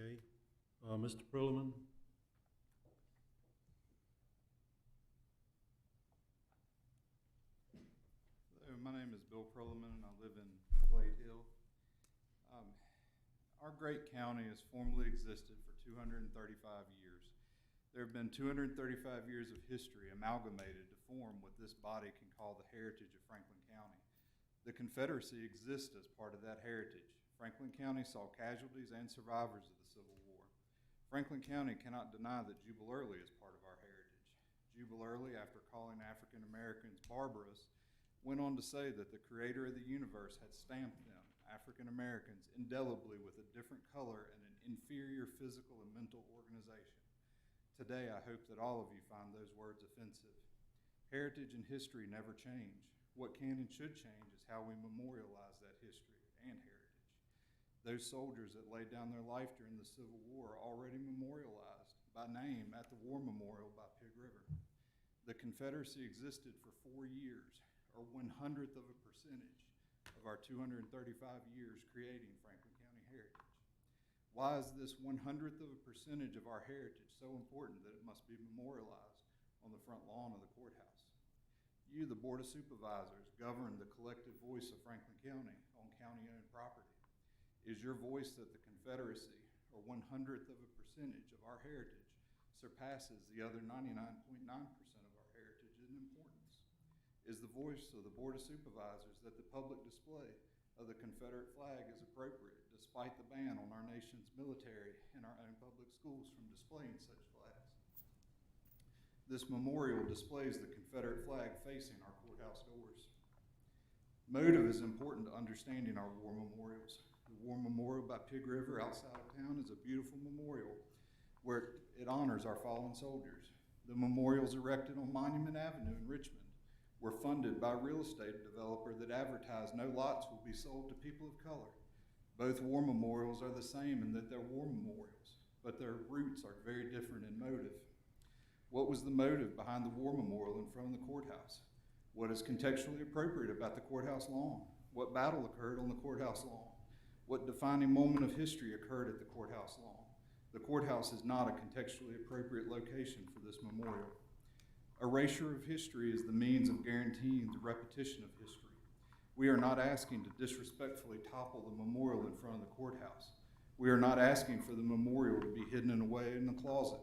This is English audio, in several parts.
Okay. Mr. Perlman? Hello, my name is Bill Perlman, and I live in Glade Hill. Our great county has formally existed for 235 years. There have been 235 years of history amalgamated to form what this body can call the heritage of Franklin County. The Confederacy exists as part of that heritage. Franklin County saw casualties and survivors of the Civil War. Franklin County cannot deny that Jubal Early is part of our heritage. Jubal Early, after calling African Americans barbarous, went on to say that the creator of the universe had stamped them, African Americans, indelibly with a different color and an inferior physical and mental organization. Today, I hope that all of you find those words offensive. Heritage and history never change. What can and should change is how we memorialize that history and heritage. Those soldiers that laid down their life during the Civil War are already memorialized by name at the War Memorial by Pig River. The Confederacy existed for 4 years, or 1/100th of a percentage of our 235 years creating Franklin County heritage. Why is this 1/100th of a percentage of our heritage so important that it must be memorialized on the front lawn of the courthouse? You, the Board of Supervisors, govern the collective voice of Franklin County on county-owned property. Is your voice that the Confederacy, or 1/100th of a percentage of our heritage, surpasses the other 99.9% of our heritage in importance? Is the voice of the Board of Supervisors that the public display of the Confederate flag is appropriate, despite the ban on our nation's military and our own public schools from displaying such flags? This memorial displays the Confederate flag facing our courthouse doors. Motive is important to understanding our war memorials. The War Memorial by Pig River outside of town is a beautiful memorial where it honors our fallen soldiers. The memorials erected on Monument Avenue in Richmond were funded by a real estate developer that advertised no lots will be sold to people of color. Both war memorials are the same in that they're war memorials, but their roots are very different in motive. What was the motive behind the war memorial in front of the courthouse? What is contextually appropriate about the courthouse lawn? What battle occurred on the courthouse lawn? What defining moment of history occurred at the courthouse lawn? The courthouse is not a contextually appropriate location for this memorial. Erasure of history is the means of guaranteeing the repetition of history. We are not asking to disrespectfully topple the memorial in front of the courthouse. We are not asking for the memorial to be hidden away in the closet.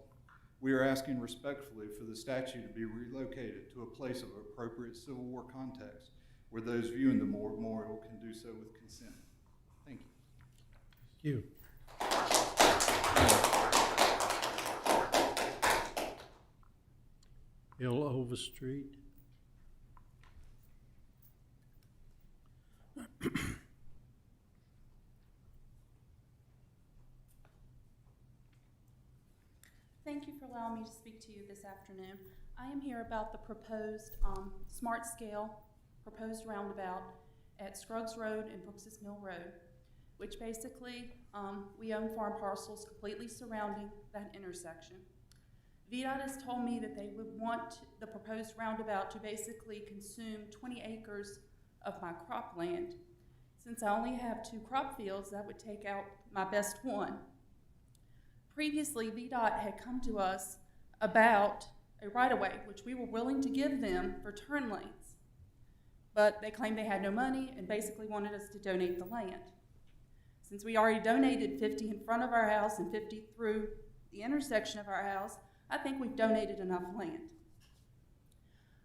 We are asking respectfully for the statue to be relocated to a place of appropriate Civil War context where those viewing the memorial can do so with consent. Thank you. Thank you. Hill Overstreet. Thank you for allowing me to speak to you this afternoon. I am here about the proposed smart scale proposed roundabout at Scruggs Road and Brooks's Mill Road, which basically we own farm parcels completely surrounding that intersection. VDOT has told me that they would want the proposed roundabout to basically consume 20 acres of my cropland. Since I only have 2 crop fields, that would take out my best one. Previously, VDOT had come to us about a right-of-way, which we were willing to give them for turn lanes. But they claimed they had no money and basically wanted us to donate the land. Since we already donated 50 in front of our house and 50 through the intersection of our house, I think we've donated enough land.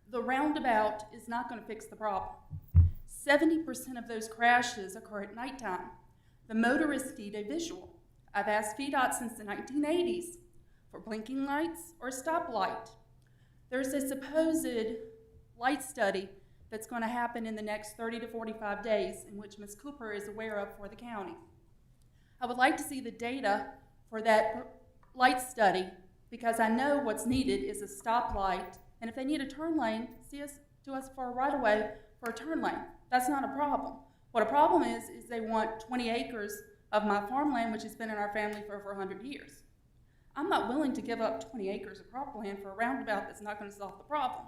The roundabout is not going to fix the problem. 70% of those crashes occur at nighttime. The motorists need a visual. I've asked VDOT since the 1980s for blinking lights or a stoplight. There's a supposed light study that's going to happen in the next 30 to 45 days in which Ms. Cooper is aware of for the county. I would like to see the data for that light study because I know what's needed is a stoplight, and if they need a turn lane, to us for a right-of-way for a turn lane. That's not a problem. What a problem is they want 20 acres of my farmland, which has been in our family for over 100 years. I'm not willing to give up 20 acres of cropland for a roundabout that's not going to solve the problem.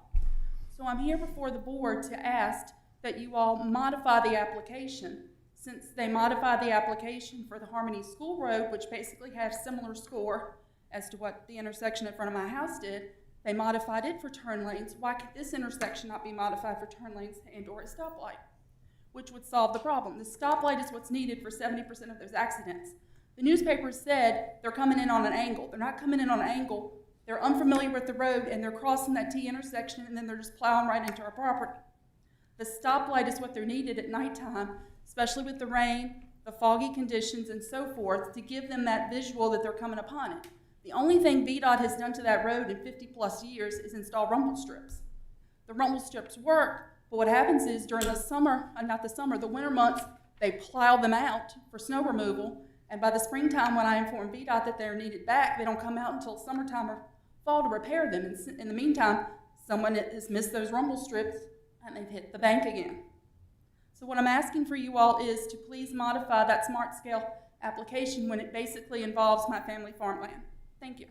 So I'm here before the board to ask that you all modify the application Since they modified the application for the Harmony School Road, which basically has similar score as to what the intersection in front of my house did, they modified it for turn lanes. Why could this intersection not be modified for turn lanes and/or a stoplight? Which would solve the problem. The stoplight is what's needed for 70% of those accidents. The newspaper said they're coming in on an angle. They're not coming in on an angle. They're unfamiliar with the road and they're crossing that T intersection and then they're just plowing right into our property. The stoplight is what they're needed at nighttime, especially with the rain, the foggy conditions, and so forth, to give them that visual that they're coming upon it. The only thing VDOT has done to that road in 50+ years is install rumble strips. The rumble strips work, but what happens is during the winter months, they plow them out for snow removal, and by the springtime when I inform VDOT that they're needed back, they don't come out until summertime or fall to repair them. And in the meantime, someone has missed those rumble strips and they've hit the bank again. So what I'm asking for you all is to please modify that smart scale application when it basically involves my family farmland. Thank you.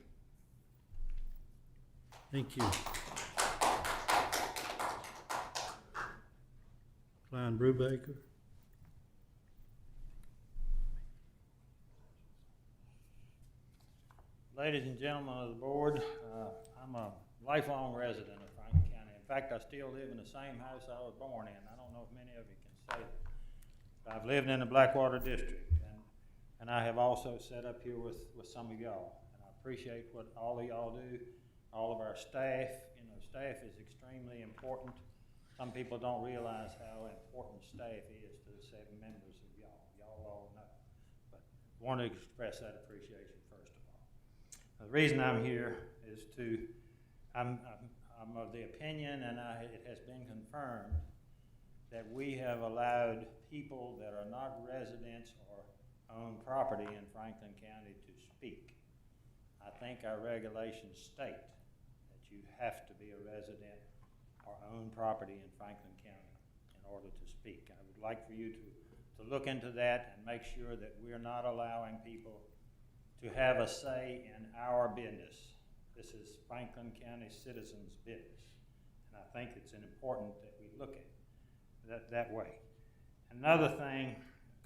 Thank you. Klein Brubaker. Ladies and gentlemen of the board, I'm a lifelong resident of Franklin County. In fact, I still live in the same house I was born in. I don't know if many of you can say that. But I've lived in the Blackwater District, and I have also sat up here with some of y'all. And I appreciate what all of y'all do, all of our staff. You know, staff is extremely important. Some people don't realize how important staff is to the 7 members of y'all. Y'all all know. But I want to express that appreciation first of all. The reason I'm here is I'm of the opinion, and it has been confirmed, that we have allowed people that are not residents or own property in Franklin County to speak. I think our regulations state that you have to be a resident or own property in Franklin County in order to speak. I would like for you to look into that and make sure that we're not allowing people to have a say in our business. This is Franklin County citizens' business. And I think it's important that we look at it that way. Another thing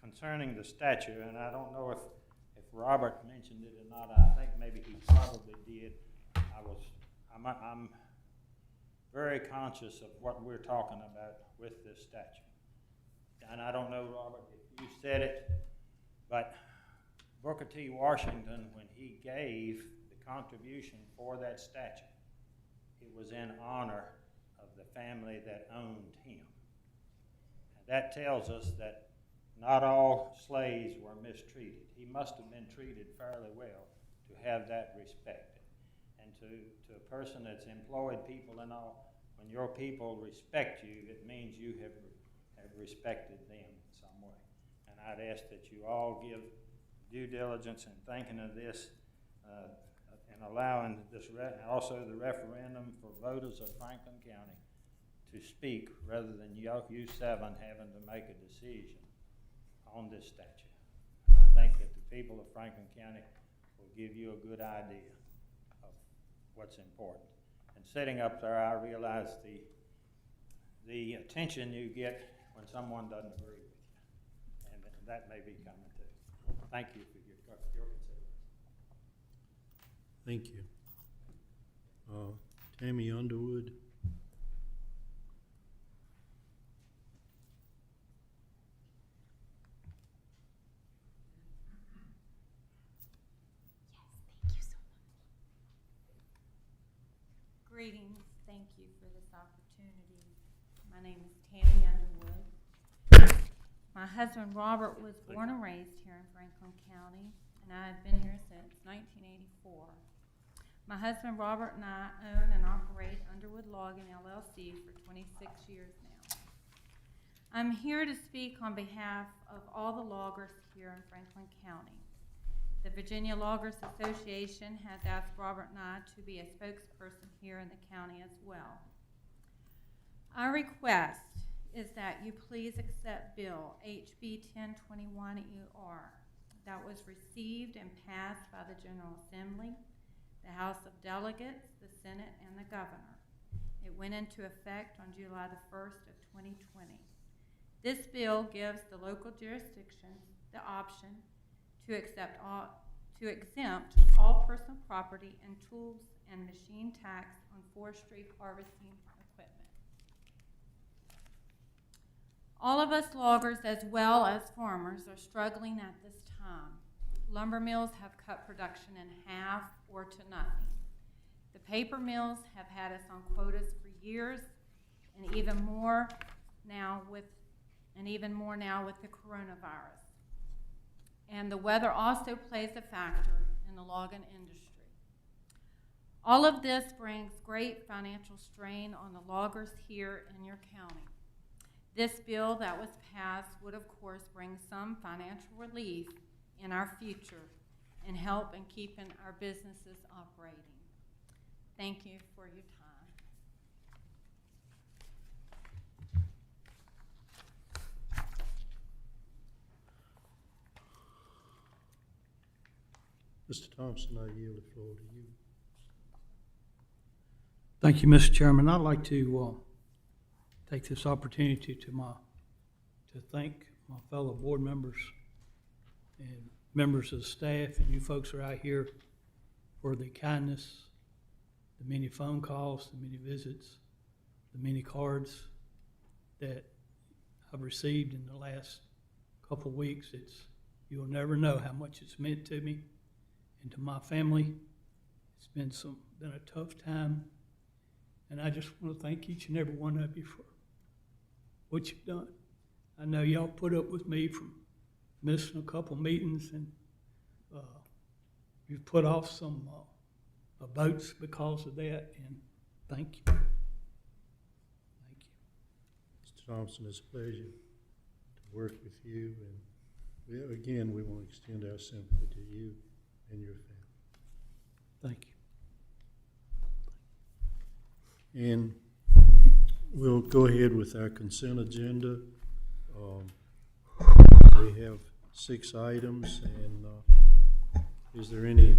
concerning the statue, and I don't know if Robert mentioned it or not, I think maybe he probably did. I'm very conscious of what we're talking about with this statue. And I don't know, Robert, if you said it, but Booker T. Washington, when he gave the contribution for that statue, it was in honor of the family that owned him. And that tells us that not all slaves were mistreated. He must have been treated fairly well to have that respect. And to a person that's employed people and all, when your people respect you, it means you have respected them in some way. And I'd ask that you all give due diligence in thinking of this and allowing this, also the referendum for voters of Franklin County to speak rather than you 7 having to make a decision on this statute. I think that the people of Franklin County will give you a good idea of what's important. And sitting up there, I realize the attention you get when someone doesn't agree with you, and that may be coming too. Thank you for your consideration. Thank you. Tammy Underwood. Greetings. Thank you for this opportunity. My name is Tammy Underwood. My husband Robert was born and raised here in Franklin County, and I have been here since 1984. My husband Robert and I own and operate Underwood Logging LLC for 26 years now. I'm here to speak on behalf of all the loggers here in Franklin County. The Virginia Loggers Association has asked Robert and I to be a spokesperson here in the county as well. Our request is that you please accept Bill HB 1021ER that was received and passed by the General Assembly, the House of Delegates, the Senate, and the Governor. It went into effect on July the 1st of 2020. This bill gives the local jurisdictions the option to exempt all personal property and tools and machine tax on forestry harvesting equipment. All of us loggers, as well as farmers, are struggling at this time. Lumber mills have cut production in half or to nothing. The paper mills have had us on quotas for years, and even more now with the coronavirus. And the weather also plays a factor in the logging industry. All of this brings great financial strain on the loggers here in your county. This bill that was passed would, of course, bring some financial relief in our future and help in keeping our businesses operating. Thank you for your time. Mr. Thompson, I yield the floor to you. Thank you, Mr. Chairman. I'd like to take this opportunity to thank my fellow board members and members of the staff and you folks are out here for the kindness, the many phone calls, the many visits, the many cards that I've received in the last couple of weeks. You'll never know how much it's meant to me and to my family. It's been a tough time, and I just want to thank each and every one of you for what you've done. I know y'all put up with me from missing a couple meetings, and you've put off some boats because of that, and thank you. Thank you. Mr. Thompson, it's a pleasure to work with you, and again, we want to extend our sympathy to you and your family. Thank you. And we'll go ahead with our consent agenda. We have 6 items, and is there any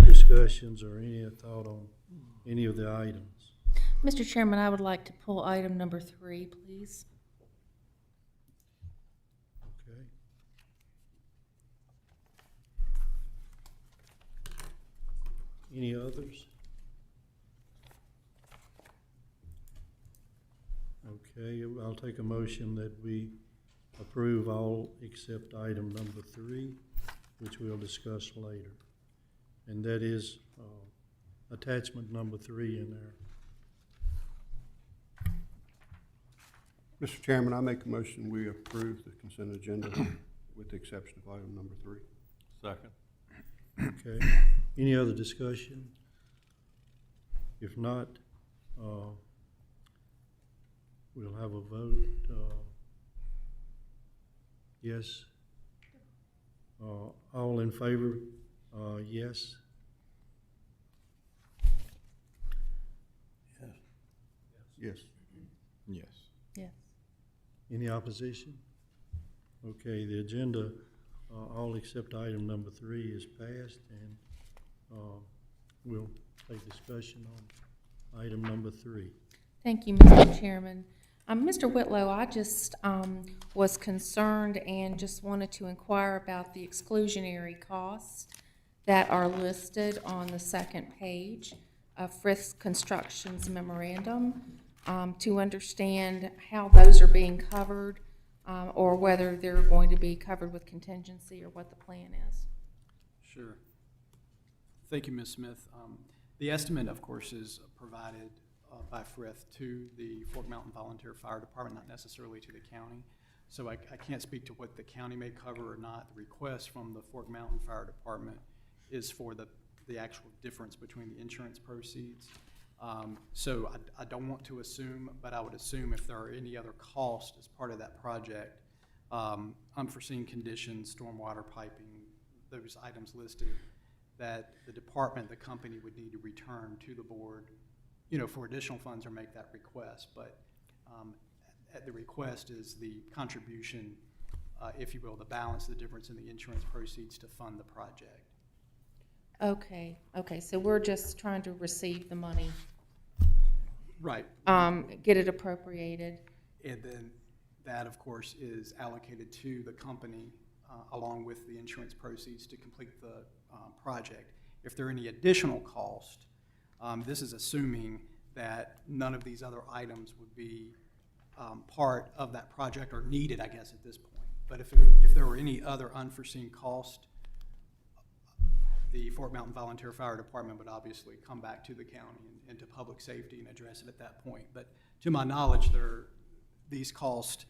discussions or any thought on any of the items? Mr. Chairman, I would like to pull item number 3, please. Okay. Any others? Okay, I'll take a motion that we approve all except item number 3, which we'll discuss later. And that is attachment number 3 in there. Mr. Chairman, I make a motion we approve the consent agenda with the exception of item number 3. Second. Okay, any other discussion? If not, we'll have a vote. Yes? All in favor? Yes? Yes. Yes. Yes. Any opposition? Okay, the agenda, all except item number 3 is passed, and we'll take discussion on item number 3. Thank you, Mr. Chairman. Mr. Whitlow, I just was concerned and just wanted to inquire about the exclusionary costs that are listed on the second page of Frith Construction's memorandum, to understand how those are being covered, or whether they're going to be covered with contingency, or what the plan is. Sure. Thank you, Ms. Smith. The estimate, of course, is provided by Frith to the Fork Mountain Volunteer Fire Department, not necessarily to the county. So I can't speak to what the county may cover or not. The request from the Fork Mountain Fire Department is for the actual difference between the insurance proceeds. So I don't want to assume, but I would assume if there are any other costs as part of that project, unforeseen conditions, stormwater piping, those items listed, that the department, the company would need to return to the board, for additional funds or make that request. But at the request is the contribution, if you will, the balance, the difference in the insurance proceeds to fund the project. Okay, so we're just trying to receive the money. Right. Get it appropriated. And then that, of course, is allocated to the company along with the insurance proceeds to complete the project. If there are any additional cost, this is assuming that none of these other items would be part of that project or needed, I guess, at this point. But if there were any other unforeseen cost, the Fort Mountain Volunteer Fire Department would obviously come back to the county and to public safety and address it at that point. But to my knowledge, these costs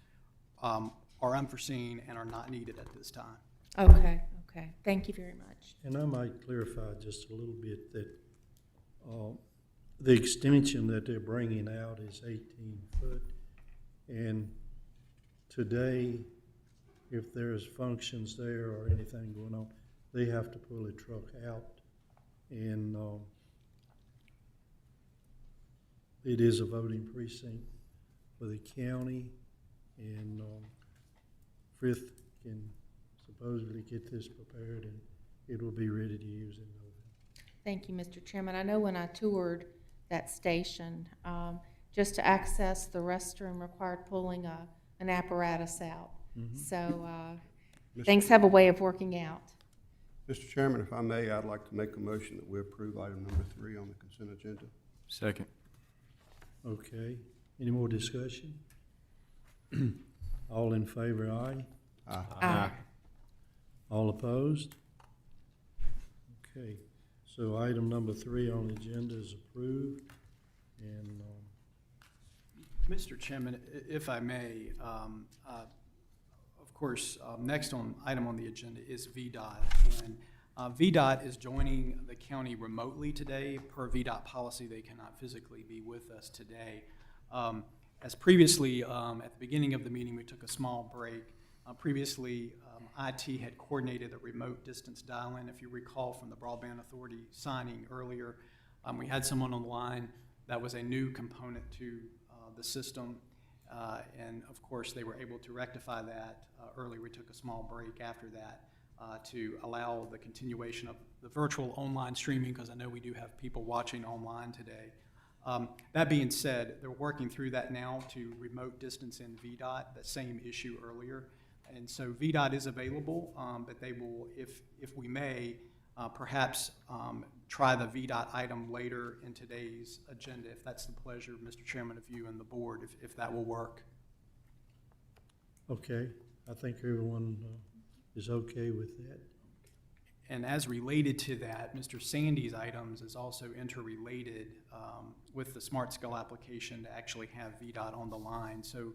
are unforeseen and are not needed at this time. Okay, okay. Thank you very much. And I might clarify just a little bit that the extension that they're bringing out is 18 foot. And today, if there's functions there or anything going on, they have to pull a truck out. And it is a voting precinct for the county, and Frith can supposedly get this prepared and it will be ready to use in November. Thank you, Mr. Chairman. I know when I toured that station, just to access the restroom required pulling an apparatus out. Mhm. So Mr. things have a way of working out. Mr. Chairman, if I may, I'd like to make a motion that we approve item number 3 on the consent agenda. Second. Okay, any more discussion? All in favor, aye. Aye. All opposed? Okay, so item number 3 on the agenda is approved, and Mr. Chairman, if I may, of course, next item on the agenda is VDOT. And VDOT is joining the county remotely today. Per VDOT policy, they cannot physically be with us today. As previously, at the beginning of the meeting, we took a small break. Previously, IT had coordinated a remote distance dial-in. If you recall from the Broadband Authority signing earlier, we had someone on the line that was a new component to the system. And of course, they were able to rectify that earlier. We took a small break after that to allow the continuation of the virtual online streaming, because I know we do have people watching online today. That being said, they're working through that now to remote distance in VDOT, that same issue earlier. And so VDOT is available, but they will, if we may, perhaps try the VDOT item later in today's agenda, if that's the pleasure, Mr. Chairman, of you and the board, if that will work. okay, I think everyone is okay with that. And as related to that, Mr. Sandy's items is also interrelated with the Smart Scale application to actually have VDOT on the line. So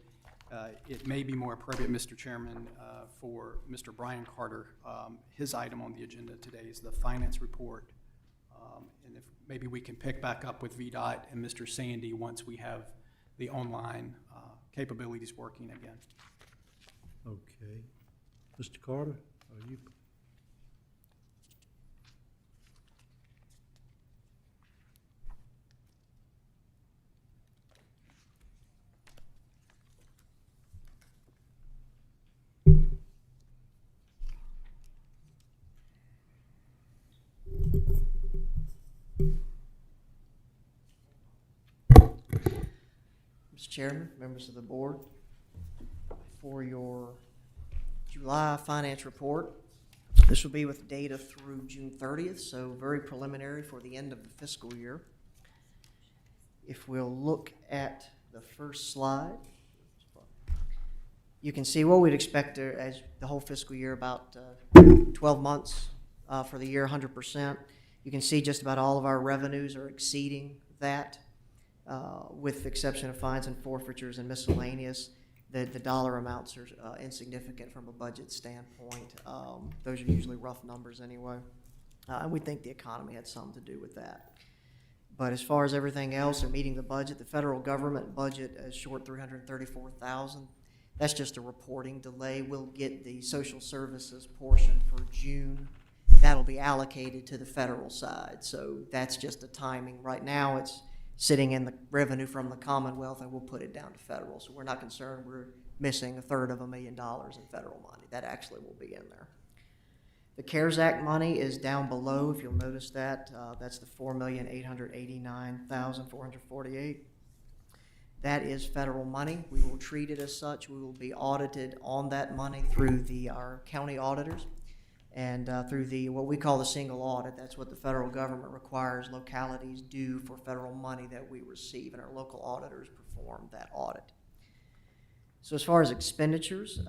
it may be more appropriate, Mr. Chairman, for Mr. Brian Carter. His item on the agenda today is the finance report. And if maybe we can pick back up with VDOT and Mr. Sandy once we have the online capabilities working again. Okay. Mr. Carter, are you? Mr. Chairman, members of the board, for your July finance report, this will be with data through June 30th, so very preliminary for the end of the fiscal year. If we'll look at the first slide, you can see what we'd expect as the whole fiscal year, about 12 months for the year, 100%. You can see just about all of our revenues are exceeding that. With the exception of fines and forfeitures and miscellaneous, the dollar amounts are insignificant from a budget standpoint. Those are usually rough numbers anyway. And we think the economy had something to do with that. But as far as everything else and meeting the budget, the federal government budget is short $334,000. That's just a reporting delay. We'll get the social services portion for June. That'll be allocated to the federal side. So that's just the timing. Right now, it's sitting in the revenue from the Commonwealth, and we'll put it down to federal. So we're not concerned we're missing $333,000 in federal money. That actually will be in there. The CARES Act money is down below, if you'll notice that. That's the $4,889,448. That is federal money. We will treat it as such. We will be audited on that money through our county auditors and through what we call the single audit. That's what the federal government requires localities do for federal money that we receive, and our local auditors perform that audit. So as far as expenditures,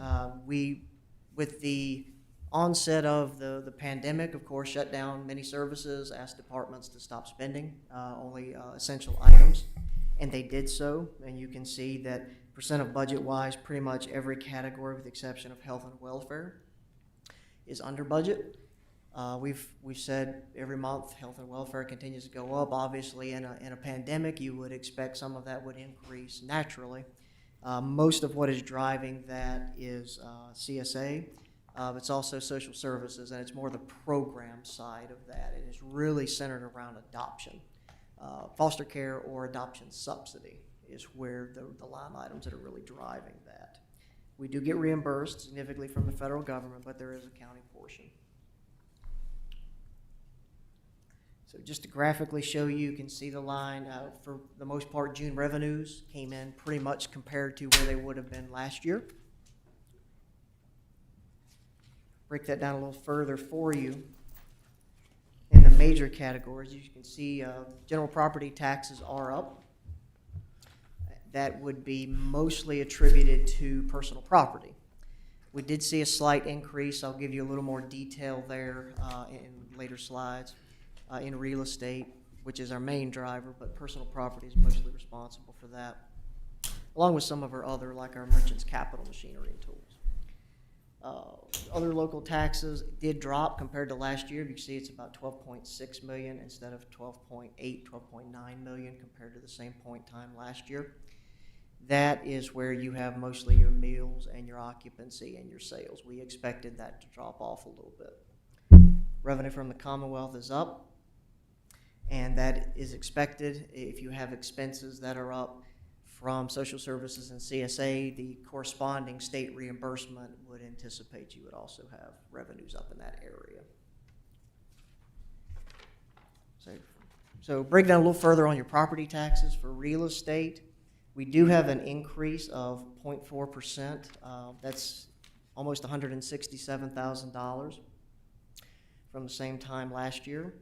with the onset of the pandemic, of course, shut down many services, asked departments to stop spending only essential items, and they did so. And you can see that percent of budget-wise, pretty much every category with the exception of health and welfare is under budget. We've said every month health and welfare continues to go up. Obviously, in a pandemic, you would expect some of that would increase naturally. Most of what is driving that is CSA. It's also social services, and it's more the program side of that. It is really centered around adoption. Foster care or adoption subsidy is where the line items that are really driving that. We do get reimbursed significantly from the federal government, but there is a county portion. So just to graphically show you, you can see the line. For the most part, June revenues came in pretty much compared to where they would have been last year. Break that down a little further for you. In the major categories, you can see general property taxes are up. That would be mostly attributed to personal property. We did see a slight increase. I'll give you a little more detail there in later slides. In real estate, which is our main driver, but personal property is mostly responsible for that, along with some of our other, like our merchants capital machinery and tools. Other local taxes did drop compared to last year. You can see it's about 12.6 million instead of 12.8, 12.9 million compared to the same point time last year. That is where you have mostly your meals and your occupancy and your sales. We expected that to drop off a little bit. Revenue from the Commonwealth is up, and that is expected. If you have expenses that are up from social services and CSA, the corresponding state reimbursement would anticipate you would also have revenues up in that area. So break down a little further on your property taxes. For real estate, we do have an increase of 0.4%. That's almost $167,000 from the same time last year.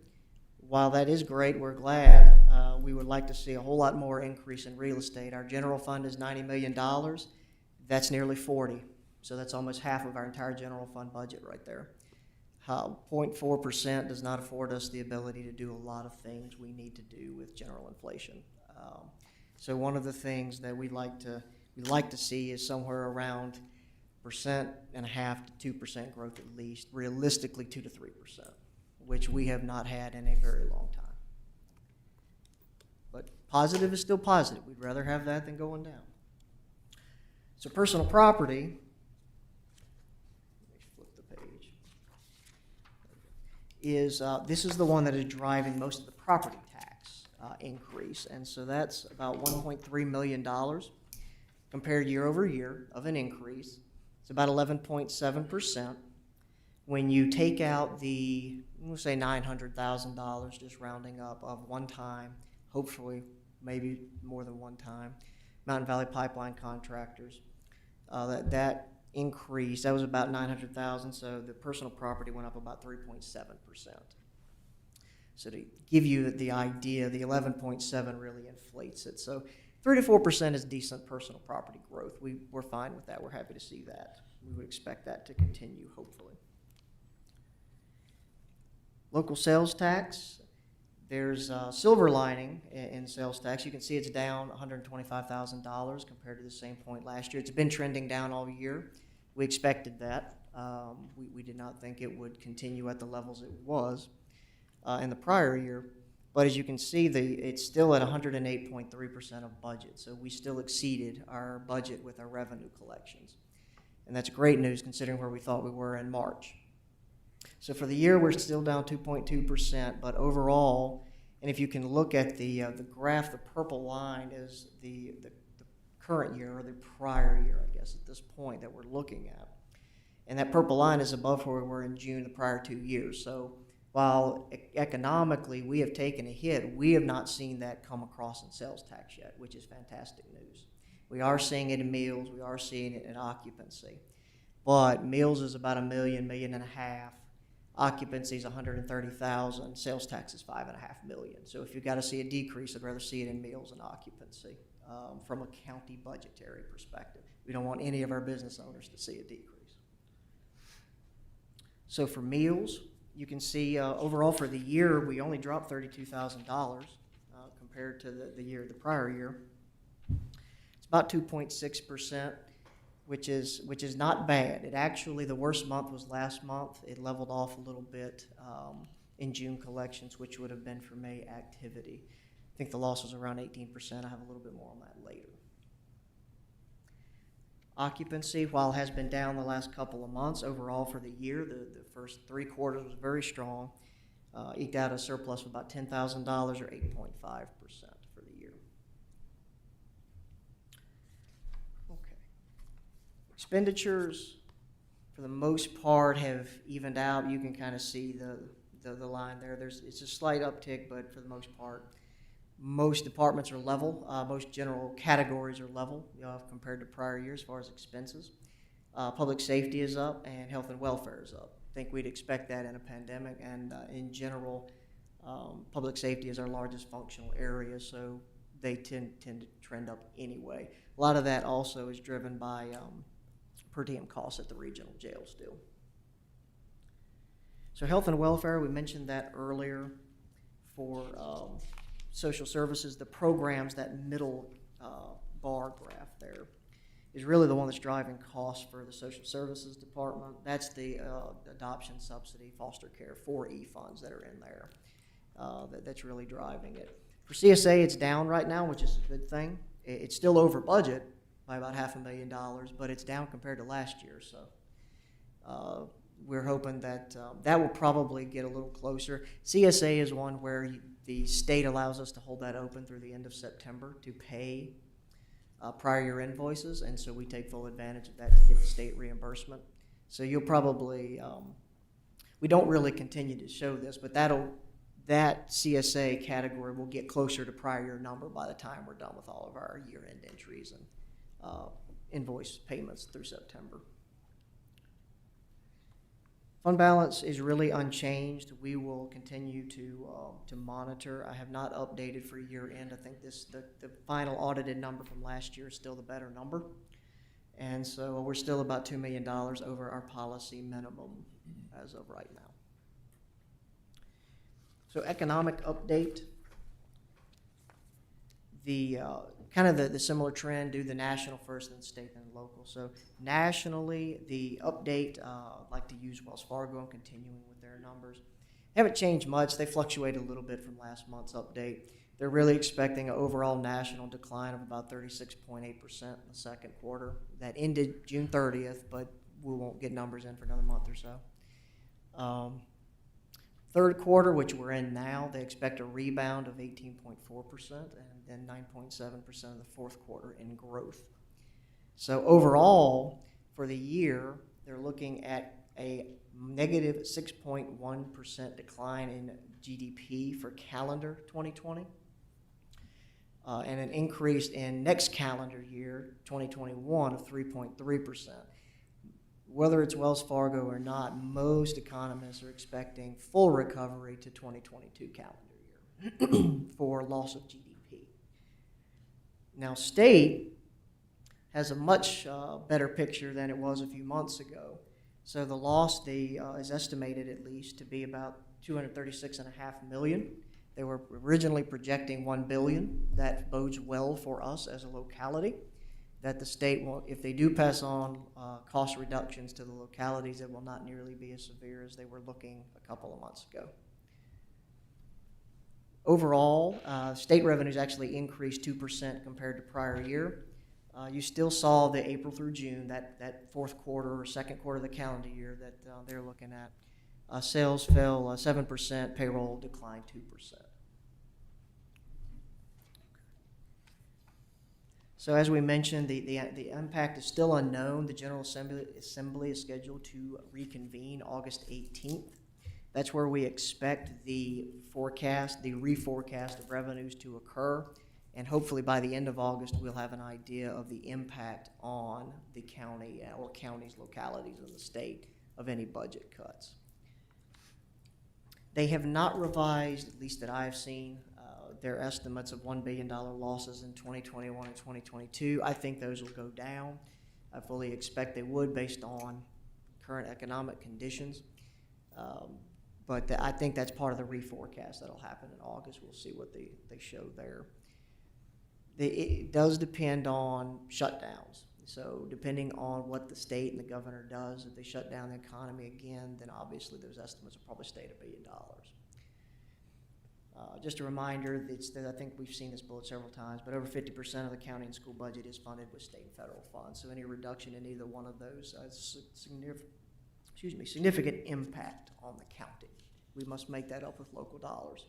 While that is great, we're glad. We would like to see a whole lot more increase in real estate. Our general fund is $90 million. That's nearly 40. So that's almost half of our entire general fund budget right there. 0.4% does not afford us the ability to do a lot of things we need to do with general inflation. So one of the things that we'd like to see is somewhere around 1.5% to 2% growth at least, realistically 2 to 3%, which we have not had in a very long time. But positive is still positive. We'd rather have that than going down. So personal property, let me flip the page, this is the one that is driving most of the property tax increase. And so that's about $1.3 million compared year over year of an increase. It's about 11.7%. When you take out we'll say $900,000, just rounding up, of one time, hopefully maybe more than one time, Mountain Valley Pipeline contractors, that increase, that was about $900,000, so the personal property went up about 3.7%. So to give you the idea, the 11.7 really inflates it. So 3 to 4% is decent personal property growth. We're fine with that. We're happy to see that. We would expect that to continue, hopefully. Local sales tax, there's a silver lining in sales tax. You can see it's down $125,000 compared to the same point last year. It's been trending down all year. We expected that. We did not think it would continue at the levels it was in the prior year. But as you can see, it's still at 108.3% of budget. So we still exceeded our budget with our revenue collections. And that's great news considering where we thought we were in March. So for the year, we're still down 2.2%, but overall, and if you can look at the graph, the purple line is the current year, or the prior year, I guess, at this point that we're looking at. And that purple line is above where we were in June the prior 2 years. So While economically we have taken a hit, we have not seen that come across in sales tax yet, which is fantastic news. We are seeing it in meals, we are seeing it in occupancy. But meals is about $1 million, $1.5 million. Occupancy is 130,000. Sales tax is $5.5 million. So if you've got to see a decrease, I'd rather see it in meals and occupancy from a county budgetary perspective. We don't want any of our business owners to see a decrease. So for meals, you can see overall for the year we only dropped $32,000 compared to the prior year. It's about 2.6%. Which is not bad. It actually, the worst month was last month. It leveled off a little bit in June collections, which would have been for May activity. I think the loss was around 18%. I have a little bit more on that later. Occupancy, while has been down the last couple of months, overall for the year, the first 3 quarters was very strong. Eked out a surplus of about $10,000 or 8.5%. Expenditures, for the most part, have evened out. You can kind of see the line there. It's a slight uptick, but for the most part, most departments are level. Most general categories are level compared to prior years as far as expenses. Public safety is up, and health and welfare is up. I think we'd expect that in a pandemic, and in general, public safety is our largest functional area, so they tend to trend up anyway. A lot of that also is driven by per diem costs at the regional jail still. So health and welfare, we mentioned that earlier. For social services, the programs, that middle bar graph there is really the one that's driving costs for the social services department. That's the adoption subsidy, foster care, 4E funds that are in there. That's really driving it. For CSA, it's down right now, which is a good thing. It's still over budget by about $500,000, but it's down compared to last year. So we're hoping that that will probably get a little closer. CSA is one where the state allows us to hold that open through the end of September to pay prior year invoices, and so we take full advantage of that to get the state reimbursement. So you'll probably, we don't really continue to show this, but that CSA category will get closer to prior year number by the time we're done with all of our year-end entries and invoice payments through September. Fund balance is really unchanged. We will continue to monitor. I have not updated for year end. I think the final audited number from last year is still the better number. And so we're still about $2 million over our policy minimum as of right now. So economic update. The kind of the similar trend, do the national first, then state, then local. So nationally, the update, I'd like to use Wells Fargo and continuing with their numbers. They haven't changed much. They fluctuate a little bit from last month's update. They're really expecting an overall national decline of about 36.8% in the second quarter. That ended June 30th, but we won't get numbers in for another month or so. Third quarter, which we're in now, they expect a rebound of 18.4% and then 9.7% in the fourth quarter in growth. So overall, for the year, they're looking at a negative 6.1% decline in GDP for calendar 2020, and an increase in next calendar year, 2021, of 3.3%. Whether it's Wells Fargo or not, most economists are expecting full recovery to 2022 calendar year for loss of GDP. Now, state has a much better picture than it was a few months ago. So the loss is estimated at least to be about $236.5 million. They were originally projecting $1 billion. That bodes well for us as a locality, that the state will, if they do pass on cost reductions to the localities, it will not nearly be as severe as they were looking a couple of months ago. Overall, state revenues actually increased 2% compared to prior year. You still saw the April through June, that fourth quarter or second quarter of the calendar year that they're looking at. Sales fell 7%, payroll declined 2%. So as we mentioned, the impact is still unknown. The General Assembly is scheduled to reconvene August 18th. That's where we expect the reforecast of revenues to occur. And hopefully by the end of August, we'll have an idea of the impact on the county or counties, localities in the state of any budget cuts. They have not revised, at least that I've seen, their estimates of $1 billion losses in 2021 and 2022. I think those will go down. I fully expect they would based on current economic conditions. But I think that's part of the reforecast that'll happen in August. We'll see what they show there. It does depend on shutdowns. So depending on what the state and the governor does, if they shut down the economy again, then obviously those estimates will probably stay at $1 billion. Just a reminder, I think we've seen this bullet several times, but over 50% of the county and school budget is funded with state and federal funds. So any reduction in either one of those has significant impact on the county. We must make that up with local dollars.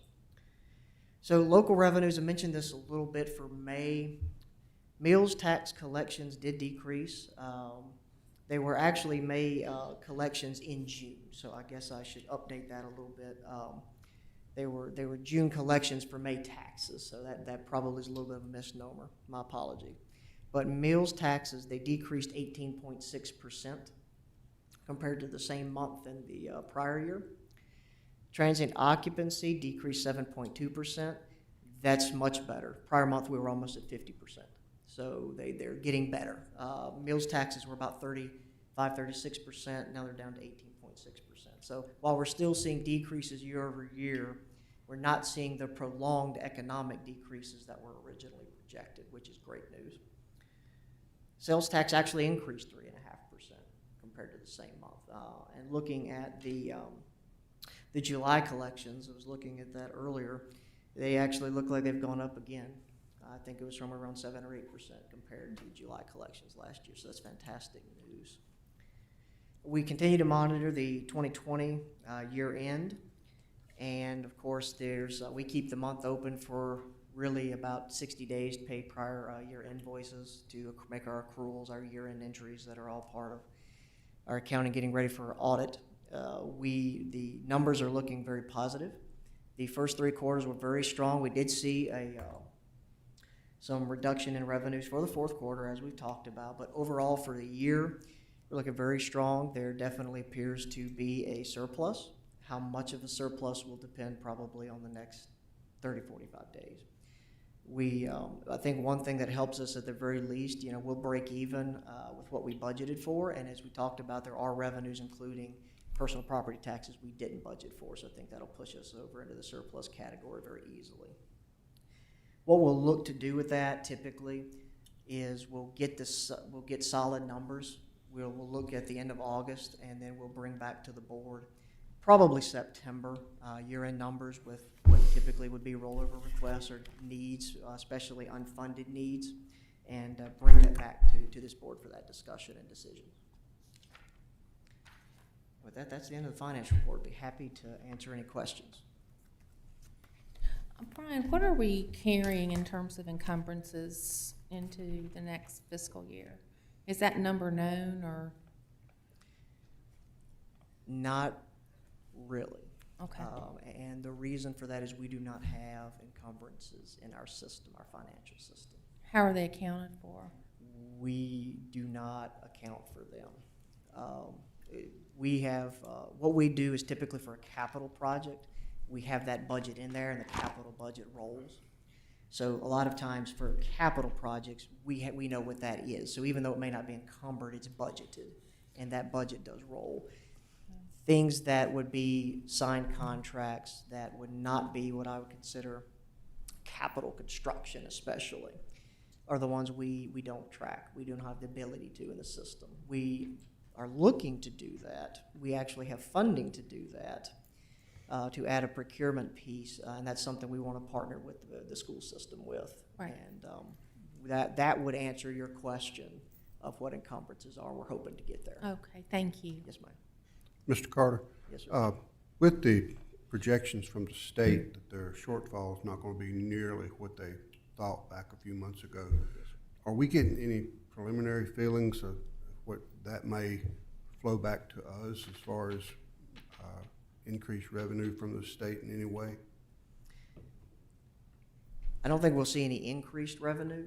So local revenues, I mentioned this a little bit for May. Meals tax collections did decrease. They were actually May collections in June, so I guess I should update that a little bit. They were June collections for May taxes, so that probably is a little bit of a misnomer. My apology. But meals taxes, they decreased 18.6% compared to the same month in the prior year. Transient occupancy decreased 7.2%. That's much better. Prior month, we were almost at 50%. So they're getting better. Meals taxes were about 36%. Now they're down to 18.6%. So while we're still seeing decreases year over year, we're not seeing the prolonged economic decreases that were originally projected, which is great news. Sales tax actually increased 3.5% compared to the same month. And looking at the July collections, I was looking at that earlier, they actually look like they've gone up again. I think it was somewhere around 7 or 8% compared to July collections last year, so that's fantastic news. We continue to monitor the 2020 year end, and of course we keep the month open for really about 60 days to pay prior year invoices to make our accruals, our year end entries that are all part of our accounting getting ready for our audit. The numbers are looking very positive. The first 3 quarters were very strong. We did see some reduction in revenues for the fourth quarter, as we've talked about, but overall for the year, we're looking very strong. There definitely appears to be a surplus. How much of a surplus will depend probably on the next 30, 45 days. I think one thing that helps us at the very least, we'll break even with what we budgeted for, and as we talked about, there are revenues including personal property taxes we didn't budget for, so I think that'll push us over into the surplus category very easily. What we'll look to do with that typically is we'll get solid numbers. We'll look at the end of August, and then we'll bring back to the board probably September year-end numbers with what typically would be rollover requests or needs, especially unfunded needs, and bring that back to this board for that discussion and decision. With that, that's the end of the finance report. Be happy to answer any questions. Brian, what are we carrying in terms of encumbrances into the next fiscal year? Is that number known or? Not really. Okay. And the reason for that is we do not have encumbrances in our system, our financial system. How are they accounted for? We do not account for them. We have, what we do is typically for a capital project, we have that budget in there and the capital budget rolls. So a lot of times for capital projects, we know what that is. So even though it may not be encumbered, it's budgeted, and that budget does roll. Things that would be signed contracts that would not be what I would consider capital construction especially, are the ones we don't track. We don't have the ability to in the system. We are looking to do that. We actually have funding to do that, to add a procurement piece, and that's something we want to partner with the school system with. Right. And that would answer your question of what encumbrances are. We're hoping to get there. Okay, thank you. Yes, ma'am. Mr. Carter? Yes, sir. With the projections from the state that their shortfall is not going to be nearly what they thought back a few months ago, are we getting any preliminary feelings of what that may flow back to us as far as increased revenue from the state in any way? I don't think we'll see any increased revenue,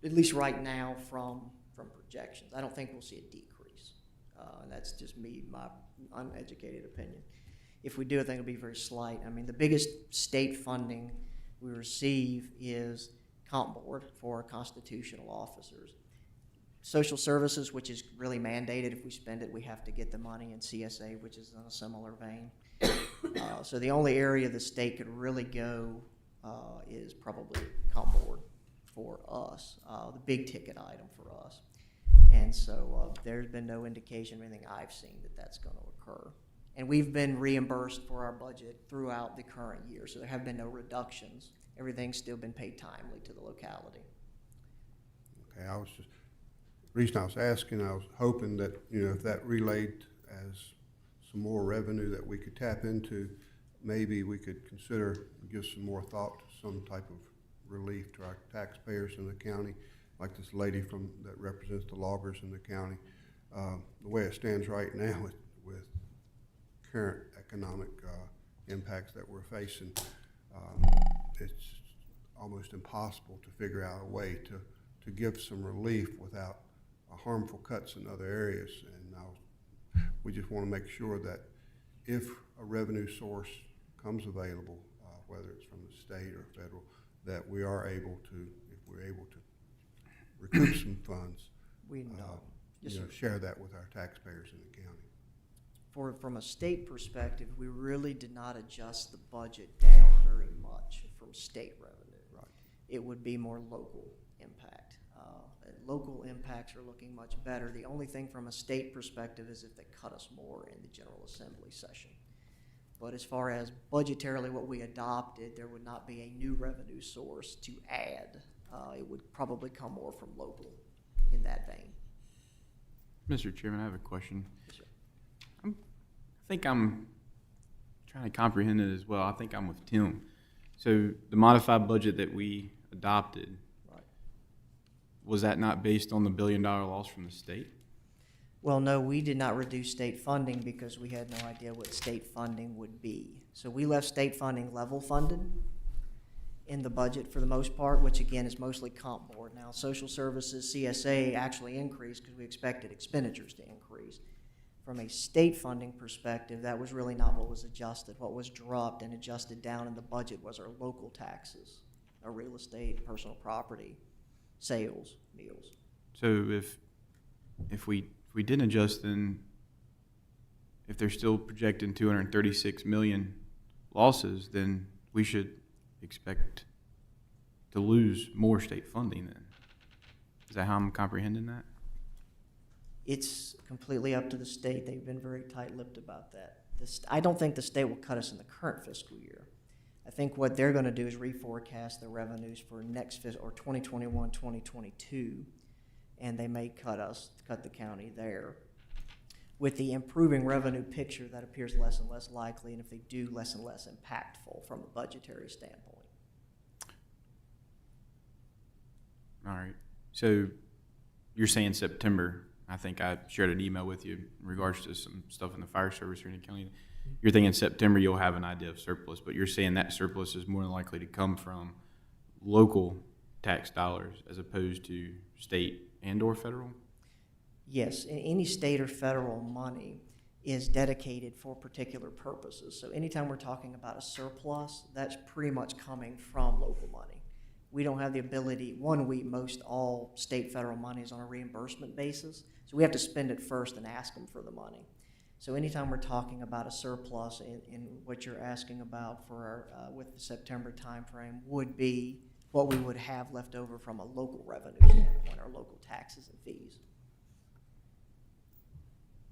at least right now from projections. I don't think we'll see a decrease. And that's just me, my uneducated opinion. If we do, I think it'll be very slight. I mean, the biggest state funding we receive is comp board for constitutional officers. Social services, which is really mandated, if we spend it, we have to get the money, and CSA, which is in a similar vein. So the only area the state could really go is probably comp board for us, the big ticket item for us. And so there's been no indication of anything I've seen that that's going to occur. And we've been reimbursed for our budget throughout the current year, so there have been no reductions. Everything's still been paid timely to the locality. Okay, the reason I was asking, I was hoping that, if that relayed as some more revenue that we could tap into, maybe we could consider, give some more thought to some type of relief to our taxpayers in the county, like this lady that represents the loggers in the county. The way it stands right now with current economic impacts that we're facing, it's almost impossible to figure out a way to give some relief without harmful cuts in other areas. And we just want to make sure that if a revenue source comes available, whether it's from the state or federal, that we are able to, if we're able to recoup some funds, share that with our taxpayers in the county. From a state perspective, we really did not adjust the budget down very much from state revenue. Right. It would be more local impact. Local impacts are looking much better. The only thing from a state perspective is if they cut us more in the General Assembly session. But as far as budgetarily what we adopted, there would not be a new revenue source to add. It would probably come more from local in that vein. Mr. Chairman, I have a question. Yes, sir. I think I'm trying to comprehend it as well. I think I'm with Tim. So the modified budget that we adopted, Right. was that not based on the $1 billion loss from the state? Well, no, we did not reduce state funding because we had no idea what state funding would be. So we left state funding level funded in the budget for the most part, which again is mostly comp board. Now, social services, CSA actually increased because we expected expenditures to increase. From a state funding perspective, that was really not what was adjusted. What was dropped and adjusted down in the budget was our local taxes, our real estate, personal property, sales, meals. So if we didn't adjust, then if they're still projecting 236 million losses, then we should expect to lose more state funding then. Is that how I'm comprehending that? It's completely up to the state. They've been very tight-lipped about that. I don't think the state will cut us in the current fiscal year. I think what they're going to do is reforecast the revenues for next fiscal, or 2021, 2022, and they may cut the county there. With the improving revenue picture, that appears less and less likely, and if they do, less and less impactful from a budgetary standpoint. All right. So you're saying September. I think I shared an email with you in regards to some stuff in the fire service here in the county. You're thinking September you'll have an idea of surplus, but you're saying that surplus is more than likely to come from local tax dollars as opposed to state and or federal? Yes, any state or federal money is dedicated for particular purposes. So anytime we're talking about a surplus, that's pretty much coming from local money. We don't have the ability, most all state federal money is on a reimbursement basis, so we have to spend it first and ask them for the money. So anytime we're talking about a surplus in what you're asking about for our, with the September timeframe would be what we would have left over from a local revenue standpoint, our local taxes and fees.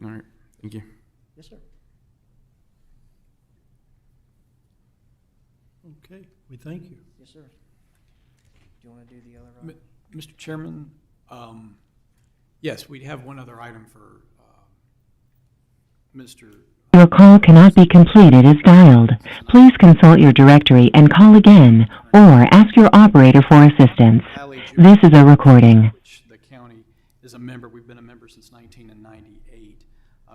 All right. Thank you. Yes, sir. Okay, we thank you. Yes, sir. Do you want to do the other? Mr. Chairman, yes, we have one other item for Mr. Your call cannot be completed as dialed. Please consult your directory and call again, or ask your operator for assistance. This is a recording. Which the county is a member. We've been a member since 1998.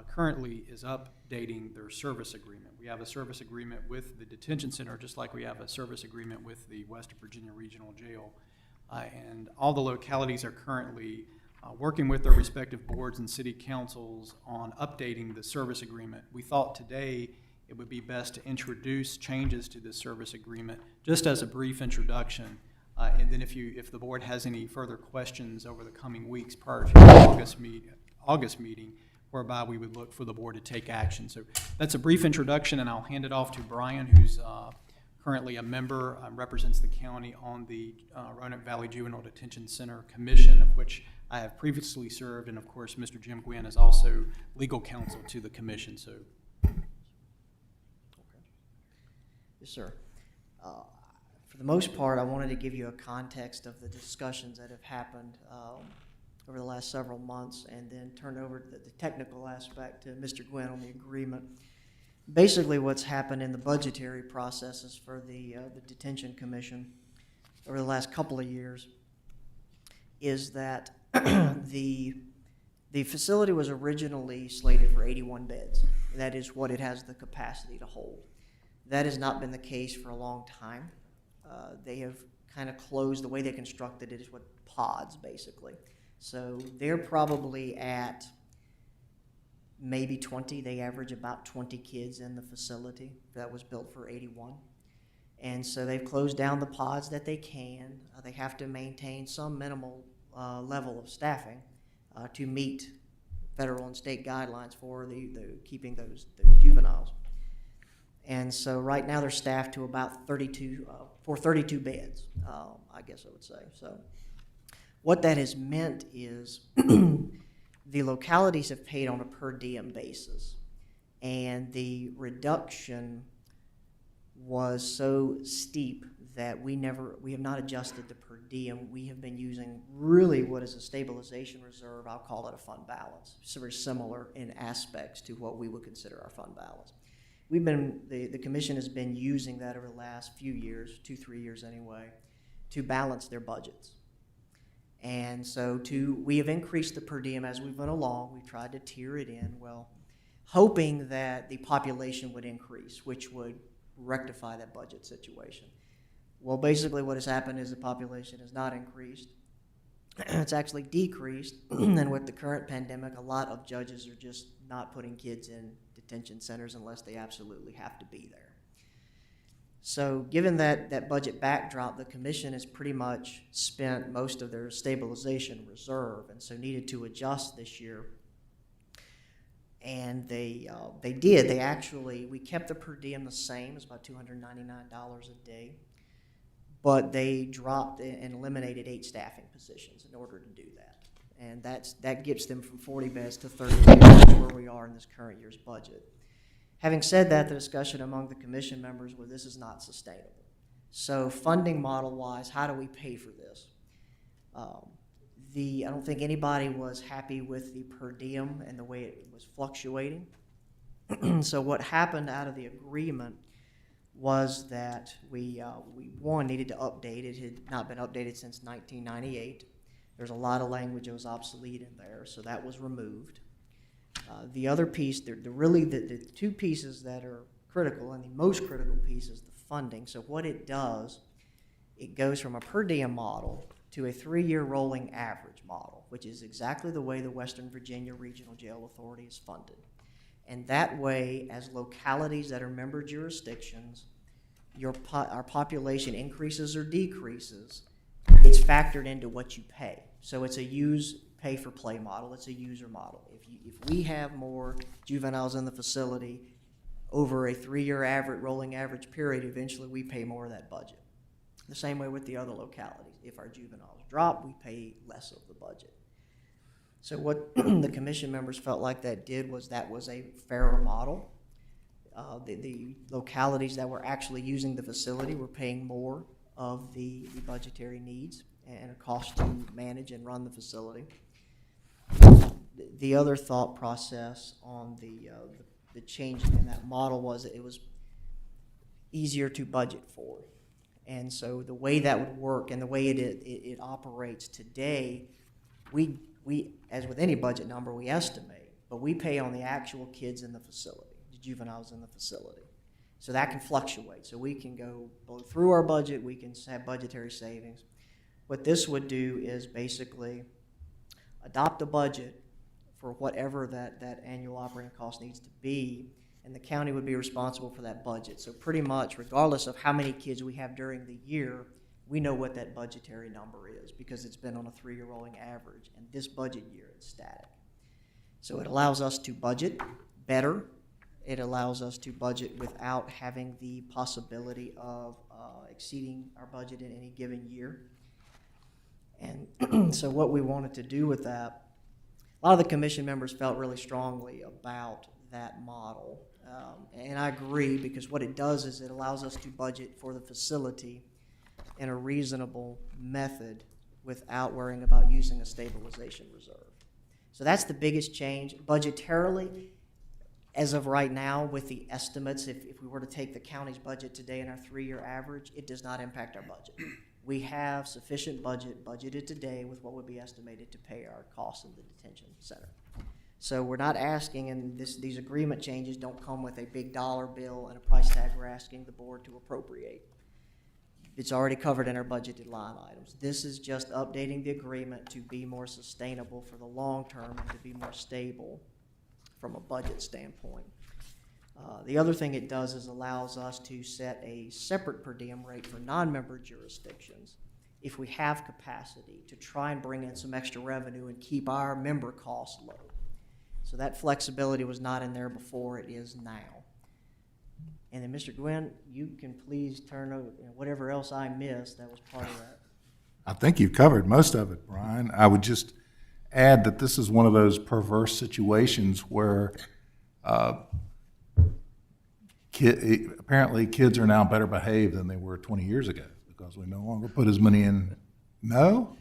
currently is updating their service agreement. We have a service agreement with the detention center, just like we have a service agreement with the Western Virginia Regional Jail. And all the localities are currently working with their respective boards and city councils on updating the service agreement. We thought today it would be best to introduce changes to this service agreement just as a brief introduction. And then if the board has any further questions over the coming weeks prior to the August meeting, whereby we would look for the board to take action. So that's a brief introduction, and I'll hand it off to Brian, who's currently a member, represents the county on the Roanoke Valley Juvenile Detention Center Commission, of which I have previously served, and of course, Mr. Jim Gwynn is also legal counsel to the commission. So, Yes, sir. For the most part, I wanted to give you a context of the discussions that have happened over the last several months, and then turn over to the technical aspect to Mr. Gwynn on the agreement. Basically, what's happened in the budgetary processes for the Detention Commission over the last couple of years is that the facility was originally slated for 81 beds. That is what it has the capacity to hold. That has not been the case for a long time. They have kind of closed, the way they constructed it is with pods, basically. So they're probably at maybe 20. They average about 20 kids in the facility that was built for 81. And so they've closed down the pods that they can. They have to maintain some minimal level of staffing to meet federal and state guidelines for the keeping those juveniles. And so right now they're staffed to about 32 beds, I guess I would say. So what that has meant is the localities have paid on a per diem basis, and the reduction was so steep that we have not adjusted the per diem. We have been using really what is a stabilization reserve. I'll call it a fund balance. It's very similar in aspects to what we would consider our fund balance. The commission has been using that over the last few years, 2-3 years anyway, to balance their budgets. And so we have increased the per diem as we went along. We've tried to tier it in, well, hoping that the population would increase, which would rectify that budget situation. Well, basically what has happened is the population has not increased. It's actually decreased, and with the current pandemic, a lot of judges are just not putting kids in detention centers unless they absolutely have to be there. So given that budget backdrop, the commission has pretty much spent most of their stabilization reserve, and so needed to adjust this year. And they did. We kept the per diem the same. It's about $299 a day. But they dropped and eliminated 8 staffing positions in order to do that. And that gets them from 40 beds to 30 beds, which is where we are in this current year's budget. Having said that, the discussion among the commission members was this is not sustainable. So funding model-wise, how do we pay for this? I don't think anybody was happy with the per diem and the way it was fluctuating. So what happened out of the agreement was that we needed to update. It had not been updated since 1998. There's a lot of language that was obsolete in there, so that was removed. The other piece, the two pieces that are critical, and the most critical piece is the funding. So what it does, it goes from a per diem model to a 3-year rolling average model, which is exactly the way the Western Virginia Regional Jail Authority is funded. And that way, as localities that are member jurisdictions, our population increases or decreases, it's factored into what you pay. So it's a pay for play model. It's a user model. If we have more juveniles in the facility over a 3-year rolling average period, eventually we pay more of that budget. The same way with the other localities. If our juveniles drop, we pay less of the budget. So what the commission members felt like that was a fairer model. The localities that were actually using the facility were paying more of the budgetary needs and a cost to manage and run the facility. The other thought process on the change in that model was that it was easier to budget for. And so the way that would work and the way it operates today, we as with any budget number, we estimate. but we pay on the actual kids in the facility, the juveniles in the facility. So that can fluctuate. So we can go blow through our budget, we can have budgetary savings. What this would do is basically adopt a budget for whatever that annual operating cost needs to be, and the county would be responsible for that budget. So pretty much, regardless of how many kids we have during the year, we know what that budgetary number is because it's been on a 3-year rolling average, and this budget year it's static. So it allows us to budget better. It allows us to budget without having the possibility of exceeding our budget in any given year. And so what we wanted to do with that, a lot of the commission members felt really strongly about that model. And I agree, because what it does is it allows us to budget for the facility in a reasonable method without worrying about using a stabilization reserve. So that's the biggest change. Budgetarily, as of right now, with the estimates, if we were to take the county's budget today and our 3-year average, it does not impact our budget. We have sufficient budgeted today with what would be estimated to pay our costs in the detention center. So we're not asking, and these agreement changes don't come with a big dollar bill and a price tag we're asking the board to appropriate. It's already covered in our budgeted line items. This is just updating the agreement to be more sustainable for the long term and to be more stable from a budget standpoint. The other thing it does is allows us to set a separate per diem rate for non-member jurisdictions if we have capacity to try and bring in some extra revenue and keep our member costs low. So that flexibility was not in there before, it is now. And then, Mr. Gwynn, you can please turn over whatever else I missed that was part of that. I think you've covered most of it, Brian. I would just add that this is one of those perverse situations where apparently kids are now better behaved than they were 20 years ago because we no longer put as many in. No?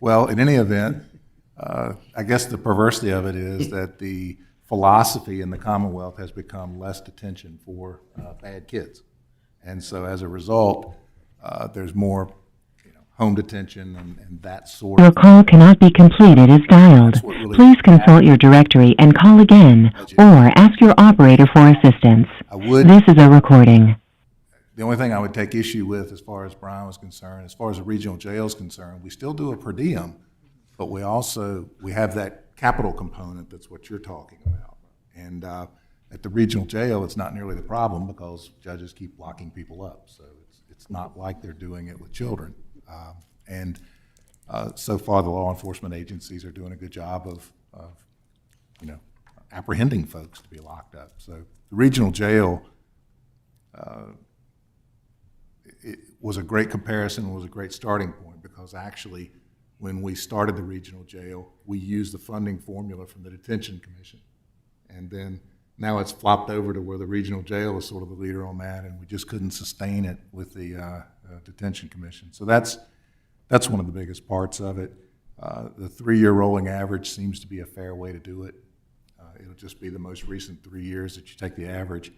Well, in any event, I guess the perversity of it is that the philosophy in the Commonwealth has become less detention for bad kids. And so as a result, there's more home detention and that sort Your of call cannot be completed as dialed. That's what really Please consult your directory and call again, or ask your operator for assistance. This is a recording. The only thing I would take issue with, as far as Brian was concerned, as far as the regional jail is concerned, we still do a per diem, but we have that capital component that's what you're talking about. And at the regional jail, it's not nearly the problem because judges keep locking people up. So it's not like they're doing it with children. So far, the law enforcement agencies are doing a good job of apprehending folks to be locked up. So the regional jail it was a great comparison, was a great starting point, because actually when we started the regional jail, we used the funding formula from the Detention Commission. And then now it's flopped over to where the regional jail is sort of the leader on that, and we just couldn't sustain it with the Detention Commission. So that's one of the biggest parts of it. The 3-year rolling average seems to be a fair way to do it. It'll just be the most recent 3 years that you take the average.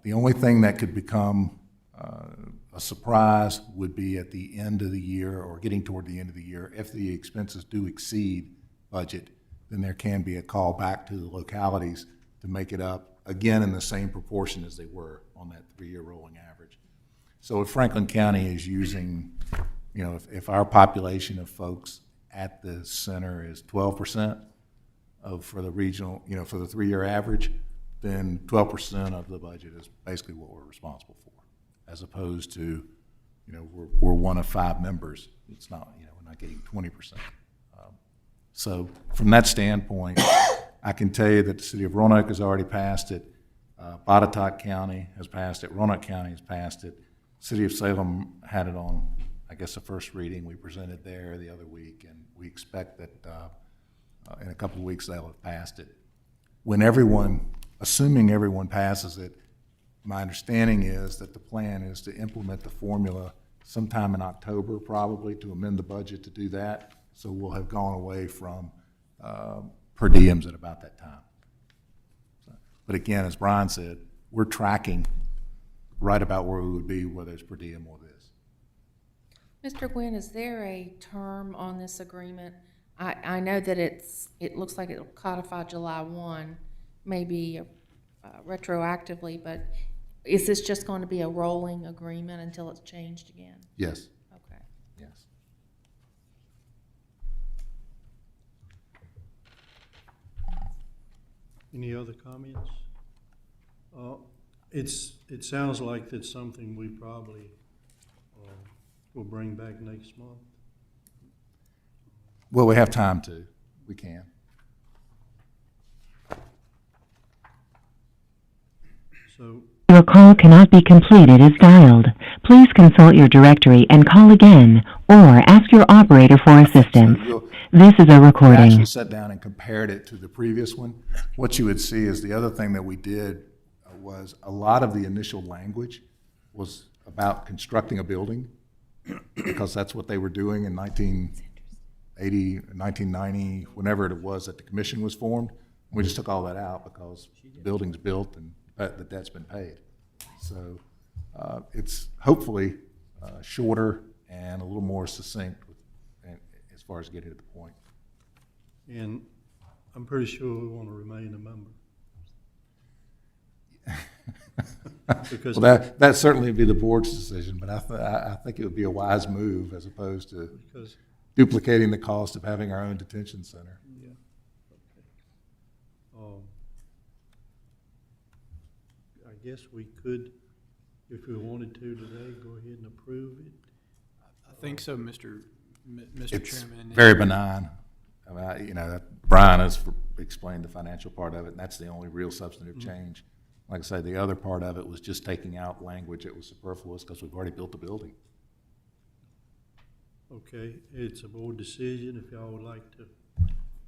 The only thing that could become a surprise would be at the end of the year or getting toward the end of the year. If the expenses do exceed budget, then there can be a call back to the localities to make it up again in the same proportion as they were on that 3-year rolling average. So if Franklin County is using, if our population of folks at the center is 12% for the regional, for the 3-year average, then 12% of the budget is basically what we're responsible for, as opposed to, we're one of 5 members. It's not, we're not getting 20%. So from that standpoint, I can tell you that the city of Roanoke has already passed it. Botetourt County has passed it. Roanoke County has passed it. City of Salem had it on, I guess, the first reading. We presented there the other week, and we expect that in a couple of weeks they'll have passed it. Assuming everyone passes it, my understanding is that the plan is to implement the formula sometime in October, probably, to amend the budget to do that. So we'll have gone away from per diems at about that time. But again, as Brian said, we're tracking right about where we would be, whether it's per diem or this. Mr. Gwynn, is there a term on this agreement? I know that it looks like it'll codify July 1, maybe retroactively, but is this just going to be a rolling agreement until it's changed again? Yes, Okay. yes. Any other comments? It sounds like that's something we probably will bring back next month. Well, we have time to. We can. So, Your call cannot be completed as dialed. Please consult your directory and call again, or ask your operator for assistance. This is a If you recording. actually sat down and compared it to the previous one, what you would see is the other thing that we did was a lot of the initial language was about constructing a building, because that's what they were doing in 1980, 1990, whenever it was that the commission was formed. We just took all that out because the building's built and the debt's been paid. So it's hopefully shorter and a little more succinct as far as getting to the point. and I'm pretty sure we want to remain a member. Because Well, that certainly would be the board's decision, but I think it would be a wise move as opposed to because duplicating the cost of having our own detention center. yeah. Okay. I guess we could, if we wanted to today, go ahead and approve it. I think so, Mr. It's Chairman. very benign. I mean, Brian has explained the financial part of it, and that's the only real substantive change. Like I say, the other part of it was just taking out language that was superfluous because we've already built the building. Okay, it's a board decision. If y'all would like to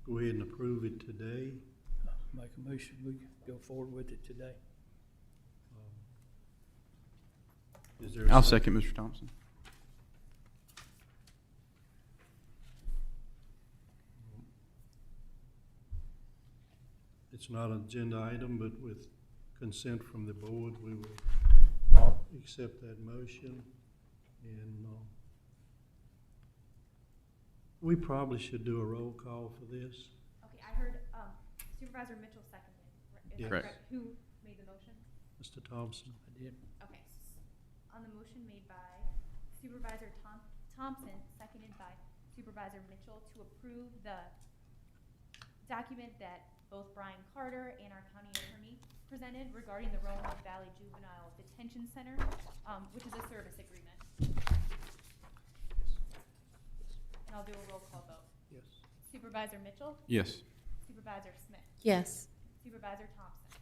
go ahead and approve it today. Make a motion, we go forward with it today. Is there a I'll second Mr. Thompson. It's not an agenda item, but with consent from the board, we will accept that motion. And we probably should do a roll call for this. Okay, I heard Supervisor Mitchell seconded. Is that Correct. correct? Who made the motion? Mr. Thompson? I did. Okay. On the motion made by Supervisor Thompson, seconded by Supervisor Mitchell, to approve the document that both Brian Carter and our county attorney presented regarding the Roanoke Valley Juvenile Detention Center, which is a service agreement. And I'll do a roll call vote. Yes. Supervisor Mitchell, Yes. Supervisor Smith, Yes. Supervisor Thompson,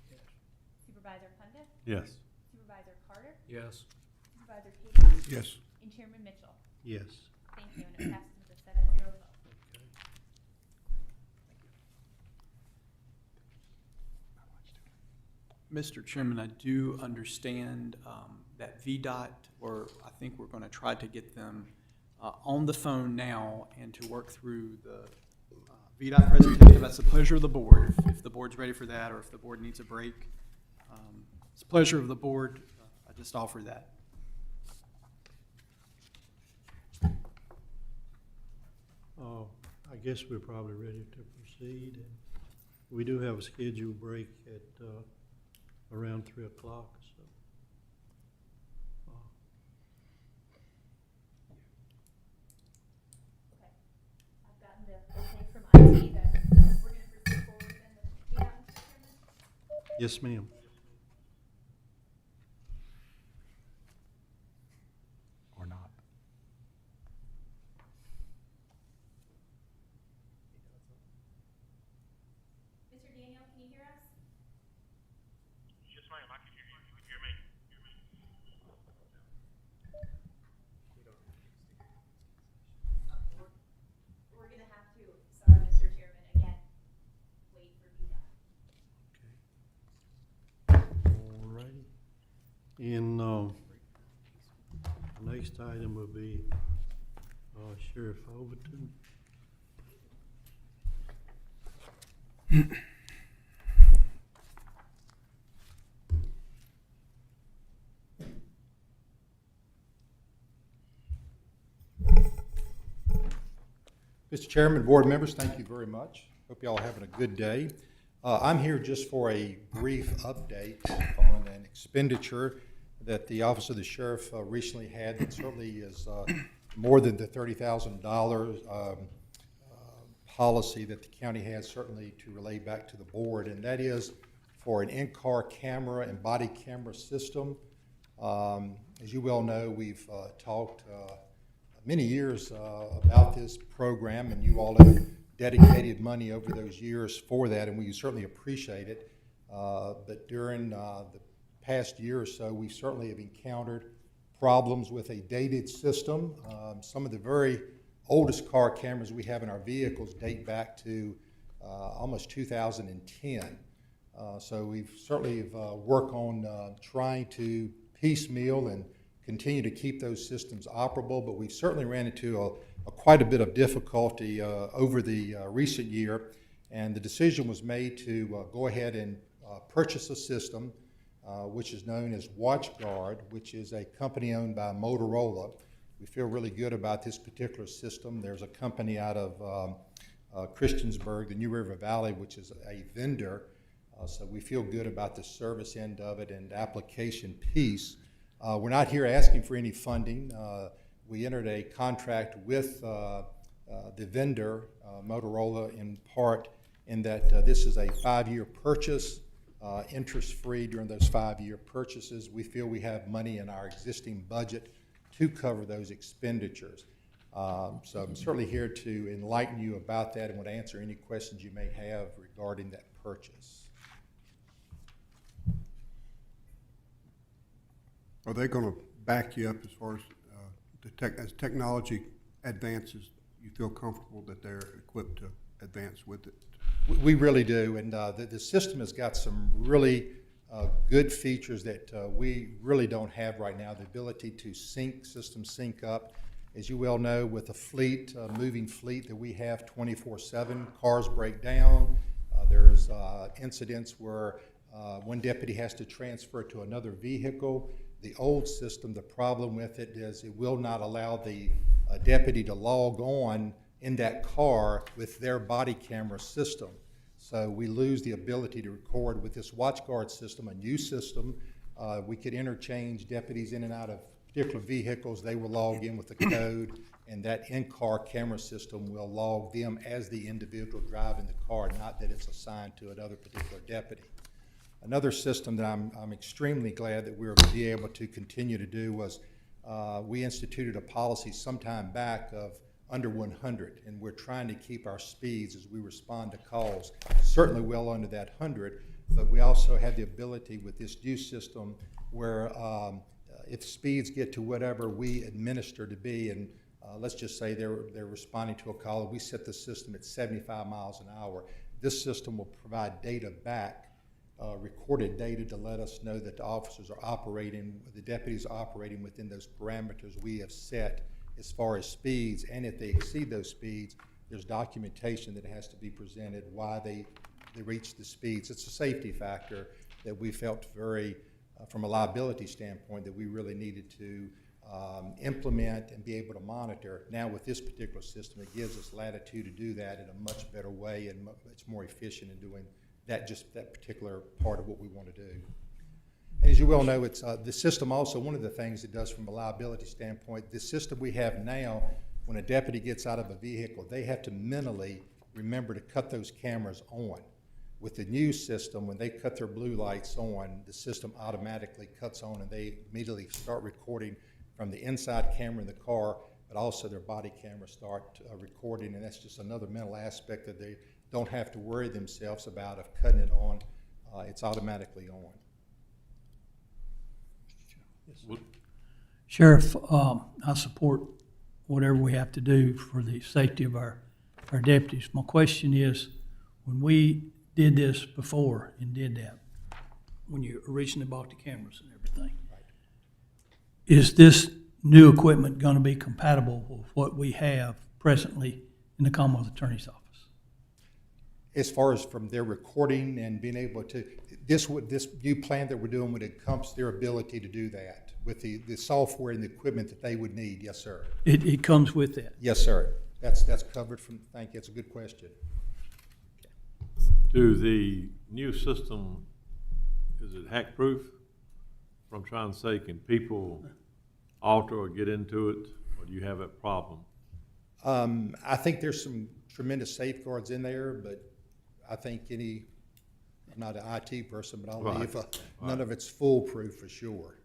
Supervisor Pundit, Yes. Supervisor Carter, Yes. Supervisor Tabor, Yes. and Chairman Mitchell. Yes. Thank you, and it passes with a 7-0 vote. Mr. Chairman, I do understand that VDOT, or I think we're going to try to get them on the phone now and to work through the VDOT presentation. That's the pleasure of the board, if the board's ready for that, or if the board needs a break. It's the pleasure of the board. I just offer that. I guess we're probably ready to proceed. And we do have a scheduled break at around 3 o'clock, so. Okay. I've gotten the okay from IT that we're going to proceed forward then with VDOT, Mr. Chairman. Yes, ma'am. Or not. Mr. Daniel, can you hear us? Yes, ma'am, I can hear you. You can hear me. Okay, we're going to have to, sorry, Mr. Chairman, again, wait for VDOT. All righty. And the next item will be Sheriff Overton. Mr. Chairman, board members, thank you very much. Hope you all are having a good day. I'm here just for a brief update on an expenditure that the Office of the Sheriff recently had that certainly is more than the $30,000 policy that the county has certainly to relay back to the board, and that is for an in-car camera and body camera system. As you well know, we've talked many years about this program, and you all have dedicated money over those years for that, and we certainly appreciate it. But during the past year or so, we certainly have encountered problems with a dated system. Some of the very oldest car cameras we have in our vehicles date back to almost 2010. So we've certainly worked on trying to piecemeal and continue to keep those systems operable, but we've certainly ran into quite a bit of difficulty over the recent year, and the decision was made to go ahead and purchase a system which is known as WatchGuard, which is a company owned by Motorola. We feel really good about this particular system. There's a company out of Christiansburg, the New River Valley, which is a vendor, so we feel good about the service end of it and application piece. We're not here asking for any funding. We entered a contract with the vendor, Motorola, in part in that this is a 5-year purchase, interest-free during those 5-year purchases. We feel we have money in our existing budget to cover those expenditures. So I'm certainly here to enlighten you about that and would answer any questions you may have regarding that purchase. Are they going to back you up as far as as technology advances? You feel comfortable that they're equipped to advance with it? We really do, and the system has got some really good features that we really don't have right now. The ability to sync up. As you well know, with a fleet, moving fleet that we have 24/7, cars break down. There's incidents where one deputy has to transfer to another vehicle. The old system, the problem with it is it will not allow the deputy to log on in that car with their body camera system. So we lose the ability to record. With this WatchGuard system, a new system. We could interchange deputies in and out of particular vehicles. They will log in with the code, and that in-car camera system will log them as the individual driving the car, not that it's assigned to another particular deputy. Another system that I'm extremely glad that we'll be able to continue to do was we instituted a policy sometime back of under 100, and we're trying to keep our speeds as we respond to calls certainly well under that 100, but we also have the ability with this new system where if speeds get to whatever we administer to be, and let's just say they're responding to a call, we set the system at 75 miles an hour. This system will provide data back, recorded data to let us know that the officers are operating, the deputies are operating within those parameters we have set as far as speeds, and if they exceed those speeds, there's documentation that has to be presented why they reach the speeds. It's a safety factor that we felt very, from a liability standpoint, that we really needed to implement and be able to monitor. Now with this particular system, it gives us latitude to do that in a much better way and it's more efficient in doing that, just that particular part of what we want to do. And as you well know, it's the system also, one of the things it does from a liability standpoint, the system we have now, when a deputy gets out of a vehicle, they have to mentally remember to cut those cameras on. With the new system, when they cut their blue lights on, the system automatically cuts on and they immediately start recording from the inside camera in the car, but also their body cameras start recording, and that's just another mental aspect that they don't have to worry themselves about of cutting it on. It's automatically on. Sheriff, I support whatever we have to do for the safety of our deputies. My question is, when we did this before and did that, when you originally bought the cameras and everything, right, is this new equipment going to be compatible with what we have presently in the Commonwealth Attorney's Office? As far as from their recording and being able to, this new plan that we're doing would encompass their ability to do that with the software and the equipment that they would need. Yes, sir. It comes with that? Yes, sir. that's covered from, thank you, it's a good question. Do the new system, is it hack-proof? What I'm trying to say, can people alter or get into it, or do you have that problem? I think there's some tremendous safeguards in there, but I think I'm not an IT person, but I'll Right. leave, none of it's foolproof for sure.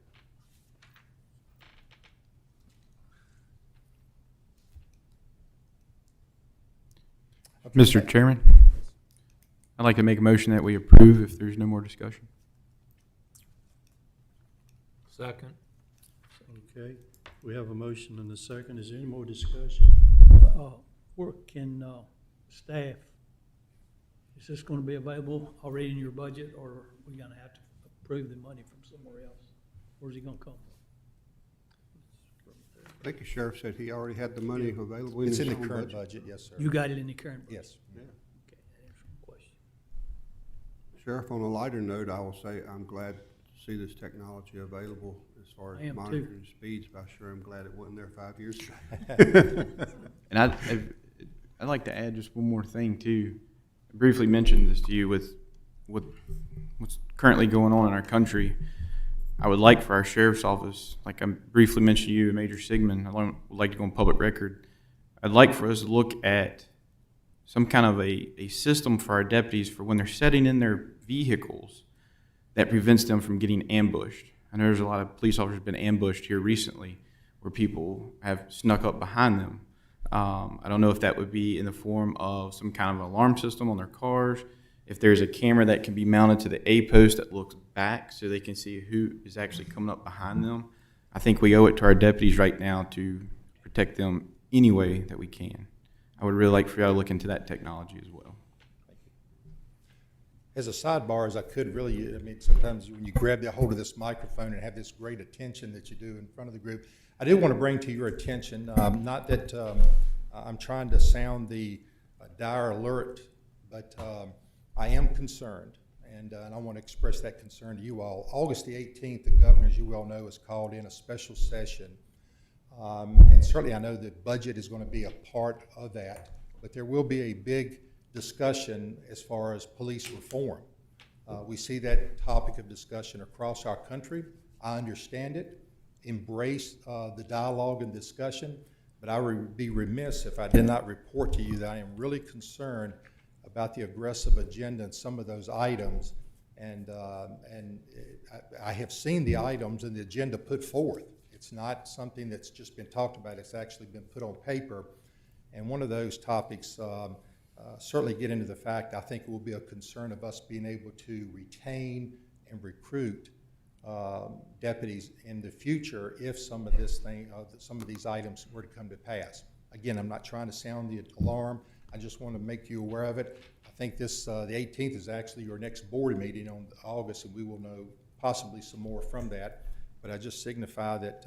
Mr. Chairman, I'd like to make a motion that we approve if there's no more discussion. Second. Okay, we have a motion and a second. Is there any more discussion? Where can, staff, is this gonna be available already in your budget, or are we gonna have to approve the money from somewhere else? Where's it gonna come from? I think the sheriff said he already had the money available. It's his in the own current budget, yes, sir. You got it in the current budget? Yes. Yeah. Okay, that answers my question. Sheriff, on a lighter note, I will say I'm glad to see this technology available as far I as am too. monitoring speeds, but I sure am glad it wasn't there 5 years ago. And I'd like to add just one more thing too. I briefly mentioned this to you with what's currently going on in our country. I would like for our sheriff's office, like I briefly mentioned to you, Major Sigmund, would like to go on public record. I'd like for us to look at some kind of a system for our deputies for when they're setting in their vehicles that prevents them from getting ambushed. I know there's a lot of police officers been ambushed here recently where people have snuck up behind them. I don't know if that would be in the form of some kind of alarm system on their cars, if there's a camera that can be mounted to the A-post that looks back so they can see who is actually coming up behind them. I think we owe it to our deputies right now to protect them any way that we can. I would really like for y'all to look into that technology as well. As a sidebar, as I could really, I mean, sometimes when you grab the hold of this microphone and have this great attention that you do in front of the group, I do want to bring to your attention, not that I'm trying to sound the dire alert, but I am concerned, and I want to express that concern to you all. August the 18th, the governor, as you well know, has called in a special session, and certainly I know the budget is going to be a part of that, but there will be a big discussion as far as police reform. We see that topic of discussion across our country. I understand it, embrace the dialogue and discussion, but I would be remiss if I did not report to you that I am really concerned about the aggressive agenda and some of those items. And I have seen the items and the agenda put forth. It's not something that's just been talked about, it's actually been put on paper. And one of those topics certainly get into the fact, I think it will be a concern of us being able to retain and recruit deputies in the future if some of these items were to come to pass. Again, I'm not trying to sound the alarm. I just want to make you aware of it. I think the 18th is actually your next board meeting on August, and we will know possibly some more from that. But I just signify that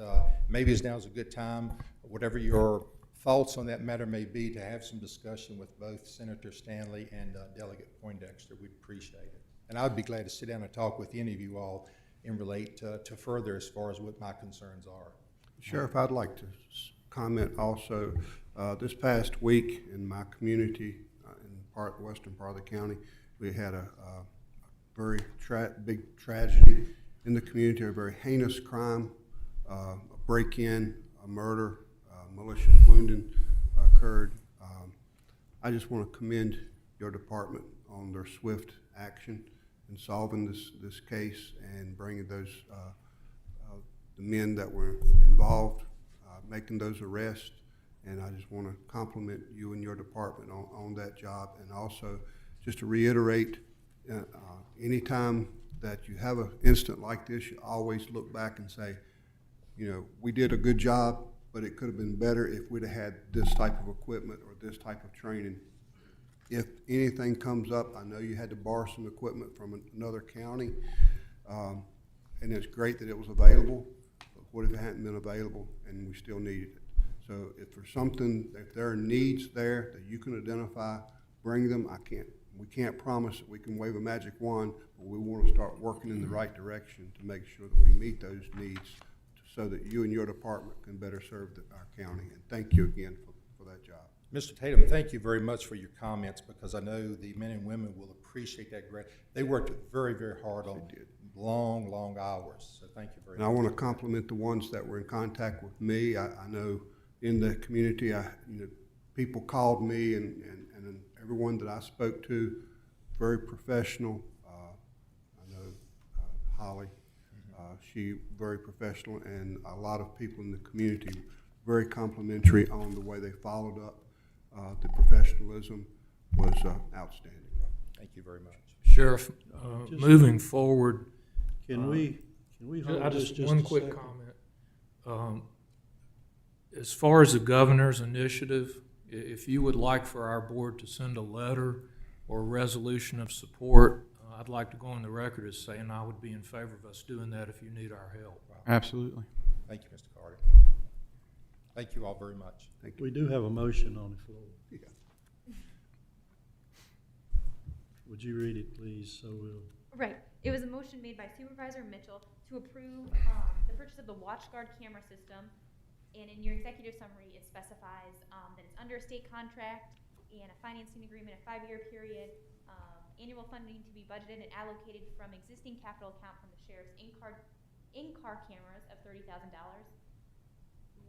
maybe now is a good time, whatever your thoughts on that matter may be, to have some discussion with both Senator Stanley and Delegate Poindexter. We'd appreciate it. And I'd be glad to sit down and talk with any of you all and relate to further as far as what my concerns are. Sheriff, I'd like to comment also. This past week in my community, in the western part of the county, we had a very big tragedy in the community, a very heinous crime, a break-in, a murder, malicious wounding occurred. I just want to commend your department on their swift action in solving this case and bringing those the men that were involved, making those arrests. And I just want to compliment you and your department on that job. And also, just to reiterate, anytime that you have an incident like this, you always look back and say, you know, we did a good job, but it could have been better if we'd have had this type of equipment or this type of training. If anything comes up, I know you had to borrow some equipment from another county, and it's great that it was available, but what if it hadn't been available and we still needed it? So if there's something, if there are needs there that you can identify, bring them. We can't promise that we can wave a magic wand, but we want to start working in the right direction to make sure that we meet those needs so that you and your department can better serve our county. And thank you again for that job. Mr. Tatum, thank you very much for your comments, because I know the men and women will appreciate that grant. They worked very, very hard on long, long hours, so thank you very And much. I want to compliment the ones that were in contact with me. I know in the community, people called me, and everyone that I spoke to, very professional. I know Holly, she very professional, and a lot of people in the community very complimentary on the way they followed up. The professionalism was outstanding. Thank you very much. Sheriff, moving forward. Can we hold I this just one a quick second? comment. As far as the governor's initiative, if you would like for our board to send a letter or a resolution of support, I'd like to go on the record as saying I would be in favor of us doing that if you need our help. Absolutely. Thank you, Mr. Carter. Thank you all very much. Thank you. We do have a motion on the floor. Yeah. Would you read it, please, so we'll... Right. It was a motion made by Supervisor Mitchell to approve the purchase of the WatchGuard camera system. And in your executive summary, it specifies that it's under a state contract and a financing agreement, a 5-year period, annual funding to be budgeted and allocated from existing capital account from the sheriff's in-car cameras of $30,000,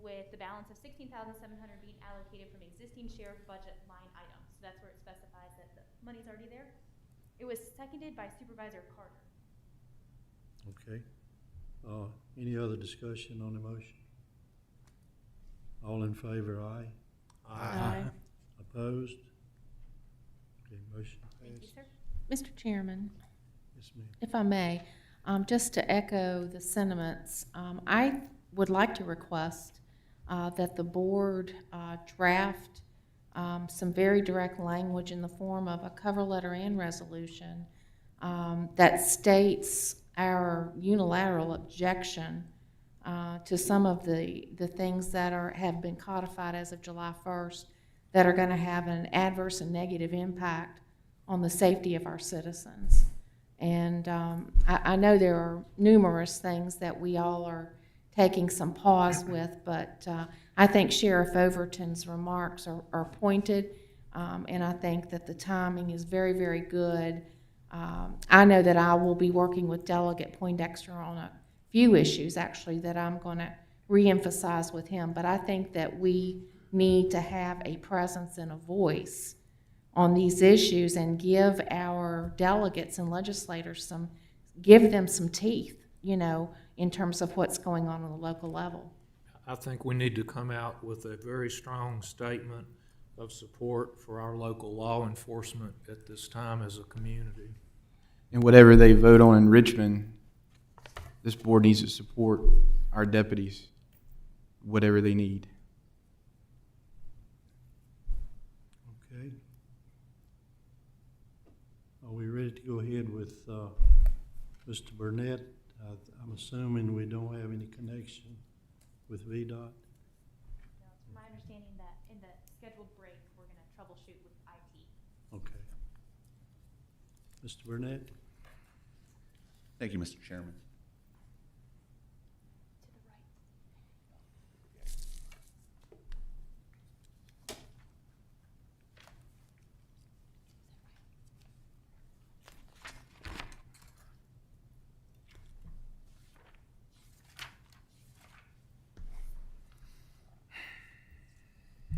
with the balance of $16,700 being allocated from existing sheriff budget line items. So that's where it specifies that the money's already there. It was seconded by Supervisor Carter. Okay. Any other discussion on the motion? All in favor, aye. Aye. Opposed? Okay, motion Thank you, passed. sir. Mr. Chairman, Yes, ma'am. if I may, just to echo the sentiments, I would like to request that the board draft some very direct language in the form of a cover letter and resolution that states our unilateral objection to some of the things that have been codified as of July 1st that are going to have an adverse and negative impact on the safety of our citizens. And I know there are numerous things that we all are taking some pause with, but I think Sheriff Overton's remarks are pointed, and I think that the timing is very, very good. I know that I will be working with Delegate Poindexter on a few issues, actually, that I'm going to reemphasize with him, but I think that we need to have a presence and a voice on these issues and give our delegates and legislators give them some teeth, in terms of what's going on the local level. I think we need to come out with a very strong statement of support for our local law enforcement at this time as a community. And whatever they vote on in Richmond, this board needs to support our deputies, whatever they need. Okay. Are we ready to go ahead with Mr. Burnett? I'm assuming we don't have any connection with VDOT? No, it's my understanding that in the scheduled break, we're going to troubleshoot with IT. Okay. Mr. Burnett? Thank you, Mr. Chairman. To the right.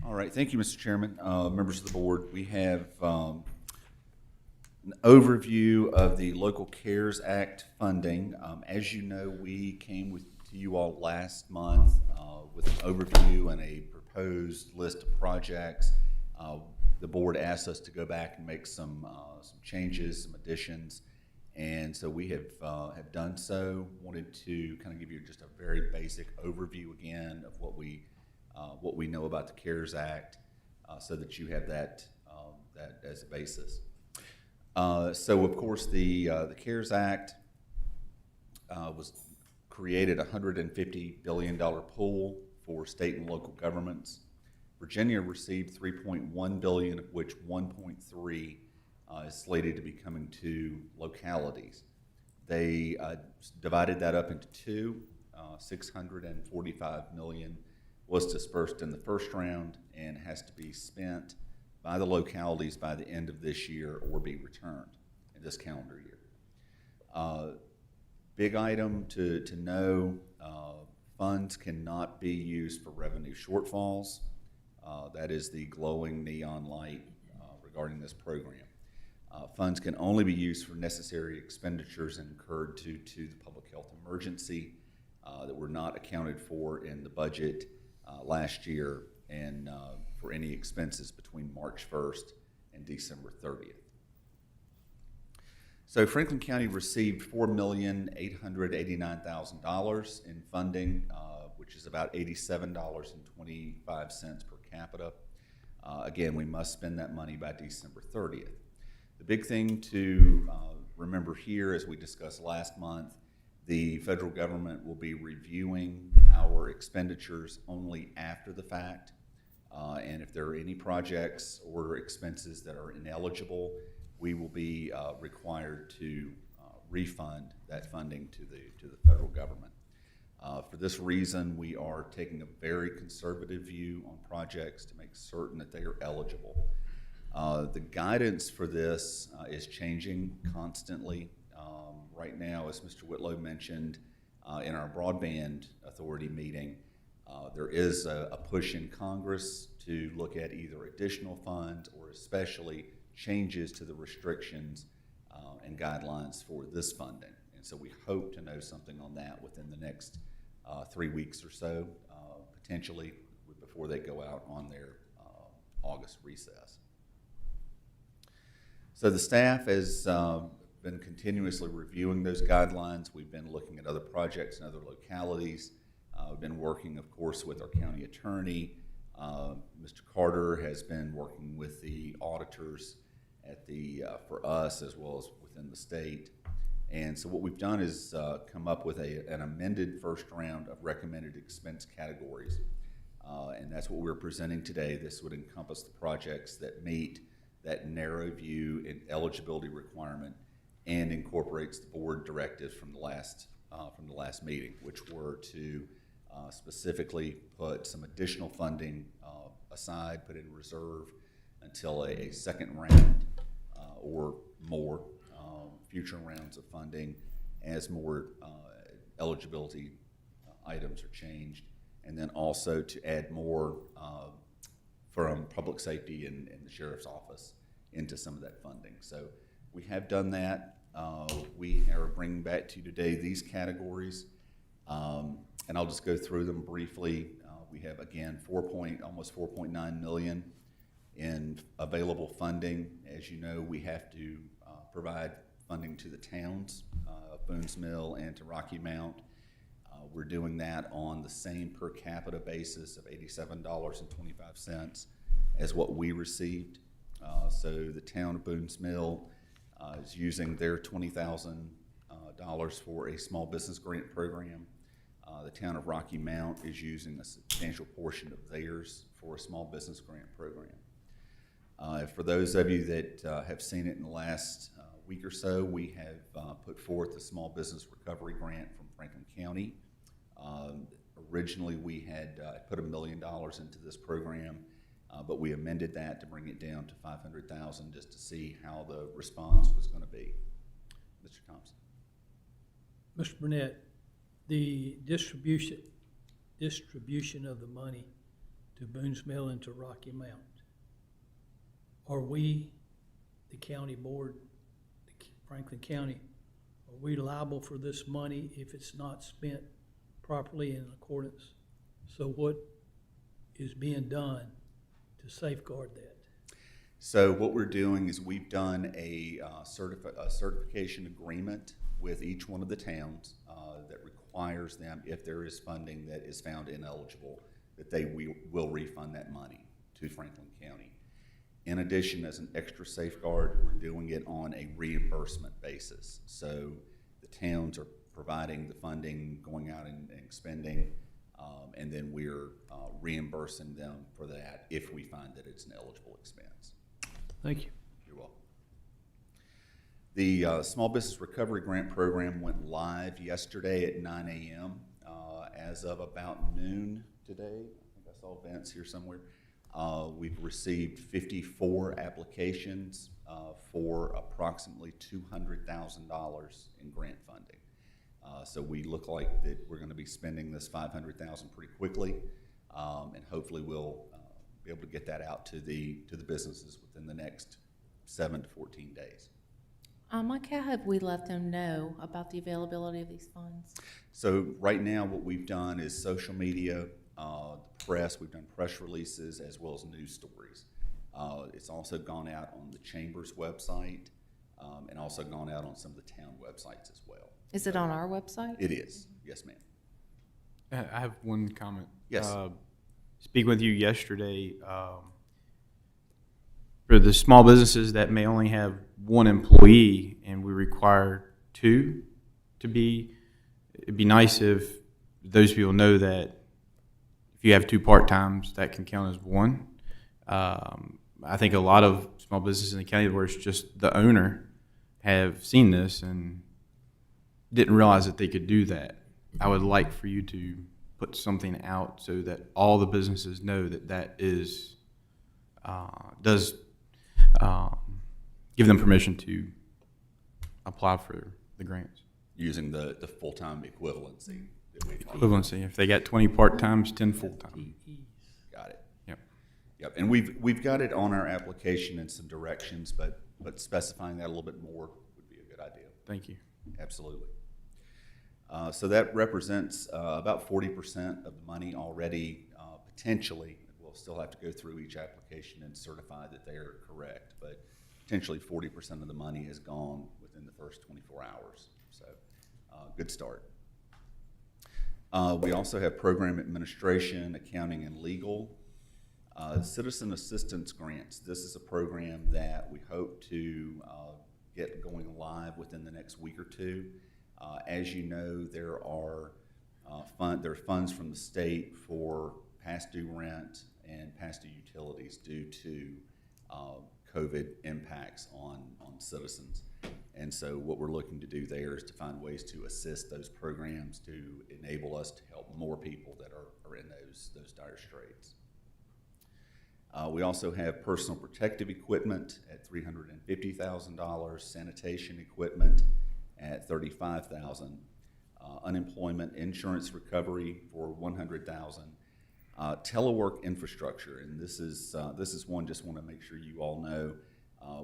All right, thank you, Mr. Chairman. Members of the board, we have an overview of the Local CARES Act funding. As you know, we came to you all last month with an overview and a proposed list of projects. The board asked us to go back and make some changes, some additions, and so we have done so. Wanted to kind of give you just a very basic overview again of what we know about the CARES Act, so that you have that as a basis. So of course the CARES Act was created a $150 billion pool for state and local governments. Virginia received $3.1 billion, of which 1.3 is slated to be coming to localities. They divided that up into two. $645 million was dispersed in the first round and has to be spent by the localities by the end of this year or be returned in this calendar year. Big item to know, funds cannot be used for revenue shortfalls. That is the glowing neon light regarding this program. Funds can only be used for necessary expenditures incurred due to the public health emergency that were not accounted for in the budget last year, and for any expenses between March 1st and December 30th. So Franklin County received $4,889,000 in funding, which is about $87.25 per capita. Again, we must spend that money by December 30th. The big thing to remember here, as we discussed last month, the federal government will be reviewing our expenditures only after the fact. And if there are any projects or expenses that are ineligible, we will be required to refund that funding to the federal government. For this reason, we are taking a very conservative view on projects to make certain that they are eligible. The guidance for this is changing constantly. Right now, as Mr. Whitlow mentioned in our broadband authority meeting, there is a push in Congress to look at either additional funds or especially changes to the restrictions and guidelines for this funding. And so we hope to know something on that within the next 3 weeks or so, potentially before they go out on their August recess. So the staff has been continuously reviewing those guidelines. We've been looking at other projects in other localities. We've been working, of course, with our county attorney. Mr. Carter has been working with the auditors at for us as well as within the state. And so what we've done is come up with an amended first round of recommended expense categories. And that's what we're presenting today. This would encompass the projects that meet that narrow view and eligibility requirement and incorporates the board directives from the last meeting, which were to specifically put some additional funding aside, put in reserve until a second round or more future rounds of funding as more eligibility items are changed, and then also to add more from public safety and the sheriff's office into some of that funding. So we have done that. We are bringing back to you today these categories, and I'll just go through them briefly. We have, again, almost $4.9 million in available funding. As you know, we have to provide funding to the towns of Boones Mill and to Rocky Mount. We're doing that on the same per capita basis of $87.25 as what we received. So the town of Boones Mill is using their $20,000 for a small business grant program. The town of Rocky Mount is using a substantial portion of theirs for a small business grant program. For those of you that have seen it in the last week or so, we have put forth a small business recovery grant from Franklin County. Originally, we had put $1 million into this program, but we amended that to bring it down to $500,000 just to see how the response was going to be. Mr. Thompson. Mr. Burnett, the distribution of the money to Boones Mill and to Rocky Mount, are we, the county board, Franklin County, are we liable for this money if it's not spent properly in accordance? So what is being done to safeguard that? So what we're doing is we've done a certification agreement with each one of the towns that requires them, if there is funding that is found ineligible, that they will refund that money to Franklin County. In addition, as an extra safeguard, we're doing it on a reimbursement basis. So the towns are providing the funding, going out and expending, and then we're reimbursing them for that if we find that it's an eligible expense. Thank you. You're welcome. The Small Business Recovery Grant Program went live yesterday at 9 a.m. As of about noon today, I think I saw Vince here somewhere. We've received 54 applications for approximately $200,000 in grant funding. So we look like that we're going to be spending this $500,000 pretty quickly, and hopefully we'll be able to get that out to the businesses within the next 7 to 14 days. Mike, how have we let them know about the availability of these funds? So right now, what we've done is social media, the press. We've done press releases as well as news stories. It's also gone out on the Chamber's website, and also gone out on some of the town websites as well. Is it on our website? It is. Yes, ma'am. I have one comment. Yes. Speaking with you yesterday, for the small businesses that may only have one employee and we require two to be, it'd be nice if those people know that if you have two part-times, that can count as one. I think a lot of small businesses in the county where it's just the owner have seen this and didn't realize that they could do that. I would like for you to put something out so that all the businesses know that that is, does give them permission to apply for the grants. Using the full-time equivalency that we Equivalency. If they got 20 part-times, 10 full-time. Got it. Yep. Yep. And we've got it on our application in some directions, but specifying that a little bit more would be a good idea. Thank you. Absolutely. So that represents about 40% of the money already potentially. We'll still have to go through each application and certify that they are correct, but potentially 40% of the money is gone within the first 24 hours. So good start. We also have program administration, accounting, and legal. Citizen assistance grants. This is a program that we hope to get going live within the next week or two. As you know, there are funds from the state for past due rent and past due utilities due to COVID impacts on citizens. And so what we're looking to do there is to find ways to assist those programs to enable us to help more people that are in those dire straits. We also have personal protective equipment at $350,000, sanitation equipment at $35,000, unemployment insurance recovery for $100,000, telework infrastructure, and this is one just want to make sure you all know.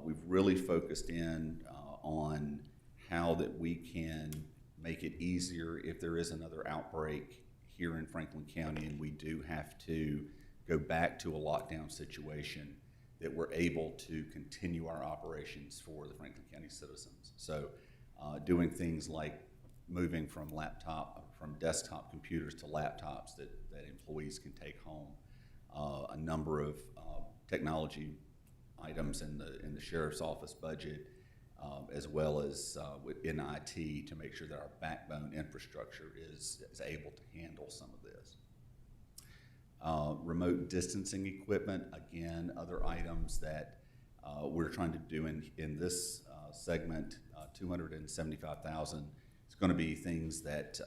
We've really focused in on how that we can make it easier if there is another outbreak here in Franklin County and we do have to go back to a lockdown situation, that we're able to continue our operations for the Franklin County citizens. So doing things like moving from desktop computers to laptops that employees can take home, a number of technology items in the sheriff's office budget, as well as in IT to make sure that our backbone infrastructure is able to handle some of this. Remote distancing equipment, again, other items that we're trying to do in this segment, $275,000. It's going to be things that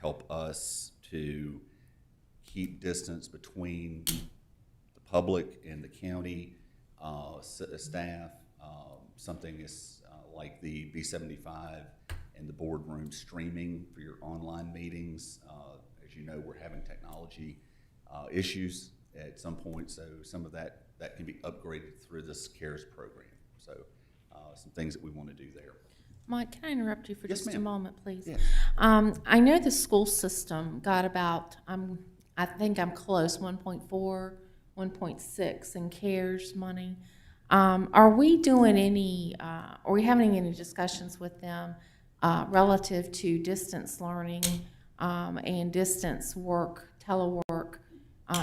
help us to keep distance between the public and the county staff. Something is like the B75 and the boardroom streaming for your online meetings. As you know, we're having technology issues at some point, so some of that can be upgraded through this CARES program. So some things that we want to do there. Mike, can I interrupt you for Yes, just a ma'am. moment, please? Yes. I know the school system got about, I think I'm close, 1.4, 1.6 in CARES money. Are we doing are we having any discussions with them relative to distance learning and distance work, telework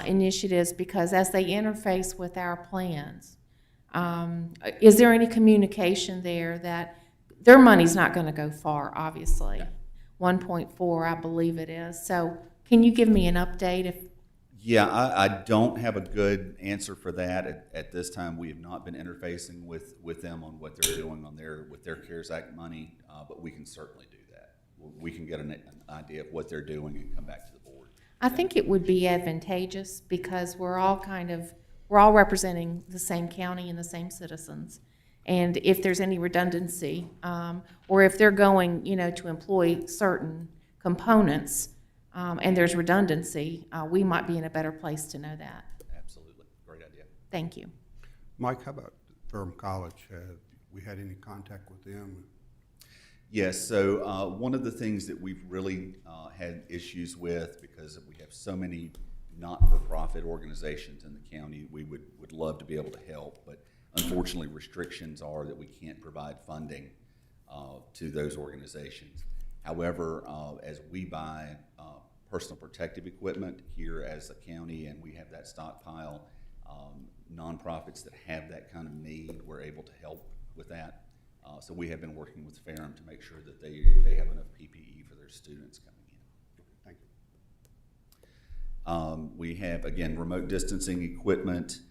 initiatives? Because as they interface with our plans, is there any communication there that their money's not going to go far, obviously? Yeah. 1.4, I believe it is. So can you give me an update? Yeah, I don't have a good answer for that at this time. We have not been interfacing with them on what they're doing with their CARES Act money, but we can certainly do that. We can get an idea of what they're doing and come back to the board. I think it would be advantageous because we're all representing the same county and the same citizens. And if there's any redundancy, or if they're going, to employ certain components, and there's redundancy, we might be in a better place to know that. Absolutely. Great idea. Thank you. Mike, how about Durham College? Have we had any contact with them? Yes, so one of the things that we've really had issues with, because we have so many not-for-profit organizations in the county, we would love to be able to help, but unfortunately restrictions are that we can't provide funding to those organizations. However, as we buy personal protective equipment here as a county and we have that stockpile, nonprofits that have that kind of need, we're able to help with that. So we have been working with Ferrum to make sure that they have enough PPE for their students coming in. Thank you. We have, again, remote distancing equipment,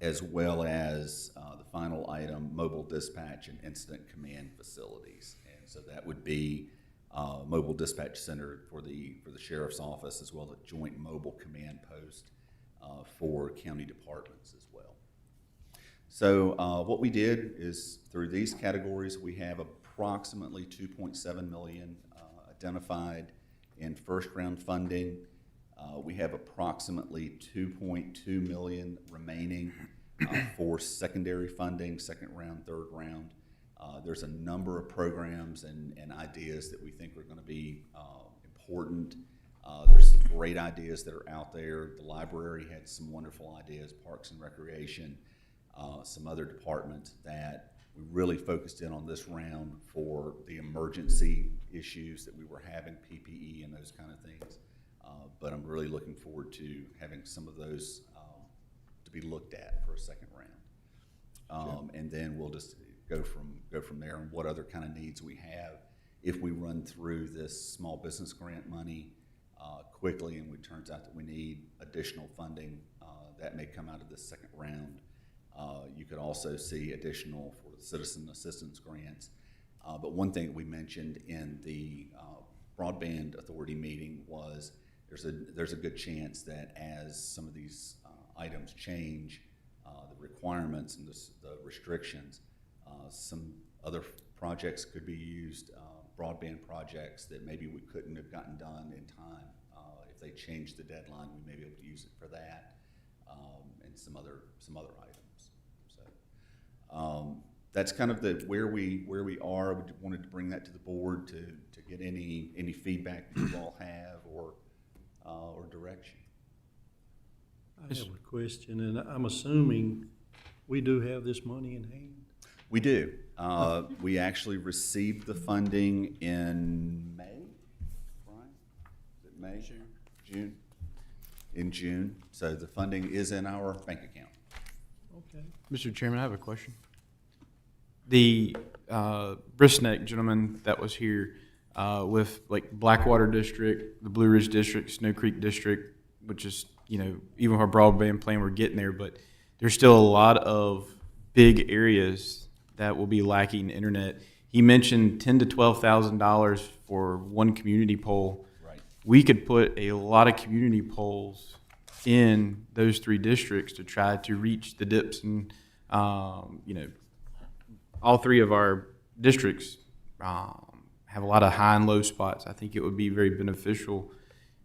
as well as the final item, mobile dispatch and incident command facilities. And so that would be mobile dispatch center for the sheriff's office, as well as a joint mobile command post for county departments as well. So what we did is, through these categories, we have approximately $2.7 million identified in first round funding. We have approximately $2.2 million remaining for secondary funding, second round, third round. There's a number of programs and ideas that we think are going to be important. There's some great ideas that are out there. The library had some wonderful ideas, Parks and Recreation, some other departments that we really focused in on this round for the emergency issues that we were having, PPE and those kind of things. But I'm really looking forward to having some of those to be looked at for a second round. And then we'll just go from there on what other kind of needs we have. If we run through this small business grant money quickly and it turns out that we need additional funding, that may come out of this second round. You could also see additional for the citizen assistance grants. But one thing we mentioned in the broadband authority meeting was there's a good chance that as some of these items change, the requirements and the restrictions, some other projects could be used, broadband projects that maybe we couldn't have gotten done in time. If they change the deadline, we may be able to use it for that, and some other items. So that's kind of where we are. We wanted to bring that to the board to get any feedback that you all have or direction. I have a question, and I'm assuming we do have this money in hand? We do. We actually received the funding in May, Brian? Is it May? June? In June. So the funding is in our bank account. Okay. Mr. Chairman, I have a question. The Bristneck gentleman that was here with like Blackwater District, the Blue Ridge District, Snow Creek District, which is, even our broadband plan, we're getting there, but there's still a lot of big areas that will be lacking internet. He mentioned $10,000 to $12,000 for one community pole. Right. We could put a lot of community poles in those three districts to try to reach the dips, and all three of our districts have a lot of high and low spots. I think it would be very beneficial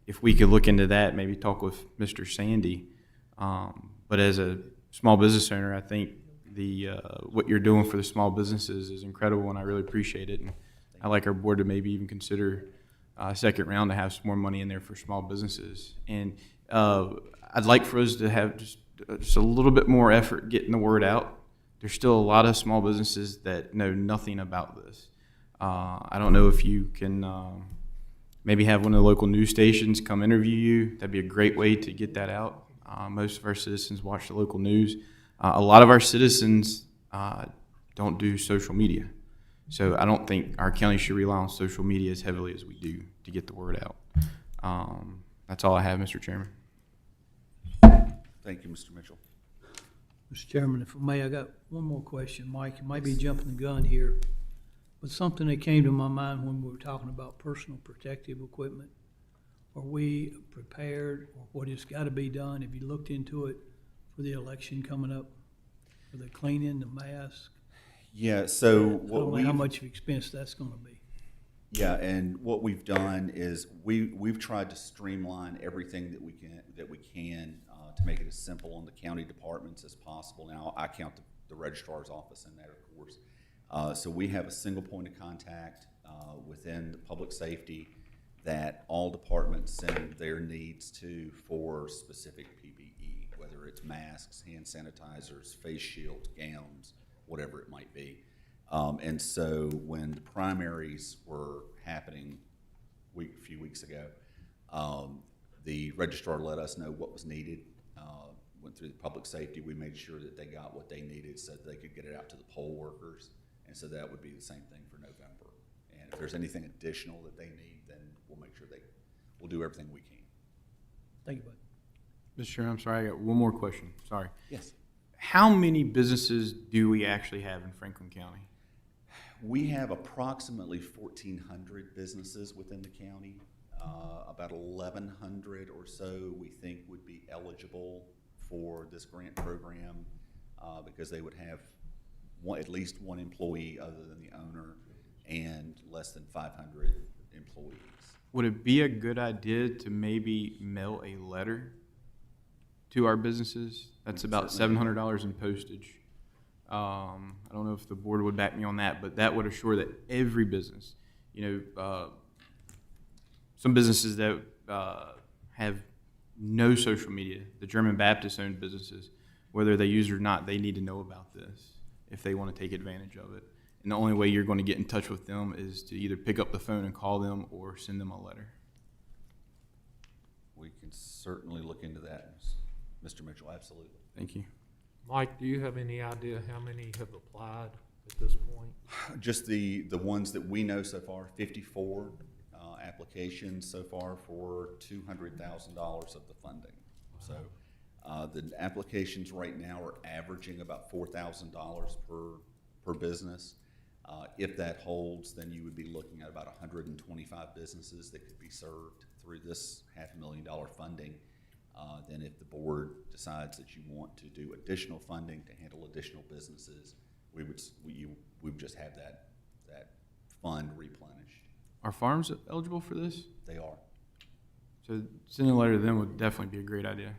if we could look into that, maybe talk with Mr. Sandy. But as a small business owner, I think what you're doing for the small businesses is incredible, and I really appreciate it. And I'd like our board to maybe even consider a second round to have some more money in there for small businesses. And I'd like for us to have just a little bit more effort getting the word out. There's still a lot of small businesses that know nothing about this. I don't know if you can maybe have one of the local news stations come interview you. That'd be a great way to get that out. Most of our citizens watch the local news. A lot of our citizens don't do social media. So I don't think our county should rely on social media as heavily as we do to get the word out. That's all I have, Mr. Chairman. Thank you, Mr. Mitchell. Mr. Chairman, if I may, I got one more question. Mike, you might be jumping the gun here, but something that came to my mind when we were talking about personal protective equipment are we prepared, or what has got to be done? Have you looked into it for the election coming up? For the cleaning, the mask? Yeah, so I what don't know we how much of expense that's gonna be. Yeah, and what we've done is we've tried to streamline everything that we can to make it as simple on the county departments as possible. Now, I count the registrar's office in that, of course. So we have a single point of contact within the public safety that all departments send their needs to for specific PPE, whether it's masks, hand sanitizers, face shields, gowns, whatever it might be. And so when the primaries were happening a few weeks ago, the registrar let us know what was needed. Went through the public safety. We made sure that they got what they needed so that they could get it out to the poll workers. And so that would be the same thing for November. And if there's anything additional that they need, then we'll make sure we'll do everything we can. Thank you, bud. Mr. Chairman, I'm sorry, I got one more question. Sorry. Yes. How many businesses do we actually have in Franklin County? We have approximately 1,400 businesses within the county. About 1,100 or so we think would be eligible for this grant program because they would have at least one employee other than the owner and less than 500 employees. Would it be a good idea to maybe mail a letter to our businesses? That's about $700 in postage. I don't know if the board would back me on that, but that would assure that every business, some businesses that have no social media, the German Baptist-owned businesses, whether they use it or not, they need to know about this if they want to take advantage of it. And the only way you're going to get in touch with them is to either pick up the phone and call them or send them a letter. We can certainly look into that, Mr. Mitchell, absolutely. Thank you. Mike, do you have any idea how many have applied at this point? Just the ones that we know so far, 54 applications so far for $200,000 of the funding. So the applications right now are averaging about $4,000 per business. If that holds, then you would be looking at about 125 businesses that could be served through this $500,000 funding. Then if the board decides that you want to do additional funding to handle additional businesses, we would just have that fund replenished. Are farms eligible for this? They are. So sending a letter to them would definitely be a great idea.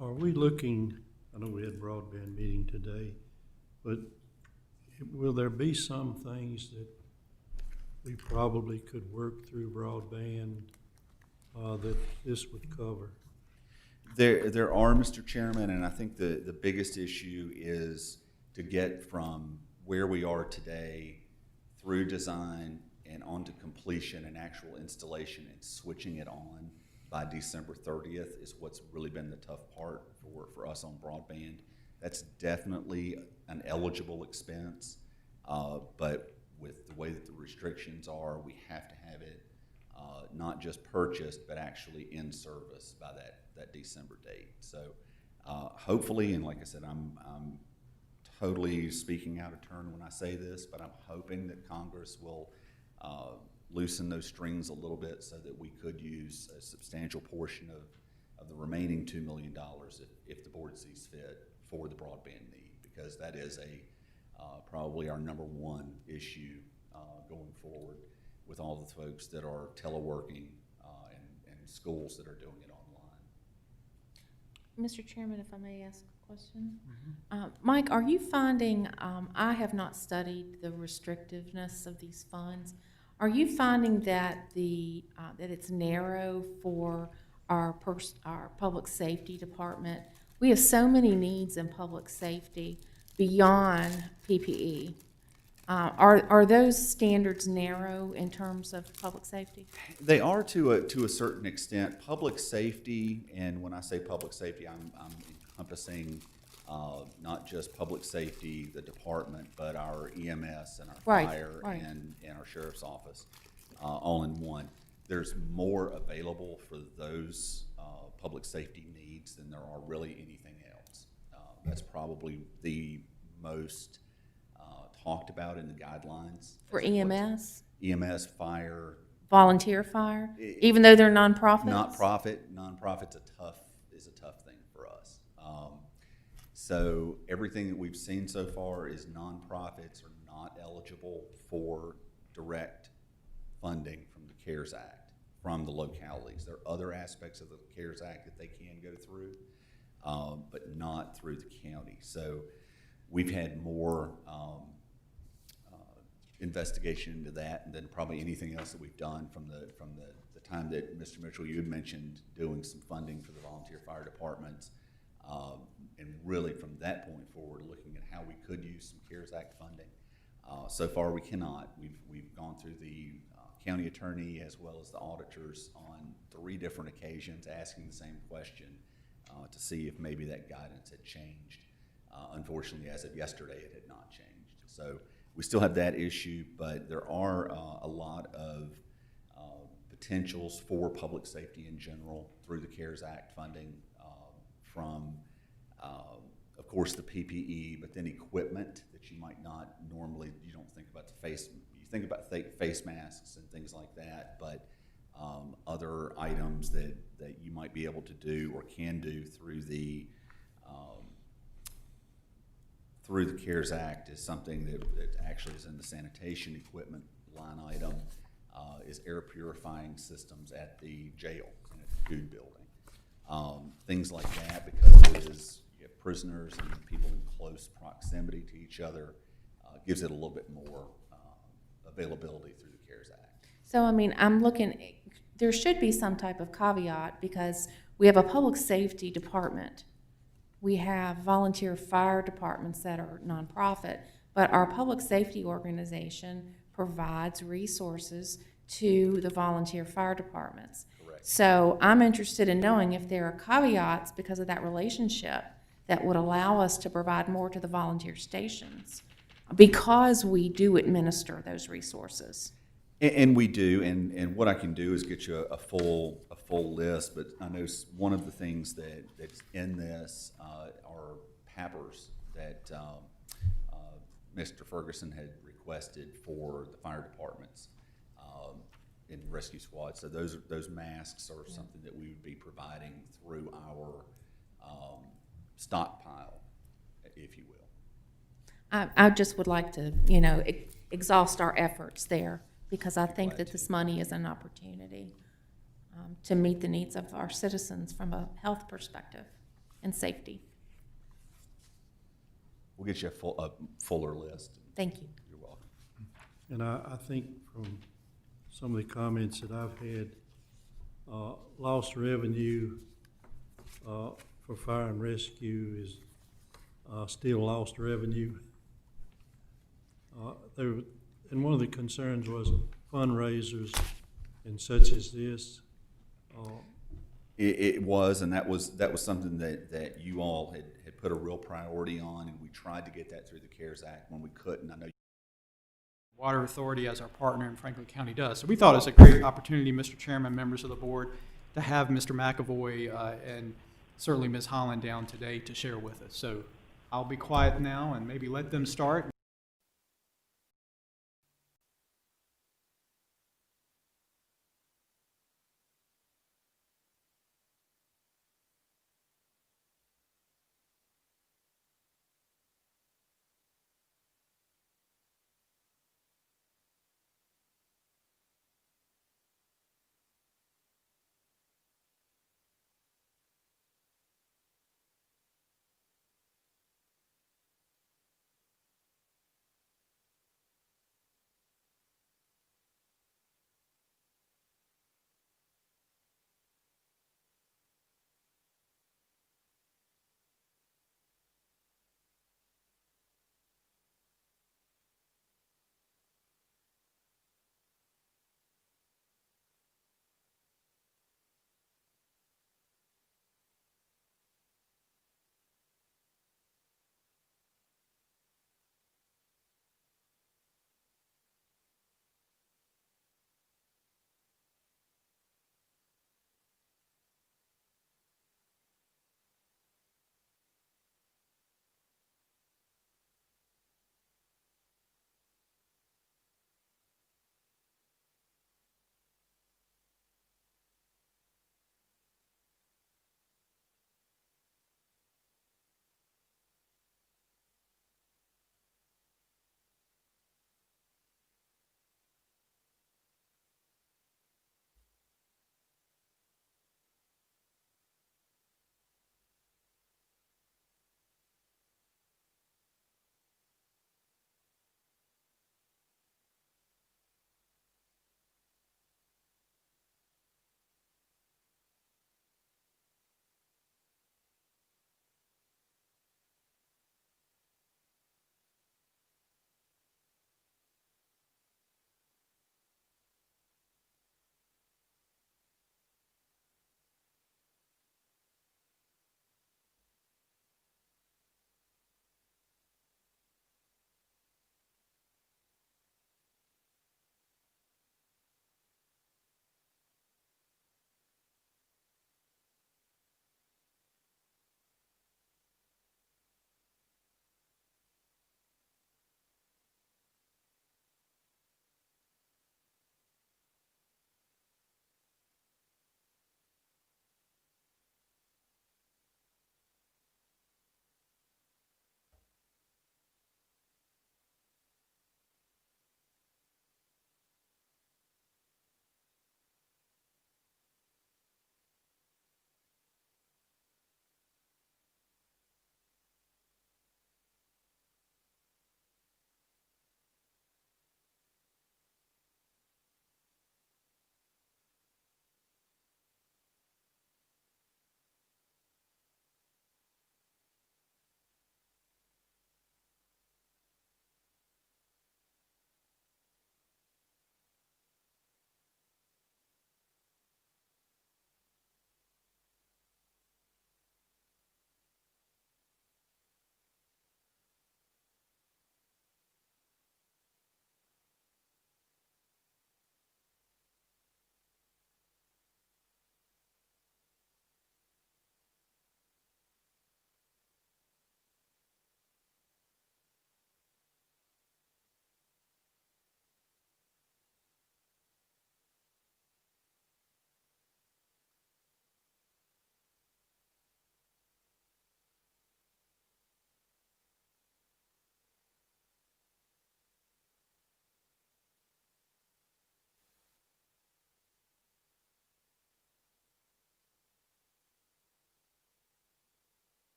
Are we looking, I know we had broadband meeting today, but will there be some things that we probably could work through broadband that this would cover? There are, Mr. Chairman, and I think the biggest issue is to get from where we are today through design and onto completion and actual installation and switching it on by December 30th is what's really been the tough part for us on broadband. That's definitely an eligible expense, but with the way that the restrictions are, we have to have it not just purchased, but actually in service by that December date. So hopefully, and like I said, I'm totally speaking out of turn when I say this, but I'm hoping that Congress will loosen those strings a little bit so that we could use a substantial portion of the remaining $2 million if the board sees fit for the broadband need, because that is probably our number one issue going forward with all the folks that are teleworking and schools that are doing it online. Mr. Chairman, if I may ask a question? Mike, are you finding, I have not studied the restrictiveness of these funds. Are you finding that that it's narrow for our public safety department? We have so many needs in public safety beyond PPE. Are those standards narrow in terms of public safety? They are to a certain extent. Public safety, and when I say public safety, I'm encompassing not just public safety, the department, but our EMS and our fire and our sheriff's office all in one. There's more available for those public safety needs than there are really anything else. That's probably the most talked about in the guidelines. For as to what's- EMS, EMS, fire. volunteer fire, I- even though they're nonprofits? Nonprofit's is a tough thing for us. So everything that we've seen so far is nonprofits are not eligible for direct funding from the CARES Act, from the localities. There are other aspects of the CARES Act that they can go through, but not through the county. So we've had more investigation into that, and then probably anything else that we've done from the time that Mr. Mitchell, you had mentioned doing some funding for the volunteer fire departments, and really from that point forward, looking at how we could use some CARES Act funding. So far, we cannot. We've gone through the county attorney as well as the auditors on 3 different occasions, asking the same question to see if maybe that guidance had changed. Unfortunately, as of yesterday, it had not changed. So we still have that issue, but there are a lot of potentials for public safety in general through the CARES Act funding, from, of course, the PPE, but then equipment that you might not normally, you don't think about you think about face masks and things like that, but other items that you might be able to do or can do through the CARES Act is something that actually is in the sanitation equipment line item, is air purifying systems at the jail and at the food building. Things like that, because you have prisoners and people in close proximity to each other, gives it a little bit more availability through the CARES Act. So, I mean, I'm looking, there should be some type of caveat because we have a public safety department. We have volunteer fire departments that are nonprofit, but our public safety organization provides resources to the volunteer fire departments. Correct. So I'm interested in knowing if there are caveats because of that relationship that would allow us to provide more to the volunteer stations because we do administer those resources. And we do, and what I can do is get you a full list, but I know one of the things that's in this are PAPRs that Mr. Ferguson had requested for the fire departments in rescue squad. So those masks are something that we would be providing through our stockpile, if you will. I just would like to, exhaust our efforts there because I think that this money is an opportunity to meet the needs of our citizens from a health perspective and safety. We'll get you a fuller list. Thank you. You're welcome. And I think from some of the comments that I've had, lost revenue for fire and rescue is still lost revenue. And one of the concerns was fundraisers and such as this. It was, and that was something that you all had put a real priority on, and we tried to get that through the CARES Act when we couldn't. I know Water Authority as our partner in Franklin County does. So we thought it was a great opportunity, Mr. Chairman, members of the board, to have Mr. McAvoy and certainly Ms. Holland down today to share with us. So I'll be quiet now and maybe let them start.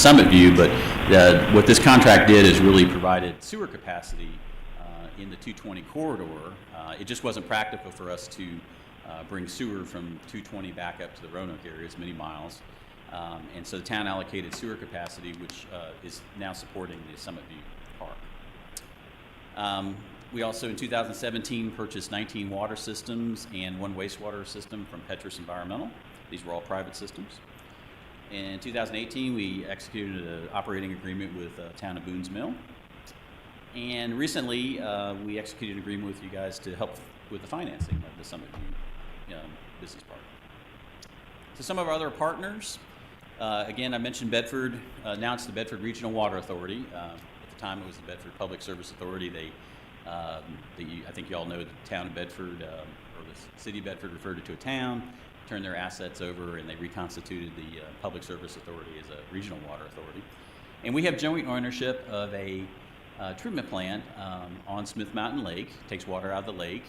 Summit View, but what this contract did is really provided sewer capacity in the 220 corridor. It just wasn't practical for us to bring sewer from 220 back up to the Roanoke area. It's many miles. And so the town allocated sewer capacity, which is now supporting the Summit View Park. We also, in 2017, purchased 19 water systems and 1 wastewater system from Petrus Environmental. These were all private systems. In 2018, we executed an operating agreement with Town of Boone's Mill. And recently, we executed an agreement with you guys to help with the financing of the Summit View Business Park. So some of our other partners, again, I mentioned Bedford. Now it's the Bedford Regional Water Authority. At the time, it was the Bedford Public Service Authority. I think you all know the town of Bedford, or the city of Bedford referred it to a town, turned their assets over, and they reconstituted the Public Service Authority as a regional water authority. And we have joint ownership of a treatment plant on Smith Mountain Lake. It takes water out of the lake.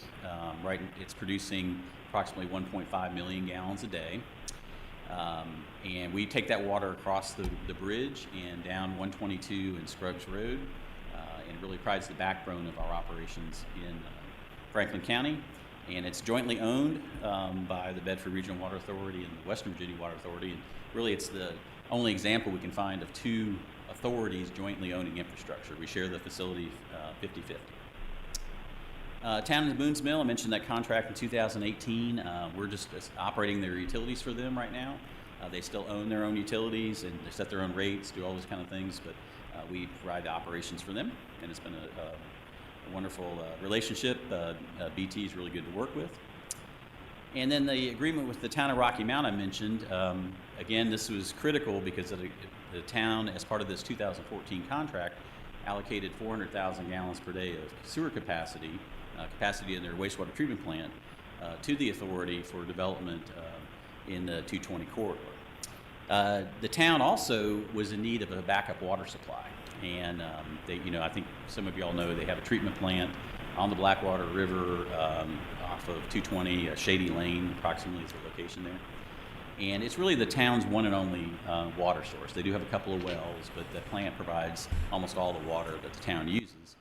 It's producing approximately 1.5 million gallons a day. And we take that water across the bridge and down 122 and Scruggs Road, and really provides the backbone of our operations in Franklin County. And it's jointly owned by the Bedford Regional Water Authority and the Western Virginia Water Authority. And really, it's the only example we can find of two authorities jointly owning infrastructure. We share the facility 50-50. Town of Boone's Mill, I mentioned that contract in 2018. We're just operating their utilities for them right now. They still own their own utilities and they set their own rates, do all those kind of things, but we provide the operations for them, and it's been a wonderful relationship. BT is really good to work with. And then the agreement with the town of Rocky Mount I mentioned, again, this was critical because the town, as part of this 2014 contract, allocated 400,000 gallons per day of sewer capacity in their wastewater treatment plant to the authority for development in the 220 corridor. The town also was in need of a backup water supply. And I think some of you all know they have a treatment plant on the Blackwater River off of 220, Shady Lane, approximately is the location there. And it's really the town's one and only water source. They do have a couple of wells, but the plant provides almost all the water that the town uses.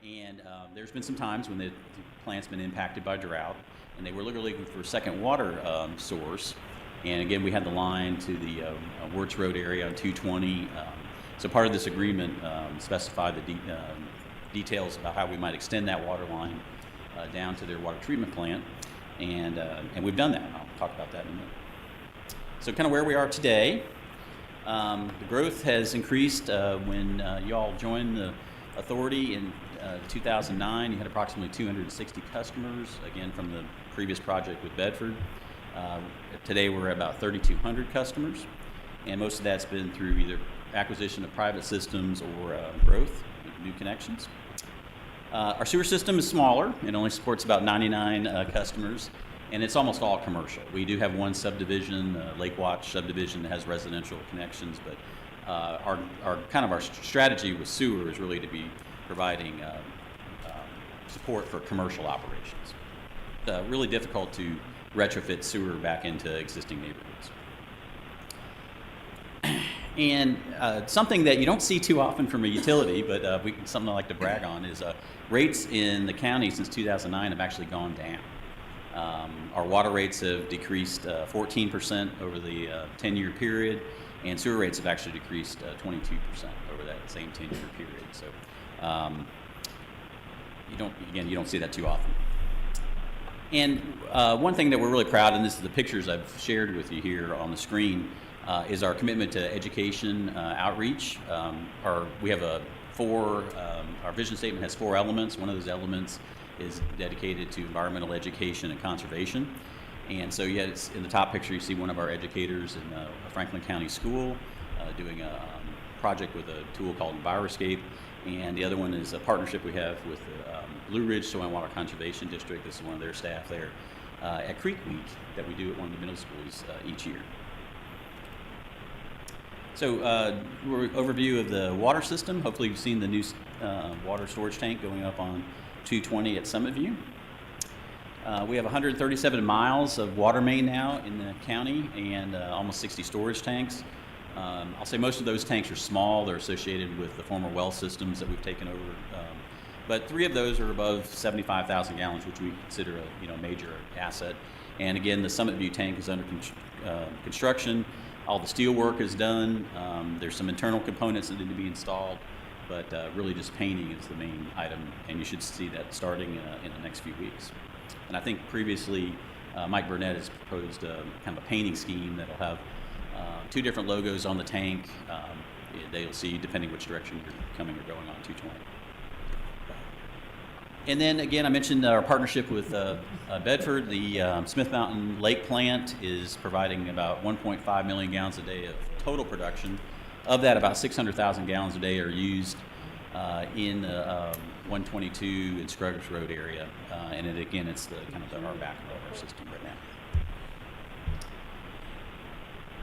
And there's been some times when the plant's been impacted by drought, and they were literally looking for a second water source. And again, we had the line to the Wirtz Road area on 220. So part of this agreement specified the details about how we might extend that water line down to their water treatment plant, and we've done that. I'll talk about that in a minute. So kind of where we are today, the growth has increased when you all joined the authority in 2009. You had approximately 260 customers, again from the previous project with Bedford. Today we're at about 3,200 customers, and most of that's been through either acquisition of private systems or growth, new connections. Our sewer system is smaller. It only supports about 99 customers, and it's almost all commercial. We do have one subdivision, Lake Watch subdivision, that has residential connections, but our strategy with sewer is really to be providing support for commercial operations. Really difficult to retrofit sewer back into existing neighborhoods. And something that you don't see too often from a utility, but something I like to brag on, is rates in the county since 2009 have actually gone down. Our water rates have decreased 14% over the 10-year period, and sewer rates have actually decreased 22% over that same 10-year period. So you don't see that too often. And one thing that we're really proud of, and this is the pictures I've shared with you here on the screen, is our commitment to education outreach. We have our vision statement has 4 elements. One of those elements is dedicated to environmental education and conservation. And so, it's in the top picture, you see one of our educators in a Franklin County school doing a project with a tool called EnviroScape. And the other one is a partnership we have with the Blue Ridge Soil and Water Conservation District. This is one of their staff there at Creek Week that we do at one of the middle schools each year. So, overview of the water system. Hopefully you've seen the new water storage tank going up on 220 at Summit View. We have 137 miles of water main now in the county, and almost 60 storage tanks. I'll say most of those tanks are small. They're associated with the former well systems that we've taken over. But 3 of those are above 75,000 gallons, which we consider a major asset. And again, the Summit View tank is under construction. All the steel work is done. There's some internal components that need to be installed, but really just painting is the main item, and you should see that starting in the next few weeks. And I think previously Mike Burnett has proposed kind of a painting scheme that'll have 2 different logos on the tank. They'll see depending which direction you're coming or going on 220. And then again, I mentioned our partnership with Bedford. The Smith Mountain Lake plant is providing about 1.5 million gallons a day of total production. Of that, about 600,000 gallons a day are used in 122 and Scruggs Road area. And again, it's the kind of the backbone of our system right now.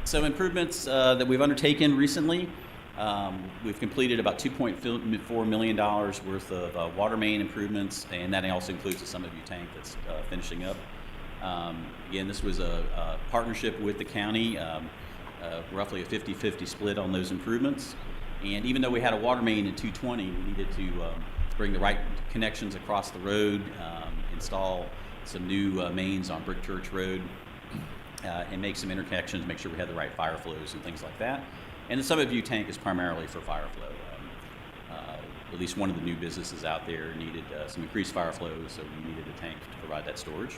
So improvements that we've undertaken recently. We've completed about $2.4 million worth of water main improvements, and that also includes the Summit View tank that's finishing up. Again, this was a partnership with the county, roughly a 50-50 split on those improvements. And even though we had a water main in 220, we needed to bring the right connections across the road, install some new mains on Brick Church Road, and make some interconnections, make sure we had the right fire flows and things like that. And the Summit View tank is primarily for fire flow. At least one of the new businesses out there needed some increased fire flow, so we needed a tank to provide that storage.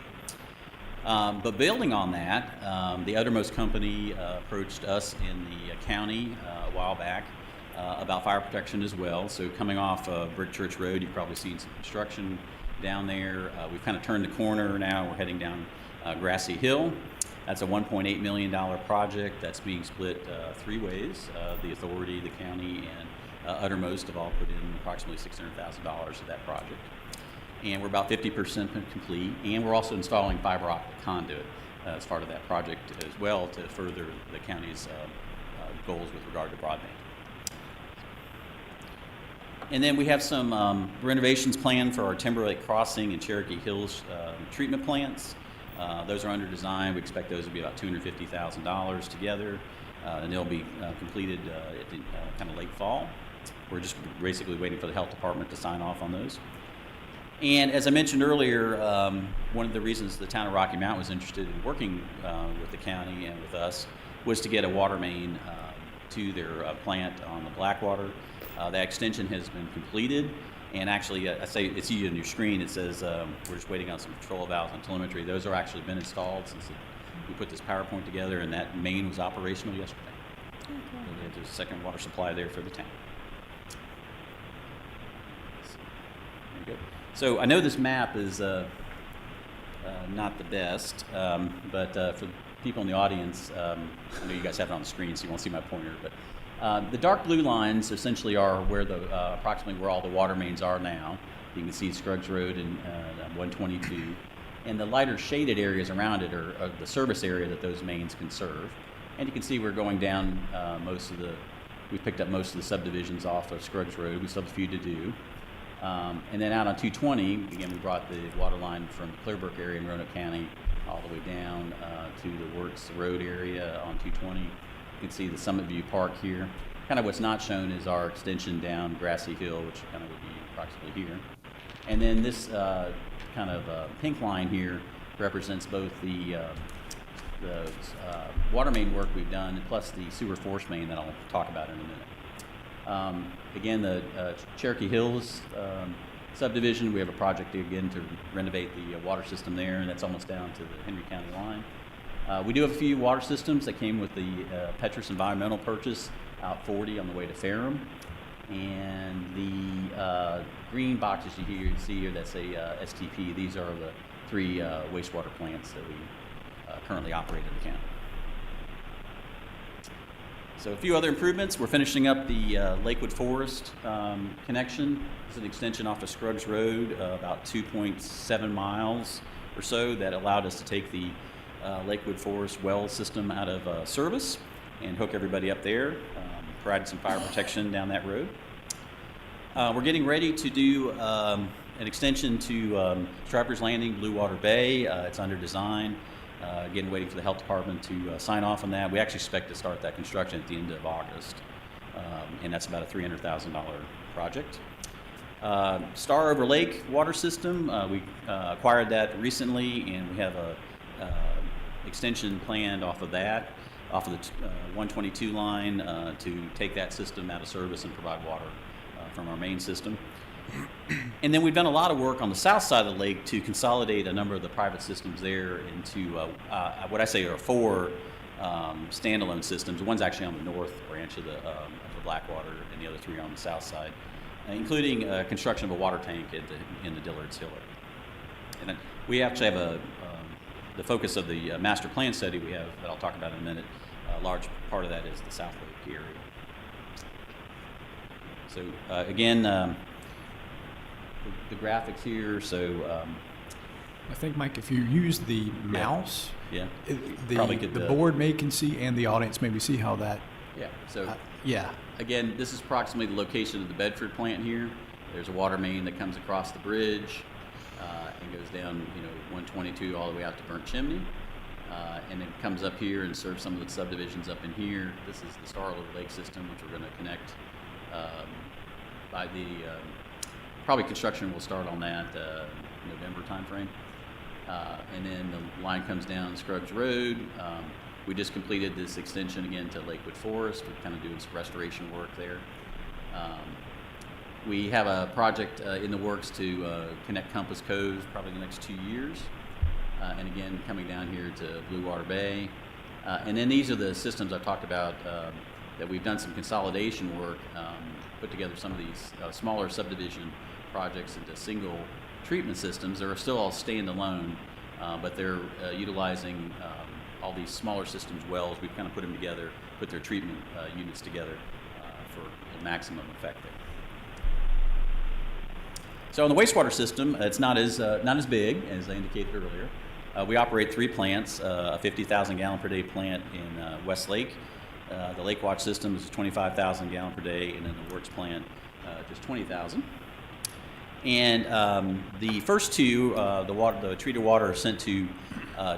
But building on that, the Uttermost company approached us in the county a while back about fire protection as well. So coming off Brick Church Road, you've probably seen some construction down there. We've kind of turned the corner now. We're heading down Grassy Hill. That's a $1.8 million project that's being split 3 ways. The authority, the county, and Uttermost have all put in approximately $600,000 to that project. And we're about 50% complete. And we're also installing fiber optic conduit as part of that project as well to further the county's goals with regard to broadband. And then we have some renovations planned for our Timberlake Crossing and Cherokee Hills treatment plants. Those are under design. We expect those to be about $250,000 together, and they'll be completed at the kind of late fall. We're just basically waiting for the health department to sign off on those. And as I mentioned earlier, one of the reasons the town of Rocky Mount was interested in working with the county and with us was to get a water main to their plant on the Blackwater. That extension has been completed. And actually, I say it's you on your screen. It says we're just waiting on some control valves and telemetry. Those are actually been installed since we put this PowerPoint together, and that main was operational yesterday. Okay. So there's a second water supply there for the town. There you go. So I know this map is not the best, but for people in the audience, I know you guys have it on the screen, so you won't see my pointer, but. The dark blue lines essentially are where the approximately where all the water mains are now. You can see Scruggs Road and 122, and the lighter shaded areas around it are the service area that those mains can serve. And you can see we're going down we picked up most of the subdivisions off of Scruggs Road. We still have a few to do. And then out on 220, again, we brought the water line from the Clearbrook area in Roanoke County all the way down to the Works Road area on 220. You can see the Summit View Park here. Kind of what's not shown is our extension down Grassy Hill, which kind of would be approximately here. And then this kind of pink line here represents both the water main work we've done, plus the sewer force main that I'll talk about in a minute. Again, the Cherokee Hills subdivision, we have a project again to renovate the water system there, and that's almost down to the Henry County line. We do have a few water systems that came with the Petrus Environmental purchase out 40 on the way to Ferrum. And the green boxes you see here that say STP, these are the 3 wastewater plants that we currently operate in the county. So a few other improvements. We're finishing up the Lakewood Forest connection. It's an extension off of Scruggs Road, about 2.7 miles or so, that allowed us to take the Lakewood Forest well system out of service and hook everybody up there, provide some fire protection down that road. We're getting ready to do an extension to Stryper's Landing, Blue Water Bay. It's under design. Again, waiting for the health department to sign off on that. We actually expect to start that construction at the end of August, and that's about a $300,000 project. Star Over Lake water system, we acquired that recently, and we have a extension planned off of that, off of the 122 line, to take that system out of service and provide water from our main system. And then we've done a lot of work on the south side of the lake to consolidate a number of the private systems there into what I say are 4 standalone systems. One's actually on the north branch of the Blackwater, and the other 3 are on the south side, including construction of a water tank in the Dillard's Hill area. And then we actually have the focus of the master plan study we have that I'll talk about in a minute. A large part of that is the South Lake area. So again, the graphics here. So I think, Mike, if you use the mouse, yeah, the board can see, and the audience maybe see how that. Yeah. So yeah. Again, this is approximately the location of the Bedford plant here. There's a water main that comes across the bridge and goes down, 122 all the way out to Burnt Chimney, and it comes up here and serves some of the subdivisions up in here. This is the Star Over Lake system, which we're going to connect by the probably construction will start on that November timeframe, and then the line comes down Scruggs Road. We just completed this extension again to Lakewood Forest. We're kind of doing some restoration work there. We have a project in the works to connect Compass Cove probably in the next 2 years. And again, coming down here to Blue Water Bay. And then these are the systems I've talked about that we've done some consolidation work, put together some of these smaller subdivision projects into single treatment systems. They're still all standalone, but they're utilizing all these smaller systems wells. We've kind of put them together, put their treatment units together for the maximum effect there. So in the wastewater system, it's not as big as I indicated earlier. We operate 3 plants, a 50,000 gallon per day plant in West Lake. The Lake Watch system is 25,000 gallon per day, and then the Works plant just 20,000. And the first 2, the treated water are sent to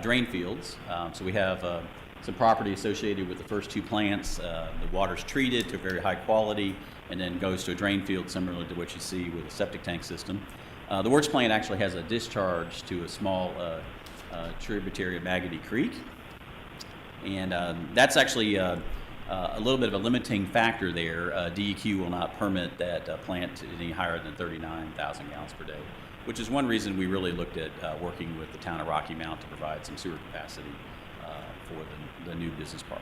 drain fields. So we have some property associated with the first 2 plants. The water's treated to a very high quality and then goes to a drain field similar to what you see with a septic tank system. The Works plant actually has a discharge to a small tributary of Magotty Creek. And that's actually a little bit of a limiting factor there. DEQ will not permit that plant to any higher than 39,000 gallons per day, which is one reason we really looked at working with the town of Rocky Mount to provide some sewer capacity for the new business park.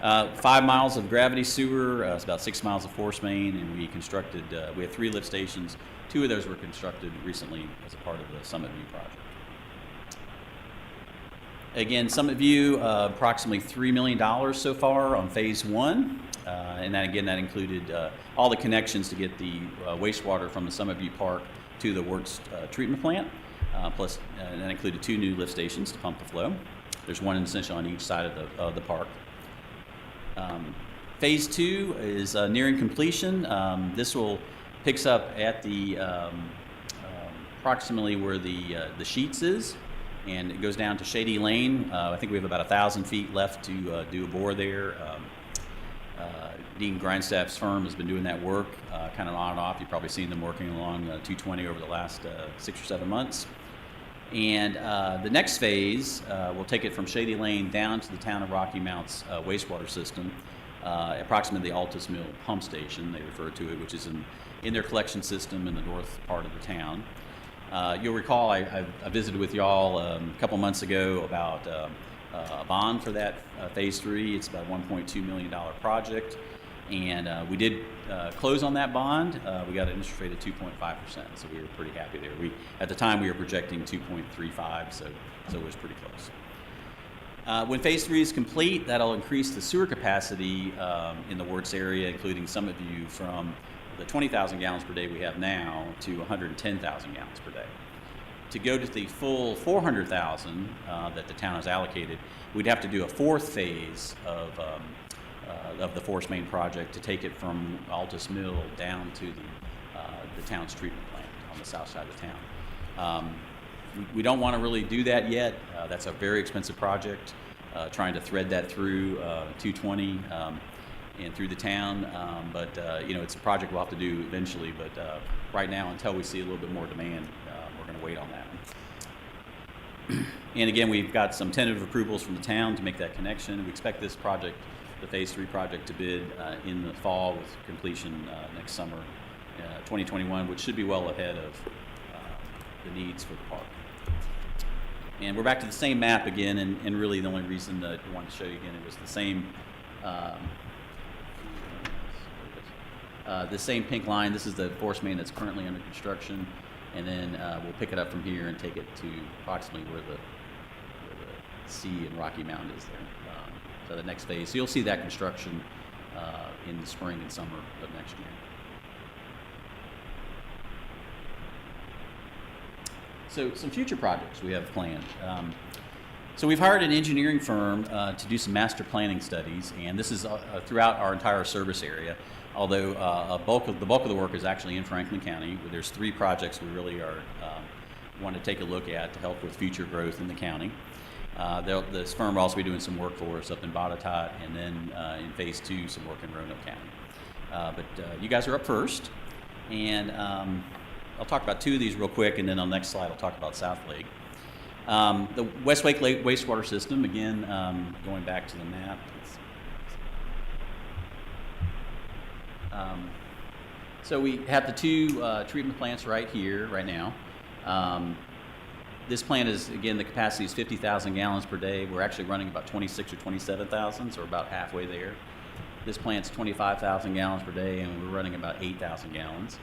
5 miles of gravity sewer, it's about 6 miles of force main, and we constructed, we have 3 lift stations. 2 of those were constructed recently as a part of the Summit View project. Again, Summit View, approximately $3 million so far on phase 1. And that included all the connections to get the wastewater from the Summit View Park to the Works treatment plant. Plus, that included 2 new lift stations to pump the flow. There's one essentially on each side of the park. Phase 2 is nearing completion. This picks up at the approximately where the Sheets is, and it goes down to Shady Lane. I think we have about 1,000 feet left to do a bore there. Dean Grindstaff's firm has been doing that work kind of on and off. You've probably seen them working along 220 over the last 6 or 7 months. And the next phase will take it from Shady Lane down to the town of Rocky Mount's wastewater system, approximately the Altus Mill pump station, they refer to it, which is in their collection system in the north part of the town. You'll recall I visited with y'all a couple months ago about a bond for that phase 3. It's about a $1.2 million project. And we did close on that bond. We got an interest rate of 2.5%, so we were pretty happy there. At the time, we were projecting 2.35, so it was pretty close. When phase 3 is complete, that'll increase the sewer capacity in the Works area, including Summit View, from the 20,000 gallons per day we have now to 110,000 gallons per day. To go to the full 400,000 that the town has allocated, we'd have to do a 4th phase of the force main project to take it from Altus Mill down to the town's treatment plant on the south side of the town. we don't want to really do that yet. That's a very expensive project, trying to thread that through 220 and through the town. But it's a project we'll have to do eventually. But right now, until we see a little bit more demand, we're going to wait on that one. And again, we've got some tentative approvals from the town to make that connection. We expect this project, the Phase 3 project, to bid in the fall with completion next summer, 2021, which should be well ahead of the needs for the park. And we're back to the same map again, and really the only reason that I wanted to show you again, it was the same pink line. This is the force main that's currently under construction, and then we'll pick it up from here and take it to approximately where the sea and Rocky Mountain is there. So the next phase. So you'll see that construction in the spring and summer of next year. So some future projects we have planned. So we've hired an engineering firm to do some master planning studies, and this is throughout our entire service area. Although the bulk of the work is actually in Franklin County. There's 3 projects we really are want to take a look at to help with future growth in the county. This firm will also be doing some work for us up in Botetourt, and then in Phase 2 some work in Roanoke County. But you guys are up first, and I'll talk about 2 of these real quick, and then on the next slide I'll talk about South Lake. The Westlake Lake wastewater system, again, going back to the map. So we have the 2 treatment plants right here, right now. This plant is, again, the capacity is 50,000 gallons per day. We're actually running about 26 or 27,000, so we're about halfway there. This plant's 25,000 gallons per day, and we're running about 8,000 gallons.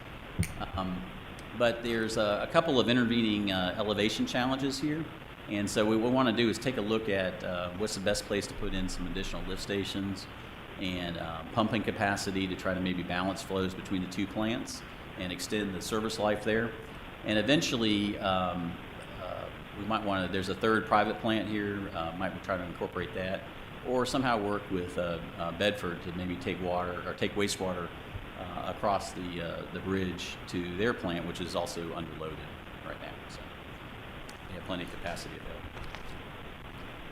But there's a couple of intervening elevation challenges here. And so what we want to do is take a look at what's the best place to put in some additional lift stations and pumping capacity to try to maybe balance flows between the 2 plants and extend the service life there. And eventually, we might want to, there's a 3rd private plant here, might try to incorporate that, or somehow work with Bedford to maybe take water or take wastewater across the bridge to their plant, which is also underloaded right now. So they have plenty of capacity available.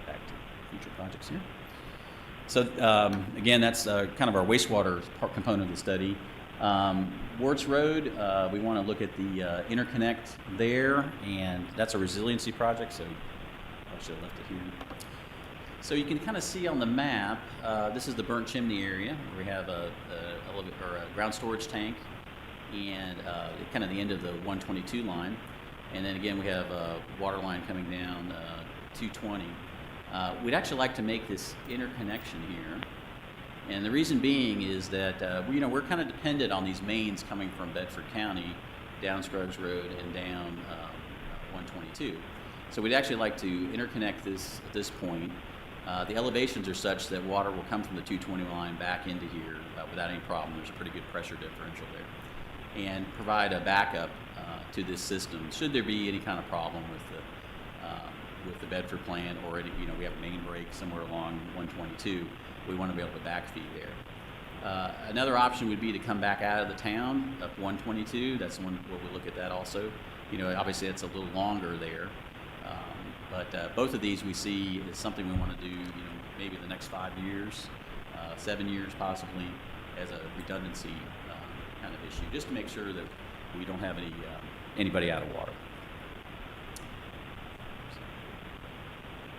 Back to future projects here. So again, that's kind of our wastewater component of the study. Wirtz Road, we want to look at the interconnect there, and that's a resiliency project, so I should have left it here. So you can kind of see on the map, this is the burnt chimney area, where we have a ground storage tank, and kind of the end of the 122 line. And then again, we have a water line coming down 220. We'd actually like to make this interconnection here. And the reason being is that we're kind of dependent on these mains coming from Bedford County, down Scruggs Road and down 122. So we'd actually like to interconnect this at this point. The elevations are such that water will come from the 220 line back into here without any problem. There's a pretty good pressure differential there, and provide a backup to this system should there be any kind of problem with the Bedford plant, or we have a main break somewhere along 122. We want to be able to backfeed there. Another option would be to come back out of the town up 122. That's one where we look at that also. Obviously it's a little longer there, but both of these we see is something we want to do. Maybe the next 5 years, 7 years possibly, as a redundancy kind of issue, just to make sure that we don't have anybody out of water.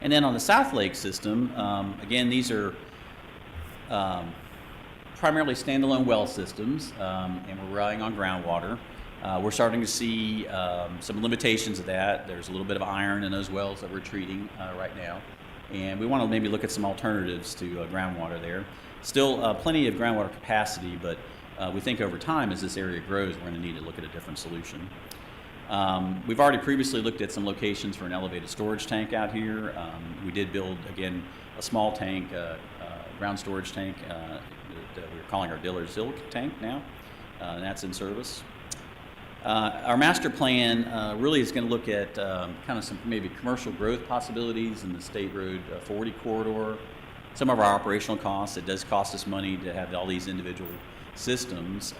And then on the South Lake system, again, these are primarily standalone well systems, and we're relying on groundwater. We're starting to see some limitations of that. There's a little bit of iron in those wells that we're treating right now, and we want to maybe look at some alternatives to groundwater there. Still plenty of groundwater capacity, but we think over time as this area grows, we're going to need to look at a different solution. We've already previously looked at some locations for an elevated storage tank out here. We did build, again, a small tank, ground storage tank that we're calling our Dillard's Hill tank now, and that's in service. Our master plan really is going to look at kind of some maybe commercial growth possibilities in the State Road 40 corridor. Some of our operational costs, it does cost us money to have all these individual systems.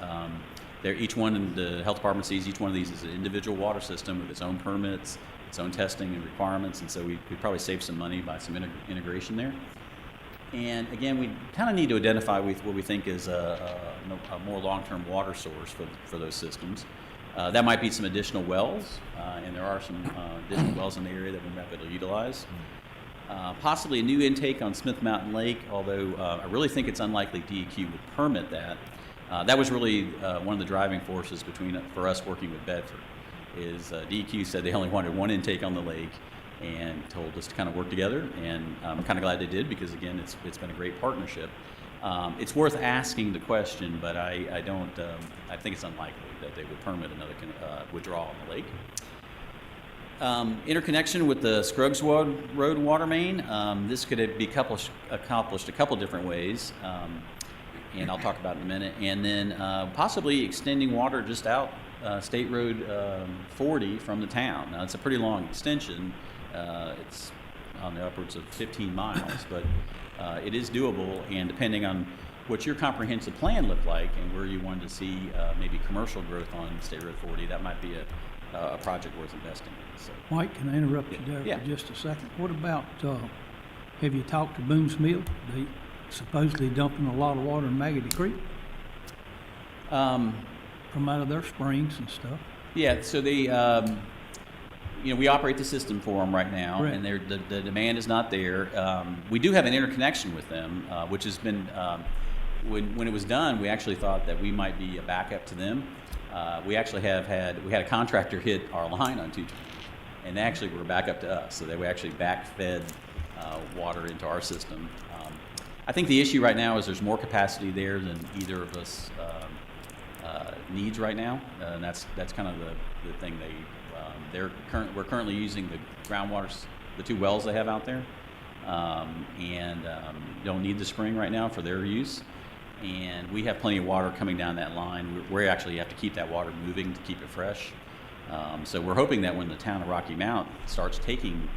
each one, and the health department sees each one of these as an individual water system with its own permits, its own testing and requirements, and so we could probably save some money by some integration there. And again, we kind of need to identify what we think is a more long-term water source for those systems. That might be some additional wells, and there are some additional wells in the area that we might be able to utilize. Possibly a new intake on Smith Mountain Lake, although I really think it's unlikely DEQ would permit that. That was really one of the driving forces for us working with Bedford, is DEQ said they only wanted one intake on the lake and told us to kind of work together, and I'm kind of glad they did, because again, it's been a great partnership. It's worth asking the question, but I think it's unlikely that they would permit another withdrawal on the lake. Interconnection with the Scruggs Road water main. This could be accomplished a couple different ways, and I'll talk about it in a minute. And then possibly extending water just out State Road 40 from the town. Now, it's a pretty long extension. It's on the upwards of 15 miles, but it is doable, and depending on what your comprehensive plan looked like and where you wanted to see maybe commercial growth on State Road 40, that might be a project worth investing in. So. Mike, can I interrupt you there for just a second? What about, have you talked to Boone's Mill? They supposedly dumping a lot of water in Maggoty Creek from out of their springs and stuff. Yeah, so they, we operate the system for them right now, right. And the demand is not there. We do have an interconnection with them, which has been, when it was done, we actually thought that we might be a backup to them. We actually had a contractor hit our line on 220, and they actually were back up to us, so they actually back-fed water into our system. I think the issue right now is there's more capacity there than either of us needs right now, and that's kind of the thing we're currently using the groundwater, the 2 wells they have out there, and don't need the spring right now for their use. And we have plenty of water coming down that line. We actually have to keep that water moving to keep it fresh. So we're hoping that when the town of Rocky Mount starts taking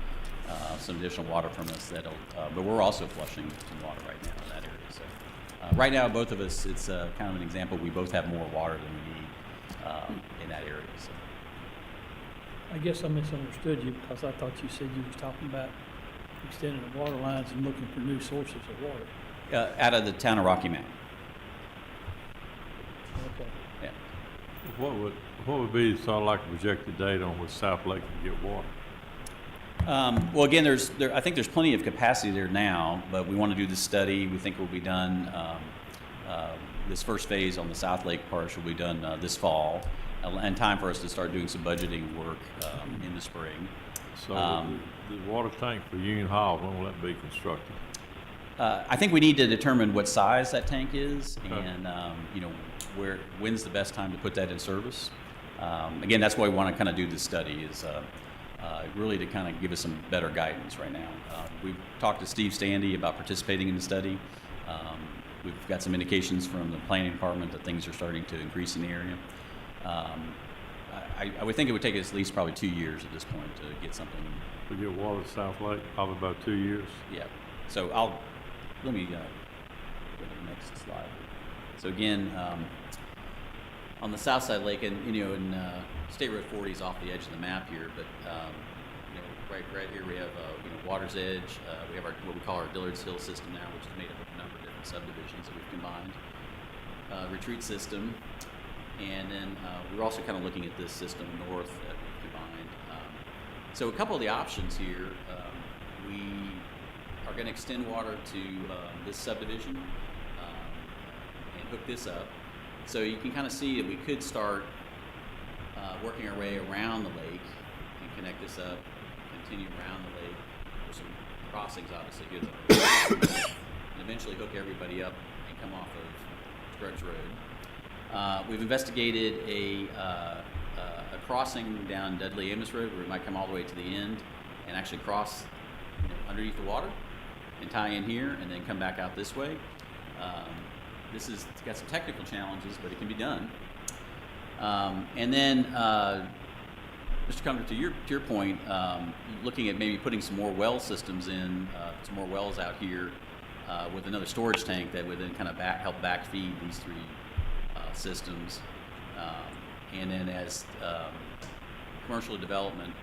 some additional water from us, but we're also flushing some water right now in that area. So right now, both of us, it's kind of an example. We both have more water than we need in that area. So. I guess I misunderstood you, because I thought you said you were talking about extending the water lines and looking for new sources of water. Out of the town of Rocky Mount. Okay. Yeah. What would be sort of like a projected date on where South Lake can get water? Well, again, I think there's plenty of capacity there now, but we want to do this study. We think it will be done, this first phase on the South Lake part will be done this fall, and time for us to start doing some budgeting work in the spring. So the water tank for Union Hall, when will that be constructed? I think we need to determine what size that tank is, okay. And when's the best time to put that in service. Again, that's why we want to kind of do this study, is really to kind of give us some better guidance right now. We've talked to Steve Standy about participating in the study. We've got some indications from the planning department that things are starting to increase in the area. I would think it would take us at least probably 2 years at this point to get something. To get water to South Lake, probably about 2 years. Yeah. So let me go to the next slide. So again, on the south side lake, and State Road 40 is off the edge of the map here, but right here we have Water's Edge. We have what we call our Dillard's Hill system now, which is made up of a number of different subdivisions that we've combined. Retreat system, and then we're also kind of looking at this system north that we've combined. So a couple of the options here, we are going to extend water to this subdivision and hook this up. So you can kind of see that we could start working our way around the lake and connect this up, continue around the lake. There's some crossings obviously here, and eventually hook everybody up and come off of Scruggs Road. We've investigated a crossing down Dudley Amos Road where we might come all the way to the end and actually cross underneath the water and tie in here and then come back out this way. It's got some technical challenges, but it can be done. And then, Mr. Cumber, to your point, looking at maybe putting some more well systems in, some more wells out here with another storage tank that would then kind of help backfeed these 3 systems. And then as commercial development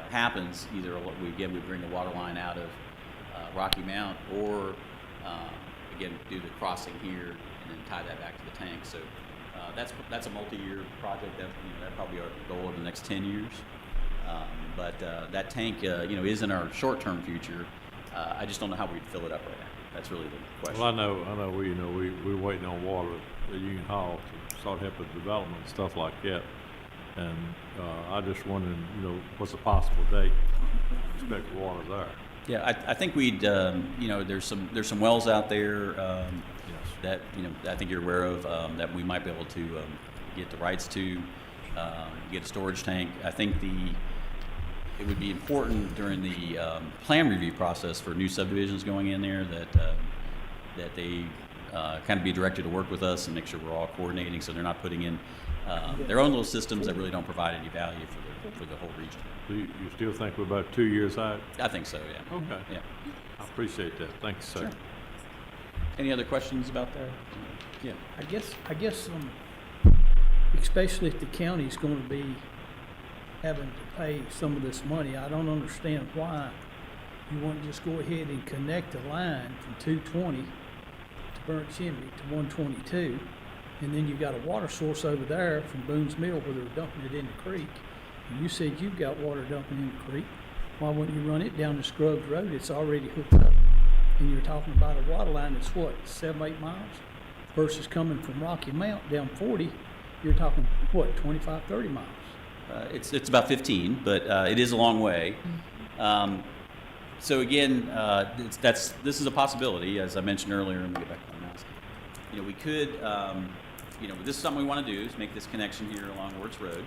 happens, either we bring the water line out of Rocky Mount, or again do the crossing here and then tie that back to the tank. So that's a multi-year project. That's probably our goal over the next 10 years. But that tank, is in our short-term future. I just don't know how we'd fill it up right now. That's really the question. Well, I know we're waiting on water at Union Hall to start helping development and stuff like that. And I just wondering, what's a possible date? Expect the water there. Yeah, I think we'd, there's some wells out there that I think you're aware of that we might be able to get the rights to, get a storage tank. I think it would be important during the plan review process for new subdivisions going in there that they kind of be directed to work with us and make sure we're all coordinating, so they're not putting in their own little systems that really don't provide any value for the whole region. Do you still think we're about 2 years out? I think so, yeah. Okay. Yeah. I appreciate that. Thanks, sir. Sure. Any other questions about that? Yeah. I guess, especially if the county's gonna be having to pay some of this money, I don't understand why you won't just go ahead and connect a line from 220 to Burnt Chimney to 122, and then you've got a water source over there from Boone's Mill where they're dumping it in the creek. And you said you've got water dumping in the creek. Why wouldn't you run it down the Scruggs Road? It's already hooked up. And you're talking about a water line that's what, 7-8 miles? Versus coming from Rocky Mount down 40, you're talking, what, 25-30 miles? It's about 15, but it is a long way. So again, this is a possibility, as I mentioned earlier. Let me get back to my mouse. We could, this is something we want to do, is make this connection here along Wirtz Road,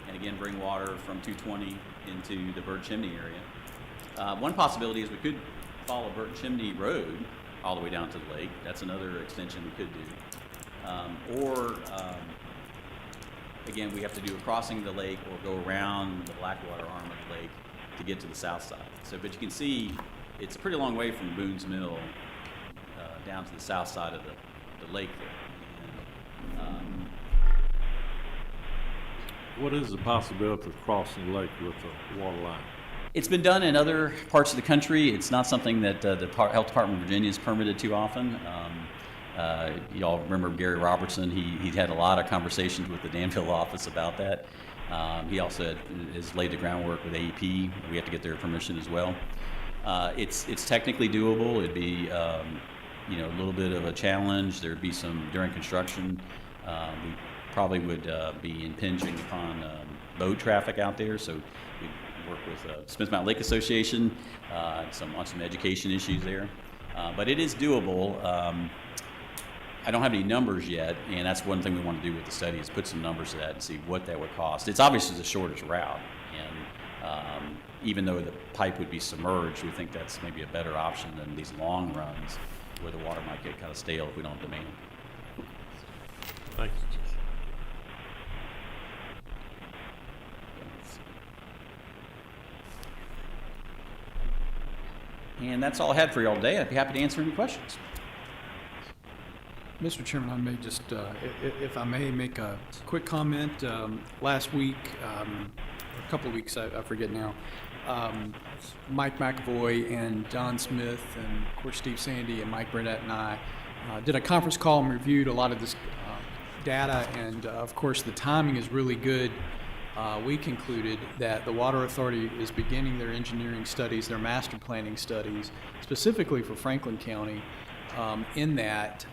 and again bring water from 220 into the Burnt Chimney area. One possibility is we could follow Burnt Chimney Road all the way down to the lake. That's another extension we could do. Again, we have to do a crossing the lake or go around the Blackwater arm of the lake to get to the south side. But you can see it's a pretty long way from Boone's Mill down to the south side of the lake there. And, what is the possibility of crossing the lake with a water line? it's been done in other parts of the country. It's not something that the Health Department of Virginia has permitted too often. You all remember Gary Robertson. He had a lot of conversations with the Danville office about that. He also has laid the groundwork with AEP. We have to get their permission as well. It's technically doable. It'd be a little bit of a challenge. There'd be some during construction. We probably would be impinging upon boat traffic out there. So we work with Smith Mountain Lake Association on some education issues there. But it is doable. I don't have any numbers yet, and that's one thing we want to do with the study is put some numbers to that and see what that would cost. It's obviously the shortest route, and even though the pipe would be submerged, we think that's maybe a better option than these long runs where the water might get kind of stale if we don't demand it. Thank you. And that's all I had for you all today. I'd be happy to answer any questions. Mr. Chairman, I may just, if I may make a quick comment. Last week, a couple of weeks, I forget now, Mike McAvoy and Don Smith and, of course, Steve Sandy and Mike Burnett and I did a conference call and reviewed a lot of this data, and, of course, the timing is really good. We concluded that the Water Authority is beginning their engineering studies, their master planning studies, specifically for Franklin County, in that,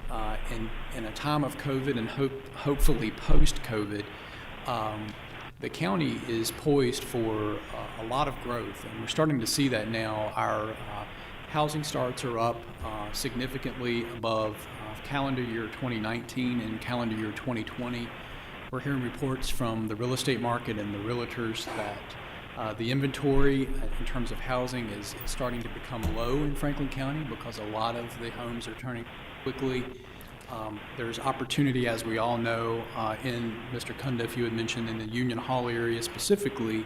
in a time of COVID and hopefully post-COVID, the county is poised for a lot of growth, and we're starting to see that now. Our housing starts are up significantly above calendar year 2019 and calendar year 2020. We're hearing reports from the real estate market and the realtors that the inventory in terms of housing is starting to become low in Franklin County because a lot of the homes are turning quickly. There's opportunity, as we all know, in Mr. Cundiff, you had mentioned in the Union Hall area, specifically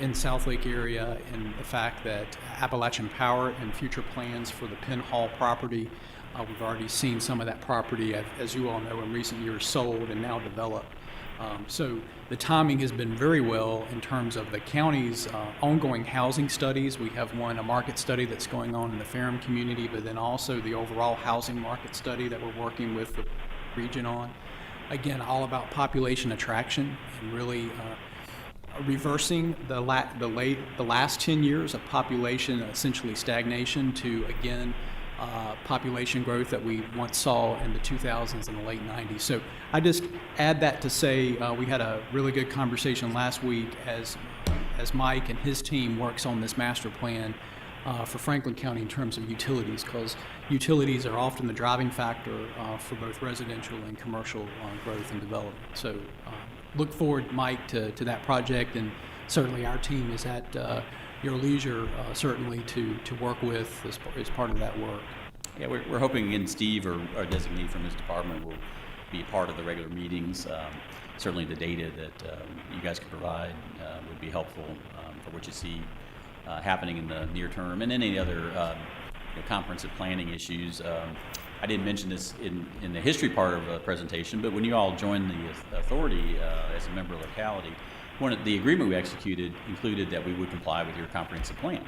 in South Lake area, and the fact that Appalachian Power and future plans for the Penn Hall property, we've already seen some of that property, as you all know, in recent years sold and now developed. So the timing has been very well in terms of the county's ongoing housing studies. We have a market study that's going on in the Ferrum community, but then also the overall housing market study that we're working with the region on. Again, all about population attraction and really reversing the last 10 years of population essentially stagnation to, again, population growth that we once saw in the 2000s and the late 90s. So I just add that to say we had a really good conversation last week as Mike and his team works on this master plan for Franklin County in terms of utilities, because utilities are often the driving factor for both residential and commercial growth and development. So look forward, Mike, to that project, and certainly our team is at your leisure, certainly to work with as part of that work. Yeah, we're hoping, again, Steve or a designee from his department will be part of the regular meetings. Certainly the data that you guys can provide would be helpful for what you see happening in the near term, and any other comprehensive planning issues. I didn't mention this in the history part of the presentation, but when you all joined the authority as a member locality, one of the agreement we executed included that we would comply with your comprehensive plan.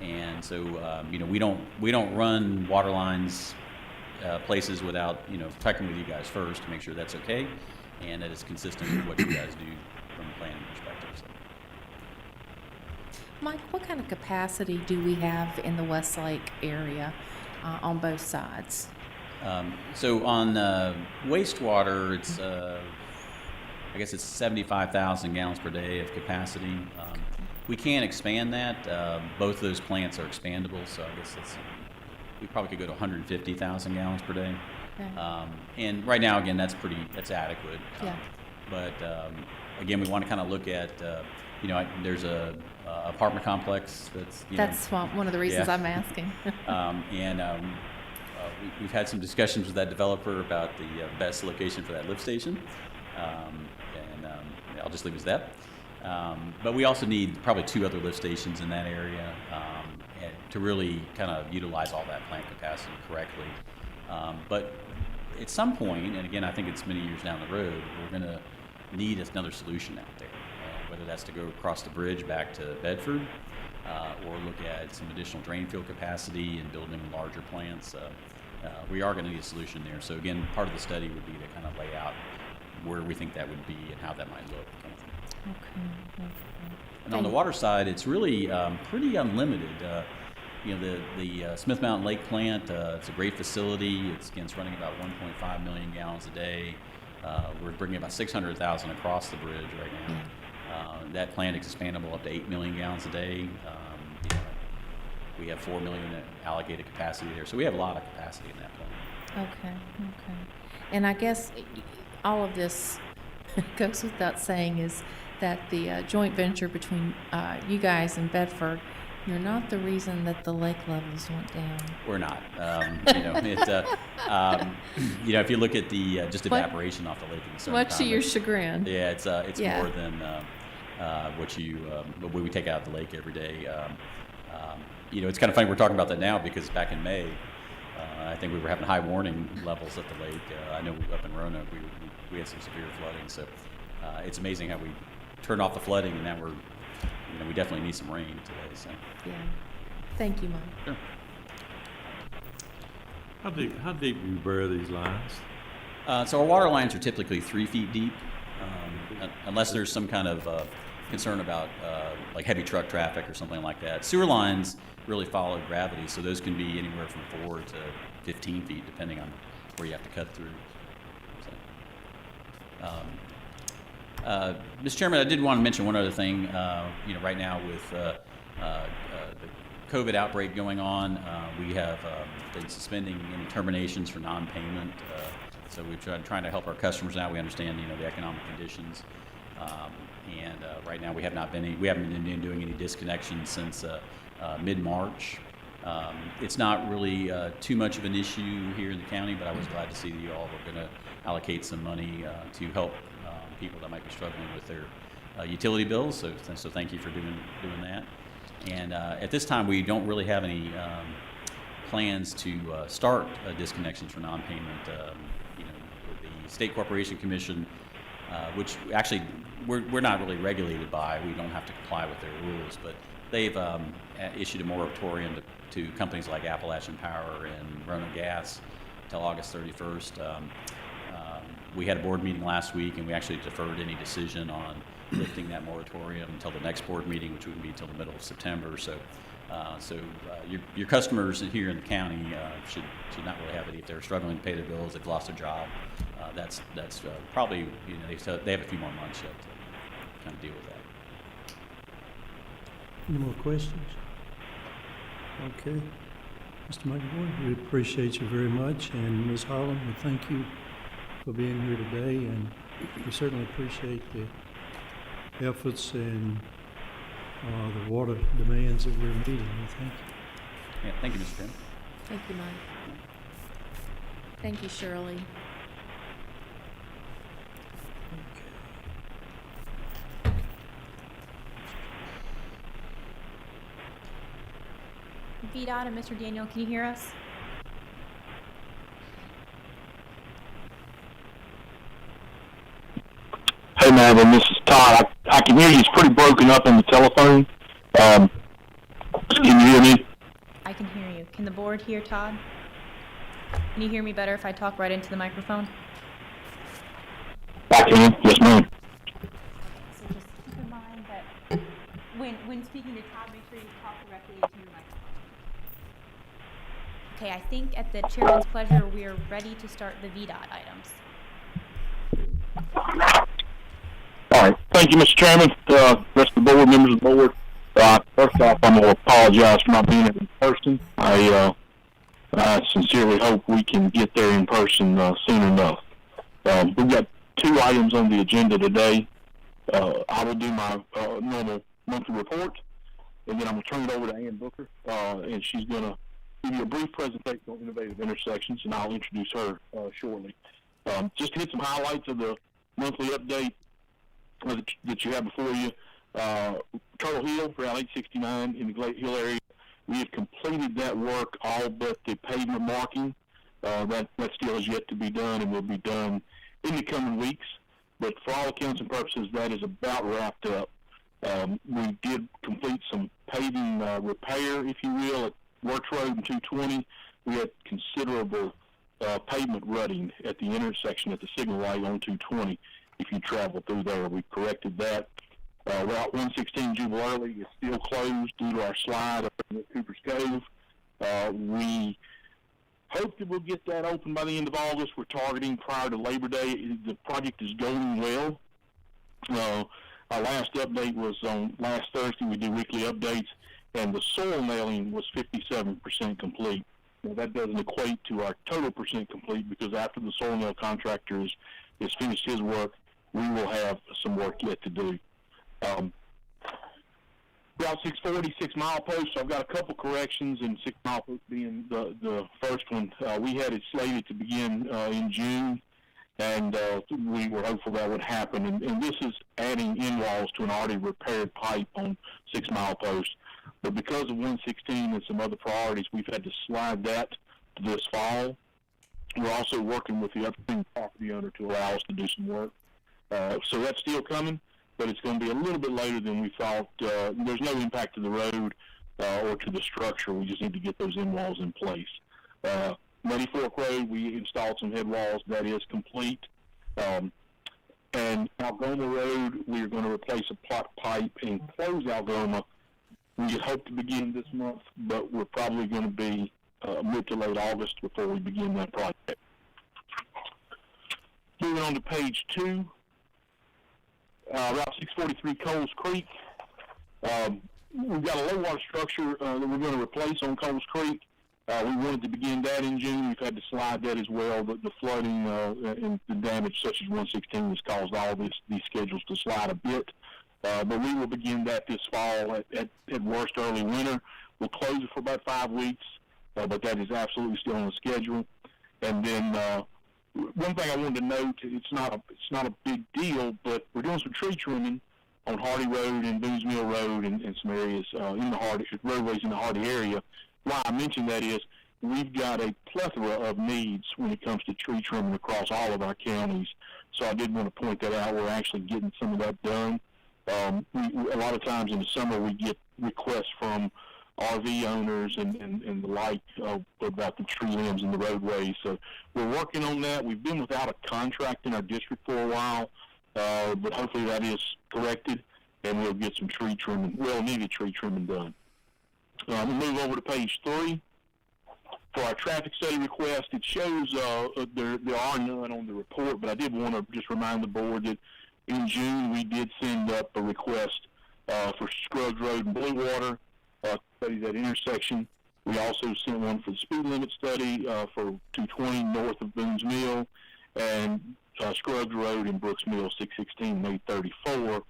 And so, we don't run water lines places without, checking with you guys first to make sure that's okay, and that it's consistent with what you guys do from a planning perspective. So. Mike, what kind of capacity do we have in the Westlake area on both sides? So on wastewater, it's I guess it's 75,000 gallons per day of capacity. We can expand that. Both of those plants are expandable, so I guess we probably could go to 150,000 gallons per day. Okay. And right now, again, that's adequate. Yeah. But again, we want to kind of look at, there's a apartment complex that's one of the reasons yeah. I'm asking. We've had some discussions with that developer about the best location for that lift station, and I'll just leave it at that. But we also need probably 2 other lift stations in that area and to really kind of utilize all that plant capacity correctly. But at some point, and again, I think it's many years down the road, we're going to need another solution out there, whether that's to go across the bridge back to Bedford or look at some additional drain field capacity and building larger plants. We are going to need a solution there. So again, part of the study would be to kind of lay out where we think that would be and how that might look. Kind of thing. Okay. And on the water side, it's really pretty unlimited. The Smith Mountain Lake plant, it's a great facility. It's running about 1.5 million gallons a day. We're bringing about 600,000 across the bridge right now. That plant is expandable up to 8 million gallons a day. We have 4 million allocated capacity there, so we have a lot of capacity in that plant. Okay. And I guess all of this goes without saying is that the joint venture between you guys and Bedford, you're not the reason that the lake levels went down. We're not. If you look at the just evaporation off the lake in the summertime. Much to your chagrin. Yeah, it's more than what we take out of the lake every day. It's kind of funny we're talking about that now because back in May, I think we were having high warning levels at the lake. I know up in Roanoke we had some severe flooding. So it's amazing how we turned off the flooding and now we definitely need some rain today. So. Yeah. Thank you, Mike. Sure. How deep do you bury these lines? So our water lines are typically 3 feet deep, unless there's some kind of concern about like heavy truck traffic or something like that. Sewer lines really follow gravity, so those can be anywhere from 4 to 15 feet, depending on where you have to cut through. So, Mr. Chairman, I did want to mention one other thing. Right now with the COVID outbreak going on, we have been suspending any terminations for non-payment. So we're trying to help our customers out. We understand, the economic conditions, and right now we haven't been doing any disconnections since mid-March. It's not really too much of an issue here in the county, but I was glad to see that you all were going to allocate some money to help people that might be struggling with their utility bills. So thank you for doing that. And at this time, we don't really have any plans to start disconnections for non-payment. The State Corporation Commission which actually we're not really regulated by. We don't have to comply with their rules, but they've issued a moratorium to companies like Appalachian Power and Roanoke Gas until August 31st. We had a board meeting last week, and we actually deferred any decision on lifting that moratorium until the next board meeting, which would be until the middle of September. So your customers here in the county should not really have it. If they're struggling to pay their bills, they've lost their job, that's probably, they have a few more months yet to kind of deal with that. Any more questions? Okay. Mr. McAvoy, we appreciate you very much, and Ms. Holland, we thank you for being here today, and we certainly appreciate the efforts and the water demands that we're meeting. We thank you. Yeah, thank you, Mr. Chairman. Thank you, Mike. Thank you, Shirley. VDOT and Mr. Daniel, can you hear us? Hey, Madam, this is Todd. I can hear you. It's pretty broken up in the telephone. Can you hear me? I can hear you. Can the board hear Todd? Can you hear me better if I talk right into the microphone? I can. Yes, ma'am. So just keep in mind that when speaking to Todd, make sure you talk directly into your microphone. Okay, I think at the chairman's pleasure, we are ready to start the VDOT items. All right. Thank you, Mr. Chairman. Rest of the board, members of the board. First off, I'm going to apologize for not being in person. I sincerely hope we can get there in person soon enough. We've got 2 items on the agenda today. I will do my normal monthly report, and then I'm going to turn it over to Ann Booker, and she's going to give you a brief presentation on innovative intersections, and I'll introduce her shortly. Just to hit some highlights of the monthly update that you have before you. Turtle Hill, Route 869 in the Glade Hill area, we have completed that work, all but the pavement marking. That still has yet to be done and will be done in the coming weeks. But for all accounts and purposes, that is about wrapped up. We did complete some paving repair, if you will, at Works Road and 220. We had considerable pavement rutting at the intersection at the signal light on 220. If you travel through there, we corrected that. Route 116 Jubal Early is still closed due to our slide up in Cooper's Cove. We hope that we'll get that open by the end of August. We're targeting prior to Labor Day. The project is going well. Our last update was on last Thursday. We do weekly updates, and the soil nailing was 57% complete. Now, that doesn't equate to our total percent complete, because after the soil nail contractor is finished his work, we will have some work yet to do. Route 640, 6 Mile Post, so I've got a couple corrections, and 6 Mile Post being the first one. We had it slated to begin in June, and we were hopeful that would happen. And this is adding end walls to an already repaired pipe on 6 Mile Post. But because of 116 and some other priorities, we've had to slide that to this fall. We're also working with the upstream property owner to allow us to do some work. So that's still coming, but it's going to be a little bit later than we thought. There's no impact to the road or to the structure. We just need to get those end walls in place. Muddy Fork Road, we installed some head walls. That is complete. And Algoma Road, we are going to replace a plot pipe and close Algoma. We had hoped to begin this month, but we're probably going to be mid to late August before we begin that project. Moving on to page 2. Route 643 Coles Creek. We've got a low water structure that we're going to replace on Coles Creek. We wanted to begin that in June. We've had to slide that as well. The flooding and the damage such as 116 has caused all these schedules to slide a bit. But we will begin that this fall at worst early winter. We'll close it for about 5 weeks, but that is absolutely still on the schedule. And then one thing I wanted to note, it's not a big deal, but we're doing some tree trimming on Hardy Road and Boone's Mill Road and some areas in the Hardy roadways in the Hardy area. Why I mention that is we've got a plethora of needs when it comes to tree trimming across all of our counties. So I did want to point that out. We're actually getting some of that done. A lot of times in the summer we get requests from RV owners and the like about the tree limbs and the roadways. So we're working on that. We've been without a contract in our district for a while, but hopefully that is corrected, and we'll get some tree trimming, needed tree trimming done. We'll move over to page 3. For our traffic study request, it shows there are none on the report, but I did want to just remind the board that in June we did send up a request for Scruggs Road and Blue Water, study that intersection. We also sent one for the speed limit study for 220 north of Boone's Mill, and Scruggs Road and Brooks Mill 616 and 834.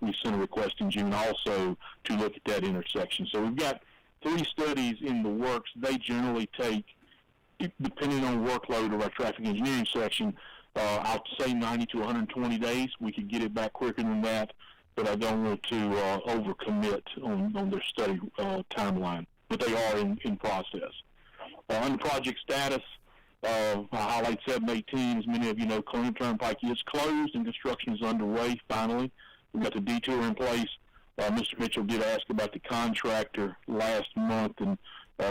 We sent a request in June also to look at that intersection. So we've got 3 studies in the works. They generally take, depending on workload of our traffic engineering section, I'll say 90 to 120 days. We could get it back quicker than that, but I don't want to overcommit on their study timeline. But they are in process. On the project status, I highlight 718. As many of you know, Colonial Turnpike is closed and construction is underway finally. We've got the detour in place. Mr. Mitchell did ask about the contractor last month, and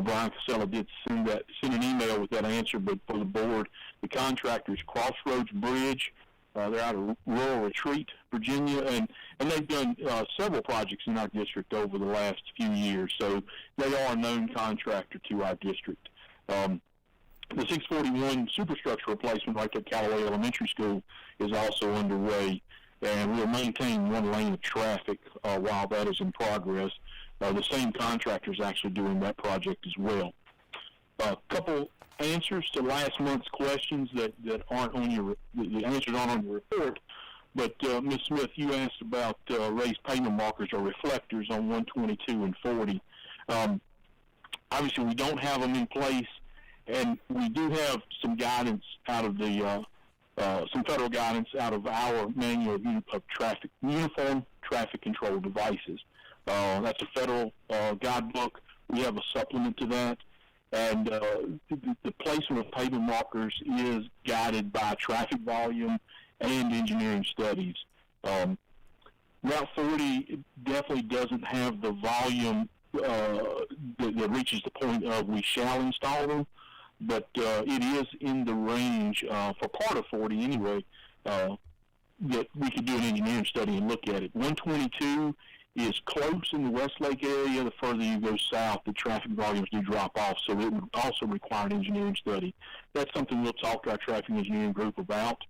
Brian Casella did send an email with that answer, but for the board, the contractor is Crossroads Bridge. They're out of Rural Retreat, Virginia, and they've done several projects in our district over the last few years, so they are a known contractor to our district. The 641 superstructure replacement right there at Callaway Elementary School is also underway, and we'll maintain 1 lane of traffic while that is in progress. The same contractor is actually doing that project as well. A couple answers to last month's questions that aren't on the answers aren't on your report, but Ms. Smith, you asked about raised pavement markers or reflectors on 122 and 40. Obviously, we don't have them in place, and we do have some guidance out of the some federal guidance out of our manual of uniform traffic control devices. That's a federal guidebook. We have a supplement to that. And the placement of pavement markers is guided by traffic volume and engineering studies. Route 40 definitely doesn't have the volume that reaches the point of we shall install them, but it is in the range for part of 40 anyway that we could do an engineering study and look at it. 122 is close in the Westlake area. The further you go south, the traffic volumes do drop off, so it would also require an engineering study. That's something we'll talk to our traffic engineering group about.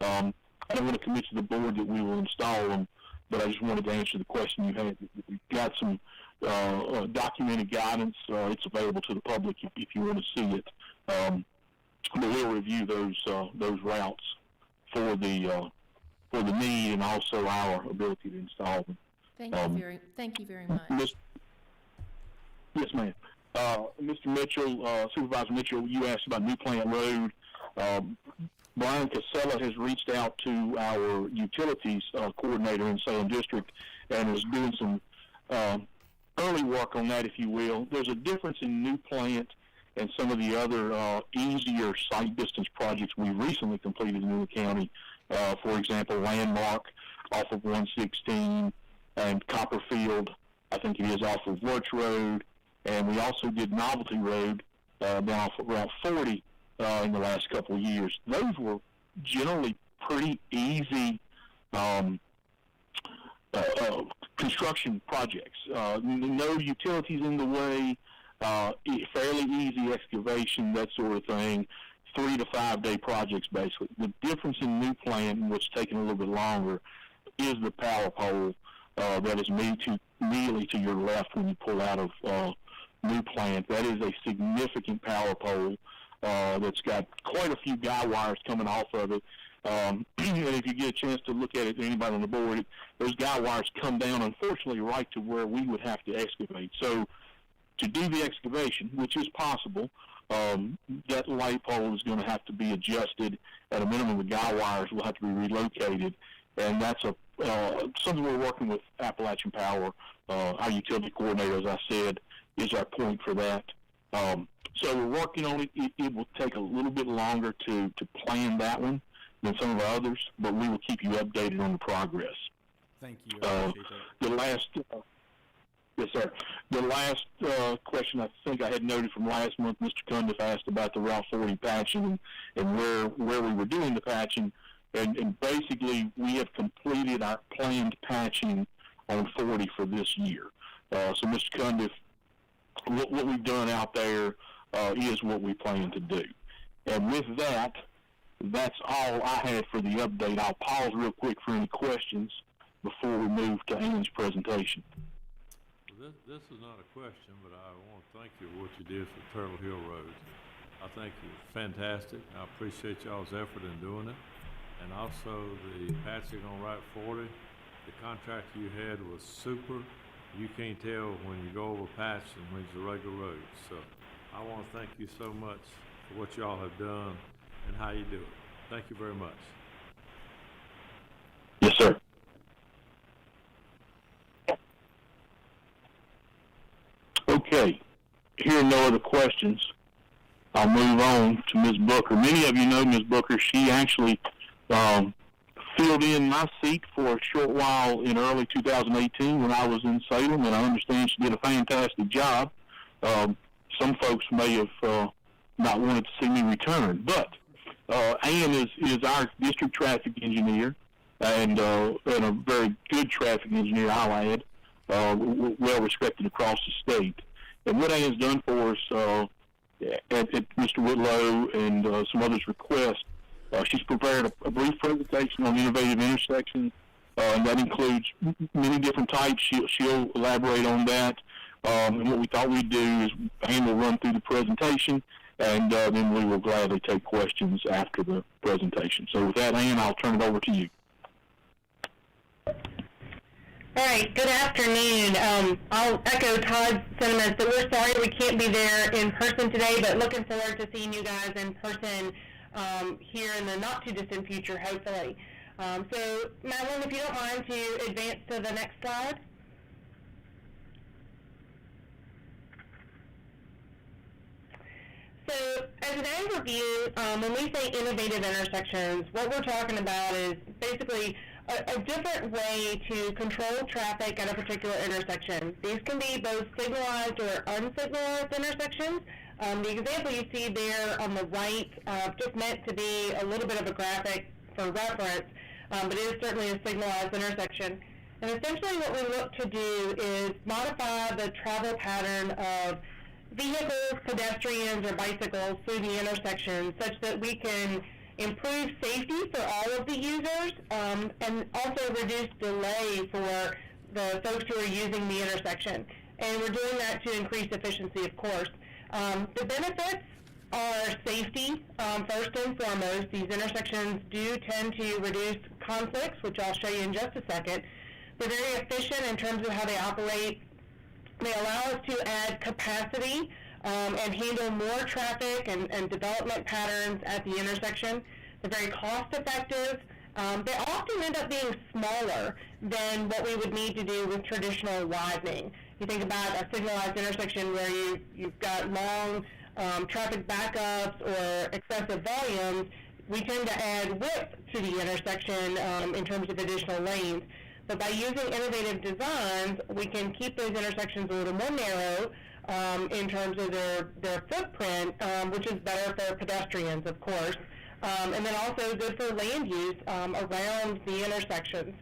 I don't want to commit to the board that we will install them, but I just wanted to answer the question you had. We've got some documented guidance. It's available to the public if you want to see it. But we'll review those routes for the need and also our ability to install them. Thank you very much. Yes, ma'am. Mr. Mitchell, Supervisor Mitchell, you asked about New Plant Road. Brian Casella has reached out to our utilities coordinator in Salem District and is doing some early work on that, if you will. There's a difference in New Plant and some of the other easier site distance projects we recently completed in the county. For example, Landmark off of 116 and Copperfield, I think it is, off of Lurch Road. And we also did Novelty Road down off of Route 40 in the last couple of years. Those were generally pretty easy construction projects. No utilities in the way, fairly easy excavation, that sort of thing. 3 to 5 day projects, basically. The difference in New Plant, which is taking a little bit longer, is the power pole that is immediately to your left when you pull out of New Plant. That is a significant power pole that's got quite a few guy wires coming off of it. And if you get a chance to look at it, anybody on the board, those guy wires come down, unfortunately, right to where we would have to excavate. So to do the excavation, which is possible, that light pole is going to have to be adjusted. At a minimum, the guy wires will have to be relocated. And that's something we're working with Appalachian Power. Our utility coordinator, as I said, is our point for that. So we're working on it. It will take a little bit longer to plan that one. than some of the others, but we will keep you updated on the progress. Thank you, I appreciate that. The last, yes, sir. The last question I think I had noted from last month, Mr. Cundiff asked about the Route 40 patching and where we were doing the patching, and basically we have completed our planned patching on 40 for this year. So, Mr. Cundiff, what we've done out there is what we plan to do. And with that, that's all I had for the update. I'll pause real quick for any questions before we move to Ann's presentation. This is not a question, but I want to thank you for what you did for Turtle Hill Road. I think it's fantastic. I appreciate y'all's effort in doing it. And also the patching on Route 40, the contract you had was super. You can't tell when you go over patch and when it's a regular road. So I want to thank you so much for what y'all have done and how you do it. Thank you very much. Yes, sir. Okay, hearing no other questions, I'll move on to Ms. Booker. Many of you know Ms. Booker. She actually filled in my seat for a short while in early 2018 when I was in Salem, and I understand she did a fantastic job. Some folks may have not wanted to see me return, but Ann is our district traffic engineer, and a very good traffic engineer, I'll add, well respected across the state. And what Ann's done for us at Mr. Whitlow and some others' request, she's prepared a brief presentation on innovative intersections, and that includes many different types. She'll elaborate on that. And what we thought we'd do is Ann will run through the presentation, and then we will gladly take questions after the presentation. So with that, Ann, I'll turn it over to you. All right, good afternoon. I'll echo Todd's sentiments that we're sorry we can't be there in person today, but looking forward to seeing you guys in person here in the not-too-distant future, hopefully. So, Madeline, if you don't mind to advance to the next slide. So, as an overview, when we say innovative intersections, what we're talking about is basically a different way to control traffic at a particular intersection. These can be both signalized or unsignalized intersections. The example you see there on the right just meant to be a little bit of a graphic for reference, but it is certainly a signalized intersection. And essentially what we look to do is modify the travel pattern of vehicles, pedestrians, or bicycles through the intersection such that we can improve safety for all of the users, and also reduce delay for the folks who are using the intersection. And we're doing that to increase efficiency, of course. The benefits are safety, first and foremost. These intersections do tend to reduce conflicts, which I'll show you in just a second. They're very efficient in terms of how they operate. They allow us to add capacity and handle more traffic and development patterns at the intersection. They're very cost effective. They often end up being smaller than what we would need to do with traditional widening. You think about a signalized intersection where you've got long traffic backups or excessive volumes, we tend to add width to the intersection in terms of additional lanes. But by using innovative designs, we can keep those intersections a little more narrow in terms of their footprint, which is better for pedestrians, of course, and then also good for land use around the intersections.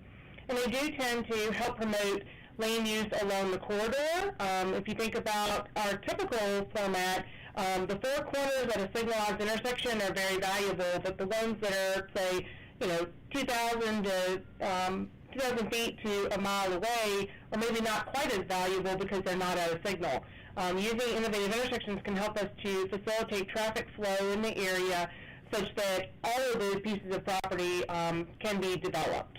And they do tend to help promote land use along the corridor. If you think about our typical format, the four corners at a signalized intersection are very valuable, but the ones that are, say, 2,000 to 2,000 feet to a mile away are maybe not quite as valuable because they're not at a signal. Using innovative intersections can help us to facilitate traffic flow in the area such that all of those pieces of property can be developed.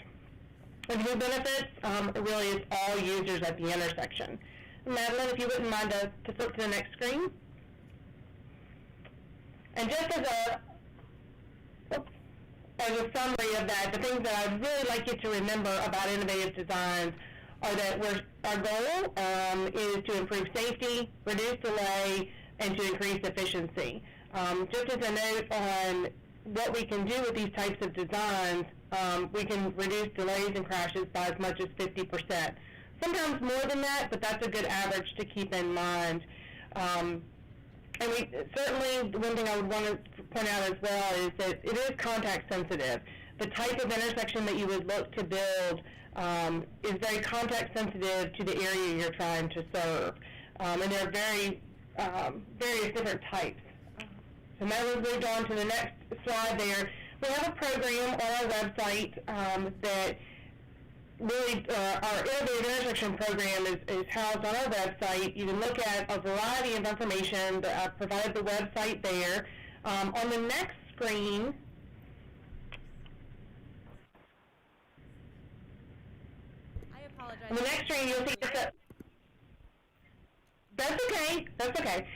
And who benefits? It really is all users at the intersection. Madeline, if you wouldn't mind to flip to the next screen. And just as a summary of that, the things that I'd really like you to remember about innovative designs are that our goal is to improve safety, reduce delay, and to increase efficiency. Just as a note on what we can do with these types of designs, we can reduce delays and crashes by as much as 50%. Sometimes more than that, but that's a good average to keep in mind. And we certainly, one thing I would want to point out as well is that it is context sensitive. The type of intersection that you would look to build is very context sensitive to the area you're trying to serve. And there are various different types. So now we've moved on to the next slide there. We have a program on our website that really, our Innovative Intersection program is housed on our website. You can look at a variety of information. I've provided the website there. On the next screen, I apologize. on the next screen you'll see that's okay, that's okay.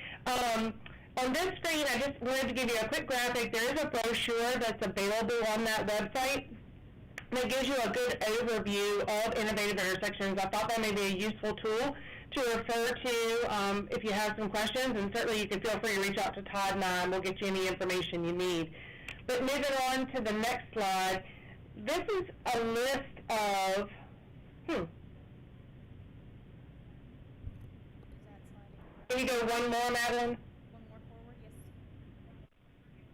On this screen, I just wanted to give you a quick graphic. There is a brochure that's available on that website that gives you a good overview of innovative intersections. I thought that may be a useful tool to refer to if you have some questions, and certainly you can feel free to reach out to Todd and I, and we'll get you any information you need. But moving on to the next slide, this is a list of, Can you go one more, Madeline? One more forward, yes.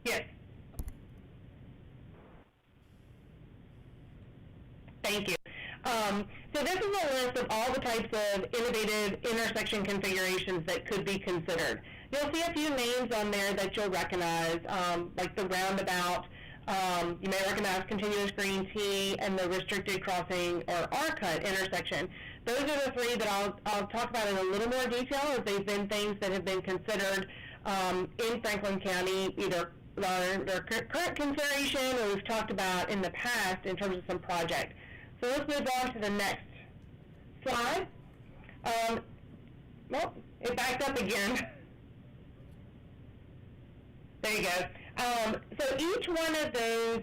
Yes. Thank you. So this is a list of all the types of innovative intersection configurations that could be considered. You'll see a few names on there that you'll recognize, like the roundabout. You may recognize continuous green T and the restricted crossing or R-cut intersection. Those are the three that I'll talk about in a little more detail, as they've been things that have been considered in Franklin County, either their current consideration or we've talked about in the past in terms of some projects. So let's move on to the next slide. Well, it backed up again. There you go. So each one of those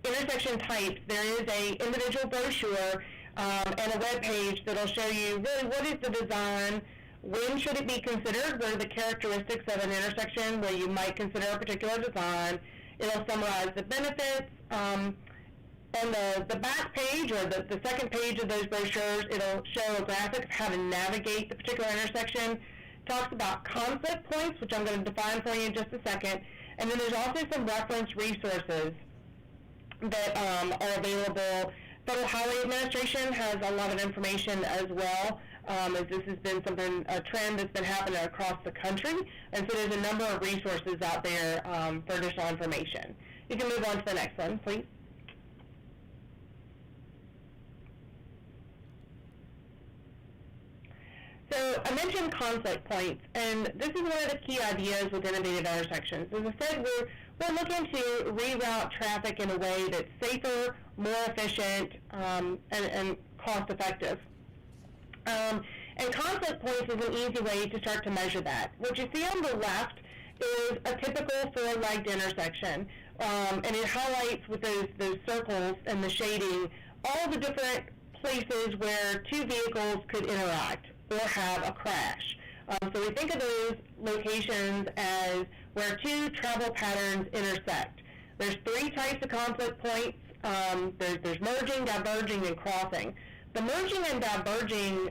intersection types, there is a individual brochure and a web page that'll show you really what is the design, when should it be considered, what are the characteristics of an intersection where you might consider a particular design. It'll summarize the benefits. On the back page, or the second page of those brochures, it'll show a graphic of how to navigate the particular intersection. Talks about conflict points, which I'm going to define for you in just a second. And then there's also some reference resources that are available. Federal Highway Administration has a lot of information as well, as this has been a trend that's been happening across the country. And so there's a number of resources out there for additional information. You can move on to the next one, please. So I mentioned conflict points, and this is one of the key ideas with innovative intersections. As I said, we're looking to reroute traffic in a way that's safer, more efficient, and cost-effective. And conflict points is an easy way to start to measure that. What you see on the left is a typical four-legged intersection, and it highlights with those circles and the shading all the different places where two vehicles could interact or have a crash. So we think of those locations as where two travel patterns intersect. There's three types of conflict points. There's merging, diverging, and crossing. The merging and diverging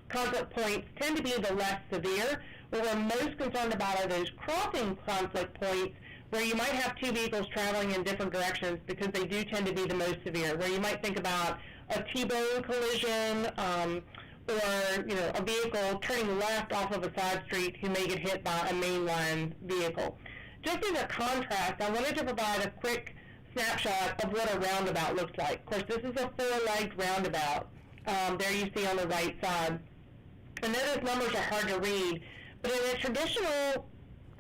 conflict points tend to be the less severe. What we're most concerned about are those crossing conflict points where you might have two vehicles traveling in different directions, because they do tend to be the most severe, where you might think about a T-bone collision, or a vehicle turning left off of a side street who may get hit by a mainline vehicle. Just as a contrast, I wanted to provide a quick snapshot of what a roundabout looks like. Of course, this is a four-legged roundabout. There you see on the right side. And those numbers are hard to read, but in a traditional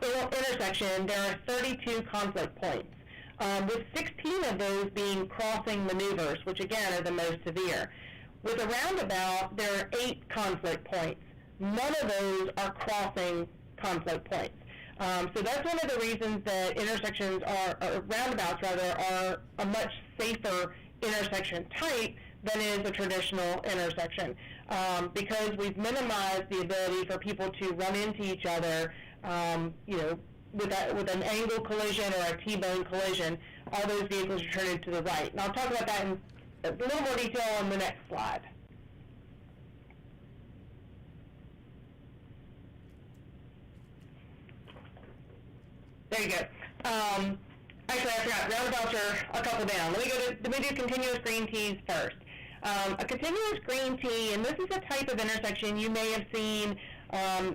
intersection, there are 32 conflict points, with 16 of those being crossing maneuvers, which again are the most severe. With a roundabout, there are 8 conflict points. None of those are crossing conflict points. So that's one of the reasons that intersections or roundabouts rather, are a much safer intersection type than is a traditional intersection, because we've minimized the ability for people to run into each other, with an angle collision or a T-bone collision, all those vehicles are turning to the right. And I'll talk about that in a little more detail on the next slide. There you go. Actually, I forgot. Roundabouts are a couple down. Let me do continuous green T's first. A continuous green T, and this is a type of intersection you may have seen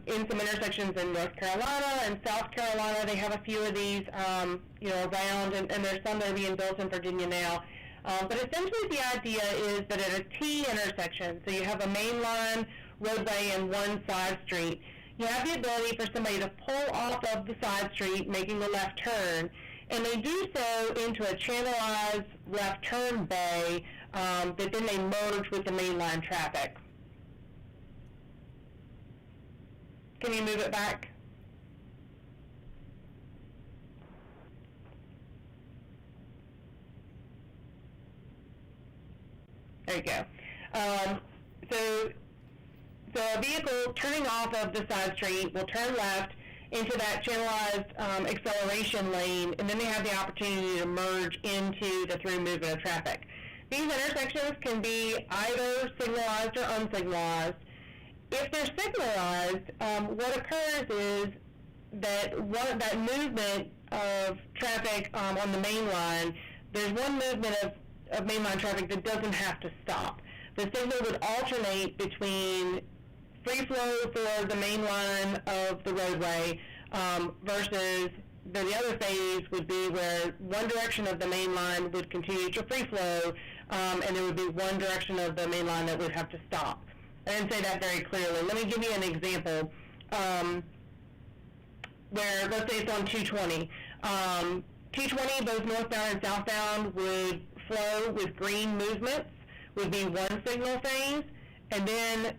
in some intersections in North Carolina and South Carolina. They have a few of these, around, and there's some that are being built in Virginia now. But essentially the idea is that at a T intersection, so you have a mainline roadway and one side street, you have the ability for somebody to pull off of the side street, making a left turn, and they do so into a channelized left turn bay that then they merge with the mainline traffic. Can you move it back? There you go. So a vehicle turning off of the side street will turn left into that channelized acceleration lane, and then they have the opportunity to merge into the through movement of traffic. These intersections can be either signalized or unsignalized. If they're signalized, what occurs is that that movement of traffic on the main line, there's one movement of mainline traffic that doesn't have to stop. The signal would alternate between free flow for the main line of the roadway versus the other phase would be where one direction of the main line would continue to free flow, and there would be one direction of the main line that would have to stop. I didn't say that very clearly. Let me give you an example where, let's say it's on 220. 220, both northbound and southbound, would flow with green movements, would be one signal phase, and then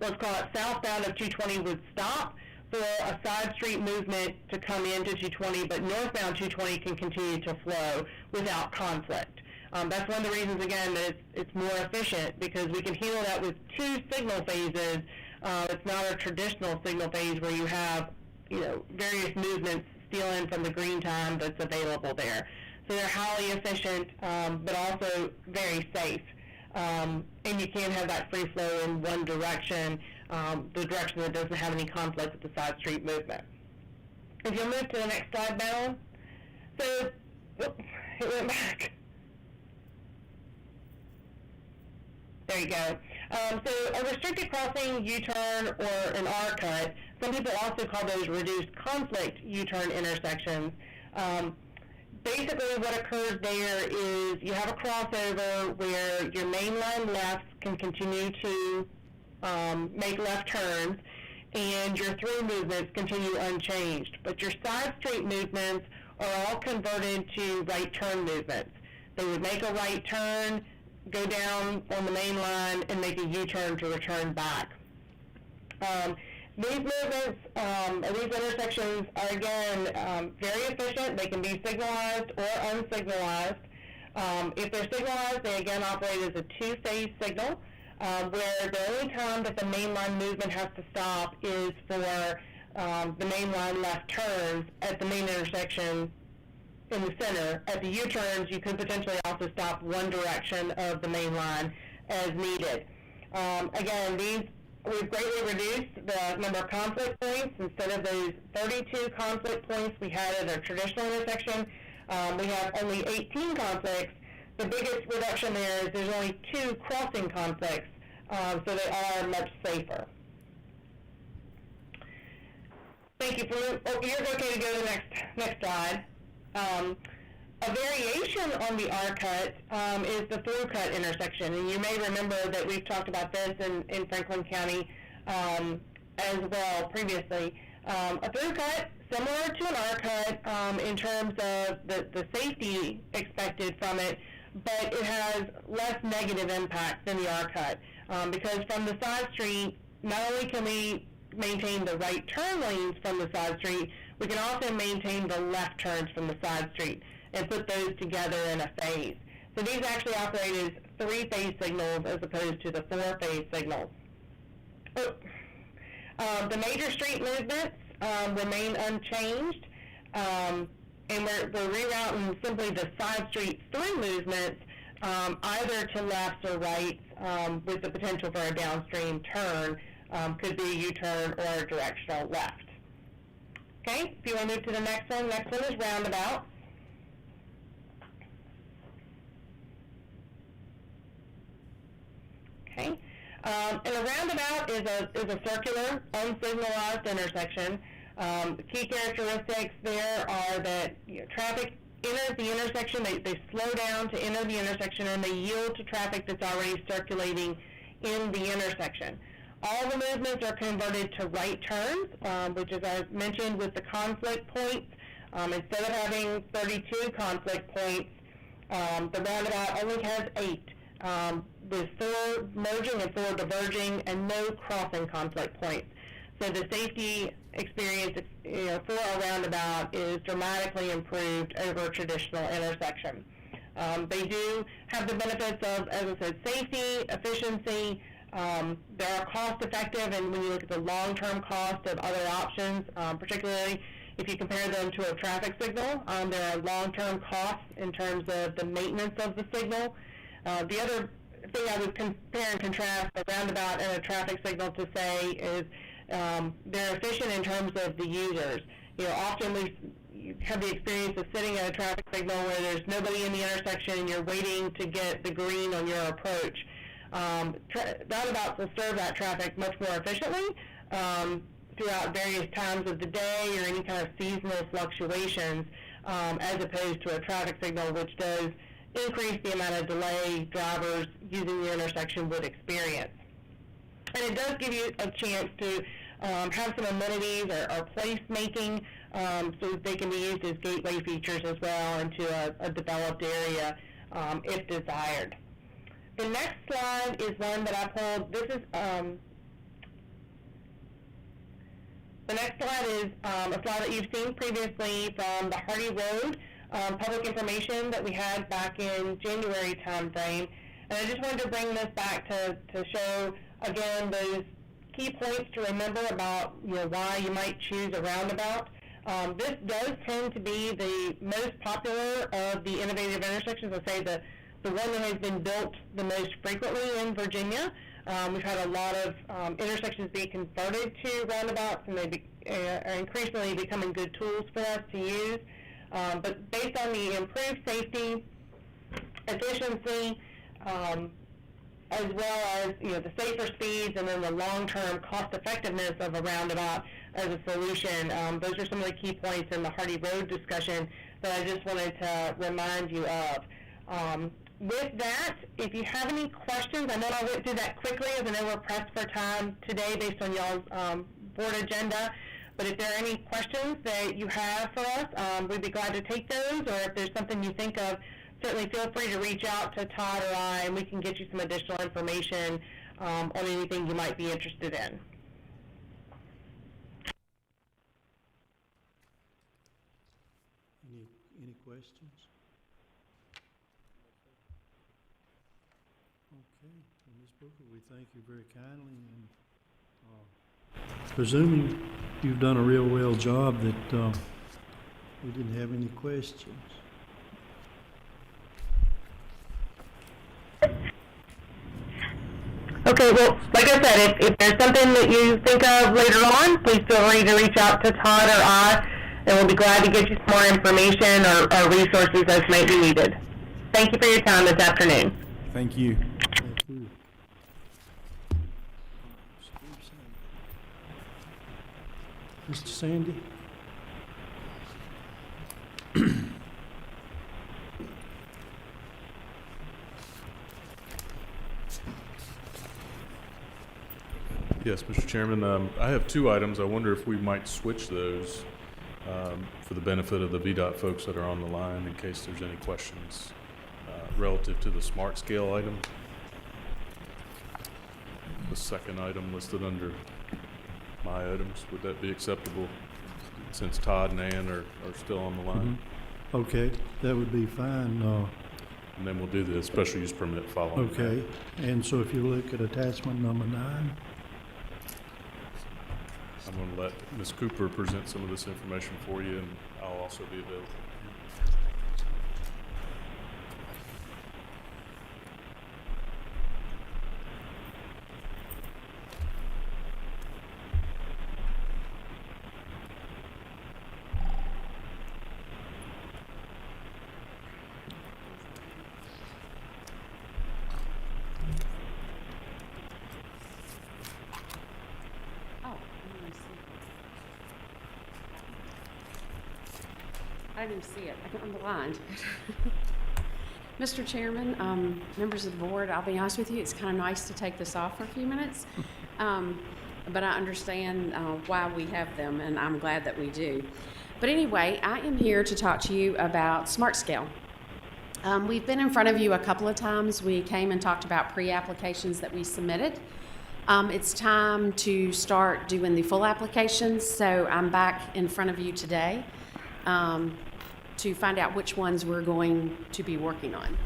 let's call it southbound of 220 would stop for a side street movement to come into 220, but northbound 220 can continue to flow without conflict. That's one of the reasons, again, that it's more efficient, because we can handle that with two signal phases. It's not a traditional signal phase where you have, various movements stealing from the green time that's available there. So they're highly efficient, but also very safe. And you can have that free flow in one direction, the direction that doesn't have any conflict with the side street movement. If you'll move to the next slide, Madeline. So, it went back. There you go. So a restricted crossing, U-turn, or an R-cut, some people also call those reduced conflict U-turn intersections. Basically what occurs there is you have a crossover where your mainline lefts can continue to make left turns, and your through movements continue unchanged. But your side street movements are all converted to right turn movements. They would make a right turn, go down on the main line, and make a U-turn to return back. These movements, these intersections are, again, very efficient. They can be signalized or unsignalized. If they're signalized, they again operate as a two-phase signal, where the only time that the mainline movement has to stop is for the mainline left turns at the main intersection in the center. At the U-turns, you could potentially also stop one direction of the main line as needed. Again, we've greatly reduced the number of conflict points. Instead of those 32 conflict points we had at a traditional intersection, we have only 18 conflicts. The biggest reduction there is there's only 2 crossing conflicts, so they are much safer. Thank you. You're okay to go to the next slide. A variation on the R-cut is the through-cut intersection, and you may remember that we've talked about this in Franklin County as well previously. A through-cut, similar to an R-cut in terms of the safety expected from it, but it has less negative impact than the R-cut, because from the side street, not only can we maintain the right turn lanes from the side street, we can also maintain the left turns from the side street and put those together in a phase. So these actually operate as 3-phase signals as opposed to the 4-phase signals. The major street movements remain unchanged. and we're rerouting simply the side street through movements, either to left or right, with the potential for a downstream turn, could be a U-turn or a directional left. Okay, if you want to move to the next one is roundabouts. Okay, and a roundabout is a circular, unsignalized intersection. The key characteristics there are that traffic enters the intersection, they slow down to enter the intersection, and they yield to traffic that's already circulating in the intersection. All the movements are converted to right turns, which, as I mentioned with the conflict points, instead of having 32 conflict points, the roundabout only has 8, with 4 merging and 4 diverging, and no crossing conflict points. So the safety experience, for a roundabout is dramatically improved over a traditional intersection. They do have the benefits of, as I said, safety, efficiency. They are cost effective, and when you look at the long-term cost of other options, particularly if you compare them to a traffic signal, there are long-term costs in terms of the maintenance of the signal. The other thing I would compare and contrast a roundabout and a traffic signal to say is they're efficient in terms of the users. Often you have the experience of sitting at a traffic signal where there's nobody in the intersection and you're waiting to get the green on your approach. Roundabouts will serve that traffic much more efficiently throughout various times of the day or any kind of seasonal fluctuations, as opposed to a traffic signal, which does increase the amount of delay drivers using the intersection would experience. And it does give you a chance to have some amenities or place making, so that they can be used as gateway features as well into a developed area if desired. The next slide is one that I pulled. This is the next slide is a slide that you've seen previously from the Hardy Road public information that we had back in January timeframe. And I just wanted to bring this back to show again those key points to remember about why you might choose a roundabout. This does tend to be the most popular of the innovative intersections. I'll say the one that has been built the most frequently in Virginia. We've had a lot of intersections being converted to roundabouts, and they are increasingly becoming good tools for us to use. But based on the improved safety, efficiency, as well as the safer speeds, and then the long-term cost-effectiveness of a roundabout as a solution, those are some of the key points in the Hardy Road discussion that I just wanted to remind you of. With that, if you have any questions, I know I went through that quickly, as I know we're pressed for time today based on y'all's board agenda. But if there are any questions that you have for us, we'd be glad to take those. Or if there's something you think of, certainly feel free to reach out to Todd or I, and we can get you some additional information on anything you might be interested in. Any questions? Okay, well, Ms. Booker, we thank you very kindly, and presuming you've done a real well job that we didn't have any questions. Okay, well, like I said, if there's something that you think of later on, please feel free to reach out to Todd or I, and we'll be glad to get you some more information or resources as might be needed. Thank you for your time this afternoon. Thank you. Thank you. Mr. Sandy? Yes, Mr. Chairman, I have 2 items. I wonder if we might switch those for the benefit of the VDOT folks that are on the line in case there's any questions relative to the smart scale item. The second item listed under my items, would that be acceptable since Todd and Ann are still on the line? Mm-hmm. Okay, that would be fine. And then we'll do the special use permit following that. Okay, and so if you look at attachment number 9. I'm going to let Ms. Cooper present some of this information for you, and I'll also be available. I didn't even see it. I'm blind. Mr. Chairman, members of the board, I'll be honest with you, it's kind of nice to take this off for a few minutes. But I understand why we have them, and I'm glad that we do. But anyway, I am here to talk to you about Smart Scale. We've been in front of you a couple of times. We came and talked about pre-applications that we submitted. It's time to start doing the full applications, so I'm back in front of you today to find out which ones we're going to be working on.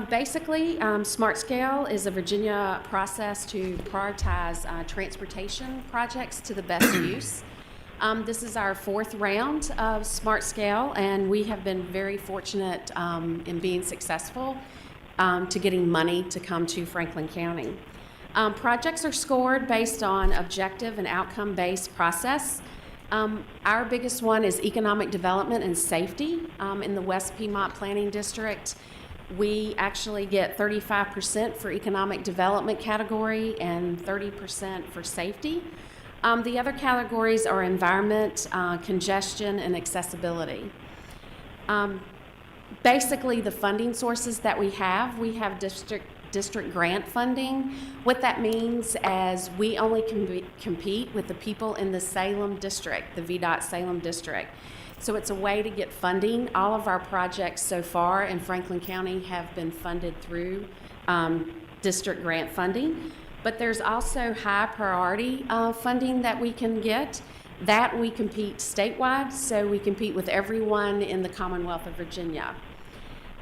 Basically, Smart Scale is a Virginia process to prioritize transportation projects to the best use. This is our fourth round of Smart Scale, and we have been very fortunate in being successful to getting money to come to Franklin County. Projects are scored based on objective and outcome-based process. Our biggest one is economic development and safety. In the West Piedmont Planning District, we actually get 35% for economic development category and 30% for safety. The other categories are environment, congestion, and accessibility. Basically, the funding sources that we have district grant funding. What that means is we only compete with the people in the Salem district, the VDOT Salem district. So it's a way to get funding. All of our projects so far in Franklin County have been funded through district grant funding. But there's also high priority funding that we can get. That we compete statewide, so we compete with everyone in the Commonwealth of Virginia.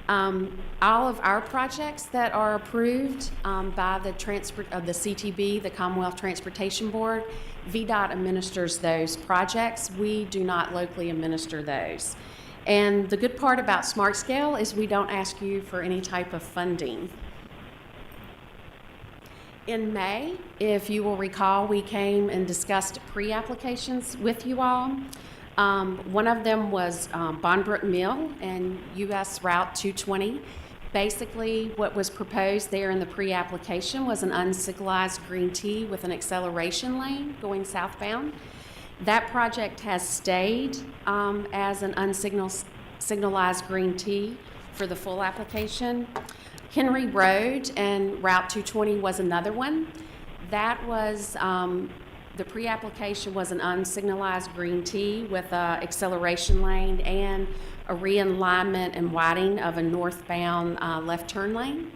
All of our projects that are approved by the CTB, the Commonwealth Transportation Board, VDOT administers those projects. We do not locally administer those. And the good part about Smart Scale is we don't ask you for any type of funding. In May, if you will recall, we came and discussed pre-applications with you all. One of them was Bondbrook Mill and US Route 220. Basically, what was proposed there in the pre-application was an unsignalized green T with an acceleration lane going southbound. That project has stayed as an unsignalized green T for the full application. Henry Road and Route 220 was another one. That was the pre-application was an unsignalized green T with an acceleration lane and a realignment and widening of a northbound left turn lane.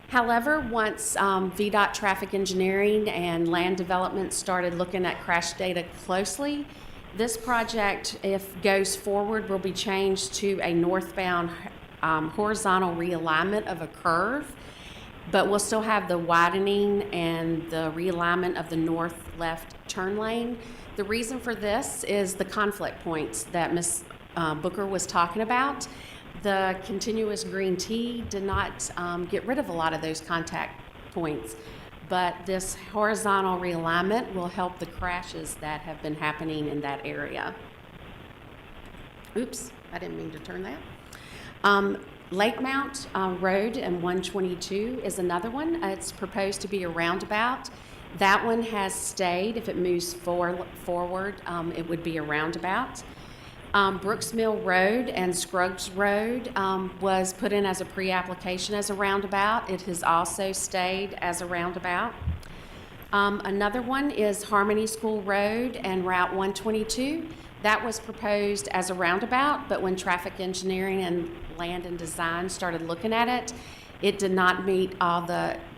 However, once VDOT traffic engineering and land development started looking at crash data closely, this project, if goes forward, will be changed to a northbound horizontal realignment of a curve, but we'll still have the widening and the realignment of the north-left turn lane. The reason for this is the conflict points that Ms. Booker was talking about. The continuous green T did not get rid of a lot of those contact points, but this horizontal realignment will help the crashes that have been happening in that area. Oops, I didn't mean to turn that. Lake Mount Road and 122 is another one. It's proposed to be a roundabout. That one has stayed. If it moves forward, it would be a roundabout. Brooks Mill Road and Scruggs Road was put in as a pre-application as a roundabout. It has also stayed as a roundabout. Another one is Harmony School Road and Route 122. That was proposed as a roundabout, but when traffic engineering and land and design started looking at it, it did not meet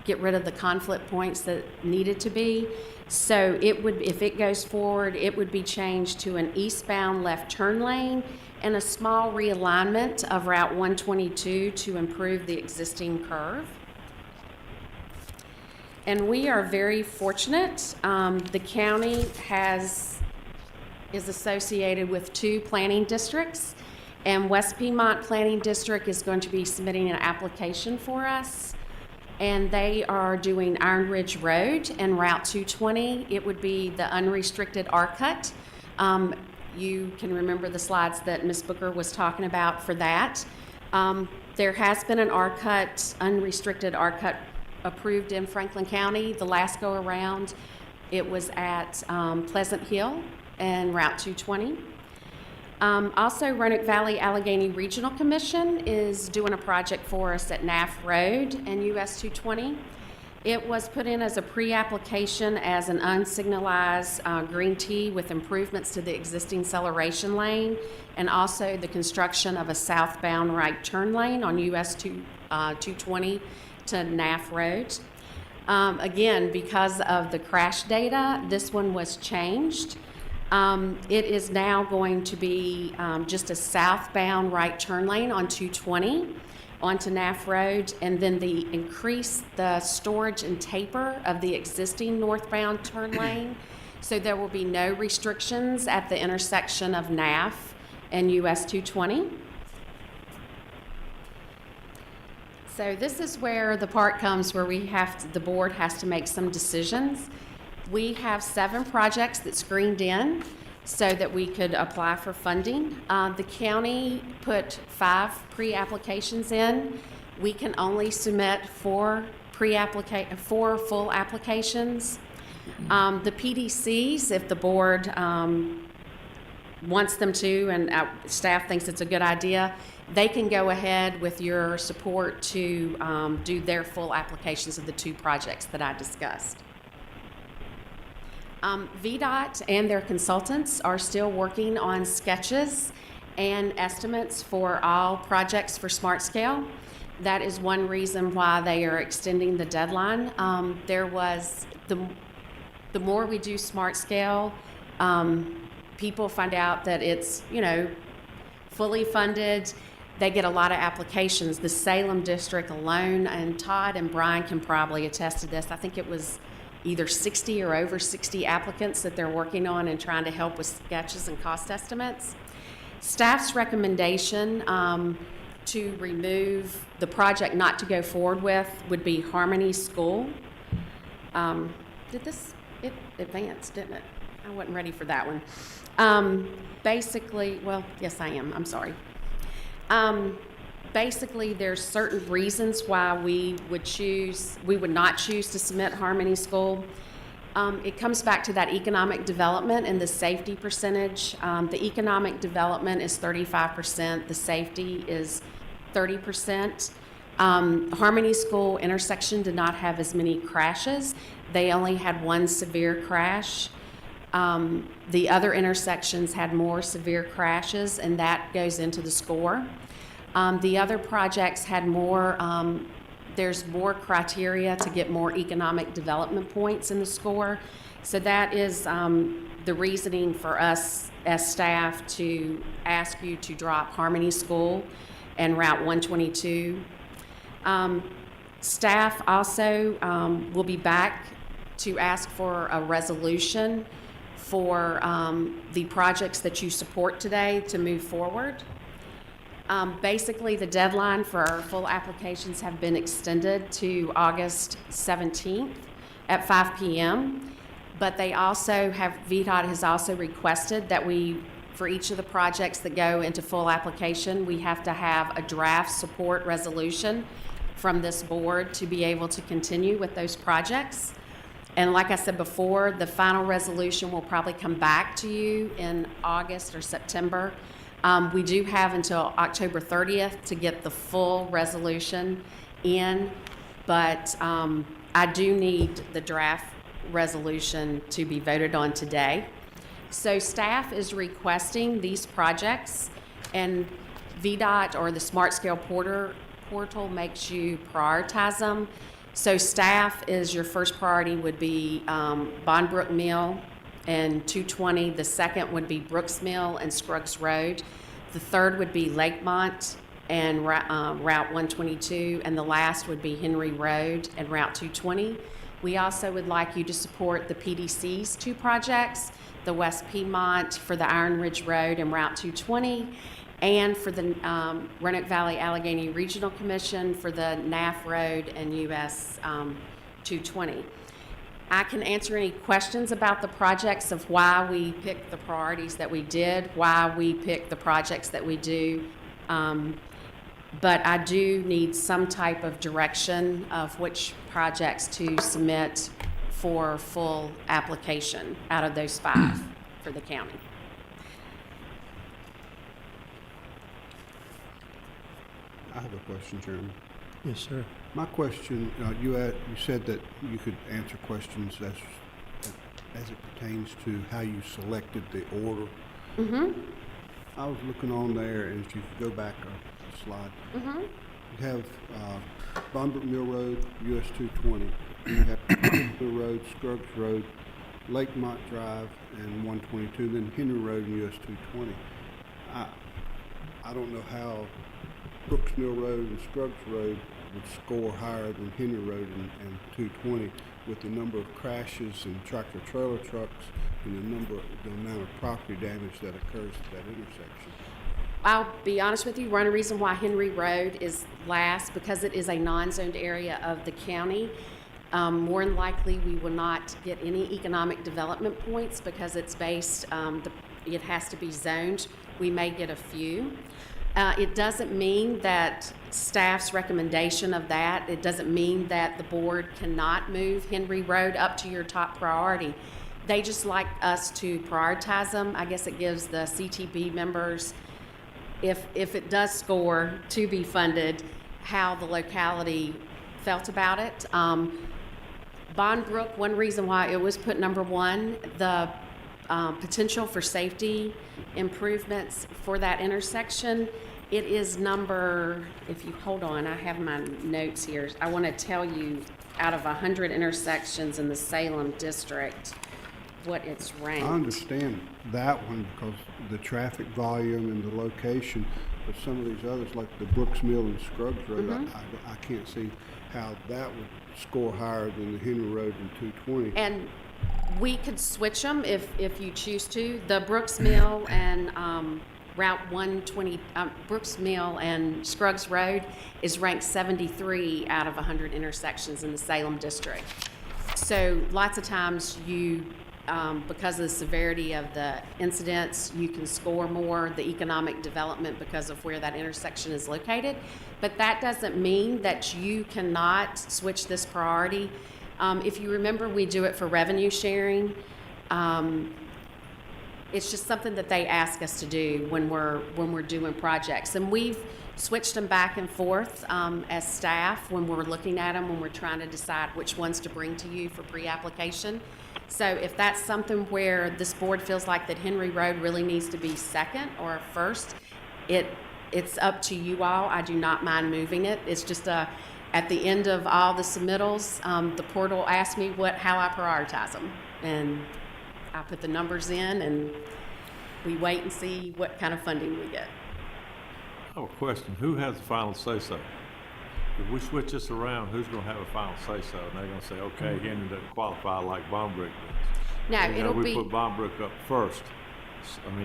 get rid of the conflict points that needed to be. So it would, if it goes forward, it would be changed to an eastbound left turn lane and a small realignment of Route 122 to improve the existing curve. And we are very fortunate. The county is associated with 2 planning districts, and West Piedmont Planning District is going to be submitting an application for us. And they are doing Iron Ridge Road and Route 220. It would be the unrestricted R-cut. You can remember the slides that Ms. Booker was talking about for that. There has been an R-cut, unrestricted R-cut approved in Franklin County. The last go around, it was at Pleasant Hill and Route 220. Also, Roanoke Valley Allegheny Regional Commission is doing a project for us at Naff Road and US 220. It was put in as a pre-application as an unsignalized green T with improvements to the existing acceleration lane and also the construction of a southbound right turn lane on US 220 to Naff Road. Again, because of the crash data, this one was changed. It is now going to be just a southbound right turn lane on 220 onto Naff Road, and then increase the storage and taper of the existing northbound turn lane. So there will be no restrictions at the intersection of Naff and US 220. So this is where the part comes where the board has to make some decisions. We have 7 projects that screened in so that we could apply for funding. The county put 5 pre-applications in. We can only submit 4 full applications. The PDCs, if the board wants them to and staff thinks it's a good idea, they can go ahead with your support to do their full applications of the 2 projects that I discussed. VDOT and their consultants are still working on sketches and estimates for all projects for Smart Scale. That is one reason why they are extending the deadline. The more we do Smart Scale, people find out that it's, fully funded. They get a lot of applications. The Salem district alone, and Todd and Brian can probably attest to this, I think it was either 60 or over 60 applicants that they're working on and trying to help with sketches and cost estimates. Staff's recommendation to remove the project not to go forward with would be Harmony School. It advanced, didn't it? I wasn't ready for that one. Basically, well, yes I am, I'm sorry. Basically, there's certain reasons why we would not choose to submit Harmony School. It comes back to that economic development and the safety percentage. The economic development is 35%, the safety is 30%. Harmony School intersection did not have as many crashes. They only had 1 severe crash. The other intersections had more severe crashes, and that goes into the score. The other projects had more, there's more criteria to get more economic development points in the score. So that is the reasoning for us as staff to ask you to drop Harmony School and Route 122. Staff also will be back to ask for a resolution for the projects that you support today to move forward. Basically, the deadline for our full applications have been extended to August 17th at 5 p.m. But they also VDOT has also requested that for each of the projects that go into full application, we have to have a draft support resolution from this board to be able to continue with those projects. And like I said before, the final resolution will probably come back to you in August or September. We do have until October 30th to get the full resolution in, but I do need the draft resolution to be voted on today. So staff is requesting these projects, and VDOT or the Smart Scale portal makes you prioritize them. So staff is your first priority would be Bondbrook Mill and 220. The second would be Brooks Mill and Scruggs Road. The third would be Lakemont and Route 122. And the last would be Henry Road and Route 220. We also would like you to support the PDC's 2 projects, the West Piedmont for the Iron Ridge Road and Route 220, and for the Roanoke Valley Allegheny Regional Commission for the NAF Road and US 220. I can answer any questions about the projects of why we picked the priorities that we did, why we picked the projects that we do. But I do need some type of direction of which projects to submit for full application out of those 5 for the county. I have a question, Chairman. Yes, sir. My question, you said that you could answer questions as it pertains to how you selected the order. Mm-hmm. I was looking on there, and if you could go back a slide. Mm-hmm. You have Bonbrook Mill Road, US 220. You have Mill Road, Scruggs Road, Lakemont Drive, and 122, then Henry Road and US 220. I don't know how Brooks Mill Road and Scruggs Road would score higher than Henry Road and 220 with the number of crashes and tractor trailer trucks and the amount of property damage that occurs at that intersection. I'll be honest with you, one reason why Henry Road is last, because it is a non-zoned area of the county. More than likely, we will not get any economic development points because it's based, it has to be zoned. We may get a few. It doesn't mean that staff's recommendation of that, it doesn't mean that the board cannot move Henry Road up to your top priority. They just like us to prioritize them. I guess it gives the CTB members, if it does score to be funded, how the locality felt about it. Bond Brook, one reason why it was put number 1, the potential for safety improvements for that intersection. It is number, if you hold on, I have my notes here. I want to tell you, out of 100 intersections in the Salem district, what it's ranked. I understand that one because the traffic volume and the location, but some of these others, like the Brooks Mill and Scruggs Road, I can't see how that would score higher than the Henry Road and 220. And we could switch them if you choose to. The Brooks Mill and Route 120, Brooks Mill and Scruggs Road is ranked 73 out of 100 intersections in the Salem district. So lots of times you, because of the severity of the incidents, you can score more, the economic development because of where that intersection is located. But that doesn't mean that you cannot switch this priority. If you remember, we do it for revenue sharing. It's just something that they ask us to do when we're doing projects, and we've switched them back and forth as staff when we're looking at them, when we're trying to decide which ones to bring to you for pre-application. So if that's something where this board feels like that Henry Road really needs to be second or first, it's up to you all. I do not mind moving it. It's just at the end of all the submittals, the portal asks me how I prioritize them, and I put the numbers in, and we wait and see what kind of funding we get. I have a question. Who has the final say-so? If we switch this around, who's going to have a final say-so? And they're going to say, okay, Henry doesn't qualify like Bonbrook does. No, And, it'll we be. put Bonbrook up first.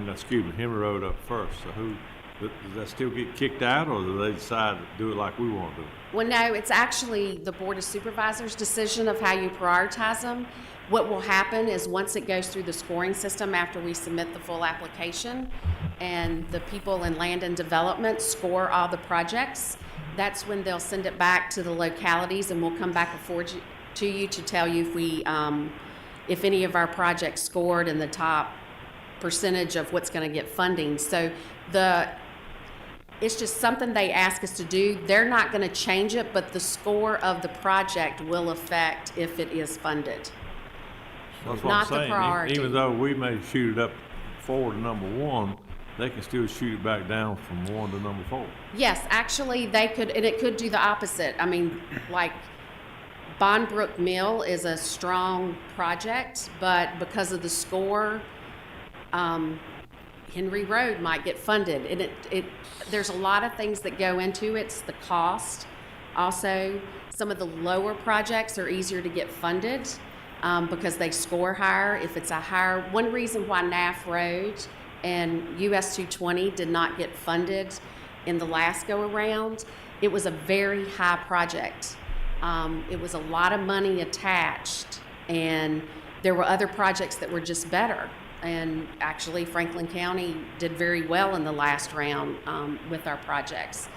Excuse me, Henry Road up first. So does that still get kicked out, or do they decide to do it like we want to do it? Well, no, it's actually the Board of Supervisors' decision of how you prioritize them. What will happen is once it goes through the scoring system after we submit the full application, and the people in land and development score all the projects, that's when they'll send it back to the localities, and we'll come back to you to tell you if any of our projects scored in the top percentage of what's going to get funding. So it's just something they ask us to do. They're not going to change it, but the score of the project will affect if it is funded. That's what Not I'm the saying. priority. Even though we may shoot it up forward to number 1, they can still shoot it back down from 1 to number 4. Yes, actually, they could, and it could do the opposite. I mean, like, Bonbrook Mill is a strong project, but because of the score, Henry Road might get funded. And there's a lot of things that go into it. It's the cost Also, some of the lower projects are easier to get funded because they score higher. If it's a higher, one reason why NAF Road and US 220 did not get funded in the last go-around, it was a very high project. It was a lot of money attached, and there were other projects that were just better. And actually, Franklin County did very well in the last round with our projects.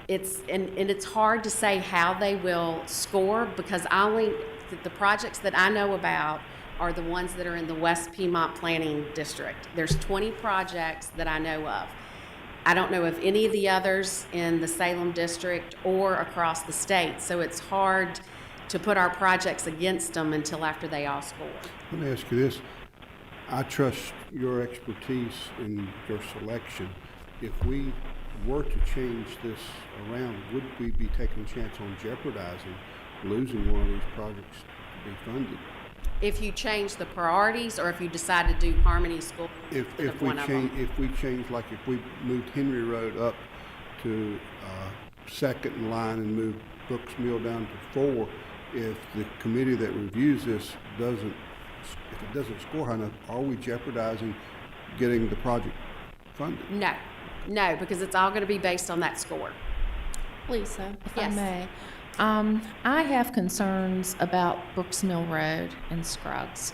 It's hard to say how they will score because the projects that I know about are the ones that are in the West Piedmont Planning District. There's 20 projects that I know of. I don't know of any of the others in the Salem district or across the state, so it's hard to put our projects against them until after they all score. Let me ask you this. I trust your expertise in your selection. If we were to change this around, would we be taking a chance on jeopardizing losing one of these projects to be funded? If you change the priorities, or if you decide to do Harmony School If of we one of them. change, if we change, like if we moved Henry Road up to second in line and moved Brooks Mill down to 4, if the committee that reviews this if it doesn't score high enough, are we jeopardizing getting the project funded? No, because it's all going to be based on that score. Lisa, if Yes. I may, I have concerns about Brooks Mill Road and Scruggs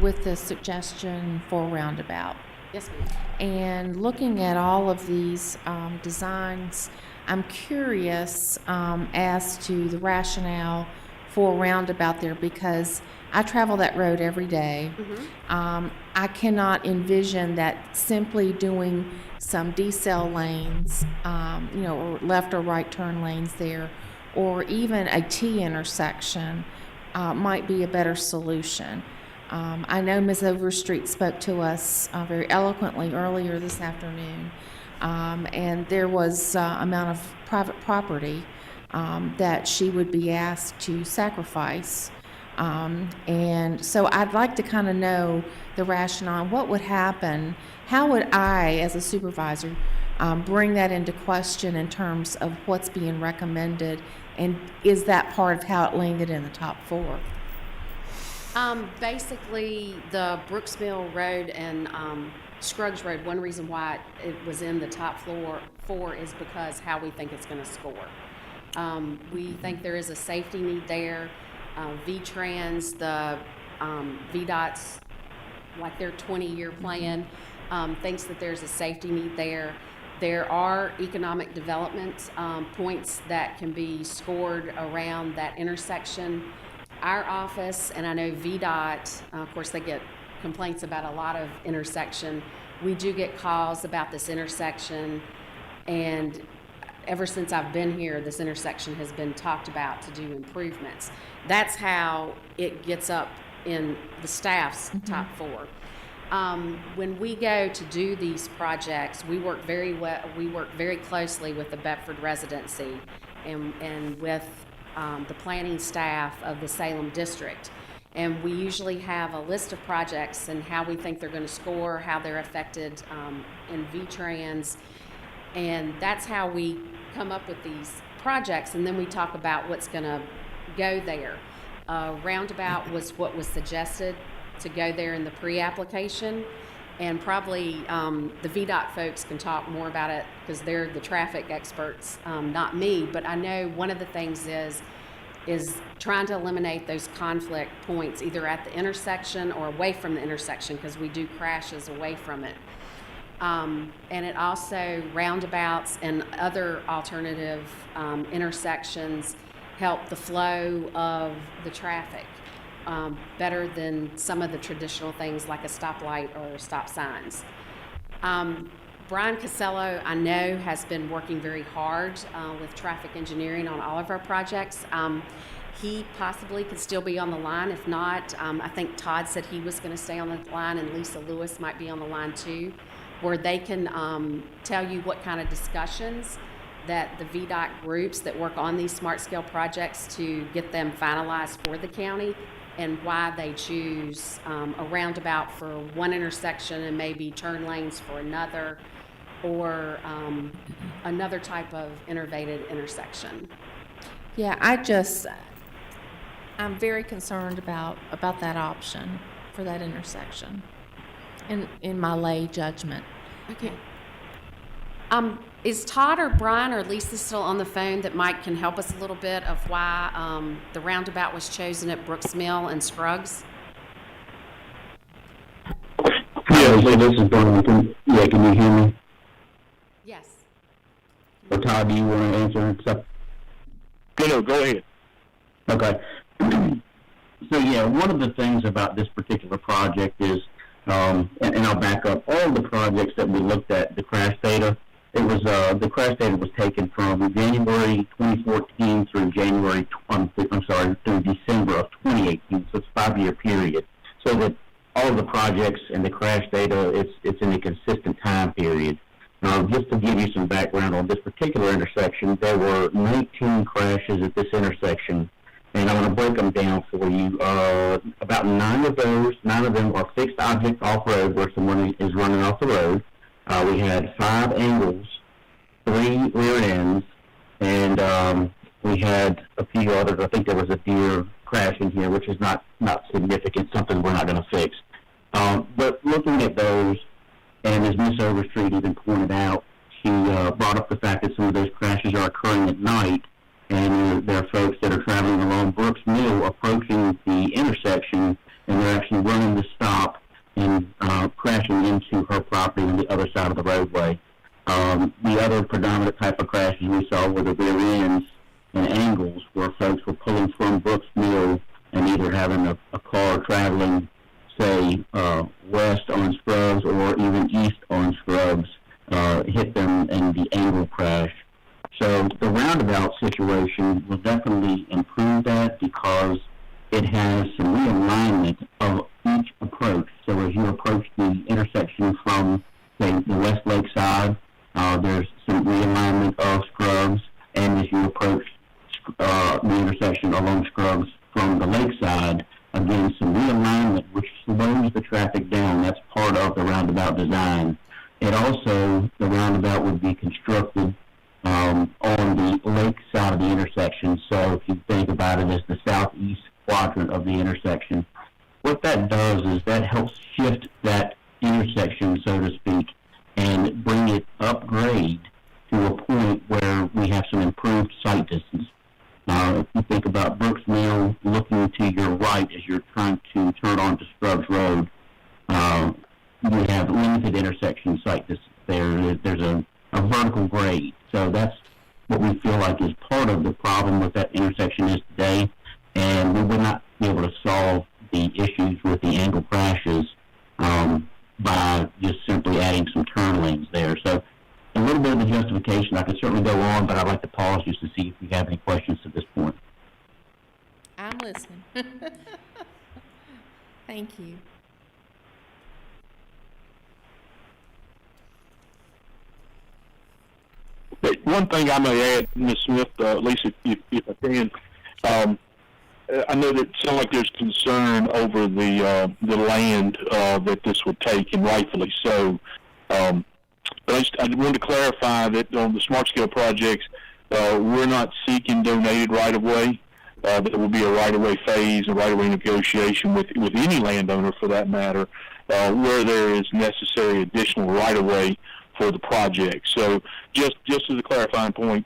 with the suggestion for a roundabout. Yes, ma'am. And looking at all of these designs, I'm curious as to the rationale for a roundabout there because I travel that road every day. I cannot envision that simply doing some decel lanes, or left or right turn lanes there, or even a T intersection might be a better solution. I know Ms. Overstreet spoke to us very eloquently earlier this afternoon, and there was amount of private property that she would be asked to sacrifice. And so I'd like to kind of know the rationale. What would happen? How would I, as a supervisor, bring that into question in terms of what's being recommended? And is that part of how it landed in the top 4? Basically, the Brooks Mill Road and Scruggs Road, one reason why it was in the top 4 is because how we think it's going to score. We think there is a safety need there. VTrans, the VDOT's, like their 20-year plan, thinks that there's a safety need there. There are economic development points that can be scored around that intersection. Our office, and I know VDOT, of course they get complaints about a lot of intersection. We do get calls about this intersection, and ever since I've been here, this intersection has been talked about to do improvements. That's how it gets up in the staff's top 4. When we go to do these projects, we work very closely with the Bedford Residency and with the planning staff of the Salem district. And we usually have a list of projects and how we think they're going to score, how they're affected in VTrans. And that's how we come up with these projects, and then we talk about what's going to go there. Roundabout was what was suggested to go there in the pre-application, and probably the VDOT folks can talk more about it because they're the traffic experts, not me. But I know one of the things is trying to eliminate those conflict points either at the intersection or away from the intersection, because we do crashes away from it. And it also, roundabouts and other alternative intersections help the flow of the traffic better than some of the traditional things like a stoplight or stop signs. Brian Casello, I know, has been working very hard with traffic engineering on all of our projects. He possibly could still be on the line. If not, I think Todd said he was going to stay on the line, and Lisa Lewis might be on the line too, where they can tell you what kind of discussions that the VDOT groups that work on these smart scale projects to get them finalized for the county, and why they choose a roundabout for one intersection and maybe turn lanes for another. or another type of innervated intersection. Yeah, I'm very concerned about that option for that intersection, in my lay judgment. Okay. Is Todd or Brian or Lisa still on the phone that might can help us a little bit of why the roundabout was chosen at Brooks Mill and Scruggs? Yeah, Lee, this is Brian. Can you hear me? Yes. Or Todd, do you want to answer stuff? Go ahead. Okay. So yeah, one of the things about this particular project is, and I'll back up, all the projects that we looked at, the crash data, the crash data was taken from January 2014 through through December of 2018, so it's a 5-year period. So that all of the projects and the crash data, it's in a consistent time period. Just to give you some background on this particular intersection, there were 19 crashes at this intersection, and I'm going to break them down for you. About 9 of them are fixed objects off-road where someone is running off the road. We had 5 angles, 3 rear ends, and we had a few others. I think there was a deer crash in here, which is not significant, something we're not going to fix. But looking at those, and as Ms. Overstreet even pointed out, she brought up the fact that some of those crashes are occurring at night, and there are folks that are traveling along Brooks Mill approaching the intersection, and they're actually running to stop and crashing into her property on the other side of the roadway. The other predominant type of crashes we saw were the rear ends and angles, where folks were pulling from Brooks Mill and either having a car traveling, say, west on Scruggs or even east on Scruggs, hit them in the angle crash. So the roundabout situation will definitely improve that because it has some realignment of each approach. So as you approach the intersection from, say, the West Lake side, there's some realignment of Scruggs, and as you approach the intersection along Scruggs from the lake side, again, some realignment which slows the traffic down. That's part of the roundabout design. It also, the roundabout would be constructed on the lake side of the intersection. So if you think about it as the southeast quadrant of the intersection, what that does is that helps shift that intersection, so to speak, and bring it upgrade to a point where we have some improved sight distance. If you think about Brooks Mill looking to your right as you're trying to turn onto Scruggs Road, we have limited intersection sight distance there. There's a vertical grade. So that's what we feel like is part of the problem with that intersection is today, and we would not be able to solve the issues with the angle crashes by just simply adding some turn lanes there. So a little bit of the justification. I could certainly go on, but I'd like to pause just to see if you have any questions at this point. I'm listening. Thank you. One thing I may add, Ms. Smith, at least if I can, I know that it sounds like there's concern over the land that this would take, and rightfully so. But I wanted to clarify that on the smart scale projects, we're not seeking donated right-of-way. There will be a right-of-way phase, a right-of-way negotiation with any landowner for that matter, where there is necessary additional right-of-way for the project. So just as a clarifying point,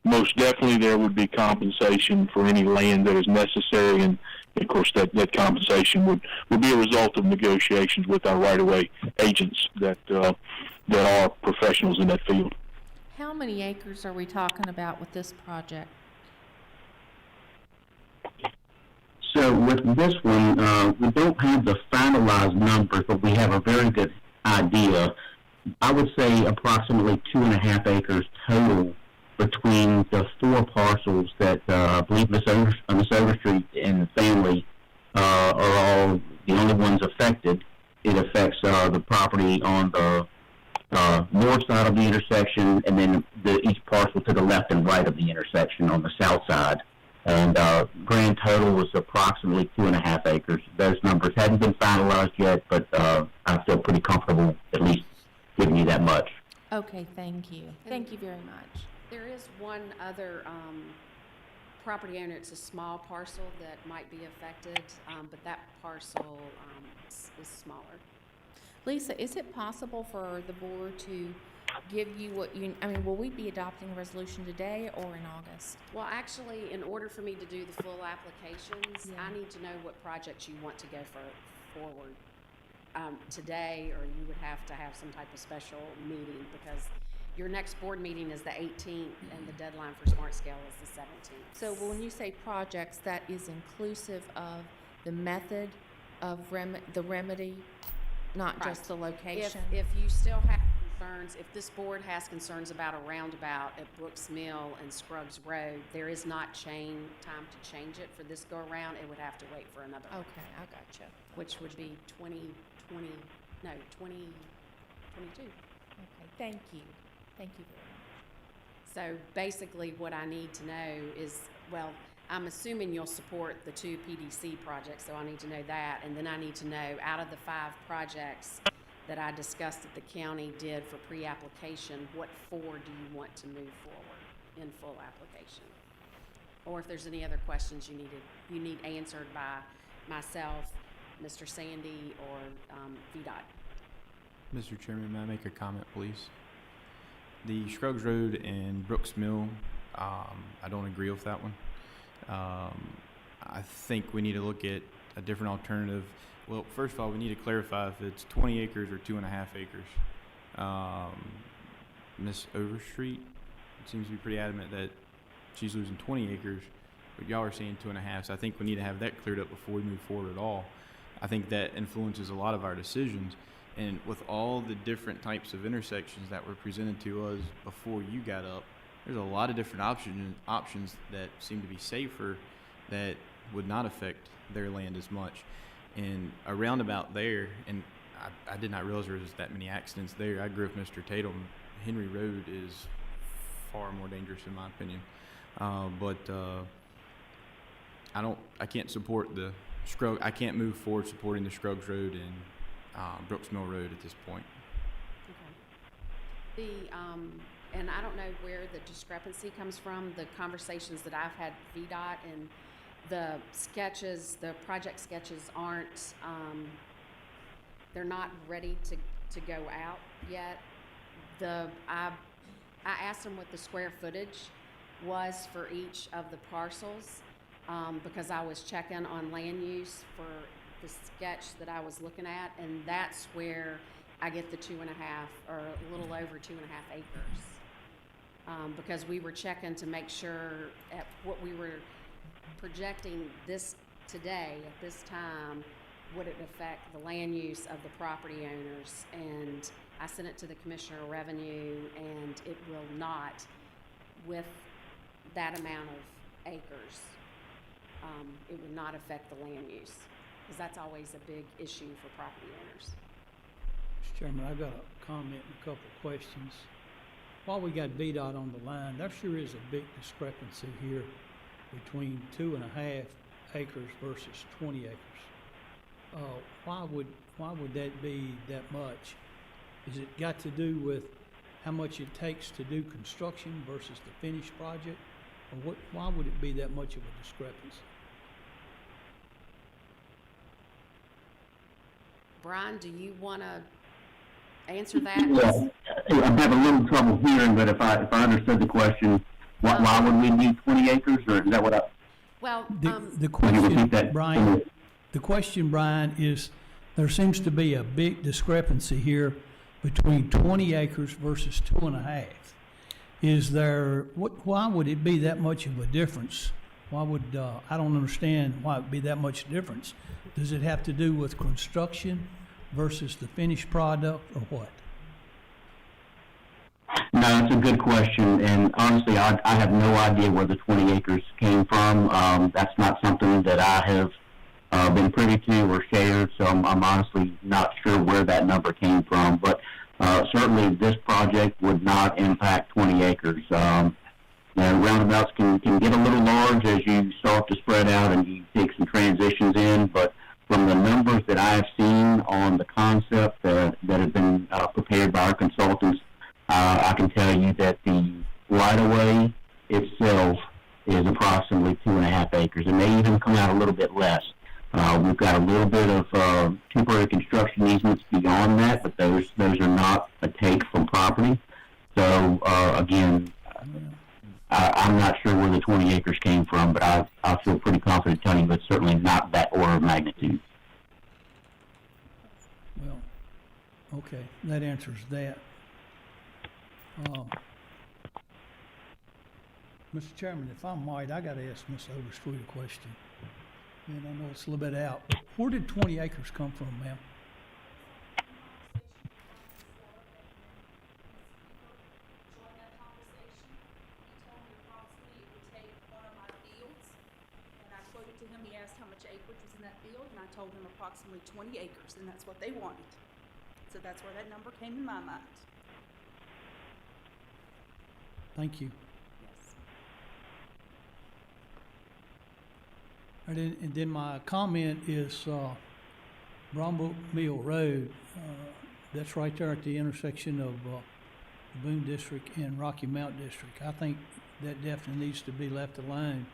most definitely there would be compensation for any land that is necessary, and of course that compensation would be a result of negotiations with our right-of-way agents that are professionals in that field. How many acres are we talking about with this project? So with this one, we don't have the finalized numbers, but we have a very good idea. I would say approximately 2.5 acres total between the 4 parcels that I believe Ms. Overstreet and the family are all the only ones affected. It affects the property on the north side of the intersection, and then each parcel to the left and right of the intersection on the south side. And grand total was approximately 2.5 acres. Those numbers hadn't been finalized yet, but I feel pretty comfortable at least giving you that much. Okay, thank you. Thank you very much. There is one other property owner, it's a small parcel that might be affected, but that parcel is smaller. Lisa, is it possible for the board to give you what you, I mean, will we be adopting a resolution today or in August? Well, actually, in order for me to do the full applications, Yeah. I need to know what projects you want to go forward today, or you would have to have some type of special meeting, because your next board meeting is the 18th, and the deadline for Smart Scale is the 17th. So when you say projects, that is inclusive of the method of the remedy, not just the location? If you still have concerns, if this board has concerns about a roundabout at Brooks Mill and Scruggs Road, there is not time to change it for this go around. It would have to wait for another. Okay, I gotcha. Which would be 2022. Okay, thank you. Thank you very much. So basically what I need to know is, well, I'm assuming you'll support the 2 PDC projects, so I need to know that. And then I need to know, out of the 5 projects that I discussed that the county did for pre-application, what 4 do you want to move forward in full application? Or if there's any other questions you need answered by myself, Mr. Sandy, or VDOT. Mr. Chairman, may I make a comment, please? The Scruggs Road and Brooks Mill, I don't agree with that one. I think we need to look at a different alternative. Well, first of all, we need to clarify if it's 20 acres or 2.5 acres. Ms. Overstreet seems to be pretty adamant that she's losing 20 acres, but y'all are saying 2.5, so I think we need to have that cleared up before we move forward at all. I think that influences a lot of our decisions, and with all the different types of intersections that were presented to us before you got up, there's a lot of different options that seem to be safer that would not affect their land as much. And a roundabout there, and I did not realize there was that many accidents there. I agree with Mr. Tatum. Henry Road is far more dangerous in my opinion. I can't support the I can't move forward supporting the Scruggs Road and Brooks Mill Road at this point. Okay. And I don't know where the discrepancy comes from, the conversations that I've had with VDOT, and the project sketches aren't, they're not ready to go out yet. I asked them what the square footage was for each of the parcels, because I was checking on land use for the sketch that I was looking at, and that's where I get the 2.5 or a little over 2.5 acres. Because we were checking to make sure at what we were projecting this today at this time, would it affect the land use of the property owners? And I sent it to the Commissioner of Revenue, and it will not with that amount of acres. It would not affect the land use, because that's always a big issue for property owners. Mr. Chairman, I've got a comment and a couple of questions. While we got VDOT on the line, there sure is a big discrepancy here between 2.5 acres versus 20 acres. Why would that be that much? Is it got to do with how much it takes to do construction versus the finished project? Or why would it be that much of a discrepancy? Brian, do you want to answer that? Yeah, I'm having a little trouble hearing, but if I understood the question, why would we need 20 acres, or is that what I? Well, The question, Brian, is, there seems to be a big discrepancy here between 20 acres versus 2.5. Is there, why would it be that much of a difference? Why would, I don't understand why it'd be that much difference. Does it have to do with construction versus the finished product, or what? No, that's a good question, and honestly, I have no idea where the 20 acres came from. That's not something that I have been privy to or shared, so I'm honestly not sure where that number came from, but certainly this project would not impact 20 acres. Roundabouts can get a little large as you start to spread out and you take some transitions in, but from the numbers that I have seen on the concept that have been prepared by our consultants, I can tell you that the right-of-way itself is approximately 2.5 acres. It may even come out a little bit less. We've got a little bit of temporary construction easements beyond that, but those are not a take from property. So again, I'm not sure where the 20 acres came from, but I feel pretty confident telling you it's certainly not that order of magnitude. Well, okay, that answers that. Mr. Chairman, if I'm right, I gotta ask Ms. Overstreet a question. And I know it's a little bit out, but where did 20 acres come from, ma'am? To him, he asked how much acreage was in that field, and I told him approximately 20 acres, and that's what they wanted. So that's where that number came in my mind. Thank you. Yes. And then my comment is, Brombrook Mill Road, that's right there at the intersection of, Boone District and Rocky Mount District. I think that definitely needs to be left alone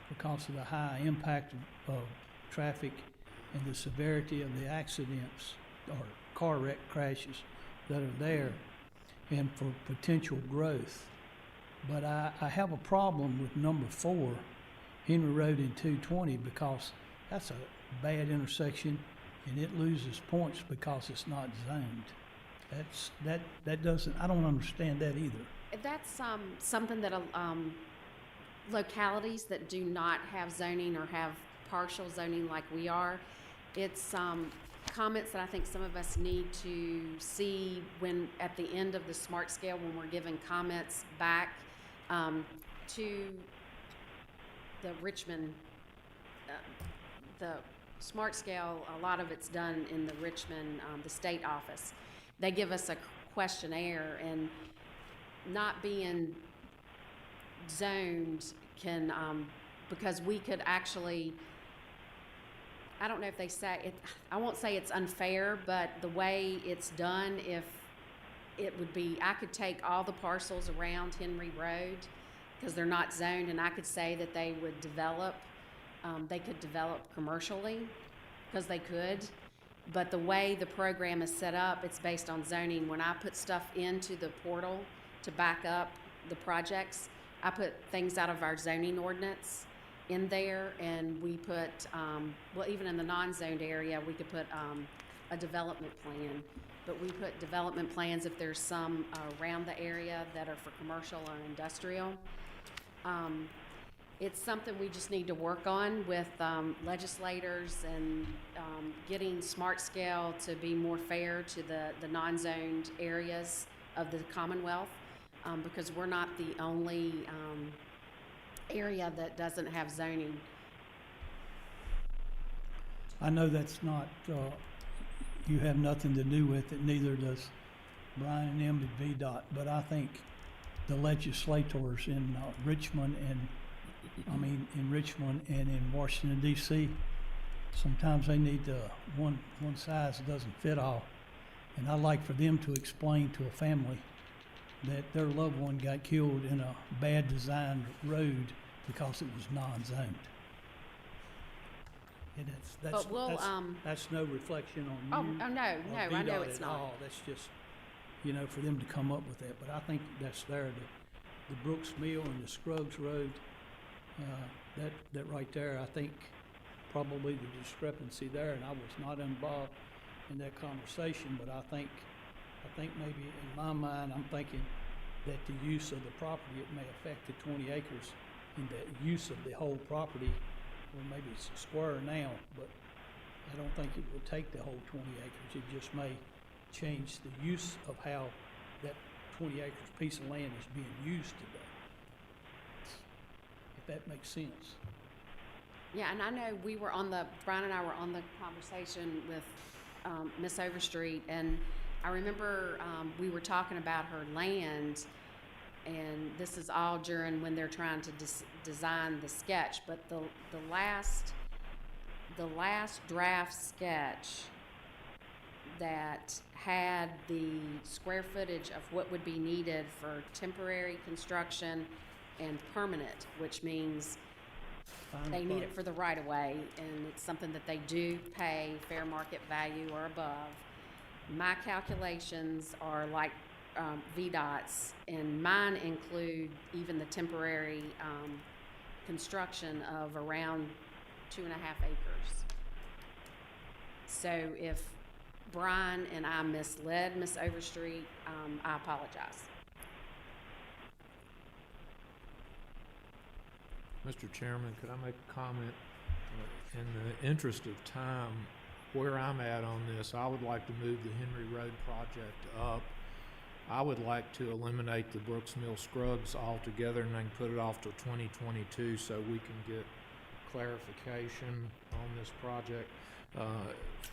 because of the high impact of traffic and the severity of the accidents or car wreck crashes that are there and for potential growth. But I have a problem with number 4, Henry Road and 220, because that's a bad intersection and it loses points because it's not zoned. That doesn't, I don't understand that either. That's something that localities that do not have zoning or have partial zoning like we are, it's comments that I think some of us need to see when at the end of the SMART scale, when we're giving comments back to the Richmond, the SMART scale, a lot of it's done in the Richmond, the state office. They give us a questionnaire, and not being zoned can, because we could actually, I don't know if they say it, I won't say it's unfair, but the way it's done, if it would be, I could take all the parcels around Henry Road, because they're not zoned, and I could say that they would develop, they could develop commercially, because they could. But the way the program is set up, it's based on zoning. When I put stuff into the portal to back up the projects, I put things out of our zoning ordinance in there, and we put, well, even in the non-zoned area, we could put a development plan. But we put development plans if there's some around the area that are for commercial or industrial. It's something we just need to work on with legislators and getting SMART scale to be more fair to the non-zoned areas of the Commonwealth, because we're not the only area that doesn't have zoning. I know that's not, you have nothing to do with it, neither does Brian and them at VDOT, but I think the legislators in Richmond and, in Richmond and in Washington DC, sometimes they need to, one size doesn't fit all. And I'd like for them to explain to a family that their loved one got killed in a bad designed road because it was non-zoned. And that's no reflection on you. Oh, no, or I know VDOT it's at not. all. That's just, for them to come up with that. But I think that's there. The Brooks Mill and the Scruggs Road, that right there, I think probably the discrepancy there, and I was not involved in that conversation, but I think maybe in my mind, I'm thinking that the use of the property, it may affect the 20 acres in the use of the whole property, or maybe it's square now, but I don't think it will take the whole 20 acres. It just may change the use of how that 20 acres piece of land is being used today. If that makes sense. Yeah, and I know Brian and I were on the conversation with Miss Overstreet, and I remember we were talking about her land, and this is all during when they're trying to design the sketch, but the last draft sketch that had the square footage of what would be needed for temporary construction and permanent, which means they need it for the right-of-way, and it's something that they do pay fair market value or above. My calculations are like VDOT's, and mine include even the temporary construction of around 2.5 acres. So if Brian and I misled Ms. Overstreet, I apologize. Mr. Chairman, could I make a comment? In the interest of time, where I'm at on this, I would like to move the Henry Road project up. I would like to eliminate the Brooks Mill Scruggs altogether and then put it off till 2022 so we can get clarification on this project.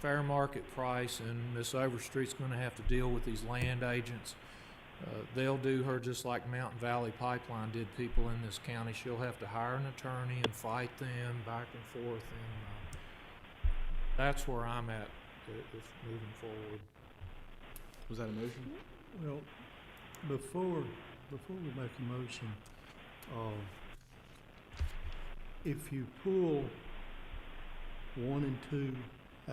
Fair market price, and Ms. Overstreet's gonna have to deal with these land agents. They'll do her just like Mountain Valley Pipeline did people in this county. She'll have to hire an attorney and fight them back and forth, and that's where I'm at if moving forward. Was that a motion? Well, before we make a motion, if you pull 1 and 2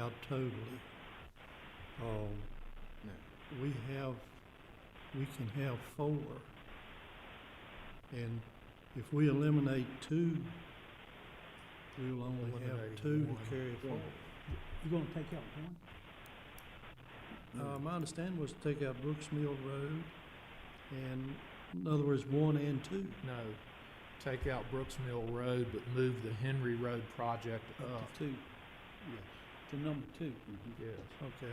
out totally, we can have 4. And if we eliminate 2, we'll only have 2 to carry forward. You're gonna take out one? My understanding was to take out Brooks Mill Road, and in other words, 1 and 2. No, take out Brooks Mill Road, but move the Henry Road project up. Up to 2. Yes. To number 2. Yes. Okay.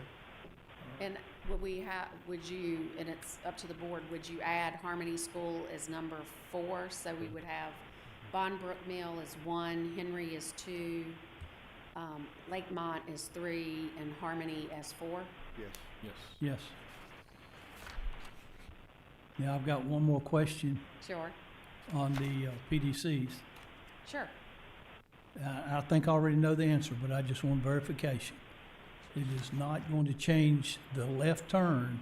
And would you, and it's up to the board, would you add Harmony School as number 4? So we would have Bondbrook Mill as 1, Henry is 2, Lakemont is 3, and Harmony as 4? Yes. Yes. Yes. Now, I've got one more question Sure. on the PDCs. Sure. I think I already know the answer, but I just want verification. It is not going to change the left turn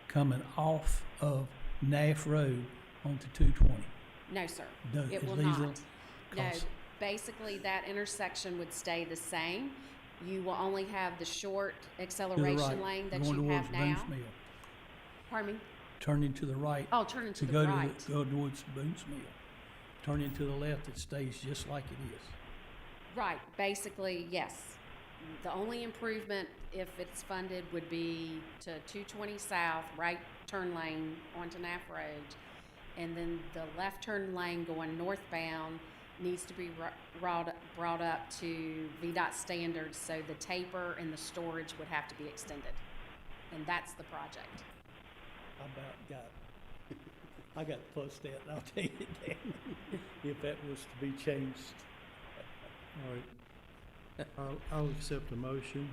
coming off of Naff Road onto 220. No, sir. No, It 'cause will these not. are No, costs. basically that intersection would stay the same. You will only have the short To the acceleration right, lane that going you have towards Boone's now. Mill. Pardon me? Turning to the right. Oh, turning to the go right. go towards Boone's Mill. Turning to the left, it stays just like it is. Right, basically, yes. The only improvement, if it's funded, would be to 220 South, right turn lane onto Naff Road. And then the left turn lane going northbound needs to be brought up to VDOT standards, so the taper and the storage would have to be extended. And that's the project. I got plus that, and I'll tell you that, if that was to be changed. All right. I'll accept the motion.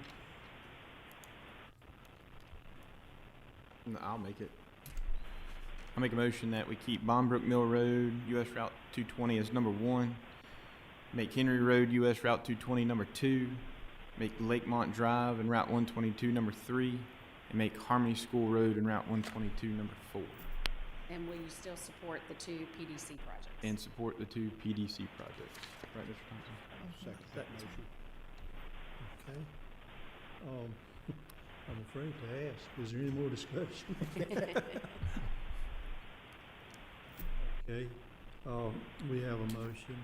No, I'll make it. I'll make a motion that we keep Bondbrook Mill Road, US Route 220 as number 1. Make Henry Road, US Route 220 number 2. Make Lakemont Drive and Route 122 number 3. And make Harmony School Road and Route 122 number 4. And will you still support the 2 PDC projects? And support the 2 PDC projects. Right, Mr. Thompson? I'll second that motion. Okay. I'm afraid to ask, is there any more discussion? Okay, we have a motion.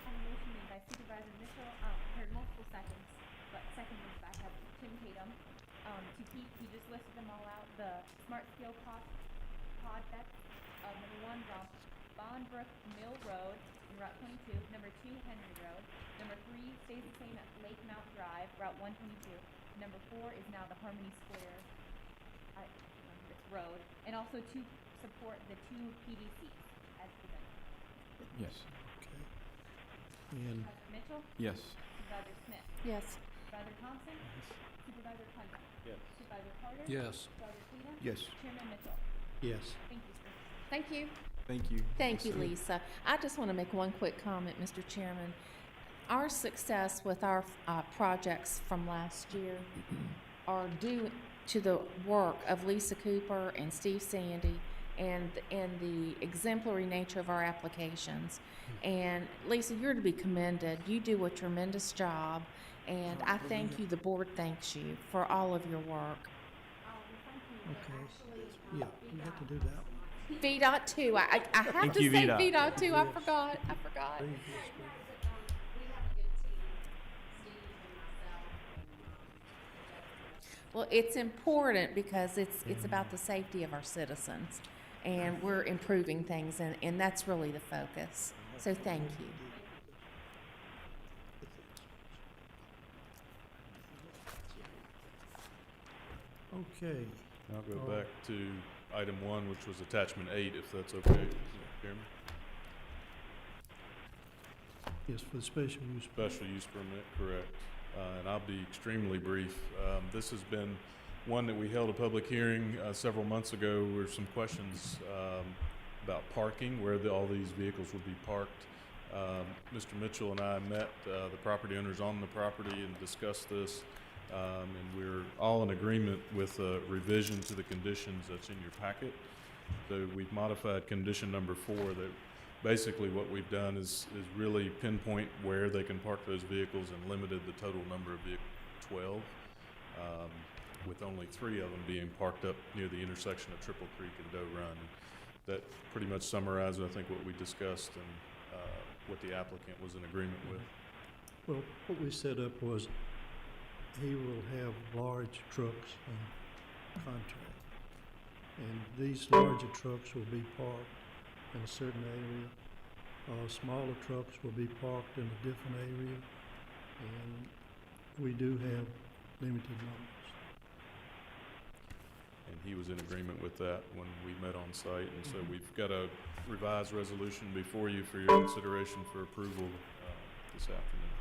On the motion made by Supervisor Mitchell, heard multiple seconds, but seconded by Tim Tatum, to keep, he just listed them all out, the smart scale projects, number 1, Bondbrook Mill Road in Route 22, number 2, Henry Road, number 3 stays the same at Lake Mount Drive, Route 122, number 4 is now the Harmony Square, road, and also to support the 2 PDCs as presented. Yes. Okay. And Supervisor Mitchell? Yes. Supervisor Smith? Yes. Supervisor Thompson? Supervisor Cunningham? Yes. Supervisor Carter? Yes. Supervisor Cleaver? Yes. Chairman Mitchell? yes, Thank you, sir. Thank you. Thank you. Thank you, Yes, sir. Lisa. I just want to make one quick comment, Mr. Chairman. Our success with our projects from last year are due to the work of Lisa Cooper and Steve Sandy and the exemplary nature of our applications. And Lisa, you're to be commended. You do a tremendous job, and I thank you, the board thanks you for all of your work. Okay, yeah, we have to do that one. VDOT too. I have Thank to you, say VDOT. VDOT too. I forgot. Well, it's important because it's about the safety of our citizens, and we're improving things, and that's really the focus. So thank you. Okay. I'll go back to item 1, which was attachment 8, if that's okay, Mr. Chairman. Yes, for the special use. Special use permit, correct. And I'll be extremely brief. This has been one that we held a public hearing several months ago. There were some questions about parking, where all these vehicles would be parked. Mr. Mitchell and I met the property owners on the property and discussed this. And we're all in agreement with a revision to the conditions that's in your packet. So we've modified condition number 4 that basically what we've done is really pinpoint where they can park those vehicles and limited the total number of vehicles to 12, with only 3 of them being parked up near the intersection of Triple Creek and Doe Run. That pretty much summarizes, I think, what we discussed and what the applicant was in agreement with. Well, what we set up was he will have large trucks on contract. And these larger trucks will be parked in a certain area. Smaller trucks will be parked in a different area. And we do have limited numbers. And he was in agreement with that when we met on site. And so we've got a revised resolution before you for your consideration for approval this afternoon.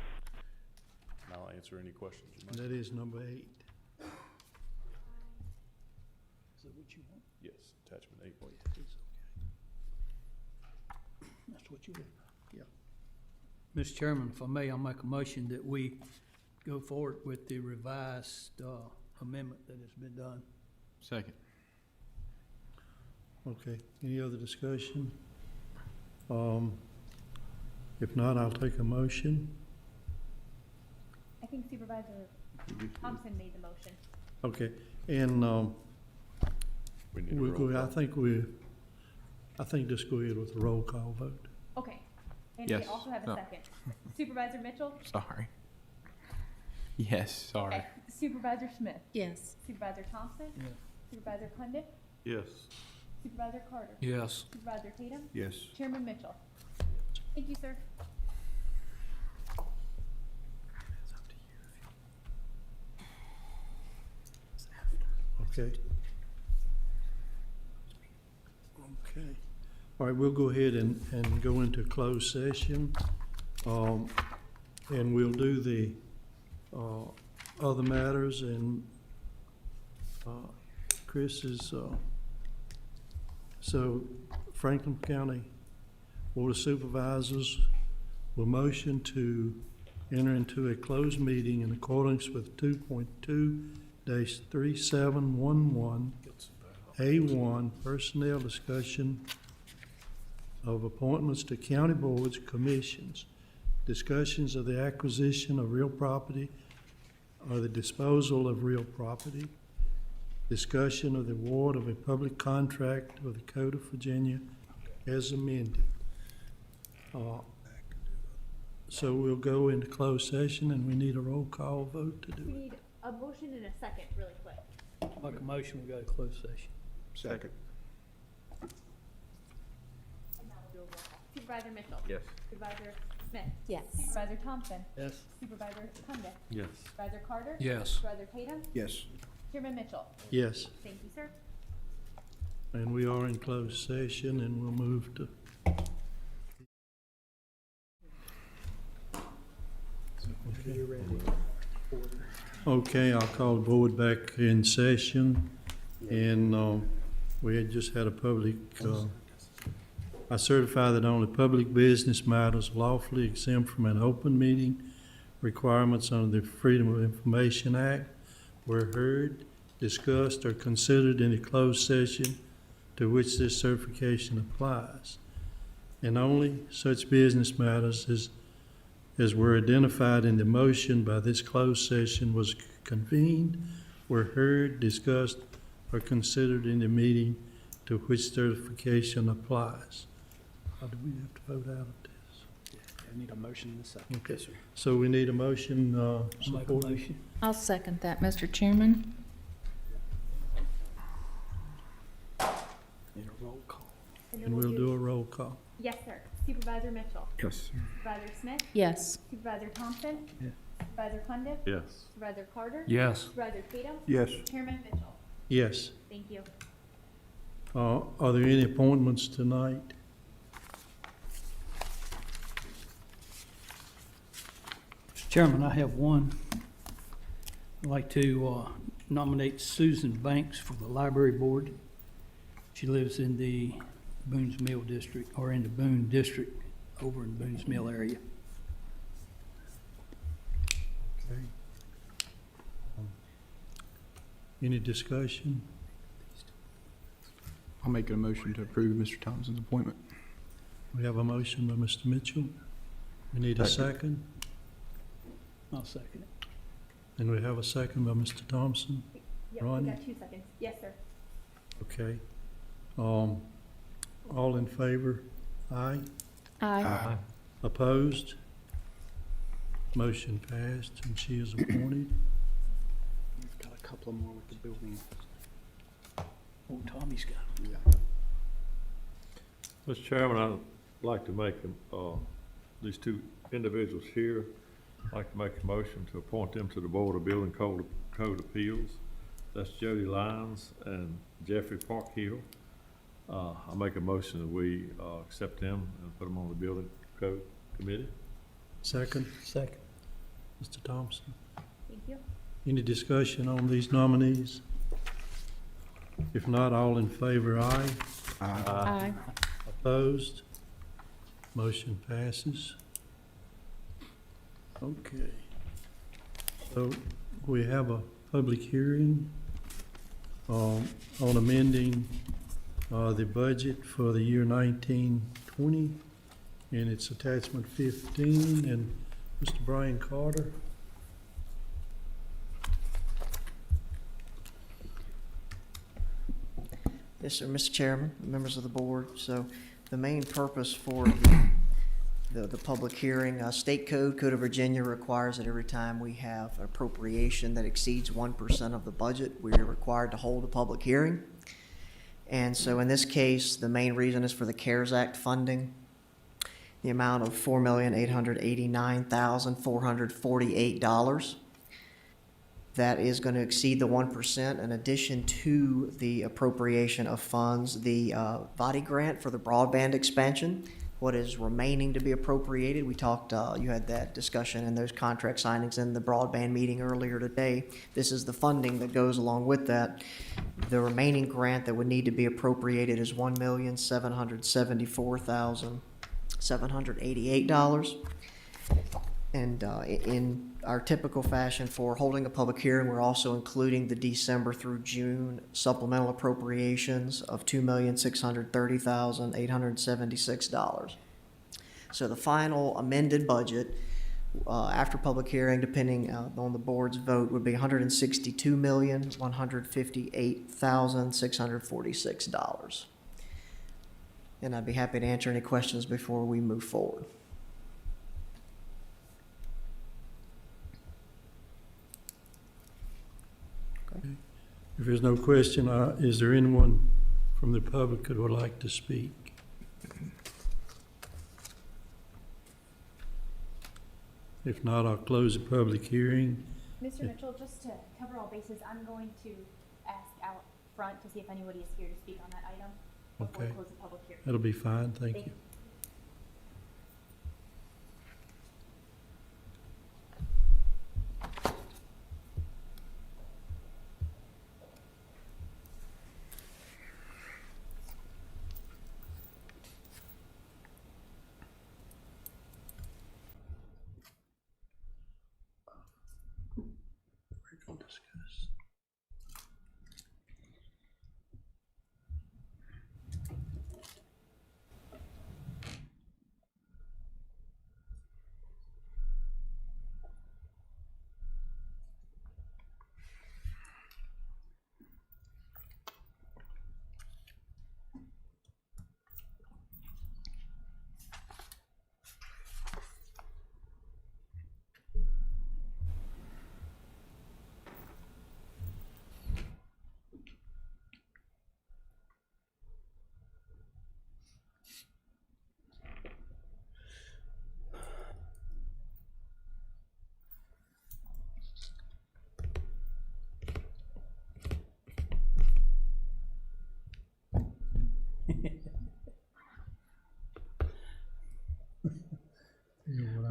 And I'll answer any questions you might And have. that is number 8. Is that what you want? Yes, attachment 8. Oh, yeah, it's okay. That's what you want. Yeah. Mr. Chairman, if I may, I'll make a motion that we go forward with the revised amendment that has been done. Second. Okay, any other discussion? If not, I'll take a motion. I think Supervisor Thompson made the motion. Okay, and We need a we'll roll go, call. I think just go ahead with a roll call vote. Okay. And Yes. we also have a No. second. Supervisor Mitchell? Sorry. Yes, sorry. Okay. Supervisor Smith? Yes. Supervisor Thompson? Yeah. Supervisor Cundiff? Yes. Supervisor Carter? Yes. Supervisor Tatum? Yes. Chairman Mitchell? Thank you, sir. Okay. Okay. All right, we'll go ahead and go into closed session. And we'll do the other matters, and Chris is, so Franklin County Board of Supervisors will motion to enter into a closed meeting in accordance with 2.2-3711 A1 personnel discussion of appointments to county boards, commissions, discussions of the acquisition of real property or the disposal of real property, discussion of the award of a public contract with the Code of Virginia as amended. So we'll go into closed session, and we need a roll call vote to do We it. need a motion and a second, really quick. Make a motion, we go to closed session. Second. And now we'll do a roll call. Supervisor Mitchell? Yes. Supervisor Smith? Yes. Supervisor Thompson? Yes. Supervisor Cundiff? Yes. Supervisor Carter? Yes. Supervisor Tatum? Yes. Chairman Mitchell? Yes, Thank you, sir. and we are in closed session, and we'll move to. Okay, I'll call the board back in session, and we had just had a public, I certify that only public business matters lawfully exempt from an open meeting requirements under the Freedom of Information Act were heard, discussed, or considered in a closed session to which this certification applies. And only such business matters as were identified in the motion by this closed session was convened, were heard, discussed, or considered in the meeting to which certification applies. Do we have to vote out of this? I need a motion in a second. Okay, sir. So we need a motion, Make a supported. motion. I'll second that, Mr. Chairman. Need a roll call. And we'll do a roll call. Yes, sir. Supervisor Mitchell. Yes. Supervisor Smith. Yes. Supervisor Thompson. Yes. Supervisor Cundiff. Yes. Supervisor Carter. Yes. Supervisor Tatum. Yes. Chairman Mitchell. Yes. Thank you. Are there any appointments tonight? Mr. Chairman, I have one. I'd like to nominate Susan Banks for the library board. She lives in the Boone's Mill district, or in the Boone district, over in Boone's Mill area. Okay. Any discussion? I'll make a motion to approve Mr. Thompson's appointment. We have a motion by Mr. Mitchell. We need a second, I'll second it. and we have a second by Mr. Thompson. Yep, Ronnie? we got 2 seconds. Yes, sir. Okay. All in favor? Aye. Aye. Opposed? Motion passed, and she is appointed. We've got a couple more with the building. Oh, Tommy's got it. Yeah. Mr. Chairman, I'd like to make, these two individuals here, I'd like to make a motion to appoint them to the Board of Building Code Appeals. That's Jody Lyons and Jeffrey Parkhill. I make a motion that we accept them and put them on the Building Code Committee. Second, Second. Mr. Thompson. Thank you. Any discussion on these nominees? If not, all in favor, aye. Aye. Opposed? Motion passes. Okay. So we have a public hearing on amending the budget for the year 1920, and it's attachment 15, and Mr. Brian Carter. Yes, sir, Mr. Chairman, members of the board. So the main purpose for the public hearing, State Code of Virginia requires that every time we have appropriation that exceeds 1% of the budget, we are required to hold a public hearing. And so in this case, the main reason is for the CARES Act funding, the amount of $4,889,448. That is going to exceed the 1%. In addition to the appropriation of funds, the body grant for the broadband expansion, what is remaining to be appropriated. We talked, you had that discussion and those contract signings in the broadband meeting earlier today. This is the funding that goes along with that. The remaining grant that would need to be appropriated is $1,774,788. And in our typical fashion for holding a public hearing, we're also including the December through June supplemental appropriations of $2,630,876. So the final amended budget after public hearing, depending on the board's vote, would be $162,158,646. And I'd be happy to answer any questions before we move forward. If there's no question, is there anyone from the public that would like to speak? If not, I'll close the public hearing. Mr. Mitchell, just to cover all bases, I'm going to ask out front to see if anybody is here to speak on that item before we Okay. close the public hearing. That'll be fine, thank you. We're gonna discuss.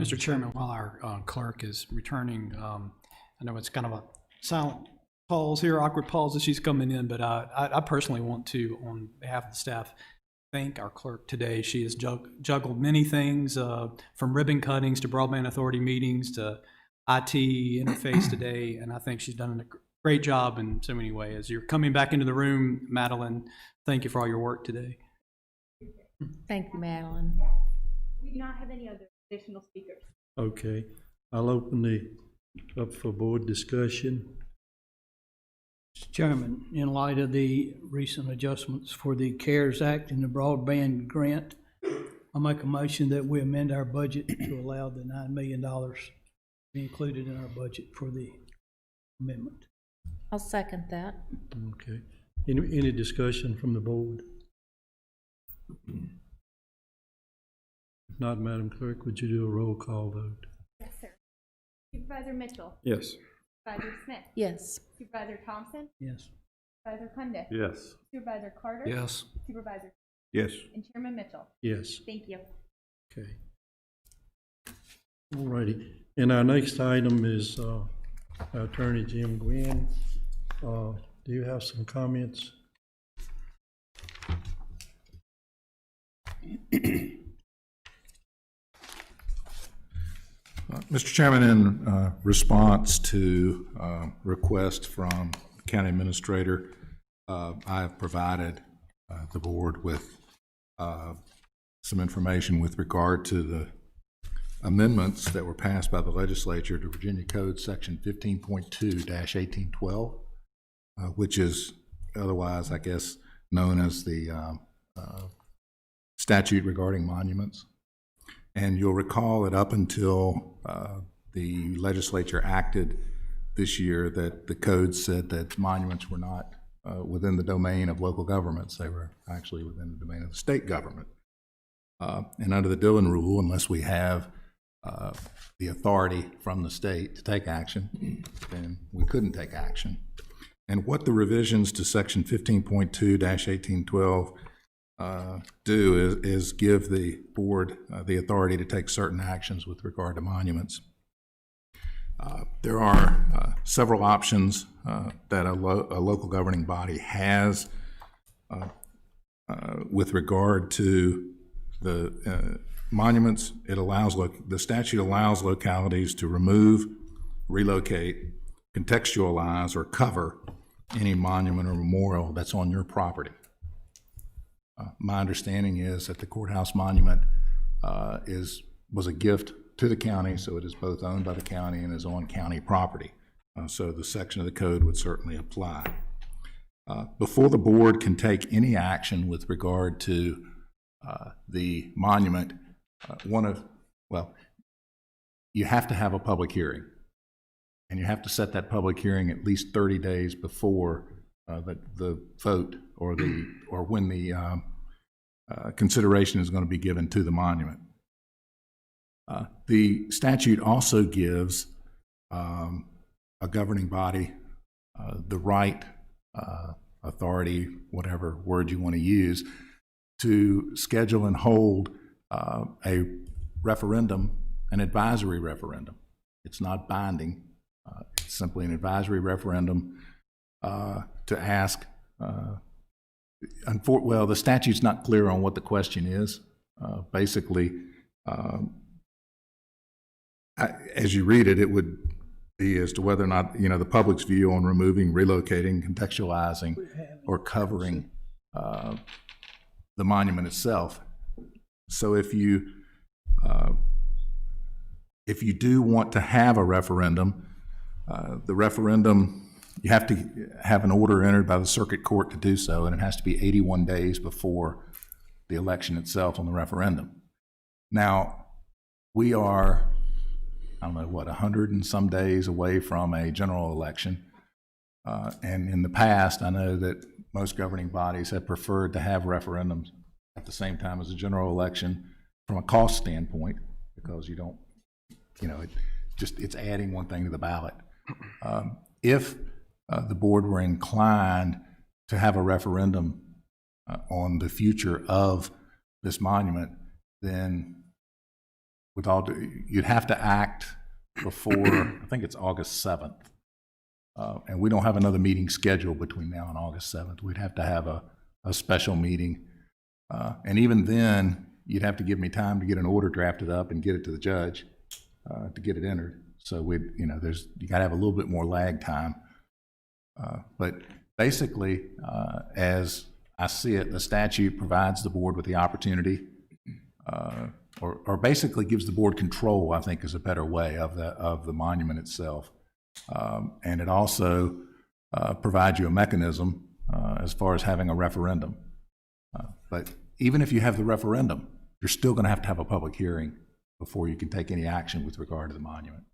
Mr. Chairman, while our clerk is returning, I know it's kind of a silent pause here, awkward pause as she's coming in, but I personally want to, on behalf of the staff, thank our clerk today. She has juggled many things, from ribbon cuttings to broadband authority meetings to IT interface today, and I think she's done a great job in so many ways. As you're coming back into the room, Madeline, thank you for all your work today. Thank you, Madeline. We do not have any other additional speakers. Okay, I'll open the up for board discussion. Mr. Chairman, in light of the recent adjustments for the CARES Act and the broadband grant, I make a motion that we amend our budget to allow the $9 million to be included in our budget for the amendment. I'll second that. Okay. Any discussion from the board? If not, Madam Clerk, would you do a roll call vote? Yes, sir. Supervisor Mitchell. Yes. Supervisor Smith. Yes. Supervisor Thompson. Yes. Supervisor Cundiff. Yes. Supervisor Carter. Yes. Supervisor. Yes. And Chairman Mitchell. Yes. Thank you. Okay. All righty. And our next item is Attorney Jim Gwynn. Do you have some comments? Mr. Chairman, in response to request from the county administrator, I have provided the board with some information with regard to the amendments that were passed by the legislature to Virginia Code Section 15.2-1812, which is otherwise, I guess, known as the statute regarding monuments. And you'll recall that up until the legislature acted this year, that the code said that monuments were not within the domain of local governments. They were actually within the domain of the state government. And under the Dillon rule, unless we have the authority from the state to take action, then we couldn't take action. And what the revisions to Section 15.2-1812 do is give the board the authority to take certain actions with regard to monuments. There are several options that a local governing body has with regard to the monuments. It allows the statute allows localities to remove, relocate, contextualize, or cover any monument or memorial that's on your property. My understanding is that the courthouse monument was a gift to the county, so it is both owned by the county and is on county property. So the section of the code would certainly apply. Before the board can take any action with regard to the monument, you have to have a public hearing, and you have to set that public hearing at least 30 days before the vote or when the consideration is going to be given to the monument. The statute also gives a governing body the right, authority, whatever word you want to use, to schedule and hold a referendum, an advisory referendum. It's not binding. It's simply an advisory referendum to ask. The statute's not clear on what the question is. Basically, as you read it, it would be as to whether or not, the public's view on removing, relocating, contextualizing, or covering the monument itself. So if you do want to have a referendum, the referendum, you have to have an order entered by the circuit court to do so, and it has to be 81 days before the election itself on the referendum. Now, we are, 100 and some days away from a general election. And in the past, I know that most governing bodies have preferred to have referendums at the same time as a general election from a cost standpoint, because you don't, it's adding one thing to the ballot. If the board were inclined to have a referendum on the future of this monument, then with all, you'd have to act before, I think it's August 7th. And we don't have another meeting scheduled between now and August 7th. We'd have to have a special meeting. And even then, you'd have to give me time to get an order drafted up and get it to the judge to get it entered. So you gotta have a little bit more lag time. But basically, as I see it, the statute provides the board with the opportunity, or basically gives the board control, I think is a better way, of the monument itself. And it also provides you a mechanism as far as having a referendum. But even if you have the referendum, you're still going to have a public hearing before you can take any action with regard to the monument.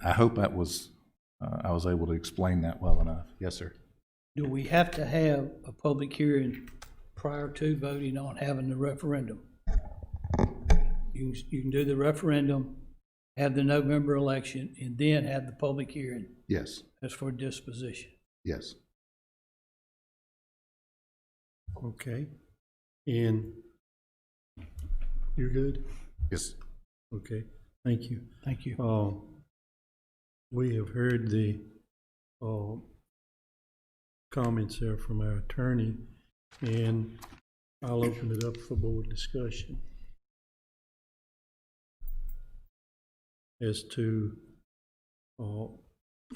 I hope that was, I was able to explain that well enough. Yes, sir. Do we have to have a public hearing prior to voting on having the referendum? You can do the referendum, have the November election, and then have the public hearing. Yes. That's for disposition. Yes. Okay. And you're good? Yes. Okay, thank you. Thank you. We have heard the comments there from our attorney, and I'll open it up for board discussion as to, I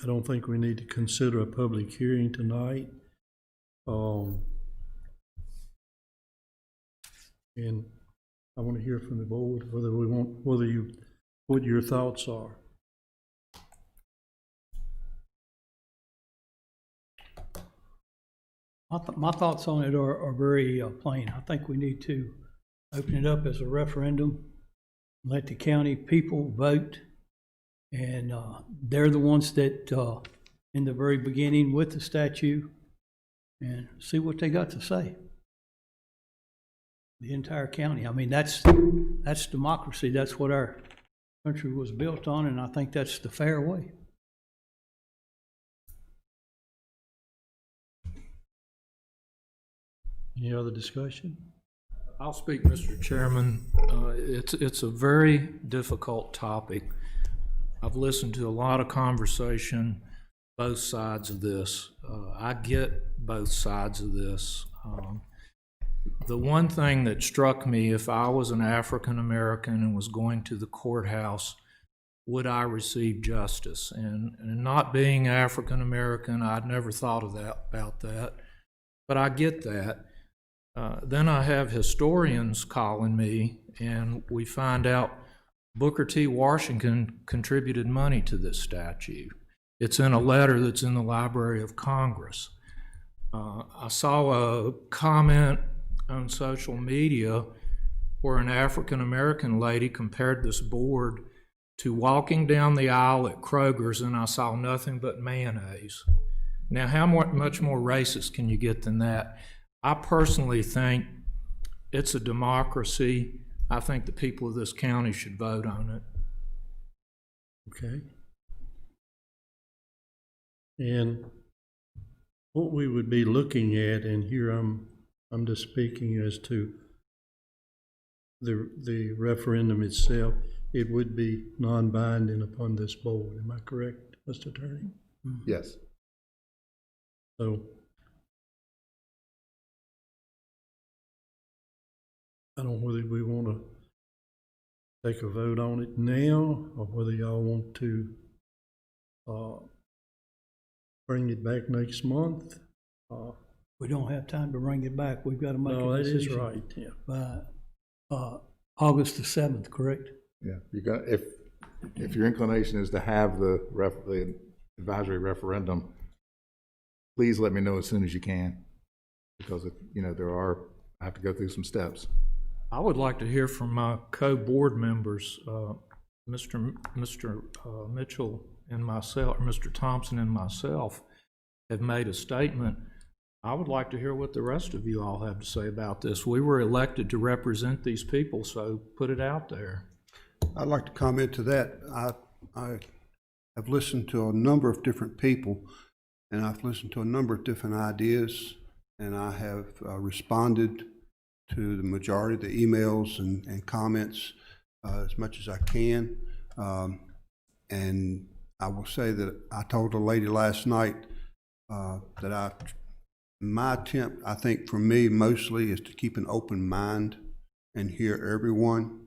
don't think we need to consider a public hearing tonight. And I want to hear from the board what your thoughts are. My thoughts on it are very plain. I think we need to open it up as a referendum, let the county people vote, and they're the ones that, in the very beginning with the statute, and see what they got to say. The entire county. I mean, that's democracy. That's what our country was built on, and I think that's the fair way. Any other discussion? I'll speak, Mr. Chairman. It's a very difficult topic. I've listened to a lot of conversation, both sides of this. I get both sides of this. The one thing that struck me, if I was an African American and was going to the courthouse, would I receive justice? And not being African American, I'd never thought of about that, but I get that. Then I have historians calling me, and we find out Booker T. Washington contributed money to this statue. It's in a letter that's in the Library of Congress. I saw a comment on social media where an African American lady compared this board to walking down the aisle at Kroger's and I saw nothing but mayonnaise. Now, how much more racist can you get than that? I personally think it's a democracy. I think the people of this county should vote on it. Okay. And what we would be looking at, and here I'm just speaking as to the referendum itself, it would be non-binding upon this board. Am I correct, Mr. Attorney? Yes. So I don't know whether we want to take a vote on it now or whether y'all want to bring it back next month. We don't have time to bring it back. We've got to make a decision. That is right, yeah. By August the 7th, correct? Yeah. You got, if your inclination is to have the advisory referendum, please let me know as soon as you can, because I have to go through some steps. I would like to hear from my co-board members, Mr. Mitchell and myself, or Mr. Thompson and myself have made a statement. I would like to hear what the rest of you all have to say about this. We were elected to represent these people, so put it out there. I'd like to comment to that. I have listened to a number of different people, and I've listened to a number of different ideas, and I have responded to the majority of the emails and comments as much as I can. And I will say that I told a lady last night that my attempt, I think for me mostly, is to keep an open mind and hear everyone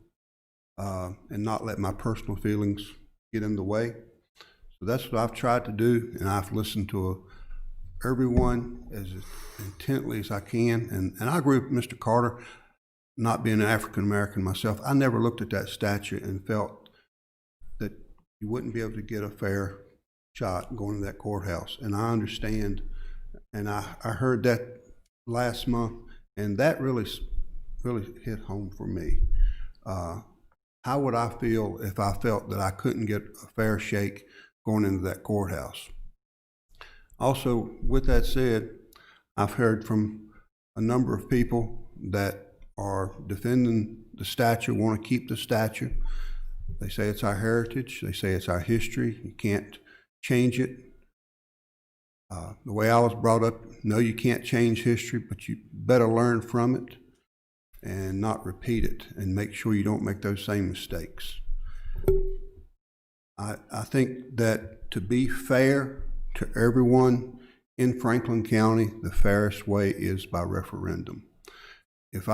and not let my personal feelings get in the way. So that's what I've tried to do, and I've listened to everyone as intently as I can. And I agree with Mr. Carter, not being an African American myself. I never looked at that statute and felt that you wouldn't be able to get a fair shot going to that courthouse. And I understand, and I heard that last month, and that really hit home for me. How would I feel if I felt that I couldn't get a fair shake going into that courthouse? Also, with that said, I've heard from a number of people that are defending the statue, want to keep the statue. They say it's our heritage. They say it's our history. You can't change it. The way I was brought up, no, you can't change history, but you better learn from it and not repeat it, and make sure you don't make those same mistakes. I think that to be fair to everyone in Franklin County, the fairest way is by referendum. If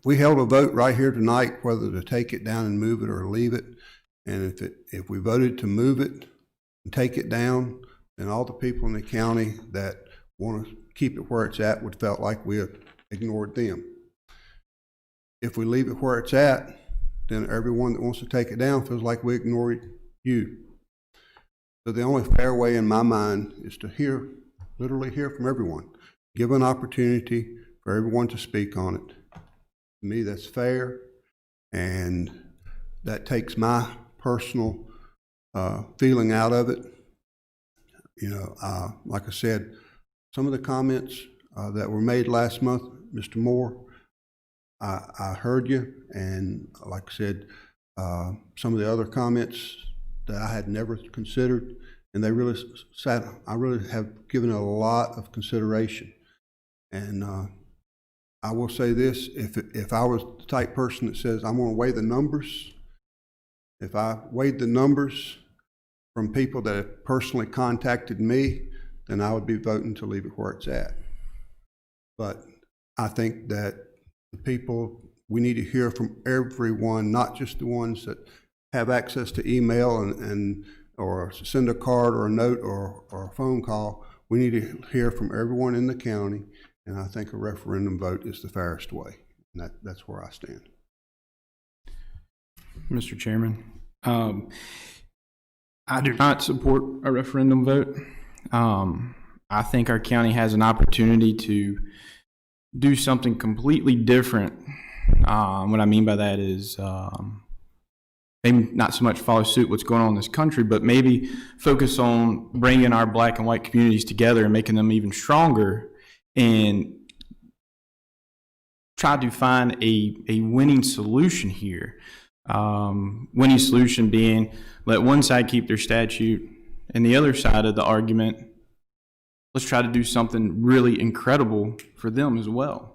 we held a vote right here tonight whether to take it down and move it or leave it, and if we voted to move it and take it down, then all the people in the county that want to keep it where it's at would felt like we had ignored them. If we leave it where it's at, then everyone that wants to take it down feels like we ignored you. So the only fair way in my mind is to literally hear from everyone. Give an opportunity for everyone to speak on it. To me, that's fair, and that takes my personal feeling out of it. You know, like I said, some of the comments that were made last month, Mr. Moore, I heard you, and like I said, some of the other comments that I had never considered, and they really I really have given a lot of consideration. And I will say this, if I was the type person that says I'm going to weigh the numbers, if I weighed the numbers from people that have personally contacted me, then I would be voting to leave it where it's at. But I think that the people, we need to hear from everyone, not just the ones that have access to email and or send a card or a note or a phone call. We need to hear from everyone in the county, and I think a referendum vote is the fairest way. And that's where I stand. Mr. Chairman, I do not support a referendum vote. I think our county has an opportunity to do something completely different. What I mean by that is maybe not so much follow suit what's going on in this country, but maybe focus on bringing our black and white communities together and making them even stronger, and try to find a winning solution here. Winning solution being let one side keep their statute, and the other side of the argument, let's try to do something really incredible for them as well.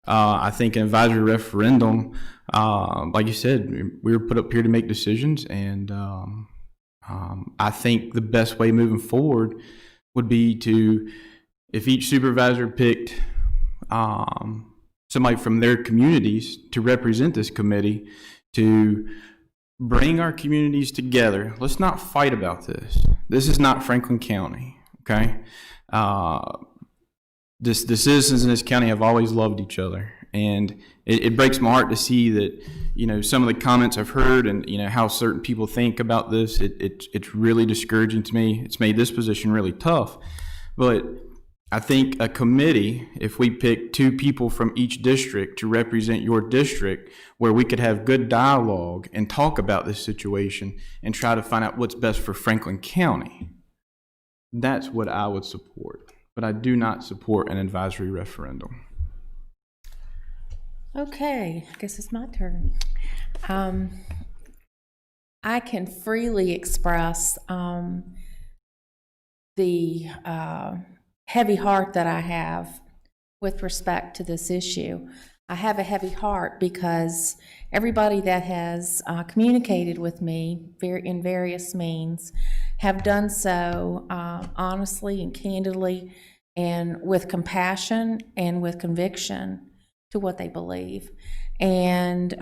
I think an advisory referendum, like you said, we were put up here to make decisions, and I think the best way moving forward would be to, if each supervisor picked somebody from their communities to represent this committee, to bring our communities together. Let's not fight about this. This is not Franklin County, okay? The citizens in this county have always loved each other, and it breaks my heart to see that, you know, some of the comments I've heard and, you know, how certain people think about this. It's really discouraging to me. It's made this position really tough. But I think a committee, if we pick 2 people from each district to represent your district, where we could have good dialogue and talk about this situation and try to find out what's best for Franklin County, that's what I would support. But I do not support an advisory referendum. Okay, I guess it's my turn. I can freely express the heavy heart that I have with respect to this issue. I have a heavy heart because everybody that has communicated with me in various means have done so honestly and candidly and with compassion and with conviction to what they believe. And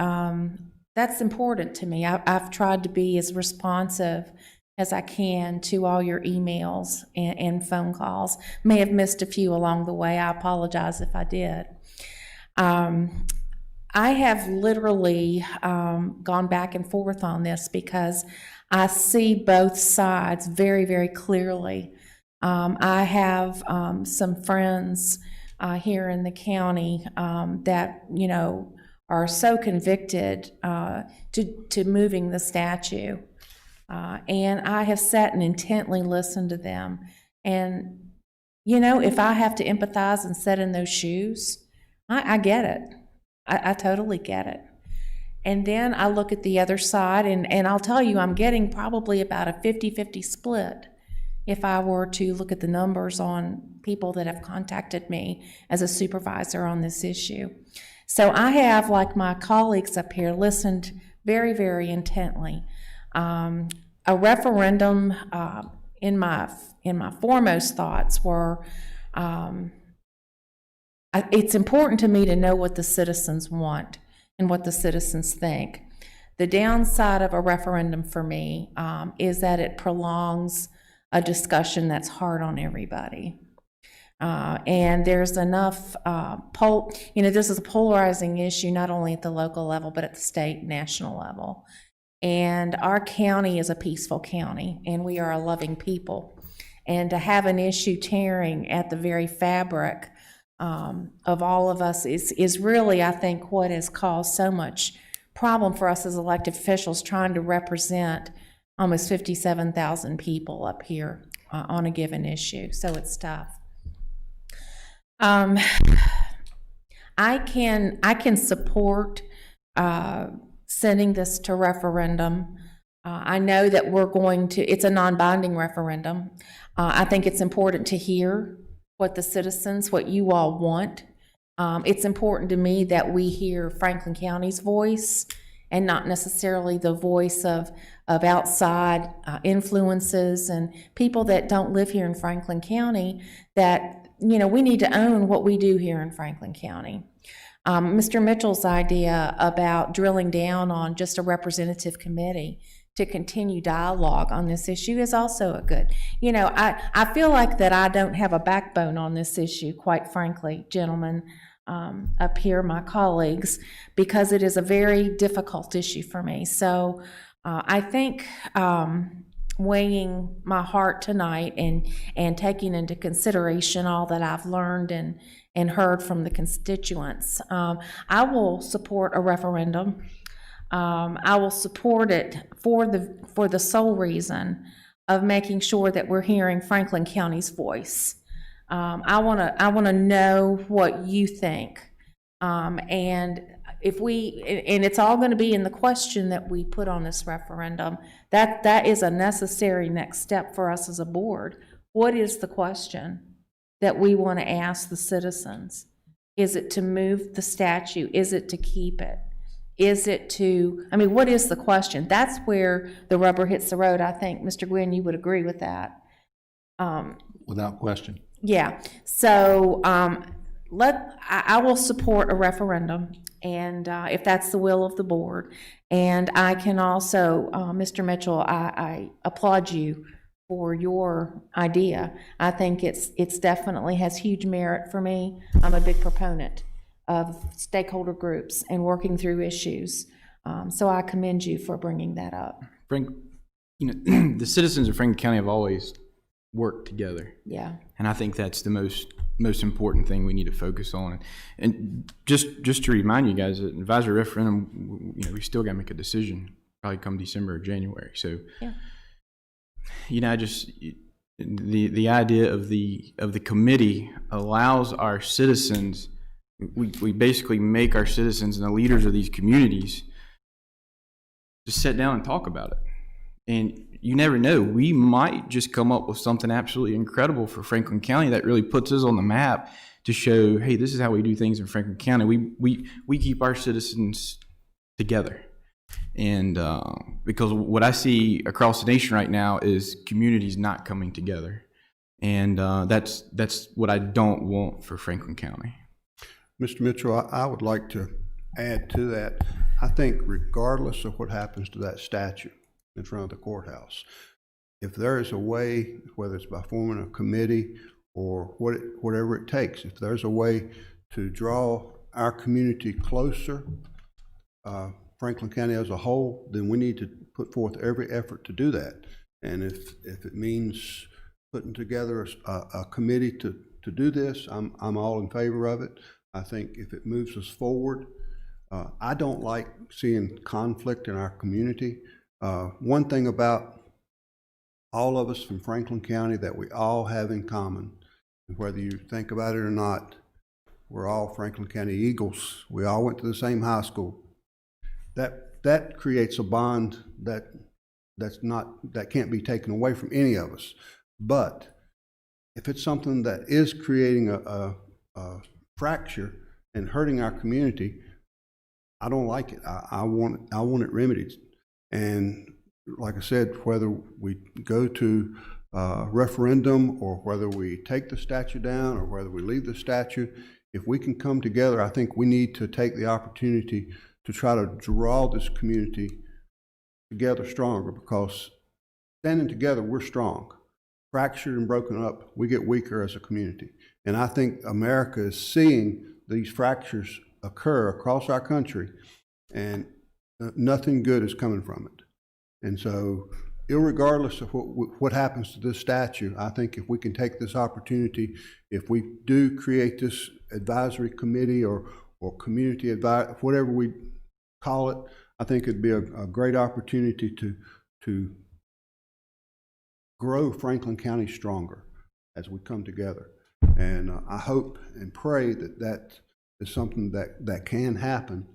that's important to me. I've tried to be as responsive as I can to all your emails and phone calls. May have missed a few along the way. I apologize if I did. I have literally gone back and forth on this because I see both sides very, very clearly. I have some friends here in the county that, you know, are so convicted to moving the statue. And I have sat and intently listened to them. And, you know, if I have to empathize and sit in those shoes, I get it. I totally get it. And then I look at the other side, and I'll tell you, I'm getting probably about a 50-50 split if I were to look at the numbers on people that have contacted me as a supervisor on this issue. So I have, like my colleagues up here, listened very, very intently. A referendum, in my foremost thoughts were, it's important to me to know what the citizens want and what the citizens think. The downside of a referendum for me is that it prolongs a discussion that's hard on everybody. And there's enough this is a polarizing issue not only at the local level but at the state and national level. And our county is a peaceful county, and we are a loving people. And to have an issue tearing at the very fabric of all of us is really, I think, what has caused so much problem for us as elected officials trying to represent almost 57,000 people up here on a given issue. So it's tough. I can support sending this to referendum. I know that it's a non-binding referendum. I think it's important to hear what you all want. It's important to me that we hear Franklin County's voice and not necessarily the voice of outside influences and people that don't live here in Franklin County that, you know, we need to own what we do here in Franklin County. Mr. Mitchell's idea about drilling down on just a representative committee to continue dialogue on this issue is also a good, you know, I feel like that I don't have a backbone on this issue, quite frankly, gentlemen, up here, my colleagues, because it is a very difficult issue for me. So I think weighing my heart tonight and taking into consideration all that I've learned and heard from the constituents, I will support a referendum. I will support it for the sole reason of making sure that we're hearing Franklin County's voice. I want to know what you think, and it's all going to be in the question that we put on this referendum. That is a necessary next step for us as a board. What is the question that we want to ask the citizens? Is it to move the statue? Is it to keep it? Is it what is the question? That's where the rubber hits the road. I think, Mr. Gwynn, you would agree with that. Without question. Yeah. So I will support a referendum, and if that's the will of the board. And I can also, Mr. Mitchell, I applaud you for your idea. I think it's definitely has huge merit for me. I'm a big proponent of stakeholder groups and working through issues. So I commend you for bringing that up. Frank, the citizens of Franklin County have always worked together. Yeah. And I think that's the most important thing we need to focus on. And just to remind you guys, an advisory referendum, we still got to make a decision probably come December or January. So, yeah. The idea of the committee allows our citizens. We basically make our citizens and the leaders of these communities to sit down and talk about it. And you never know, we might just come up with something absolutely incredible for Franklin County that really puts us on the map to show, hey, this is how we do things in Franklin County. We keep our citizens together. And because what I see across the nation right now is communities not coming together. And that's what I don't want for Franklin County. Mr. Mitchell, I would like to add to that. I think regardless of what happens to that statue in front of the courthouse, if there is a way, whether it's by forming a committee or whatever it takes, if there's a way to draw our community closer, Franklin County as a whole, then we need to put forth every effort to do that. And if it means putting together a committee to do this, I'm all in favor of it. I think if it moves us forward, I don't like seeing conflict in our community. One thing about all of us from Franklin County that we all have in common, whether you think about it or not, we're all Franklin County Eagles. We all went to the same high school. That creates a bond that can't be taken away from any of us. But if it's something that is creating a fracture and hurting our community, I don't like it. I want it remedied. And like I said, whether we go to referendum or whether we take the statue down or whether we leave the statue, if we can come together, I think we need to take the opportunity to try to draw this community together stronger, because standing together, we're strong. Fractured and broken up, we get weaker as a community. And I think America is seeing these fractures occur across our country, and nothing good is coming from it. And so, irregardless of what happens to this statue, I think if we can take this opportunity, if we do create this advisory committee or community advice, whatever we call it, I think it'd be a great opportunity to grow Franklin County stronger as we come together. And I hope and pray that is something that can happen,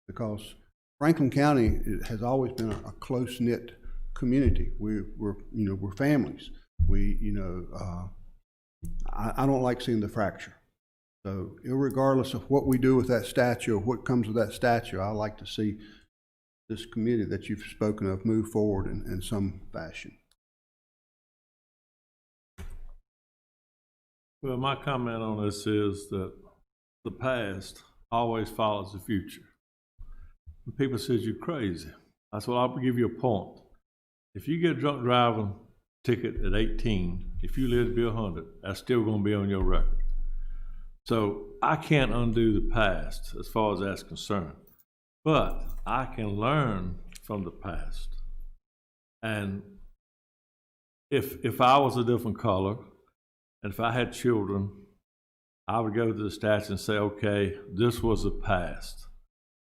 because Franklin County has always been a close-knit community. We're families. I don't like seeing the fracture. So irregardless of what we do with that statue or what comes with that statue, I like to see this committee that you've spoken of move forward in some fashion. Well, my comment on this is that the past always follows the future. When people says you're crazy, I said, well, I'll give you a point. If you get a drunk driving ticket at 18, if you live to be 100, that's still going to be on your record. So I can't undo the past as far as that's concerned, but I can learn from the past. And if I was a different color, and if I had children, I would go to the stats and say, okay, this was the past,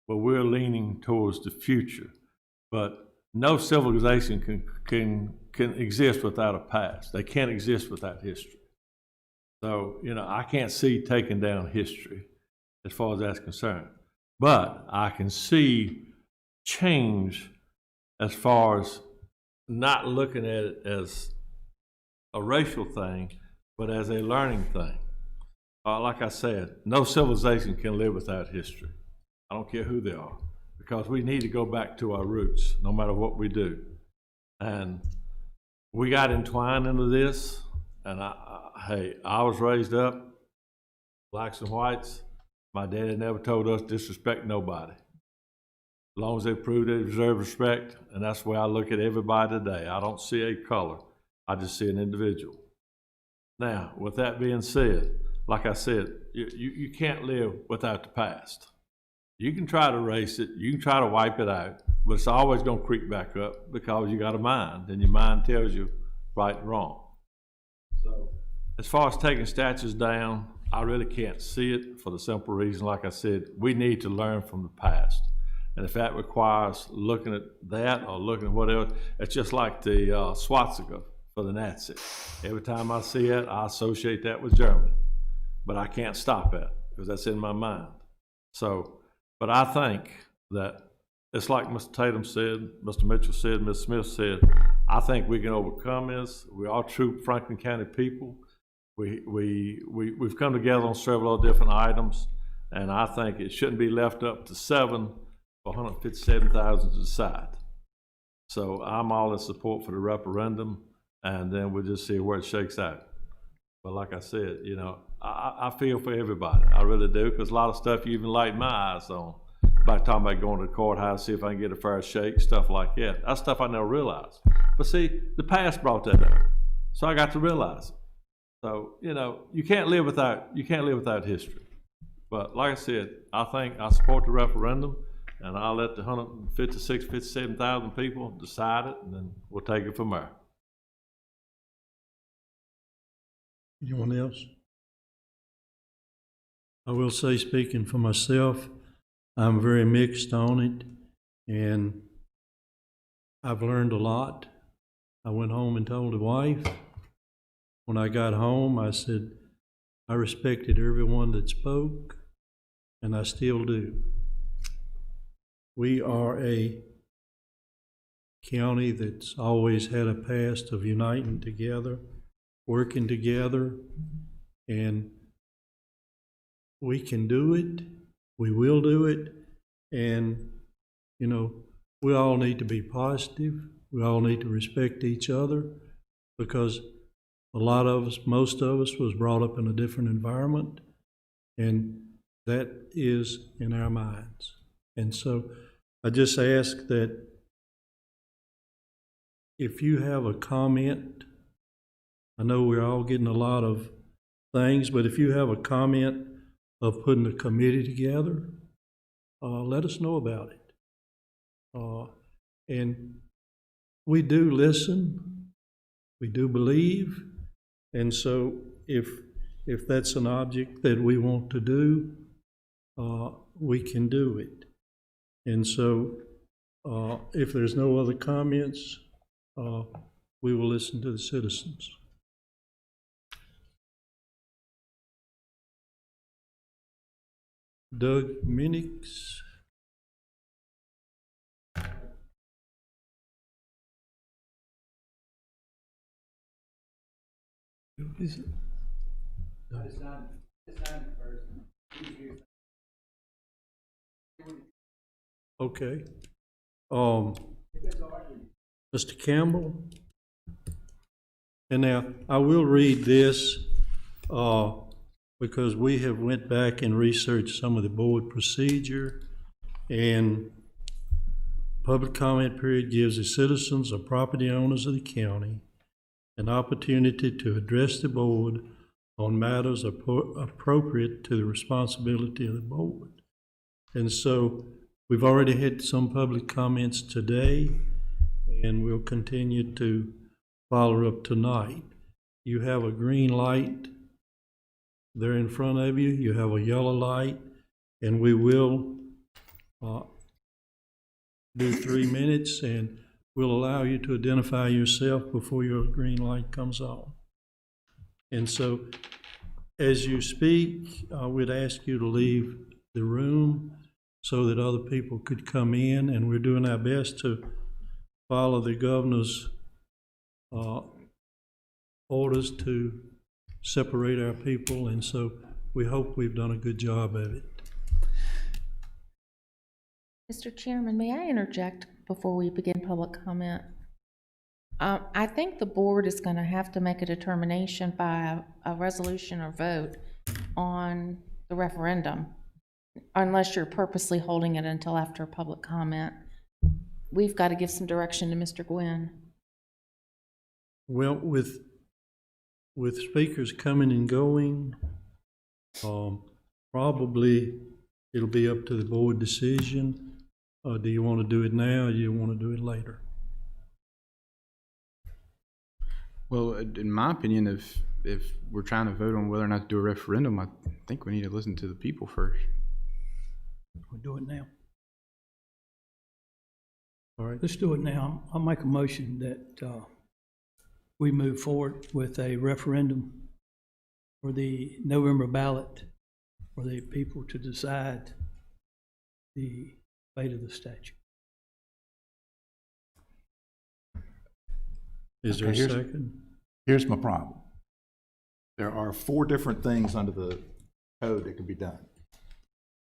but we're leaning towards the future. But no civilization can exist without a past. They can't exist without history. So, I can't see taking down history as far as that's concerned. But I can see change as far as not looking at it as a racial thing, but as a learning thing. Like I said, no civilization can live without history. I don't care who they are, because we need to go back to our roots no matter what we do. And we got entwined into this, and I was raised up, blacks and whites. My daddy never told us disrespect nobody. As long as they prove they deserve respect, and that's the way I look at everybody today. I don't see a color, I just see an individual. Now, with that being said, like I said, you can't live without the past. You can try to erase it, you can try to wipe it out, but it's always going to creep back up because you got a mind, and your mind tells you right and wrong. So, as far as taking statues down, I really can't see it for the simple reason, like I said, we need to learn from the past. And if that requires looking at that or looking at whatever, it's just like the swastika for the Nazis. Every time I see it, I associate that with Germany. But I can't stop that because that's in my mind. So, but I think that it's like Mr. Tatum said, Mr. Mitchell said, Ms. Smith said, I think we can overcome this. We are true Franklin County people. We've come together on several different items, and I think it shouldn't be left up to seven for 157,000 to decide. So I'm all in support for the referendum, and then we'll just see where it shakes out. But like I said, you know, I feel for everybody. I really do, because a lot of stuff you even light my eyes on. By talking about going to the courthouse, see if I can get a fair shake, stuff like that. That's stuff I never realized. But see, the past brought that up, so I got to realize it. So, you know, you can't live without history. But like I said, I support the referendum, and I'll let the 57,000 people decide it, and then we'll take it from there. Anyone else? I will say, speaking for myself, I'm very mixed on it, and I've learned a lot. I went home and told the wife. When I got home, I said, I respected everyone that spoke, and I still do. We are a county that's always had a past of uniting together, working together, and we can do it. We will do it, and, you know, we all need to be positive. We all need to respect each other, because a lot of us, most of us, was brought up in a different environment, and that is in our minds. And so I just ask that if you have a comment, I know we're all getting a lot of things, but if you have a comment of putting a committee together, let us know about it. And we do listen, we do believe, and so if that's an object that we want to do, we can do it. And so if there's no other comments, we will listen to the citizens. Doug Minix. Is it? Okay. Mr. Campbell. And now I will read this because we have went back and researched some of the board procedure, and public comment period gives the citizens or property owners of the county an opportunity to address the board on matters appropriate to the responsibility of the board. And so we've already had some public comments today, and we'll continue to follow up tonight. You have a green light there in front of you. You have a yellow light, and we will do 3 minutes, and we'll allow you to identify yourself before your green light comes on. And so as you speak, we'd ask you to leave the room so that other people could come in, and we're doing our best to follow the governor's orders to separate our people, and so we hope we've done a good job of it. Mr. Chairman, may I interject before we begin public comment? I think the board is going to have to make a determination by a resolution or vote on the referendum, unless you're purposely holding it until after public comment. We've got to give some direction to Mr. Gwynn. Well, with speakers coming and going, probably it'll be up to the board decision. Do you want to do it now, or do you want to do it later? Well, in my opinion, if we're trying to vote on whether or not to do a referendum, I think we need to listen to the people first. We'll do it now. All right, let's do it now. I'll make a motion that we move forward with a referendum for the November ballot for the people to decide the fate of the statue. Is there a Okay, here's- second? Here's my problem. There are 4 different things under the code that can be done.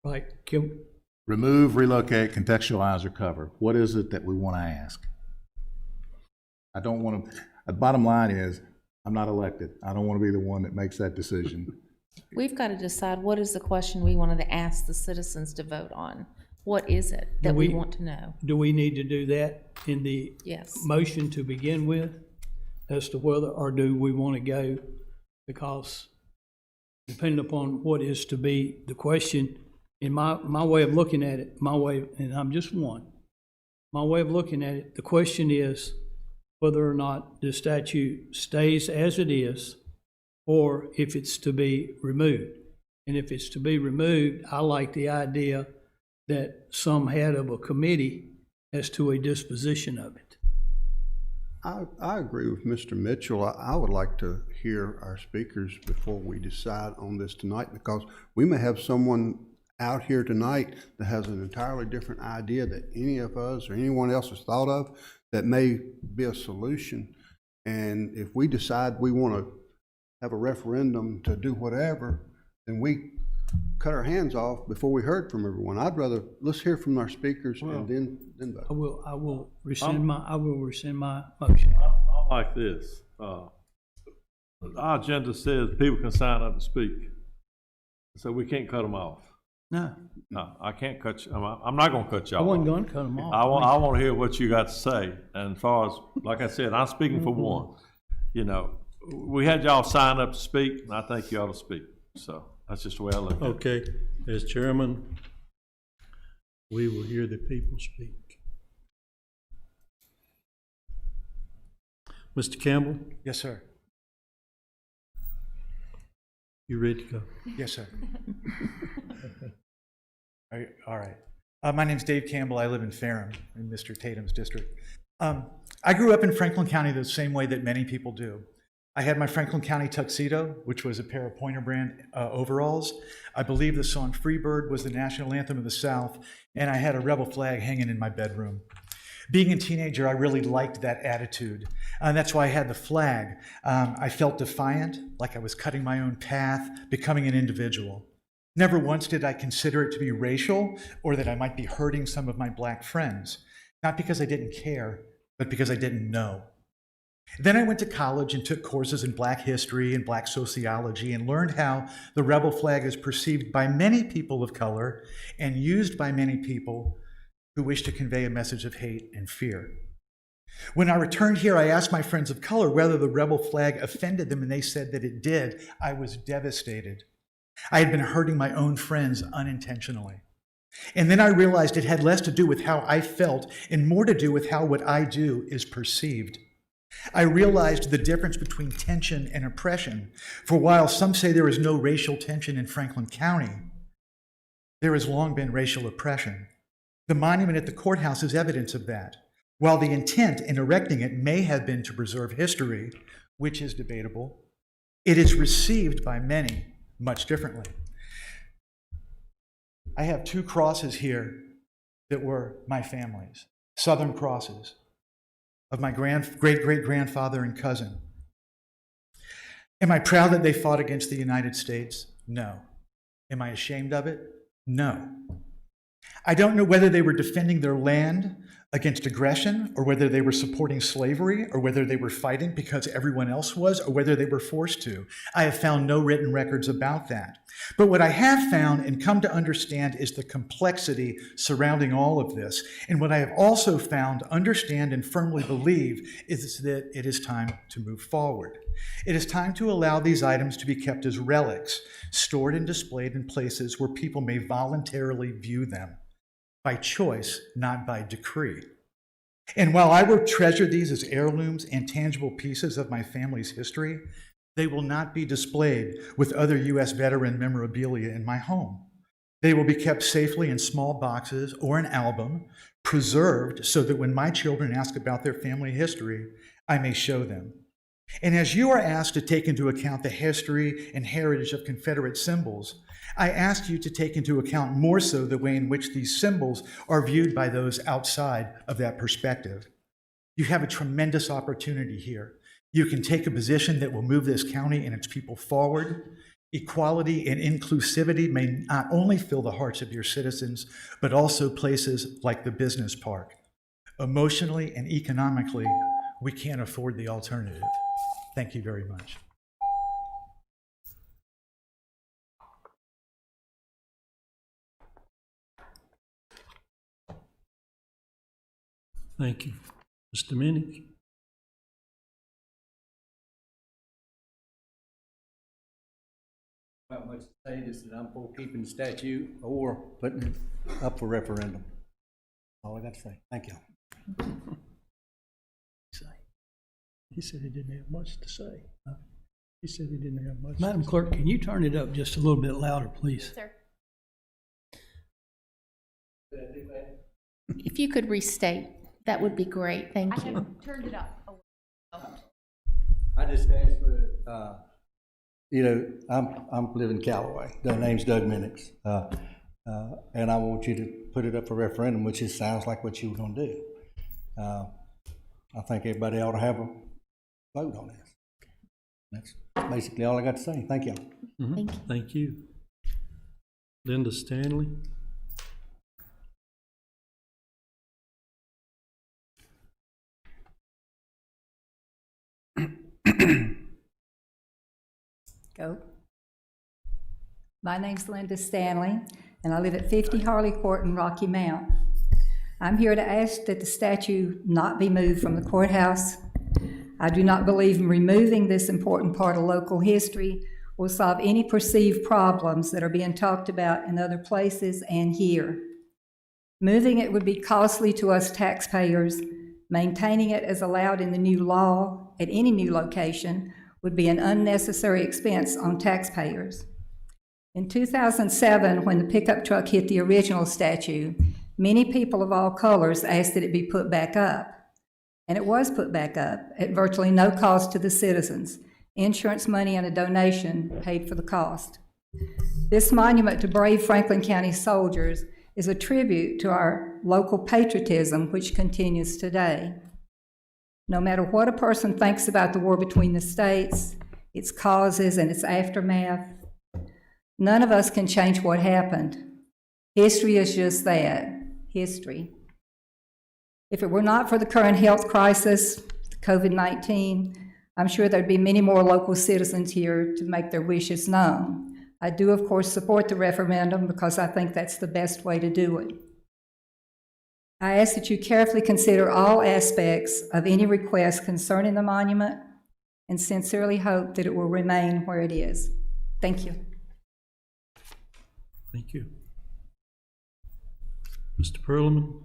Right, can, Remove, relocate, contextualize, or cover. What is it that we want to ask? I don't want to, the bottom line is, I'm not elected. I don't want to be the one that makes that decision. We've got to decide what is the question we wanted to ask the citizens to vote on. What is it that we want to know? do we need to do that in the Yes. motion to begin with, as to whether, or do we want to go, because depending upon what is to be the question, in my way of looking at it, and I'm just one, my way of looking at it, the question is whether or not the statute stays as it is, or if it's to be removed. And if it's to be removed, I like the idea that some head of a committee as to a disposition of it. I agree with Mr. Mitchell. I would like to hear our speakers before we decide on this tonight, because we may have someone out here tonight that has an entirely different idea that any of us or anyone else has thought of that may be a solution. And if we decide we want to have a referendum to do whatever, then we cut our hands off before we heard from everyone. I'd rather, let's hear from our speakers and then vote. I will rescind my motion. I'm like this, our agenda says people can sign up and speak, so we can't cut them off. No, No, I can't cut you, I'm not gonna cut y'all I wasn't off. going to cut them off. I want to hear what you got to say. And as far as, like I said, I'm speaking for one. You know, we had y'all sign up to speak, and I think you ought to speak. So that's just the way I look at it. Okay, as chairman, we will hear the people speak. Mr. Campbell, Yes, sir. you ready to go? Yes, sir. All right. My name's Dave Campbell. I live in Ferrum, in Mr. Tatum's district. I grew up in Franklin County the same way that many people do. I had my Franklin County tuxedo, which was a pair of Pointer brand overalls. I believe the song Freebird was the national anthem of the South, and I had a rebel flag hanging in my bedroom. Being a teenager, I really liked that attitude. And that's why I had the flag. I felt defiant, like I was cutting my own path, becoming an individual. Never once did I consider it to be racial or that I might be hurting some of my black friends. Not because I didn't care, but because I didn't know. Then I went to college and took courses in black history and black sociology and learned how the rebel flag is perceived by many people of color and used by many people who wish to convey a message of hate and fear. When I returned here, I asked my friends of color whether the rebel flag offended them, and they said that it did. I was devastated. I had been hurting my own friends unintentionally. And then I realized it had less to do with how I felt and more to do with how what I do is perceived. I realized the difference between tension and oppression. For while some say there is no racial tension in Franklin County, there has long been racial oppression. The monument at the courthouse is evidence of that. While the intent in erecting it may have been to preserve history, which is debatable, it is received by many much differently. I have 2 crosses here that were my family's, Southern crosses of my great-great-grandfather and cousin. Am I proud that they fought against the United States? No. Am I ashamed of it? No. I don't know whether they were defending their land against aggression, or whether they were supporting slavery, or whether they were fighting because everyone else was, or whether they were forced to. I have found no written records about that. But what I have found and come to understand is the complexity surrounding all of this. And what I have also found, understand, and firmly believe is that it is time to move forward. It is time to allow these items to be kept as relics, stored and displayed in places where people may voluntarily view them. By choice, not by decree. And while I will treasure these as heirlooms and tangible pieces of my family's history, they will not be displayed with other U.S. veteran memorabilia in my home. They will be kept safely in small boxes or an album, preserved so that when my children ask about their family history, I may show them. And as you are asked to take into account the history and heritage of Confederate symbols, I ask you to take into account more so the way in which these symbols are viewed by those outside of that perspective. You have a tremendous opportunity here. You can take a position that will move this county and its people forward. Equality and inclusivity may not only fill the hearts of your citizens, but also places like the business park. Emotionally and economically, we can't afford the alternative. Thank you very much. Thank you. Mr. Minnick? Not much to say, just that I'm for keeping the statute or putting it up for referendum. All I got to say. Thank you. He said he didn't have much to say. He said he didn't have much. Madam Clerk, can you turn it up just a little bit louder, please? Sir. If you could restate, that would be great. Thank you. I have turned it up. I just asked for, I'm live in Callaway. The name's Doug Minix. And I want you to put it up for referendum, which just sounds like what you were gonna do. I think everybody ought to have a vote on this. That's basically all I got to say. Thank you. Mm-hmm. Thank you. Thank you. Linda Stanley? Go. My name's Linda Stanley, and I live at 50 Harley Court in Rocky Mount. I'm here to ask that the statue not be moved from the courthouse. I do not believe in removing this important part of local history will solve any perceived problems that are being talked about in other places and here. Moving it would be costly to us taxpayers. Maintaining it as allowed in the new law at any new location would be an unnecessary expense on taxpayers. In 2007, when the pickup truck hit the original statue, many people of all colors asked that it be put back up. And it was put back up at virtually no cost to the citizens. Insurance money and a donation paid for the cost. This monument to brave Franklin County soldiers is a tribute to our local patriotism, which continues today. No matter what a person thinks about the war between the states, its causes, and its aftermath, none of us can change what happened. History is just that, history. If it were not for the current health crisis, COVID-19, I'm sure there'd be many more local citizens here to make their wishes known. I do, of course, support the referendum because I think that's the best way to do it. I ask that you carefully consider all aspects of any request concerning the monument and sincerely hope that it will remain where it is. Thank you. Thank you. Mr. Perlman?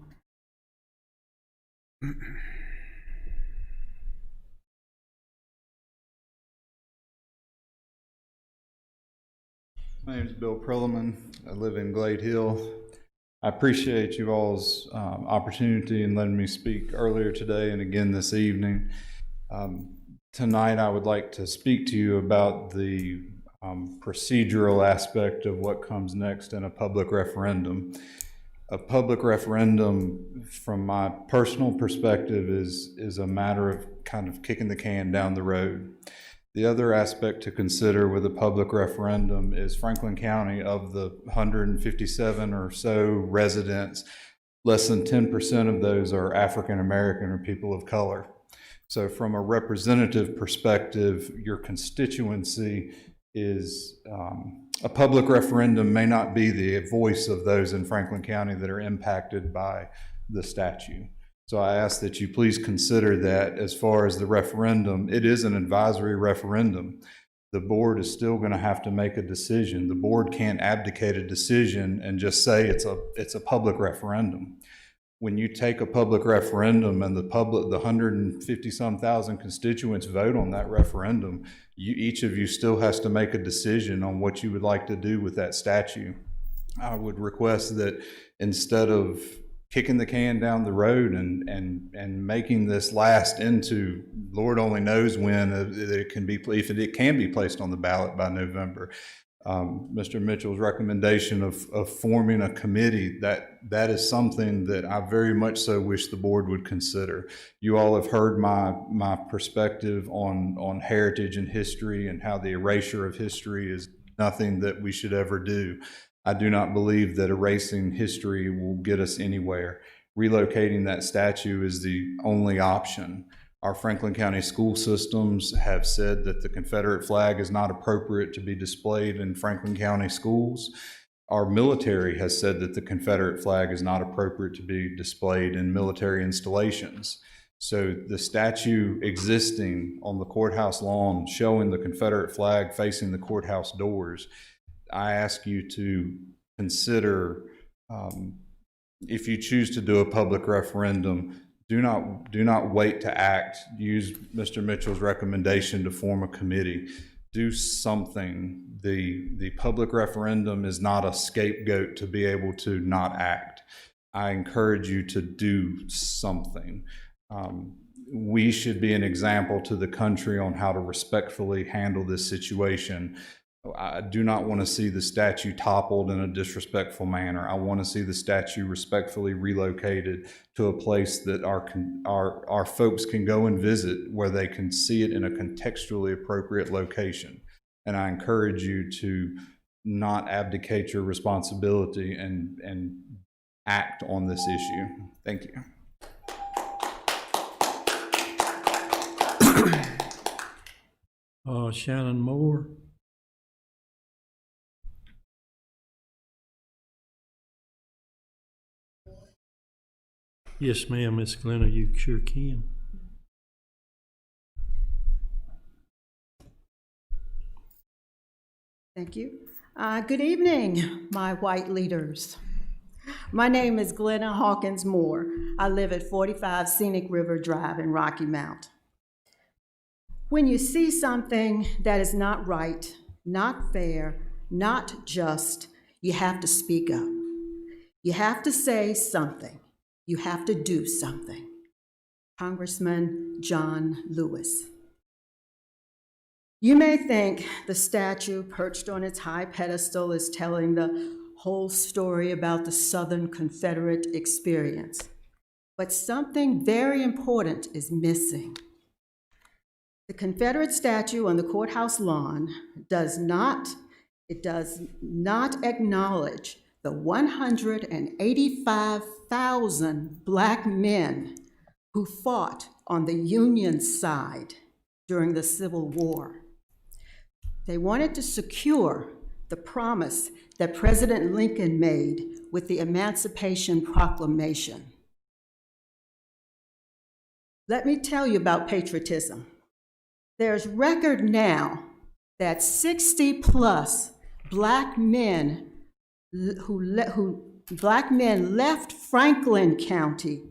My name is Bill Perlman. I live in Glade Hill. I appreciate you all's opportunity in letting me speak earlier today and again this evening. Tonight I would like to speak to you about the procedural aspect of what comes next in a public referendum. A public referendum, from my personal perspective, is a matter of kind of kicking the can down the road. The other aspect to consider with a public referendum is Franklin County, of the 157 or so residents, less than 10% of those are African American or people of color. So from a representative perspective, your constituency is, a public referendum may not be the voice of those in Franklin County that are impacted by the statute. So I ask that you please consider that as far as the referendum. It is an advisory referendum. The board is still going to have to make a decision. The board can't abdicate a decision and just say it's a public referendum. When you take a public referendum and the 150-some thousand constituents vote on that referendum, each of you still has to make a decision on what you would like to do with that statue. I would request that instead of kicking the can down the road and making this last into Lord only knows when, that it can be, if it can be placed on the ballot by November. Mr. Mitchell's recommendation of forming a committee, that is something that I very much so wish the board would consider. You all have heard my perspective on heritage and history and how the erasure of history is nothing that we should ever do. I do not believe that erasing history will get us anywhere. Relocating that statue is the only option. Our Franklin County school systems have said that the Confederate flag is not appropriate to be displayed in Franklin County schools. Our military has said that the Confederate flag is not appropriate to be displayed in military installations. So the statue existing on the courthouse lawn showing the Confederate flag facing the courthouse doors, I ask you to consider, if you choose to do a public referendum, do not wait to act. Use Mr. Mitchell's recommendation to form a committee. Do something. The public referendum is not a scapegoat to be able to not act. I encourage you to do something. We should be an example to the country on how to respectfully handle this situation. I do not want to see the statue toppled in a disrespectful manner. I want to see the statue respectfully relocated to a place that our folks can go and visit, where they can see it in a contextually appropriate location. And I encourage you to not abdicate your responsibility and act on this issue. Thank you. Shannon Moore. Yes, ma'am, Miss Glenna, you sure can. Thank you. Good evening, my white leaders. My name is Glenna Hawkins Moore. I live at 45 Scenic River Drive in Rocky Mount. When you see something that is not right, not fair, not just, you have to speak up. You have to say something. You have to do something. Congressman John Lewis. You may think the statue perched on its high pedestal is telling the whole story about the Southern Confederate experience, but something very important is missing. The Confederate statue on the courthouse lawn does not acknowledge the 185,000 Black men who fought on the Union side during the Civil War. They wanted to secure the promise that President Lincoln made with the Emancipation Proclamation. Let me tell you about patriotism. There's record now that 60+ Black men left Franklin County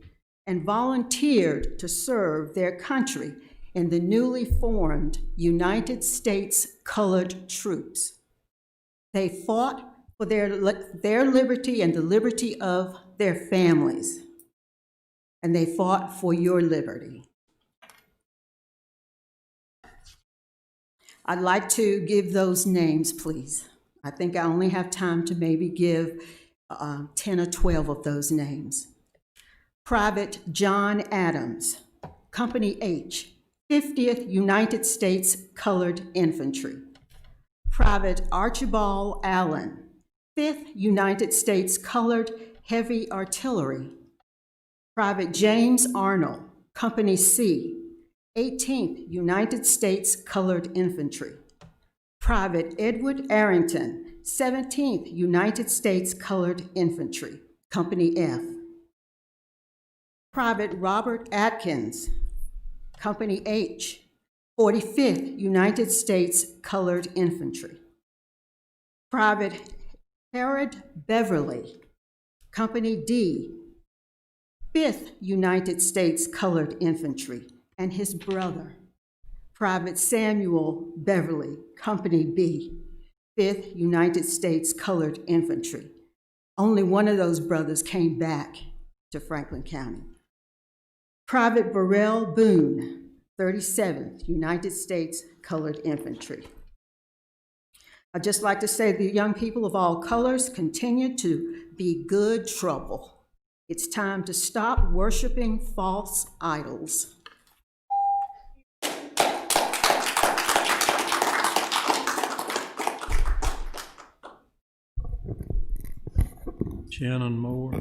and volunteered to serve their country in the newly formed United States Colored Troops. They fought for their liberty and the liberty of their families, and they fought for your liberty. I'd like to give those names, please. I think I only have time to maybe give 10 or 12 of those names. Private John Adams, Company H, 50th United States Colored Infantry. Private Archibald Allen, 5th United States Colored Heavy Artillery. Private James Arnold, Company C, 18th United States Colored Infantry. Private Edward Arrington, 17th United States Colored Infantry, Company F. Private Robert Atkins, Company H, 45th United States Colored Infantry. Private Herod Beverly, Company D, 5th United States Colored Infantry, and his brother, Private Samuel Beverly, Company B, 5th United States Colored Infantry. Only one of those brothers came back to Franklin County. Private Burrell Boone, 37th United States Colored Infantry. I'd just like to say the young people of all colors continue to be good trouble. It's time to stop worshiping false idols. Shannon Moore.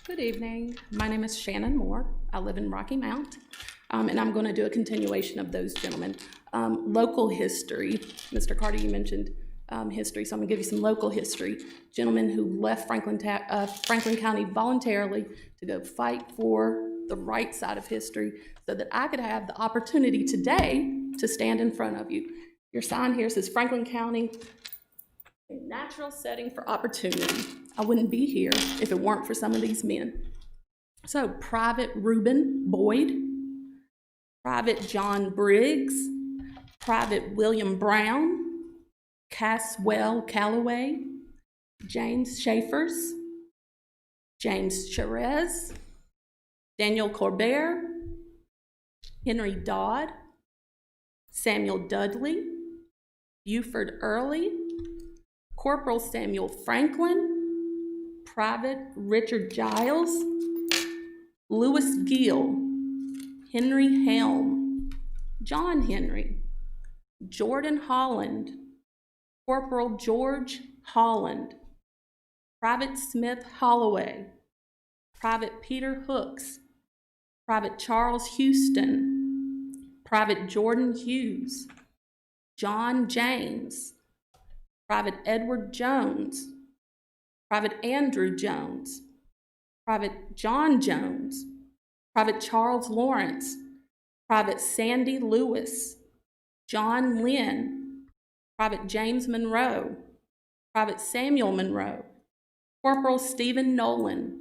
Good evening. My name is Shannon Moore. I live in Rocky Mount, and I'm going to do a continuation of those gentlemen. Local history. Mr. Carter, you mentioned history, so I'm going to give you some local history. Gentlemen who left Franklin County voluntarily to go fight for the right side of history so that I could have the opportunity today to stand in front of you. Your sign here says Franklin County, a natural setting for opportunity. I wouldn't be here if it weren't for some of these men. So, Private Reuben Boyd, Private John Briggs, Private William Brown, Caswell Calloway, James Schaefers, James Cherez, Daniel Corbett, Henry Dodd, Samuel Dudley, Buford Early, Corporal Samuel Franklin, Private Richard Giles, Lewis Gill, Henry Helm, John Henry, Jordan Holland, Corporal George Holland, Private Smith Holloway, Private Peter Hooks, Private Charles Houston, Private Jordan Hughes, John James, Private Edward Jones, Private Andrew Jones, Private John Jones, Private Charles Lawrence, Private Sandy Lewis, John Lynn, Private James Monroe, Private Samuel Monroe, Corporal Stephen Nolan,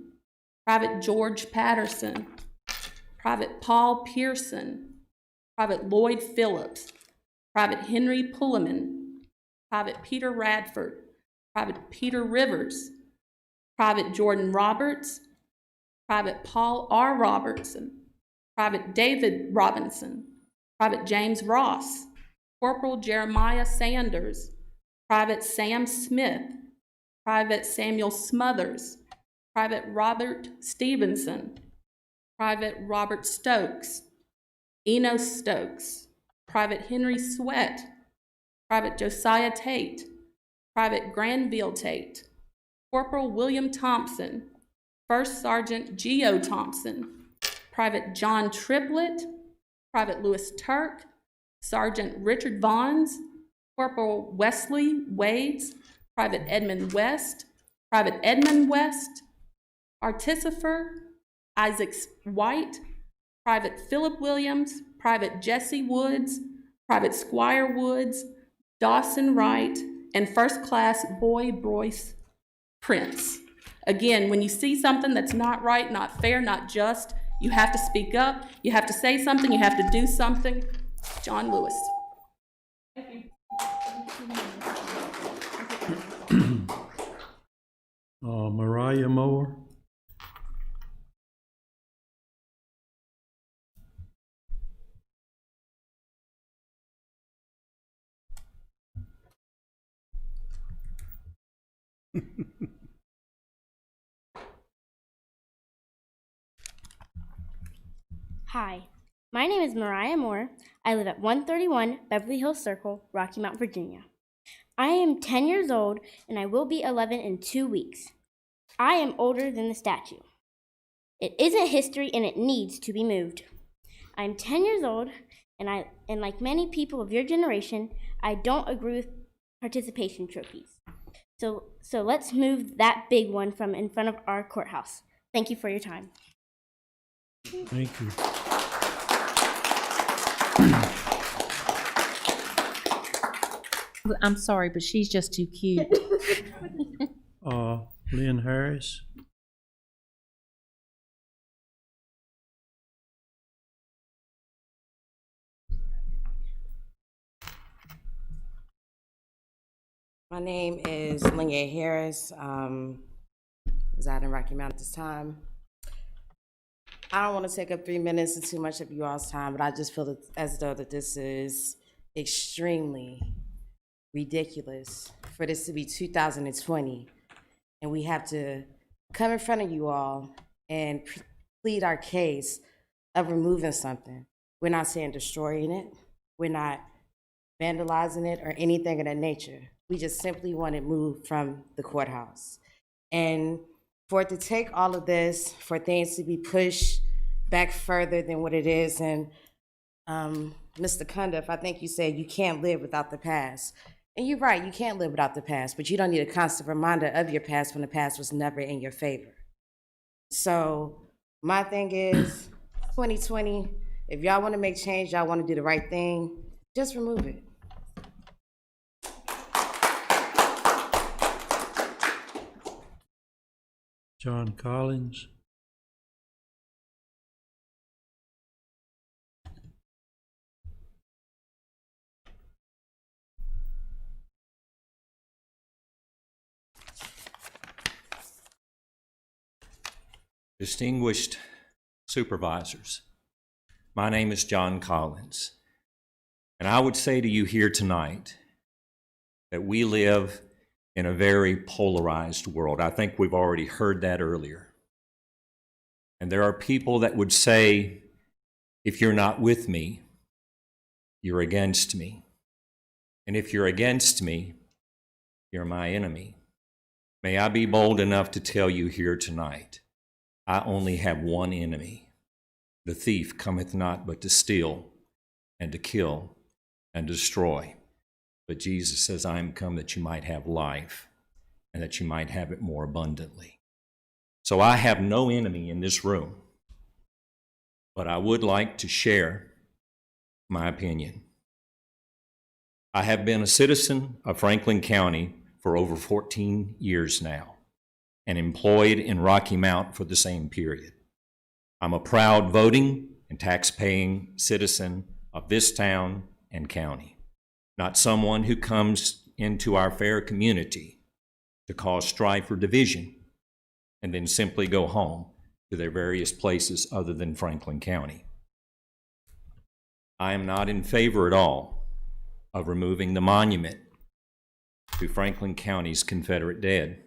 Private George Patterson, Private Paul Pearson, Private Lloyd Phillips, Private Henry Pulliman, Private Peter Radford, Private Peter Rivers, Private Jordan Roberts, Private Paul R. Robertson, Private David Robinson, Private James Ross, Corporal Jeremiah Sanders, Private Sam Smith, Private Samuel Smothers, Private Robert Stevenson, Private Robert Stokes, Enos Stokes, Private Henry Sweat, Private Josiah Tate, Private Granville Tate, Corporal William Thompson, First Sergeant Geo Thompson, Private John Triplett, Private Louis Turk, Sergeant Richard Vons, Corporal Wesley Wades, Private Edmund West, Private Edmund West, Artificer Isaac White, Private Philip Williams, Private Jesse Woods, Private Squire Woods, Dawson Wright, and First Class Boy Broyce Prince. Again, when you see something that's not right, not fair, not just, you have to speak up, you have to say something, you have to do something. John Lewis. Mariah Moore. Hi, my name is Mariah Moore. I live at 131 Beverly Hills Circle, Rocky Mount, Virginia. I am 10 years old and I will be 11 in 2 weeks. I am older than the statue. It isn't history and it needs to be moved. I am 10 years old and like many people of your generation, I don't agree with participation trophies. So let's move that big one from in front of our courthouse. Thank you for your time. Thank you. I'm sorry, but she's just too cute. Lynn Harris. My name is Lynn Harris. reside in Rocky Mount at this time. I don't want to take up 3 minutes and too much of you all's time, but I just feel as though that this is extremely ridiculous for this to be 2020, and we have to come in front of you all and plead our case of removing something. We're not saying destroying it. We're not vandalizing it or anything of that nature. We just simply want it moved from the courthouse. And for it to take all of this, for things to be pushed back further than what it is, and Mr. Cundiff, I think you said you can't live without the past. And you're right, you can't live without the past, but you don't need a constant reminder of your past when the past was never in your favor. So my thing is, 2020, if y'all want to make change, y'all want to do the right thing, just remove it. John Collins. Distinguished supervisors, my name is John Collins, and I would say to you here tonight that we live in a very polarized world. I think we've already heard that earlier. And there are people that would say, if you're not with me, you're against me. And if you're against me, you're my enemy. May I be bold enough to tell you here tonight, I only have one enemy. The thief cometh not but to steal and to kill and destroy. But Jesus says, I am come that you might have life and that you might have it more abundantly. So I have no enemy in this room, but I would like to share my opinion. I have been a citizen of Franklin County for over 14 years now, and employed in Rocky Mount for the same period. I'm a proud voting and tax-paying citizen of this town and county, not someone who comes into our fair community to cause strife or division and then simply go home to their various places other than Franklin County. I am not in favor at all of removing the monument to Franklin County's Confederate dead.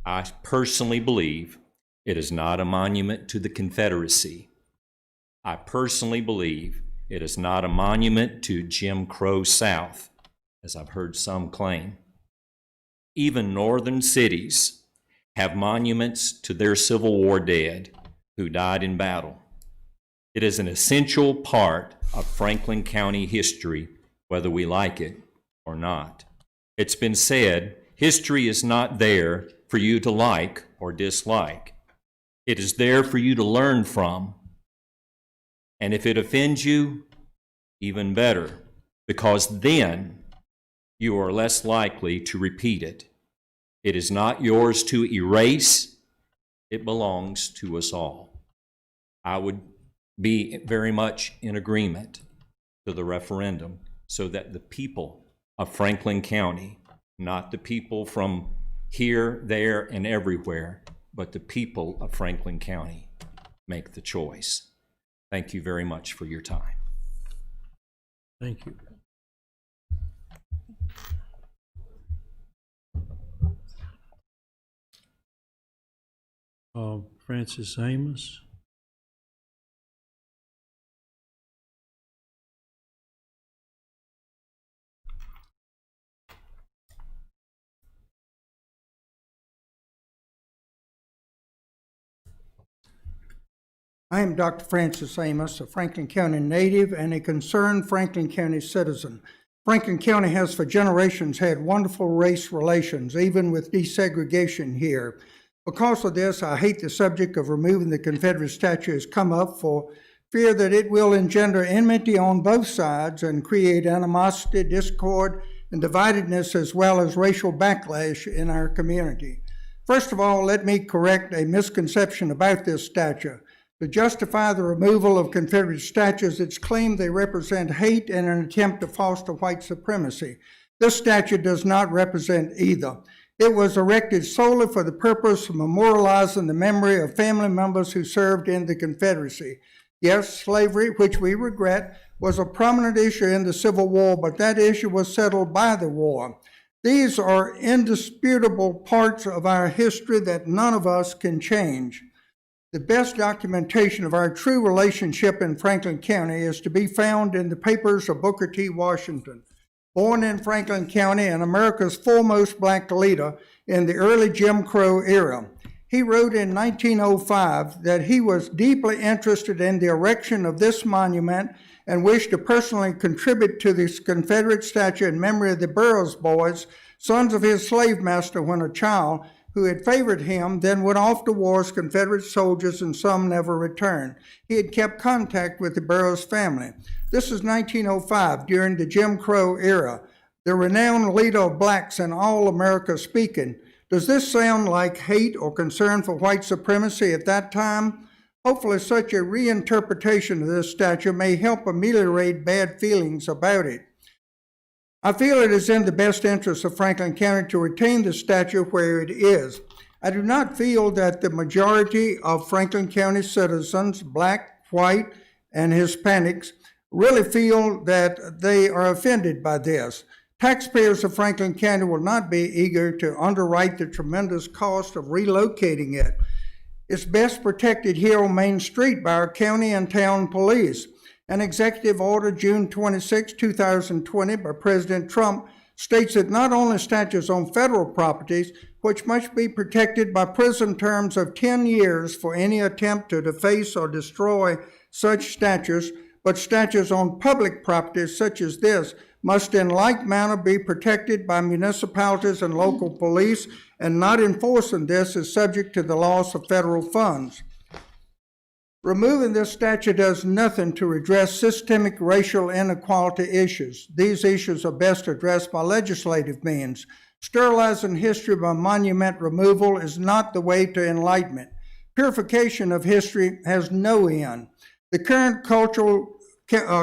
I personally believe it is not a monument to the Confederacy. I personally believe it is not a monument to Jim Crow South, as I've heard some claim. Even northern cities have monuments to their Civil War dead who died in battle. It is an essential part of Franklin County history, whether we like it or not. It's been said, history is not there for you to like or dislike. It is there for you to learn from. And if it offends you, even better, because then you are less likely to repeat it. It is not yours to erase. It belongs to us all. I would be very much in agreement to the referendum so that the people of Franklin County, not the people from here, there, and everywhere, but the people of Franklin County make the choice. Thank you very much for your time. Thank you. Francis Amos. I am Dr. Francis Amos, a Franklin County native and a concerned Franklin County citizen. Franklin County has for generations had wonderful race relations, even with desegregation here. Because of this, I hate the subject of removing the Confederate statue has come up for fear that it will engender enmity on both sides and create animosity, discord, and dividedness, as well as racial backlash in our community. First of all, let me correct a misconception about this statue. To justify the removal of Confederate statues, it's claimed they represent hate and an attempt to foster white supremacy. This statue does not represent either. It was erected solely for the purpose of memorializing the memory of family members who served in the Confederacy. Yes, slavery, which we regret, was a prominent issue in the Civil War, but that issue was settled by the war. These are indisputable parts of our history that none of us can change. The best documentation of our true relationship in Franklin County is to be found in the papers of Booker T. Washington. Born in Franklin County and America's foremost black leader in the early Jim Crow era, he wrote in 1905 that he was deeply interested in the erection of this monument and wished to personally contribute to this Confederate statue in memory of the Burroughs boys, sons of his slave master when a child, who had favored him, then went off to war as Confederate soldiers, and some never returned. He had kept contact with the Burroughs family. This is 1905, during the Jim Crow era, the renowned leader of blacks in all America speaking. Does this sound like hate or concern for white supremacy at that time? Hopefully such a reinterpretation of this statue may help ameliorate bad feelings about it. I feel it is in the best interest of Franklin County to retain the statue where it is. I do not feel that the majority of Franklin County citizens, black, white, and Hispanics, really feel that they are offended by this. Taxpayers of Franklin County will not be eager to underwrite the tremendous cost of relocating it. It's best protected here on Main Street by our county and town police. An executive order June 26, 2020 by President Trump states that not only statues on federal properties, which must be protected by prison terms of 10 years for any attempt to deface or destroy such statues, but statues on public properties such as this must in like manner be protected by municipalities and local police, and not enforcing this is subject to the loss of federal funds. Removing this statue does nothing to address systemic racial inequality issues. These issues are best addressed by legislative means. Sterilizing history by monument removal is not the way to enlightenment. Purification of history has no end. The current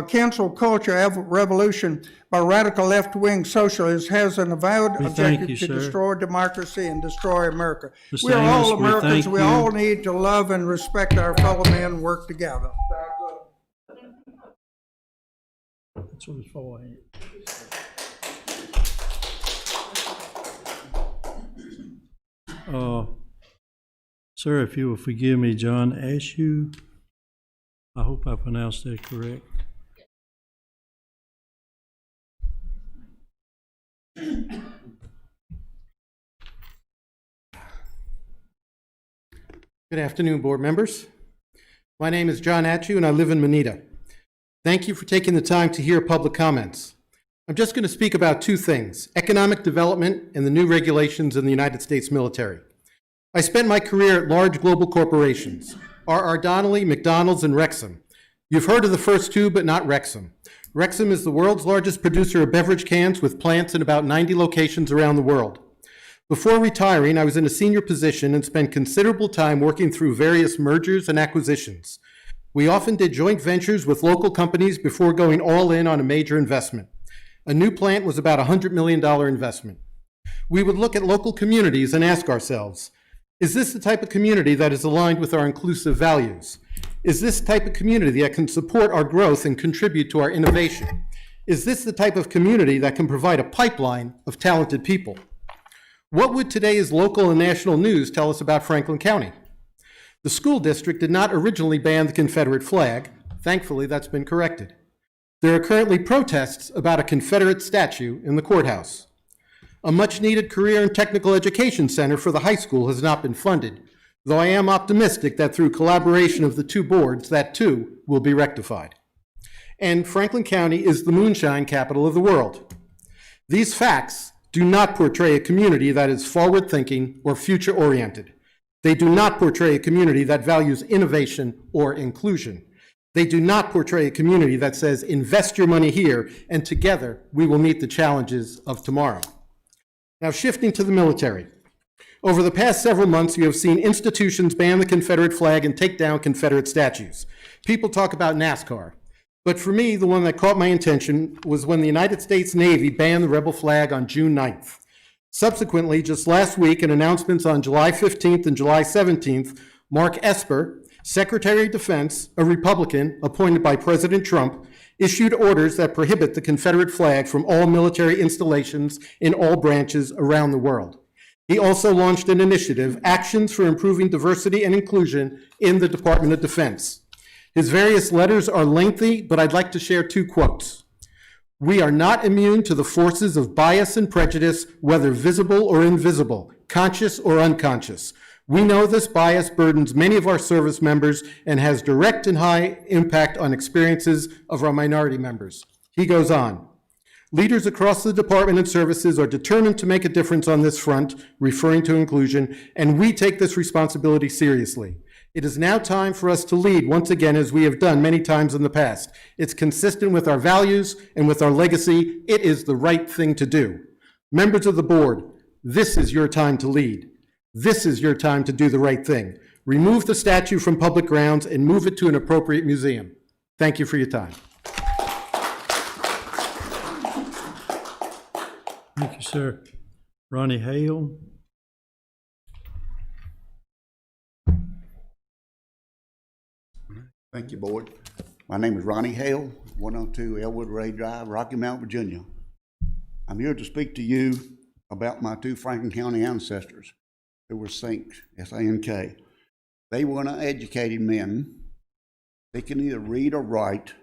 cancel culture revolution by radical left-wing socialists has an avowed objective to destroy democracy and destroy America. We are all Americans. We all need to love and respect our fellow men and work together. That's what it's for. Sir, if you will forgive me, John Ashew, I hope I pronounced that correct. Good afternoon, board members. My name is John Atchew, and I live in Manita. Thank you for taking the time to hear public comments. I'm just going to speak about two things: economic development and the new regulations in the United States military. I spent my career at large global corporations, R.R. Donnelley, McDonald's, and Rexam. You've heard of the first two, but not Rexam. Rexam is the world's largest producer of beverage cans with plants in about 90 locations around the world. Before retiring, I was in a senior position and spent considerable time working through various mergers and acquisitions. We often did joint ventures with local companies before going all in on a major investment. A new plant was about a $100 million investment. We would look at local communities and ask ourselves, is this the type of community that is aligned with our inclusive values? Is this the type of community that can support our growth and contribute to our innovation? Is this the type of community that can provide a pipeline of talented people? What would today's local and national news tell us about Franklin County? The school district did not originally ban the Confederate flag. Thankfully, that's been corrected. There are currently protests about a Confederate statue in the courthouse. A much-needed career and technical education center for the high school has not been funded, though I am optimistic that through collaboration of the two boards, that too will be rectified. And Franklin County is the moonshine capital of the world. These facts do not portray a community that is forward-thinking or future-oriented. They do not portray a community that values innovation or inclusion. They do not portray a community that says, invest your money here, and together we will meet the challenges of tomorrow. Now, shifting to the military. Over the past several months, you have seen institutions ban the Confederate flag and take down Confederate statues. People talk about NASCAR. But for me, the one that caught my attention was when the United States Navy banned the rebel flag on June 9th. Subsequently, just last week, in announcements on July 15th and July 17th, Mark Esper, Secretary of Defense, a Republican appointed by President Trump, issued orders that prohibit the Confederate flag from all military installations in all branches around the world. He also launched an initiative, Actions for Improving Diversity and Inclusion in the Department of Defense. His various letters are lengthy, but I'd like to share 2 quotes. "We are not immune to the forces of bias and prejudice, whether visible or invisible, conscious or unconscious. We know this bias burdens many of our service members and has direct and high impact on experiences of our minority members." He goes on, "Leaders across the department and services are determined to make a difference on this front," referring to inclusion, "and we take this responsibility seriously. It is now time for us to lead once again, as we have done many times in the past. It's consistent with our values and with our legacy. It is the right thing to do. Members of the board, this is your time to lead. This is your time to do the right thing. Remove the statue from public grounds and move it to an appropriate museum. Thank you for your time." Thank you, sir. Ronnie Hale. Thank you, Board. My name is Ronnie Hale, 102 Elwood Ray Drive, Rocky Mount, Virginia. I'm here to speak to you about my 2 Franklin County ancestors who were Sinks, S-A-N-K. They were uneducated men. They could neither read or write.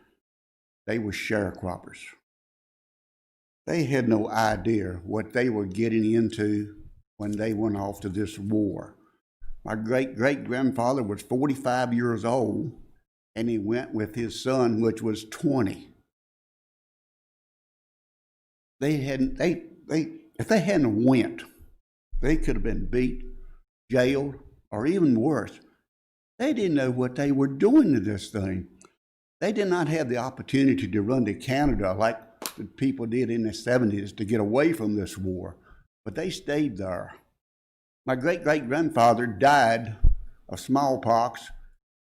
They were sharecroppers. They had no idea what they were getting into when they went off to this war. My great-great-grandfather was 45 years old, and he went with his son, which was 20. If they hadn't went, they could have been beat, jailed, or even worse. They didn't know what they were doing to this thing. They did not have the opportunity to run to Canada like the people did in the 70s to get away from this war, but they stayed there. My great-great-grandfather died of smallpox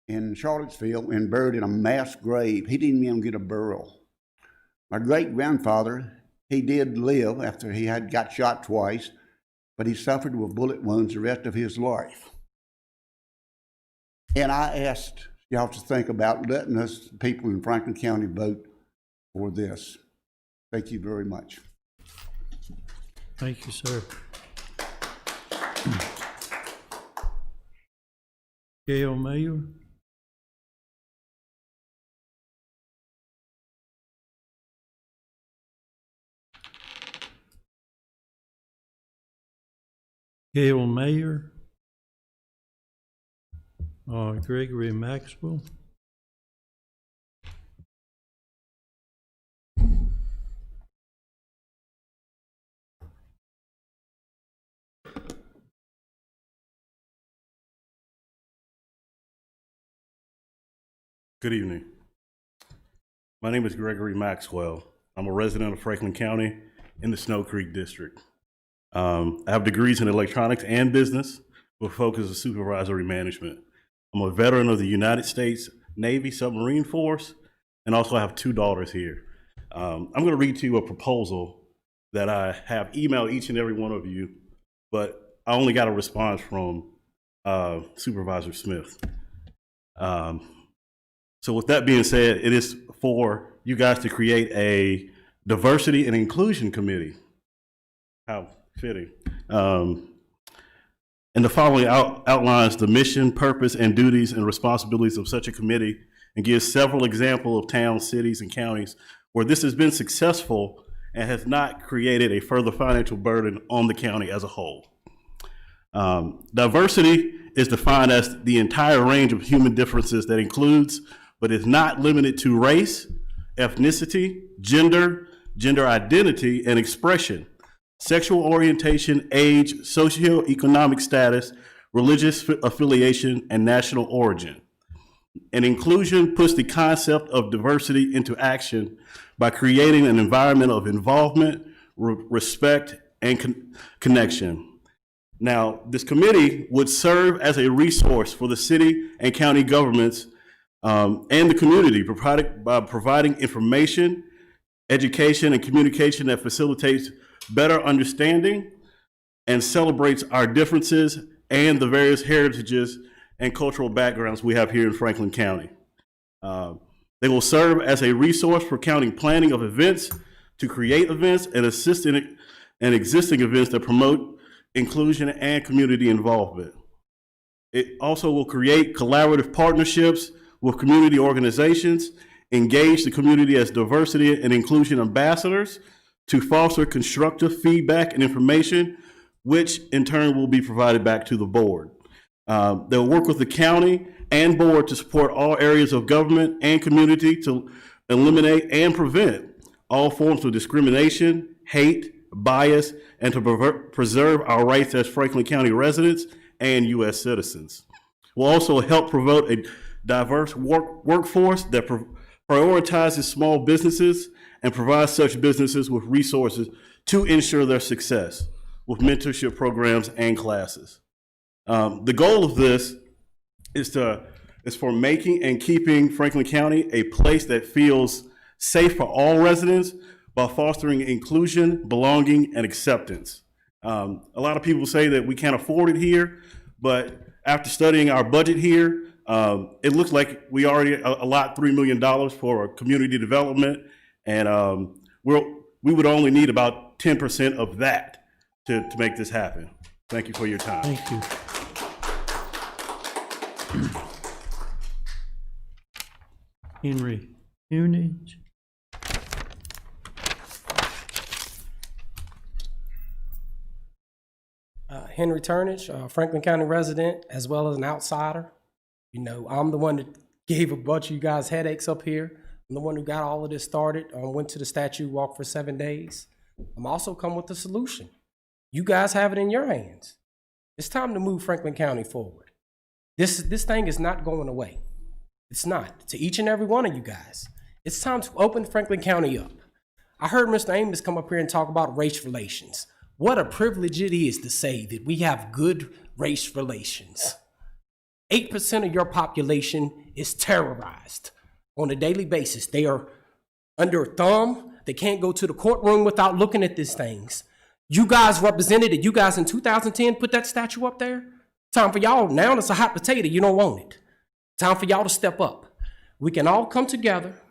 in Charlottesville and buried in a mass grave. He didn't even get a burial. My great-grandfather, he did live after he had got shot twice, but he suffered with bullet wounds the rest of his life. And I asked y'all to think about letting us, people in Franklin County, vote for this. Thank you very much. Thank you, sir. Gail Mayer. Gail Mayer. Gregory Maxwell. Good evening. My name is Gregory Maxwell. I'm a resident of Franklin County in the Snow Creek District. I have degrees in electronics and business with a focus on supervisory management. I'm a veteran of the United States Navy Submarine Force, and also I have 2 daughters here. I'm going to read to you a proposal that I have emailed each and every one of you, but I only got a response from Supervisor Smith. So with that being said, it is for you guys to create a diversity and inclusion committee. How fitting. And the following outlines the mission, purpose, and duties and responsibilities of such a committee and gives several examples of towns, cities, and counties where this has been successful and has not created a further financial burden on the county as a whole. Diversity is defined as the entire range of human differences that includes, but is not limited to, race, ethnicity, gender, gender identity and expression, sexual orientation, age, socioeconomic status, religious affiliation, and national origin. And inclusion puts the concept of diversity into action by creating an environment of involvement, respect, and connection. Now, this committee would serve as a resource for the city and county governments and the community by providing information, education, and communication that facilitates better understanding, and celebrates our differences and the various heritages and cultural backgrounds we have here in Franklin County. They will serve as a resource for county planning of events, to create events and assist in existing events that promote inclusion and community involvement. It also will create collaborative partnerships with community organizations, engage the community as diversity and inclusion ambassadors to foster constructive feedback and information, which in turn will be provided back to the board. They'll work with the county and board to support all areas of government and community to eliminate and prevent all forms of discrimination, hate, bias, and to preserve our rights as Franklin County residents and U.S. citizens. We'll also help promote a diverse workforce that prioritizes small businesses and provides such businesses with resources to ensure their success with mentorship programs and classes. The goal of this is for making and keeping Franklin County a place that feels safe for all residents while fostering inclusion, belonging, and acceptance. A lot of people say that we can't afford it here, but after studying our budget here, it looks like we already allot $3 million for community development, and we would only need about 10% of that to make this happen. Thank you for your time. Thank you. Henry Hunage. Henry Turnage, Franklin County resident, as well as an outsider. You know, I'm the one that gave a bunch of you guys headaches up here. I'm the one who got all of this started. Went to the statue walk for 7 days. I'm also come with a solution. You guys have it in your hands. It's time to move Franklin County forward. This thing is not going away. It's not. To each and every one of you guys, it's time to open Franklin County up. I heard Mr. Amos come up here and talk about race relations. What a privilege it is to say that we have good race relations. 8% of your population is terrorized on a daily basis. They are under a thumb. They can't go to the courtroom without looking at these things. You guys represented it. You guys in 2010 put that statue up there. Time for y'all. Now it's a hot potato. You don't want it. Time for y'all to step up. We can all come together.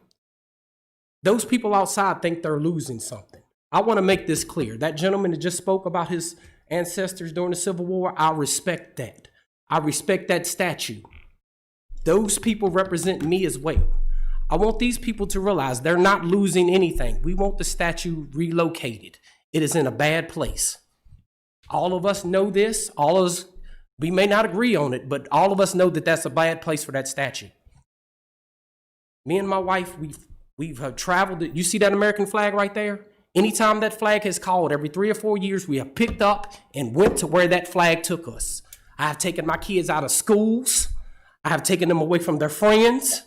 Those people outside think they're losing something. I want to make this clear. That gentleman that just spoke about his ancestors during the Civil War, I respect that. I respect that statue. Those people represent me as well. I want these people to realize they're not losing anything. We want the statue relocated. It is in a bad place. All of us know this. All of us, we may not agree on it, but all of us know that that's a bad place for that statue. Me and my wife, we've traveled. You see that American flag right there? Anytime that flag has called, every 3 or 4 years, we have picked up and went to where that flag took us. I have taken my kids out of schools. I have taken them away from their friends.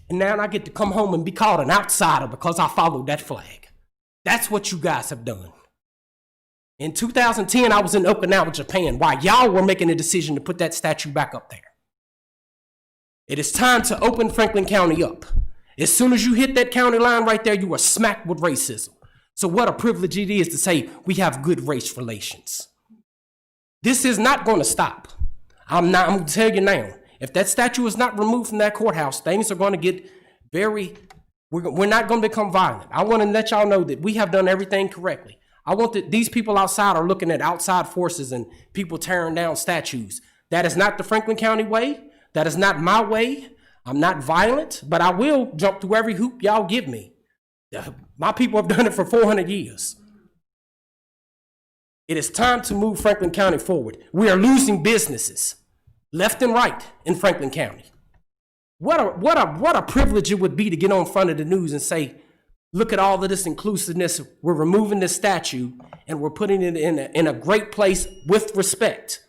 And now I get to come home and be called an outsider because I followed that flag. That's what you guys have done. In 2010, I was in Okinawa, Japan, while y'all were making a decision to put that statue back up there. It is time to open Franklin County up. As soon as you hit that county line right there, you are smacked with racism. So what a privilege it is to say we have good race relations. This is not going to stop. I'm going to tell you now, if that statue is not removed from that courthouse, things are going to get we're not going to become violent. I want to let y'all know that we have done everything correctly. I want that these people outside are looking at outside forces and people tearing down statues. That is not the Franklin County way. That is not my way. I'm not violent, but I will jump through every hoop y'all give me. My people have done it for 400 years. It is time to move Franklin County forward. We are losing businesses left and right in Franklin County. What a privilege it would be to get on front of the news and say, look at all of this inclusiveness. We're removing this statue and we're putting it in a great place with respect.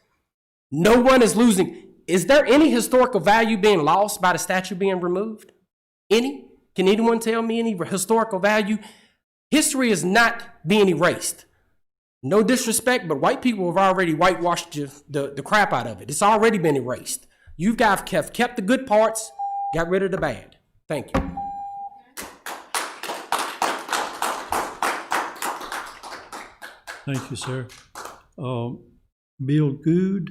No one is losing. Is there any historical value being lost by the statue being removed? Any? Can anyone tell me any historical value? History is not being erased. No disrespect, but white people have already whitewashed the crap out of it. It's already been erased. You guys have kept the good parts, got rid of the bad. Thank you. Thank you, sir. Bill Good.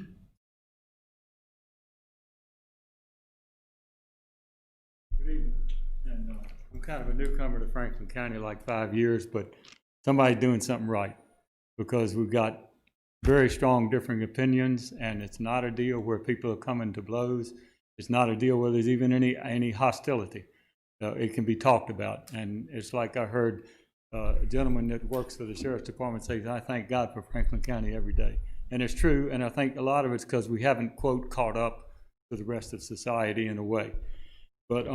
Good evening. And I'm kind of a newcomer to Franklin County, like 5 years, but somebody's doing something right because we've got very strong differing opinions, and it's not a deal where people are coming to blows. It's not a deal where there's even any hostility. It can be talked about, and it's like I heard a gentleman that works for the Sheriff's Department say, I thank God for Franklin County every day. And it's true, and I think a lot of it's because we haven't, quote, caught up to the rest of society in a way. But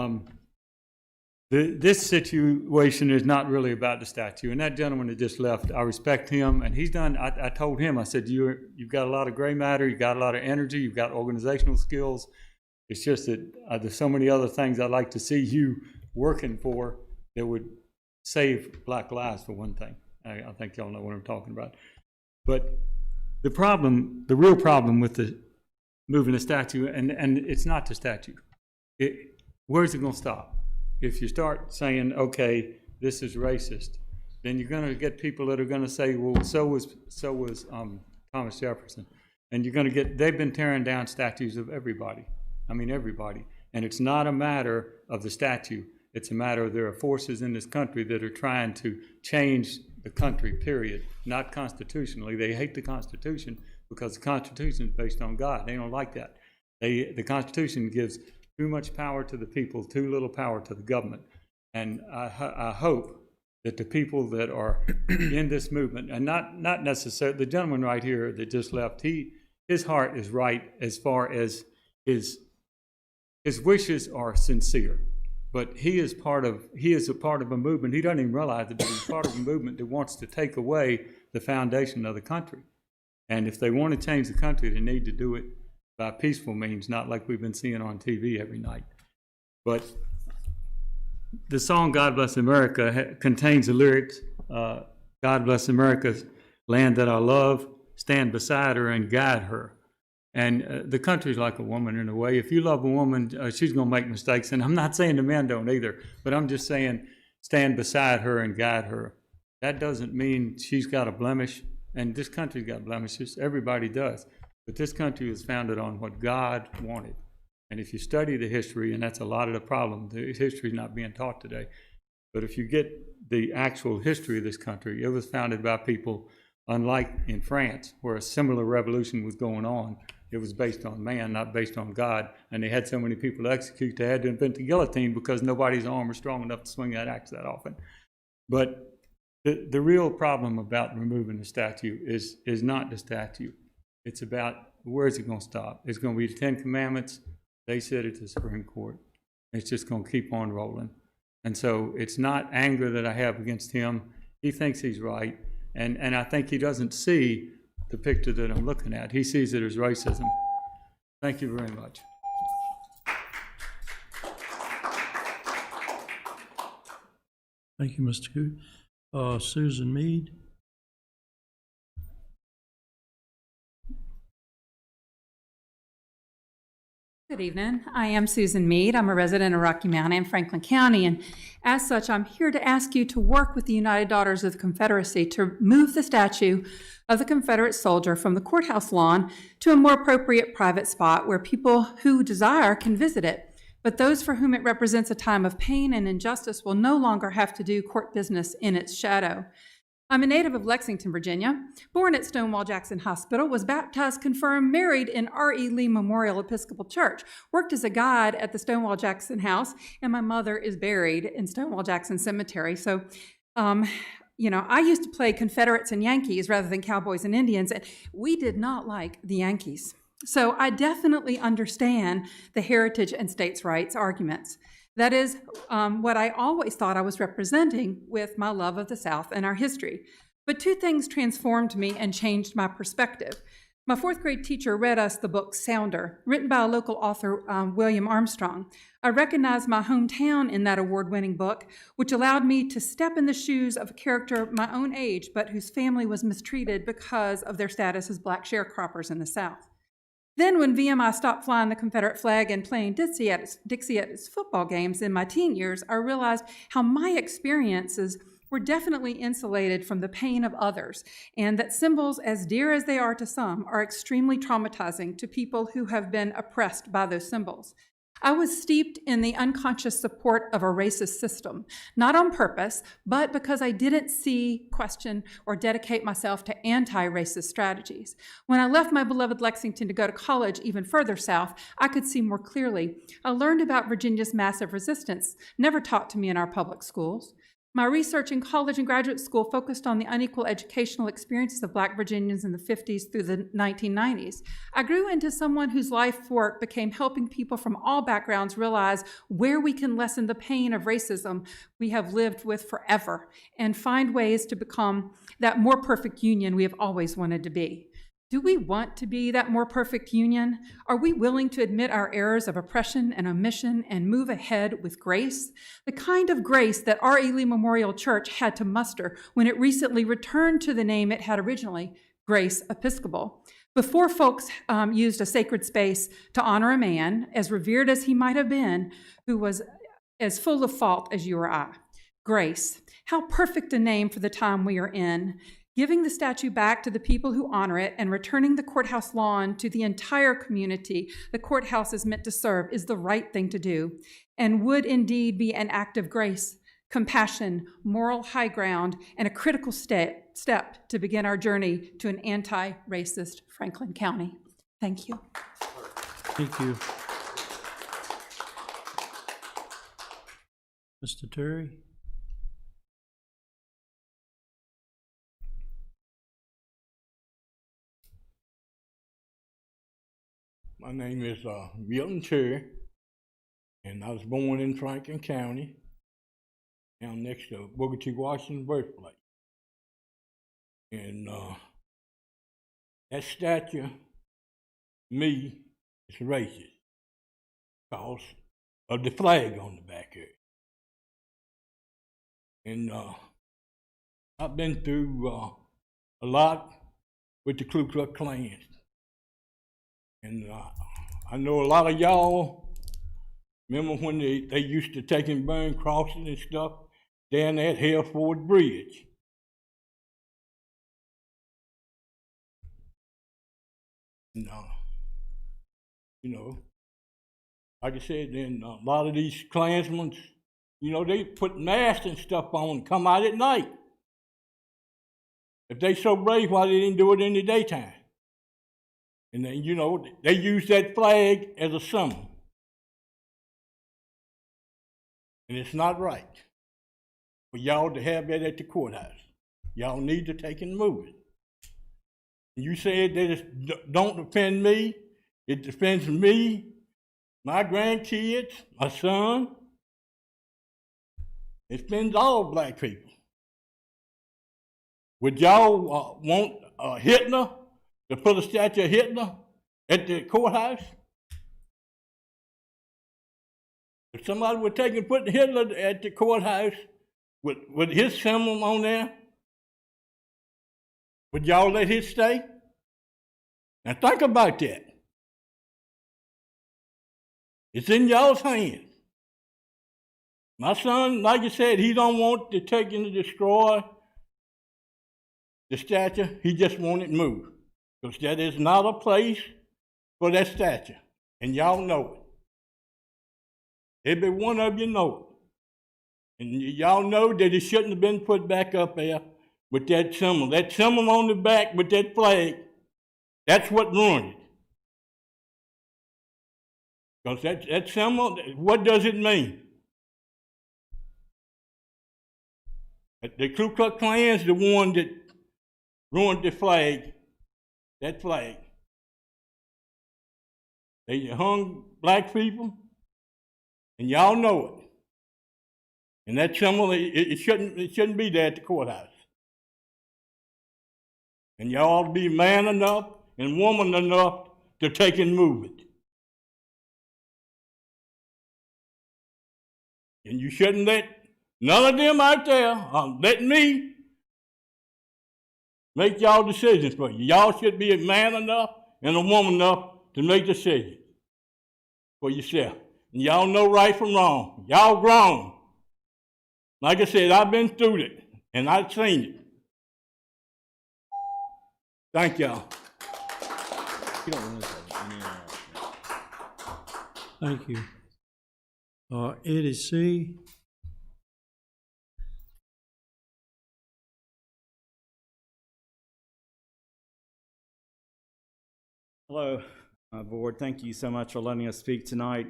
this situation is not really about the statue. And that gentleman that just left, I respect him, and he's done, I told him, I said, you've got a lot of gray matter, you've got a lot of energy, you've got organizational skills. It's just that there's so many other things I'd like to see you working for that would save black lives, for one thing. I think y'all know what I'm talking about. But the real problem with the moving the statue, and it's not the statue. Where's it going to stop? If you start saying, okay, this is racist, then you're going to get people that are going to say, well, so was Thomas Jefferson. And you're going to get, they've been tearing down statues of everybody. I mean, everybody. And it's not a matter of the statue. It's a matter of there are forces in this country that are trying to change the country, period. Not constitutionally. They hate the Constitution because the Constitution is based on God. They don't like that. The Constitution gives too much power to the people, too little power to the government. And I hope that the people that are in this movement, and not necessarily, the gentleman right here that just left, his heart is right as far as his wishes are sincere. But he is a part of a movement. He doesn't even realize that he's part of a movement that wants to take away the foundation of the country. And if they want to change the country, they need to do it by peaceful means, not like we've been seeing on TV every night. But the song "God Bless America" contains the lyrics, "God bless America's land that I love, stand beside her and guide her." And the country's like a woman in a way. If you love a woman, she's going to make mistakes. And I'm not saying the men don't either, but I'm just saying stand beside her and guide her. That doesn't mean she's got a blemish. And this country's got blemishes. Everybody does. But this country was founded on what God wanted. And if you study the history, and that's a lot of the problem, the history is not being taught today. But if you get the actual history of this country, it was founded by people, unlike in France, where a similar revolution was going on. It was based on man, not based on God. And they had so many people to execute, they had to invent the guillotine because nobody's arm was strong enough to swing that axe that often. But the real problem about removing the statue is not the statue. It's about where is it going to stop? It's going to be the Ten Commandments. They said it to the Supreme Court. It's just going to keep on rolling. And so it's not anger that I have against him. He thinks he's right. And I think he doesn't see the picture that I'm looking at. He sees it as racism. Thank you very much. Thank you, Mr. Good. Susan Mead. Good evening. I am Susan Mead. I'm a resident of Rocky Mount and Franklin County, and as such, I'm here to ask you to work with the United Daughters of the Confederacy to move the statue of the Confederate soldier from the courthouse lawn to a more appropriate private spot where people who desire can visit it. But those for whom it represents a time of pain and injustice will no longer have to do court business in its shadow. I'm a native of Lexington, Virginia, born at Stonewall Jackson Hospital, was baptized, confirmed, married in R.E. Lee Memorial Episcopal Church, worked as a guide at the Stonewall Jackson House, and my mother is buried in Stonewall Jackson Cemetery. So, I used to play Confederates and Yankees rather than Cowboys and Indians, and we did not like the Yankees. So I definitely understand the heritage and states' rights arguments. That is what I always thought I was representing with my love of the South and our history. But two things transformed me and changed my perspective. My fourth grade teacher read us the book Sounder, written by a local author, William Armstrong. I recognized my hometown in that award-winning book, which allowed me to step in the shoes of a character my own age, but whose family was mistreated because of their status as black sharecroppers in the South. Then when VMI stopped flying the Confederate flag and playing Dixie at its football games in my teen years, I realized how my experiences we're definitely insulated from the pain of others, and that symbols, as dear as they are to some, are extremely traumatizing to people who have been oppressed by those symbols. I was steeped in the unconscious support of a racist system, not on purpose, but because I didn't see, question, or dedicate myself to anti-racist strategies. When I left my beloved Lexington to go to college even further south, I could see more clearly. I learned about Virginia's massive resistance, never taught to me in our public schools. My research in college and graduate school focused on the unequal educational experiences of Black Virginians in the 50s through the 1990s. I grew into someone whose life work became helping people from all backgrounds realize where we can lessen the pain of racism we have lived with forever and find ways to become that more perfect union we have always wanted to be. Do we want to be that more perfect union? Are we willing to admit our errors of oppression and omission and move ahead with grace? The kind of grace that R.E. Lee Memorial Church had to muster when it recently returned to the name it had originally, Grace Episcopal. Before folks used a sacred space to honor a man, as revered as he might have been, who was as full of fault as you or I. Grace, how perfect a name for the time we are in. Giving the statue back to the people who honor it and returning the courthouse lawn to the entire community the courthouse is meant to serve is the right thing to do and would indeed be an act of grace, compassion, moral high ground, and a critical step to begin our journey to an anti-racist Franklin County. Thank you. Thank you. Mr. Terry? My name is Milton Terry, and I was born in Franklin County, down next to Booker T. Washington's birthplace. And that statue, me, is racist because of the flag on the back here. And I've been through a lot with the Ku Klux Klan. And I know a lot of y'all remember when they used to take and burn crosses and stuff down at Hellford Bridge. And, you know, like I said, then a lot of these Klansmen, you know, they put masks and stuff on and come out at night. If they so brave, why they didn't do it in the daytime? And then, you know, they use that flag as a symbol. And it's not right for y'all to have that at the courthouse. Y'all need to take and move it. And you said that it don't defend me. It defends me, my grandkids, my son. It defends all Black people. Would y'all want Hitler to put a statue of Hitler at the courthouse? If somebody would take and put Hitler at the courthouse with his symbol on there, would y'all let his stay? Now think about that. It's in y'all's hands. My son, like I said, he don't want to take and destroy the statue. He just want it moved. Because that is not a place for that statue. And y'all know it. Every one of you know it. And y'all know that it shouldn't have been put back up there with that symbol. That symbol on the back with that flag, that's what ruined it. Because that symbol, what does it mean? The Ku Klux Klan's the one that ruined the flag. That flag. They hung Black people, and y'all know it. And that symbol, it shouldn't be there at the courthouse. And y'all ought to be man enough and woman enough to take and move it. And you shouldn't let none of them out there let me make y'all decisions for you. Y'all should be a man enough and a woman enough to make decisions for yourself. And y'all know right from wrong. Y'all grown. Like I said, I've been through it. And I've seen it. Thank y'all. Thank you. Eddie C. Hello, Board. Thank you so much for letting us speak tonight.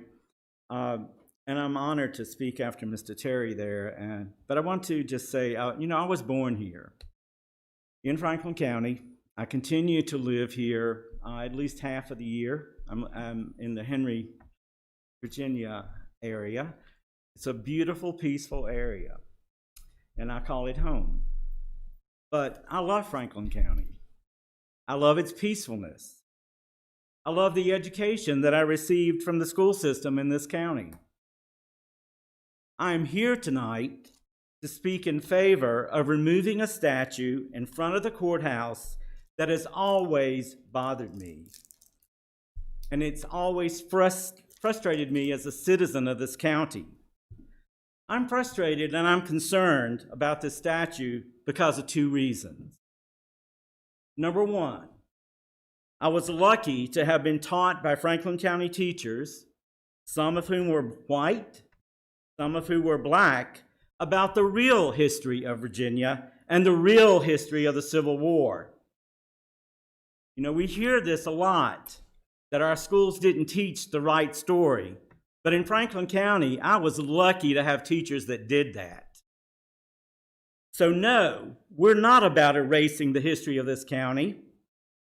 And I'm honored to speak after Mr. Terry there. But I want to just say, you know, I was born here in Franklin County. I continue to live here at least half of the year. I'm in the Henry, Virginia area. It's a beautiful, peaceful area, and I call it home. But I love Franklin County. I love its peacefulness. I love the education that I received from the school system in this county. I'm here tonight to speak in favor of removing a statue in front of the courthouse that has always bothered me. And it's always frustrated me as a citizen of this county. I'm frustrated and I'm concerned about this statue because of two reasons. Number one, I was lucky to have been taught by Franklin County teachers, some of whom were white, some of whom were black, about the real history of Virginia and the real history of the Civil War. You know, we hear this a lot, that our schools didn't teach the right story. But in Franklin County, I was lucky to have teachers that did that. So no, we're not about erasing the history of this county,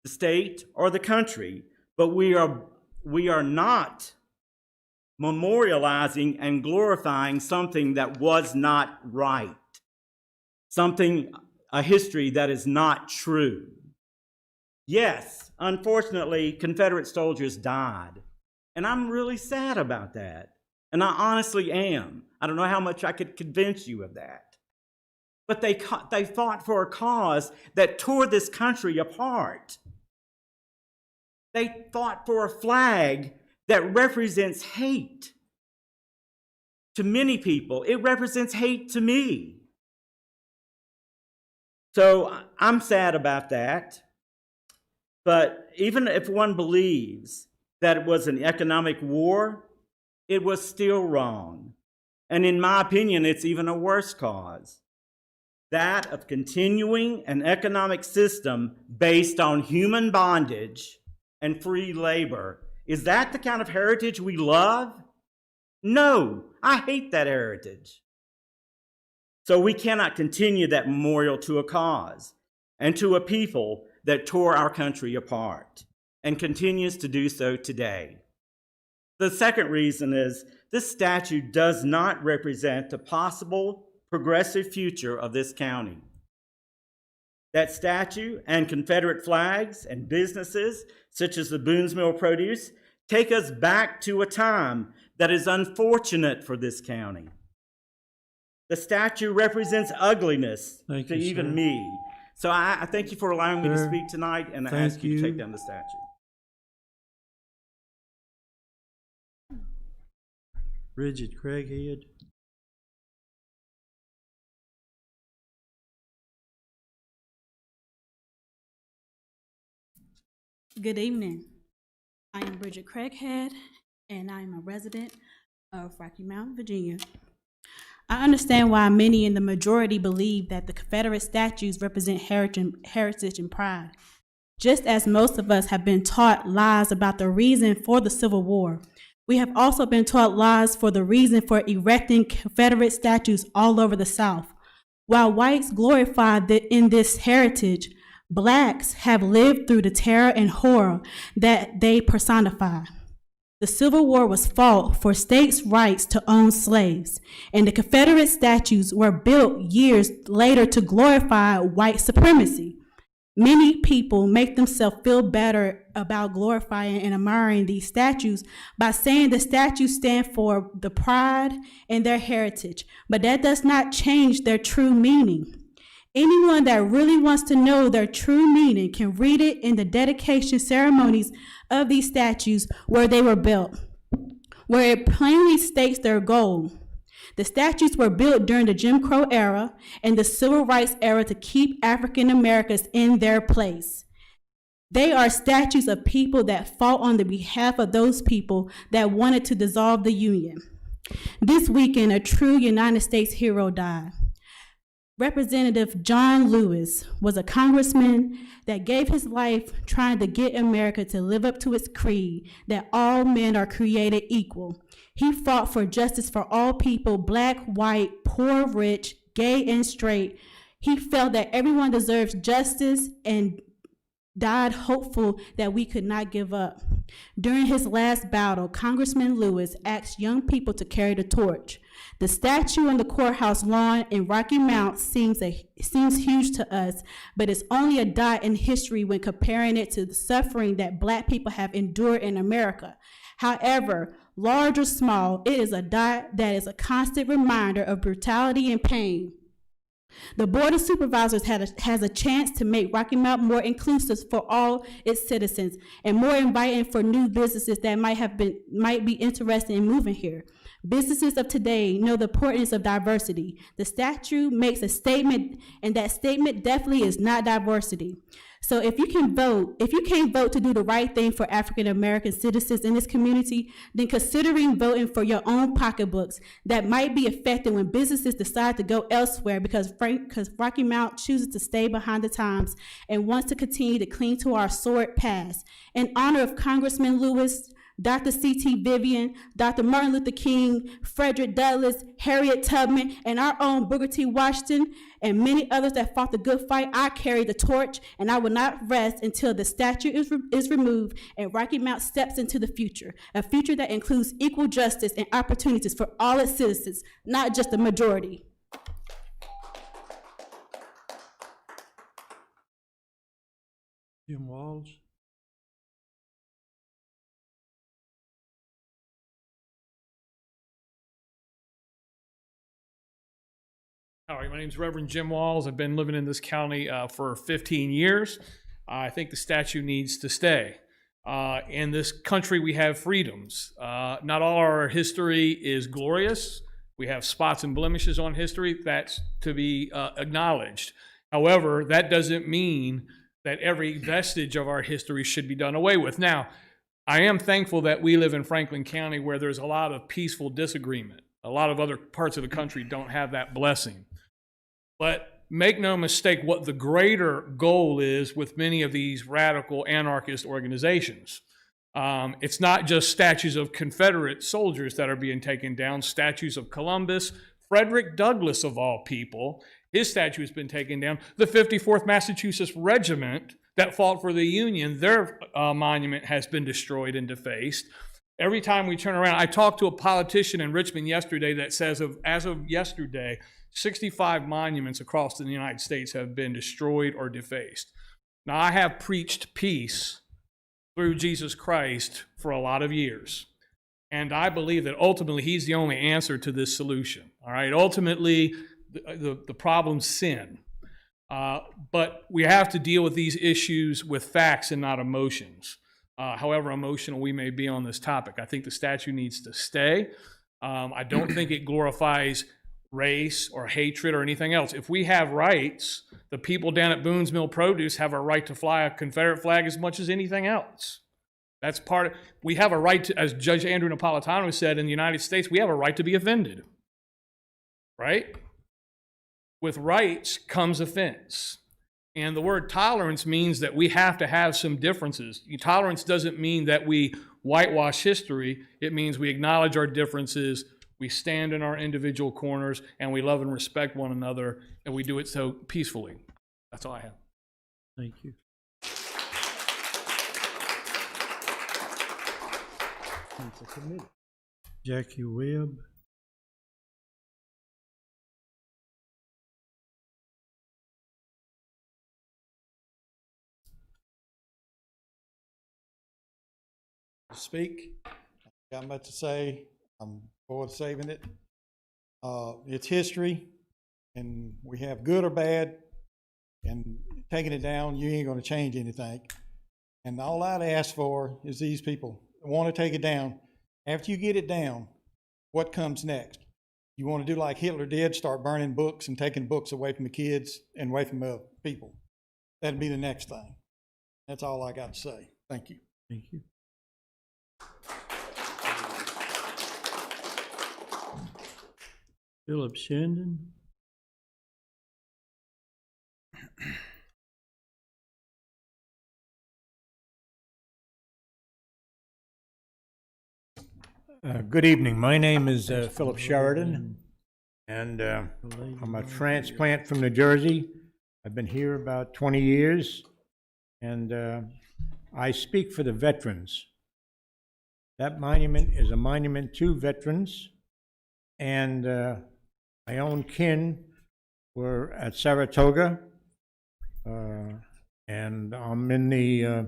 the state, or the country, but we are not memorializing and glorifying something that was not right, a history that is not true. Yes, unfortunately, Confederate soldiers died, and I'm really sad about that, and I honestly am. I don't know how much I could convince you of that. But they fought for a cause that tore this country apart. They fought for a flag that represents hate to many people. It represents hate to me. So I'm sad about that. But even if one believes that it was an economic war, it was still wrong. And in my opinion, it's even a worse cause. That of continuing an economic system based on human bondage and free labor. Is that the kind of heritage we love? No, I hate that heritage. So we cannot continue that memorial to a cause and to a people that tore our country apart and continues to do so today. The second reason is this statue does not represent the possible progressive future of this county. That statue and Confederate flags and businesses such as the Boone's Mill Produce take us back to a time that is unfortunate for this county. The statue represents ugliness to even me. So I thank you for allowing me to speak tonight, and I ask you to take down the statue. Bridget Craighead. Good evening. I am Bridget Craighead, and I am a resident of Rocky Mount, Virginia. I understand why many in the majority believe that the Confederate statues represent heritage and pride. Just as most of us have been taught lies about the reason for the Civil War, we have also been taught lies for the reason for erecting Confederate statues all over the South. While whites glorify in this heritage, Blacks have lived through the terror and horror that they personify. The Civil War was fought for states' rights to own slaves, and the Confederate statues were built years later to glorify white supremacy. Many people make themselves feel better about glorifying and admiring these statues by saying the statues stand for the pride in their heritage, but that does not change their true meaning. Anyone that really wants to know their true meaning can read it in the dedication ceremonies of these statues where they were built, where it plainly states their goal. The statues were built during the Jim Crow era and the Civil Rights era to keep African Americans in their place. They are statues of people that fought on the behalf of those people that wanted to dissolve the Union. This weekend, a true United States hero died. Representative John Lewis was a congressman that gave his life trying to get America to live up to its creed that all men are created equal. He fought for justice for all people, black, white, poor, rich, gay, and straight. He felt that everyone deserves justice and died hopeful that we could not give up. During his last battle, Congressman Lewis asked young people to carry the torch. The statue on the courthouse lawn in Rocky Mount seems huge to us, but it's only a dot in history when comparing it to the suffering that Black people have endured in America. However, large or small, it is a dot that is a constant reminder of brutality and pain. The Board of Supervisors has a chance to make Rocky Mount more inclusive for all its citizens and more inviting for new businesses that might be interested in moving here. Businesses of today know the importance of diversity. The statute makes a statement, and that statement definitely is not diversity. So if you can't vote to do the right thing for African American citizens in this community, then considering voting for your own pocketbooks that might be affected when businesses decide to go elsewhere because Rocky Mount chooses to stay behind the times and wants to continue to cling to our sordid past. In honor of Congressman Lewis, Dr. C.T. Vivian, Dr. Martin Luther King, Frederick Douglass, Harriet Tubman, and our own Booker T. Washington, and many others that fought the good fight, I carry the torch, and I will not rest until the statue is removed and Rocky Mount steps into the future, a future that includes equal justice and opportunities for all its citizens, not just the majority. Jim Walls. All right, my name is Reverend Jim Walls. I've been living in this county for 15 years. I think the statue needs to stay. In this country, we have freedoms. Not all our history is glorious. We have spots and blemishes on history. That's to be acknowledged. However, that doesn't mean that every vestige of our history should be done away with. Now, I am thankful that we live in Franklin County where there's a lot of peaceful disagreement. A lot of other parts of the country don't have that blessing. But make no mistake what the greater goal is with many of these radical anarchist organizations. It's not just statues of Confederate soldiers that are being taken down, statues of Columbus, Frederick Douglass of all people, his statue has been taken down. The 54th Massachusetts Regiment that fought for the Union, their monument has been destroyed and defaced. Every time we turn around, I talked to a politician in Richmond yesterday that says as of yesterday, 65 monuments across the United States have been destroyed or defaced. Now, I have preached peace through Jesus Christ for a lot of years. And I believe that ultimately he's the only answer to this solution. All right, ultimately the problem's sin. But we have to deal with these issues with facts and not emotions. However emotional we may be on this topic, I think the statue needs to stay. I don't think it glorifies race or hatred or anything else. If we have rights, the people down at Boone's Mill Produce have a right to fly a Confederate flag as much as anything else. That's part of, we have a right to, as Judge Andrew Napolitano said, in the United States, we have a right to be offended, right? With rights comes offense. And the word tolerance means that we have to have some differences. Tolerance doesn't mean that we whitewash history. It means we acknowledge our differences, we stand in our individual corners, and we love and respect one another, and we do it so peacefully. That's all I have. Thank you. Jackie Webb. Speak. Got much to say. I'm forward saving it. It's history, and we have good or bad, and taking it down, you ain't going to change anything. And all I'd ask for is these people want to take it down. After you get it down, what comes next? you want to do like Hitler did, start burning books and taking books away from the kids and away from the people. That'd be the next thing. That's all I got to say. Thank you. Thank you. Philip Shandon. Good evening. My name is Philip Sheridan, and I'm a transplant from New Jersey. I've been here about 20 years, and I speak for the veterans. That monument is a monument to veterans, and my own kin were at Saratoga, and I'm in the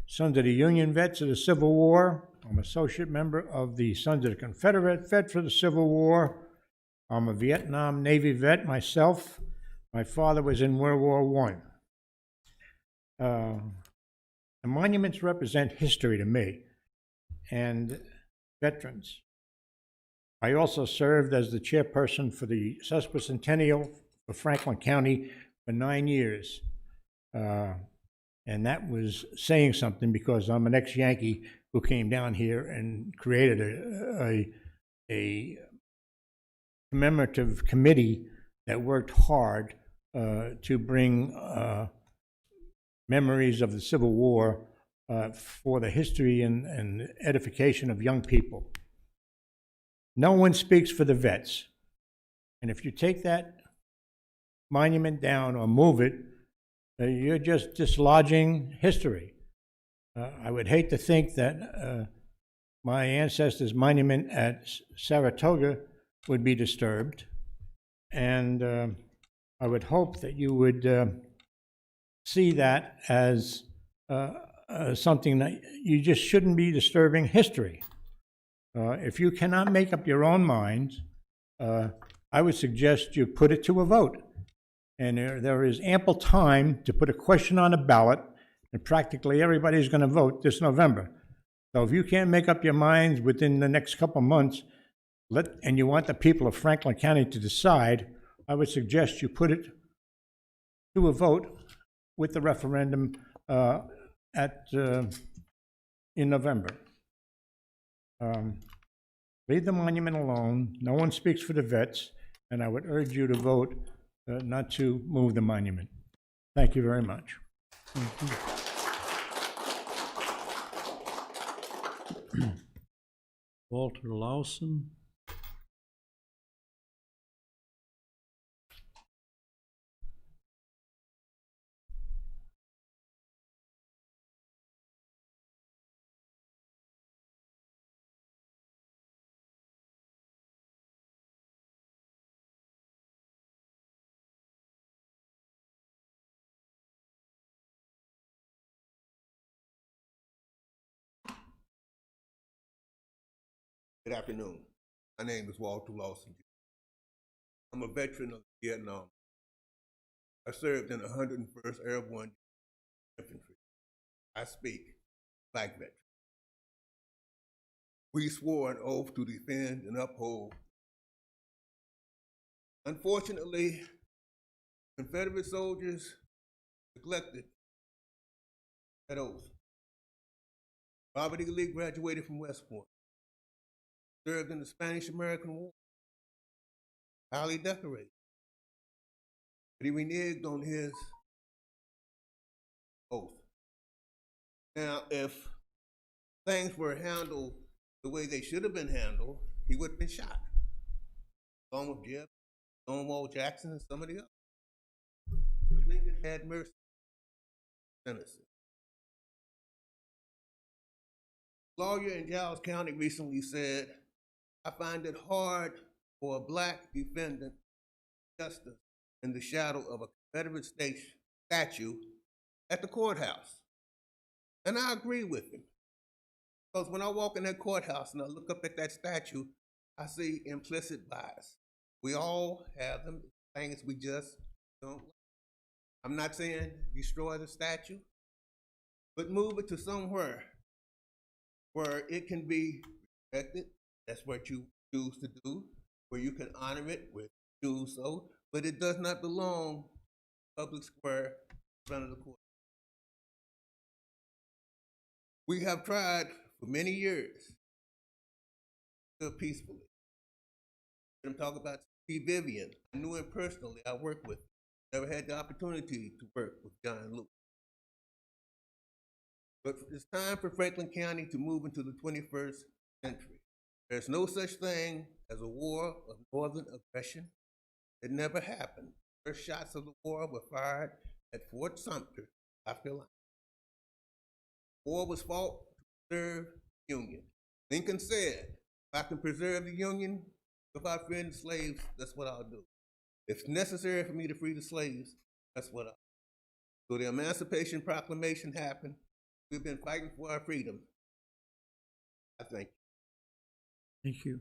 Sons of the Union Vets of the Civil War. I'm associate member of the Sons of the Confederate Vet for the Civil War. I'm a Vietnam Navy vet myself. My father was in World War I. The monuments represent history to me and veterans. I also served as the chairperson for the Sesquicentennial for Franklin County for 9 years. And that was saying something because I'm an ex-Yankee who came down here and created a commemorative committee that worked hard to bring memories of the Civil War for the history and edification of young people. No one speaks for the vets. And if you take that monument down or move it, you're just dislodging history. I would hate to think that my ancestors' monument at Saratoga would be disturbed. And I would hope that you would see that as something that you just shouldn't be disturbing history. If you cannot make up your own mind, I would suggest you put it to a vote. And there is ample time to put a question on a ballot, and practically everybody's going to vote this November. So if you can't make up your minds within the next couple of months, and you want the people of Franklin County to decide, I would suggest you put it to a vote with the referendum in November. Leave the monument alone. No one speaks for the vets, and I would urge you to vote not to move the monument. Thank you very much. Walter Lawson. Good afternoon. My name is Walter Lawson. I'm a veteran of Vietnam. I served in the 101st Airborne Infantry. I speak Black veteran. We swore an oath to defend and uphold. Unfortunately, Confederate soldiers neglected that oath. Robert E. Lee graduated from West Point. Served in the Spanish-American War, highly decorated. But he reneged on his oath. Now, if things were handled the way they should have been handled, he would have been shot. Along with Jeb, Stonewall Jackson, and some of the others. Lincoln had mercy. Innocent. A lawyer in Giles County recently said, I find it hard for a Black defendant justice in the shadow of a Confederate statue at the courthouse. And I agree with him. Because when I walk in that courthouse and I look up at that statue, I see implicit bias. We all have them, things we just don't like. I'm not saying destroy the statue, but move it to somewhere where it can be respected. That's what you choose to do, where you can honor it with do so, but it does not belong public square in front of the court. We have tried for many years to live peacefully. I'm talking about T. Vivian. I knew him personally. I worked with him. Never had the opportunity to work with John Luke. But it's time for Franklin County to move into the 21st century. There's no such thing as a war of northern aggression. It never happened. First shots of the war were fired at Fort Sumter, South Carolina. War was fought to preserve the Union. Lincoln said, if I can preserve the Union without freeing the slaves, that's what I'll do. If it's necessary for me to free the slaves, that's what I'll do. So the Emancipation Proclamation happened. We've been fighting for our freedom. I thank you. Thank you.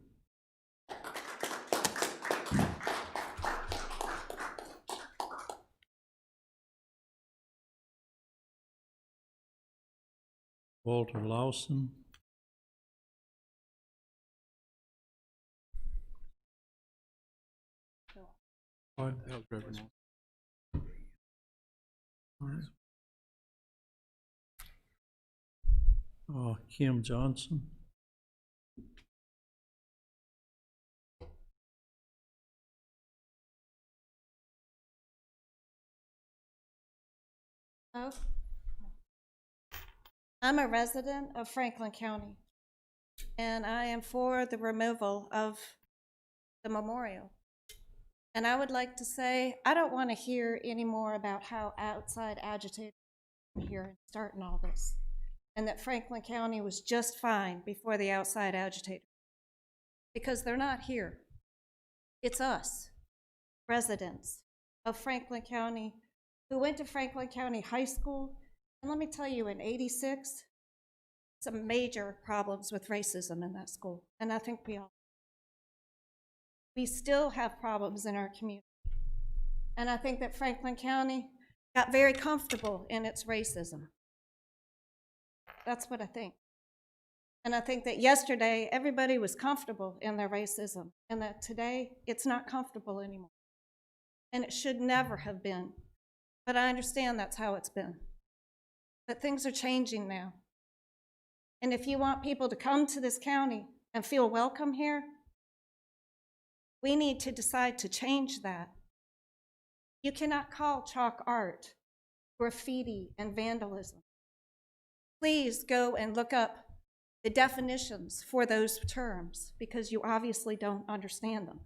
Walter Lawson. All right. Kim Johnson. Oh. I'm a resident of Franklin County, and I am for the removal of the memorial. And I would like to say, I don't want to hear any more about how outside agitators are here and starting all this, and that Franklin County was just fine before the outside agitators, because they're not here. It's us, residents of Franklin County, who went to Franklin County High School. And let me tell you, in '86, some major problems with racism in that school. And I think we still have problems in our community. And I think that Franklin County got very comfortable in its racism. That's what I think. And I think that yesterday, everybody was comfortable in their racism, and that today, it's not comfortable anymore. And it should never have been. But I understand that's how it's been. But things are changing now. And if you want people to come to this county and feel welcome here, we need to decide to change that. You cannot call chalk art graffiti and vandalism. Please go and look up the definitions for those terms, because you obviously don't understand them.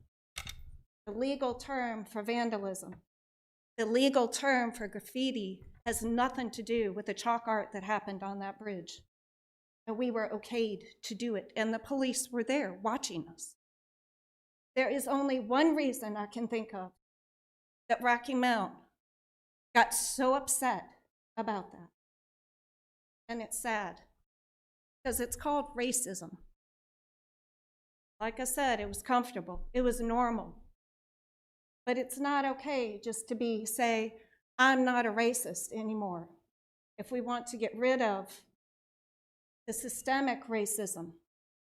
The legal term for vandalism, the legal term for graffiti, has nothing to do with the chalk art that happened on that bridge. And we were okayed to do it, and the police were there watching us. There is only one reason I can think of that Rocky Mount got so upset about that. And it's sad, because it's called racism. Like I said, it was comfortable, it was normal. But it's not okay just to say, I'm not a racist anymore. If we want to get rid of the systemic racism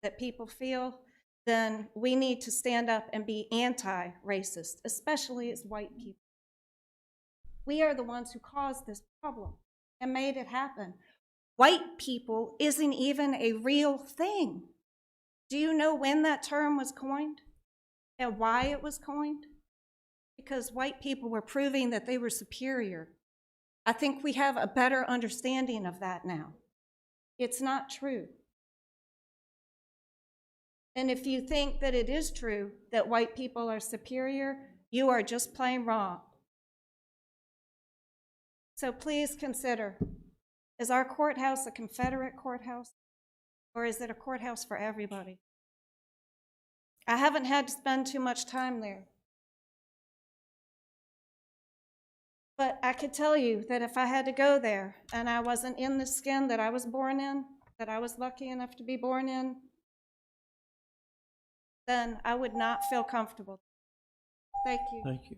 that people feel, then we need to stand up and be anti-racist, especially as white people. We are the ones who caused this problem and made it happen. White people isn't even a real thing. Do you know when that term was coined and why it was coined? Because white people were proving that they were superior. I think we have a better understanding of that now. It's not true. And if you think that it is true that white people are superior, you are just plain wrong. So please consider, is our courthouse a Confederate courthouse, or is it a courthouse for everybody? I haven't had to spend too much time there. But I could tell you that if I had to go there and I wasn't in the skin that I was born in, that I was lucky enough to be born in, then I would not feel comfortable. Thank you. Thank you.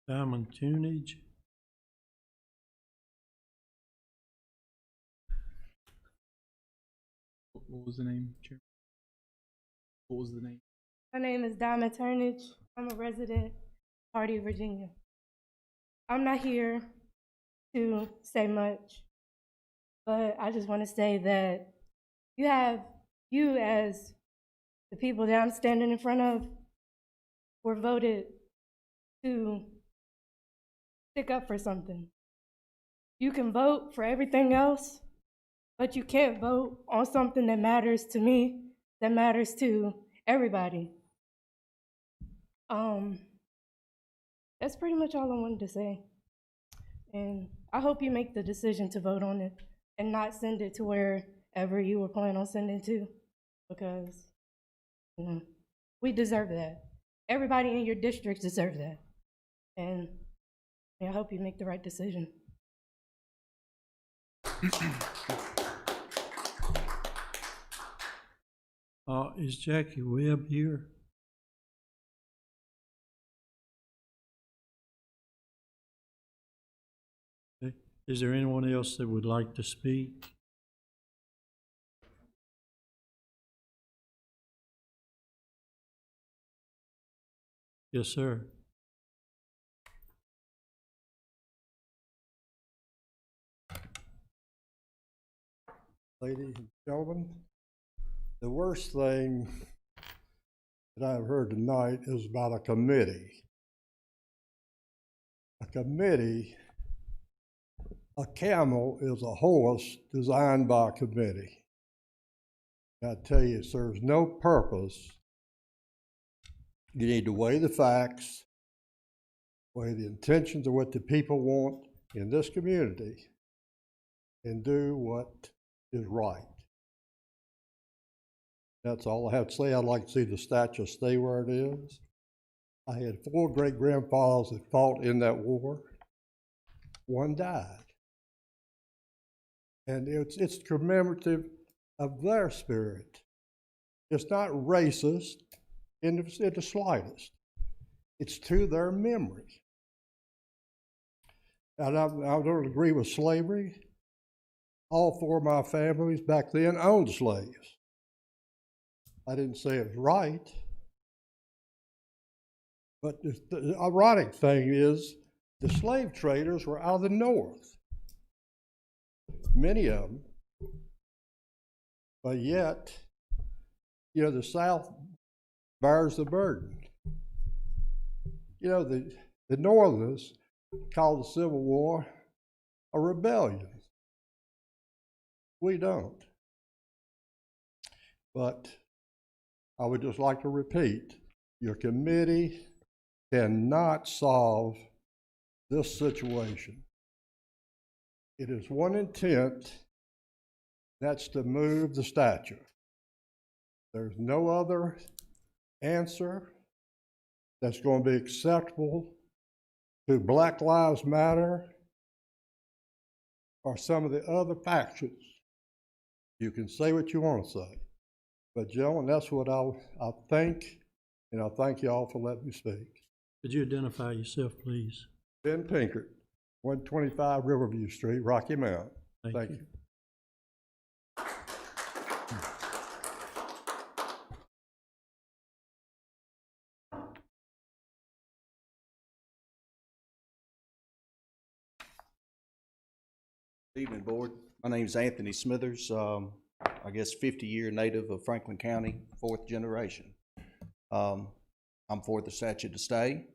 Diamond Tunage. What was the name, Chair? What was the name? My name is Donna Turnage. I'm a resident of Hardy, Virginia. I'm not here to say much, but I just want to say that you as the people that I'm standing in front of were voted to stick up for something. You can vote for everything else, but you can't vote on something that matters to me, that matters to everybody. That's pretty much all I wanted to say. And I hope you make the decision to vote on it and not send it to wherever you were planning on sending to, because we deserve that. Everybody in your district deserves that. And I hope you make the right decision. Is Jackie Webb here? Okay. Is there anyone else that would like to speak? Yes, sir. Ladies and gentlemen, the worst thing that I've heard tonight is about a committee. A committee, a camel is a horse designed by a committee. I tell you, it serves no purpose. You need to weigh the facts, weigh the intentions of what the people want in this community, and do what is right. That's all I have to say. I'd like to see the statue stay where it is. I had 4 great-grandfathers that fought in that war. One died. And it's commemorative of their spirit. It's not racist in the slightest. It's to their memory. And I don't agree with slavery. All 4 of my families back then owned slaves. I didn't say it was right. But the ironic thing is the slave traders were out of the North. Many of them. But yet, the South bears the burden. The Northerners called the Civil War a rebellion. We don't. But I would just like to repeat, your committee cannot solve this situation. It is one intent, that's to move the statue. There's no other answer that's going to be acceptable to Black Lives Matter or some of the other factions. You can say what you want to say. But gentlemen, that's what I think, and I thank you all for letting me speak. Could you identify yourself, please? Ben Pinkert, 125 Riverview Street, Rocky Mount. Thank you. Good evening, Board. My name is Anthony Smithers. I guess 50-year native of Franklin County, 4th generation. I'm for the statute to stay.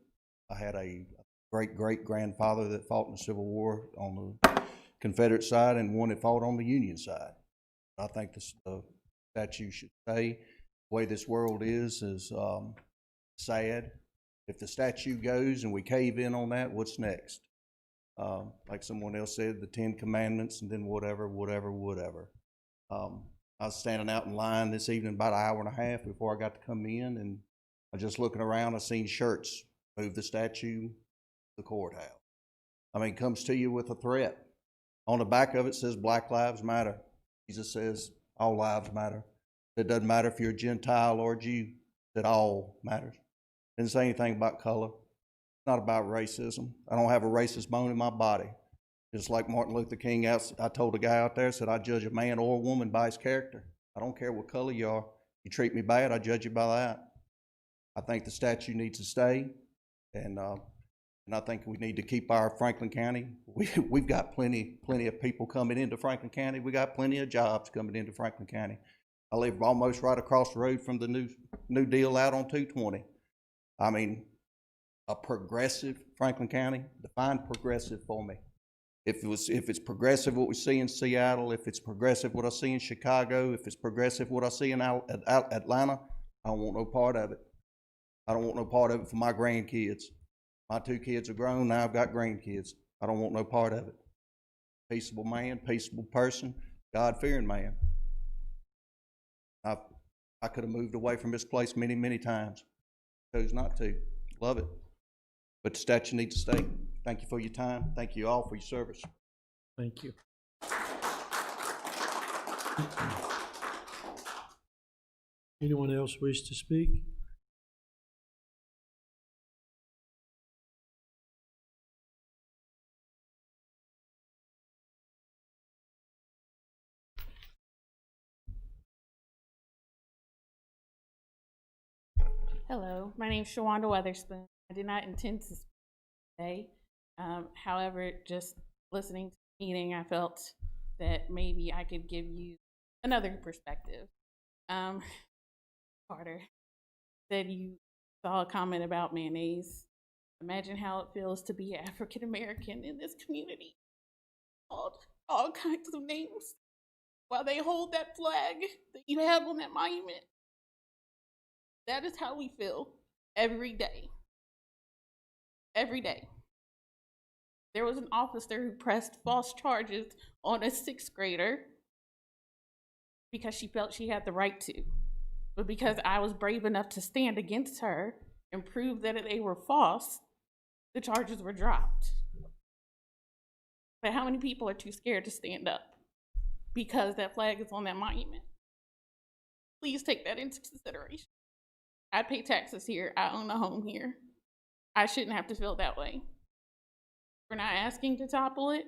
I had a great-great-grandfather that fought in the Civil War on the Confederate side and one that fought on the Union side. I think the statute should stay. The way this world is sad. If the statue goes and we cave in on that, what's next? Like someone else said, the 10 Commandments and then whatever. I was standing out in line this evening about an hour and a half before I got to come in, and I was just looking around, I seen shirts, move the statue to the courthouse. I mean, it comes to you with a threat. On the back of it says Black Lives Matter. Jesus says all lives matter. It doesn't matter if you're a Gentile or a Jew, that all matters. Didn't say anything about color. It's not about racism. I don't have a racist bone in my body. Just like Martin Luther King, I told a guy out there, said I judge a man or a woman by his character. I don't care what color you are. You treat me bad, I judge you by that. I think the statue needs to stay, and I think we need to keep our Franklin County. We've got plenty of people coming into Franklin County. We got plenty of jobs coming into Franklin County. I live almost right across the road from the new deal out on 220. I mean, a progressive Franklin County. Define progressive for me. If it's progressive what we see in Seattle, if it's progressive what I see in Chicago, if it's progressive what I see in Atlanta, I don't want no part of it. I don't want no part of it for my grandkids. My 2 kids are grown, now I've got grandkids. I don't want no part of it. Peaceable man, peaceable person, God-fearing man. I could have moved away from this place many, many times. Chose not to. Love it. But the statue needs to stay. Thank you for your time. Thank you all for your service. Thank you. Anyone else wish to speak? Hello, my name is Shawanda Weatherspoon. I did not intend to speak today. However, just listening to the meeting, I felt that maybe I could give you another perspective. Carter said you saw a comment about mayonnaise. Imagine how it feels to be African American in this community. Called all kinds of names while they hold that flag that you have on that monument. That is how we feel every day. Every day. There was an officer who pressed false charges on a 6th grader because she felt she had the right to. But because I was brave enough to stand against her and prove that they were false, the charges were dropped. But how many people are too scared to stand up because that flag is on that monument? Please take that into consideration. I pay taxes here. I own a home here. I shouldn't have to feel that way. We're not asking to topple it.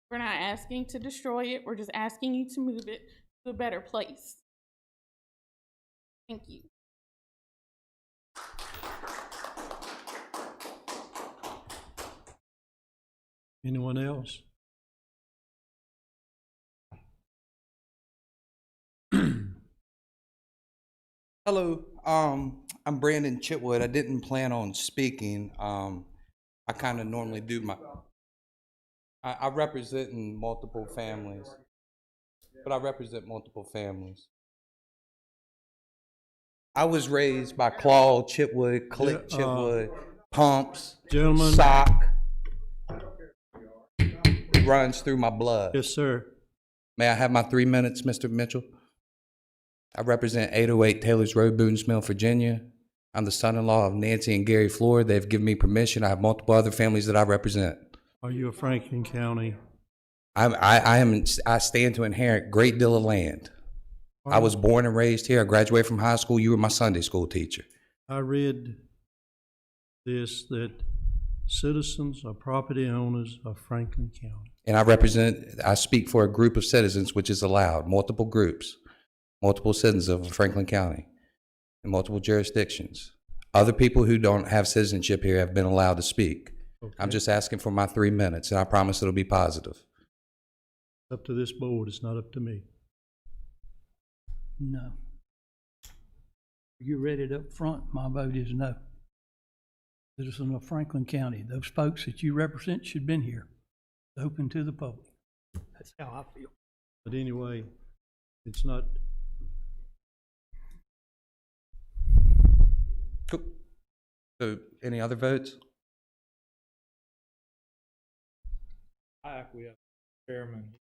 We're not asking to destroy it. We're just asking you to move it to a better place. Thank you. Anyone else? Hello, I'm Brandon Chitwood. I didn't plan on speaking. I kind of normally do I represent multiple families, but I represent multiple families. I was raised by Claude Chitwood, Click Chitwood, Pumps, Gentlemen. Sock. It runs through my blood. Yes, sir. May I have my 3 minutes, Mr. Mitchell? I represent 808 Taylor's Road, Boone's Mill, Virginia. I'm the son-in-law of Nancy and Gary Floyd. They've given me permission. I have multiple other families that I represent. Are you a Franklin County? I stand to inherit a great deal of land. I was born and raised here. I graduated from high school. You were my Sunday school teacher. I read this, that citizens are property owners of Franklin County. And I speak for a group of citizens, which is allowed, multiple groups, multiple citizens of Franklin County in multiple jurisdictions. Other people who don't have citizenship here have been allowed to speak. Okay. I'm just asking for my 3 minutes, and I promise it'll be positive. It's up to this board, it's not up to me. No. You read it up front. My vote is no. Citizen of Franklin County, those folks that you represent should have been here, open to the public. That's how I feel. But anyway, it's not. Cool. So, any other votes? I acquiesce, Chairman.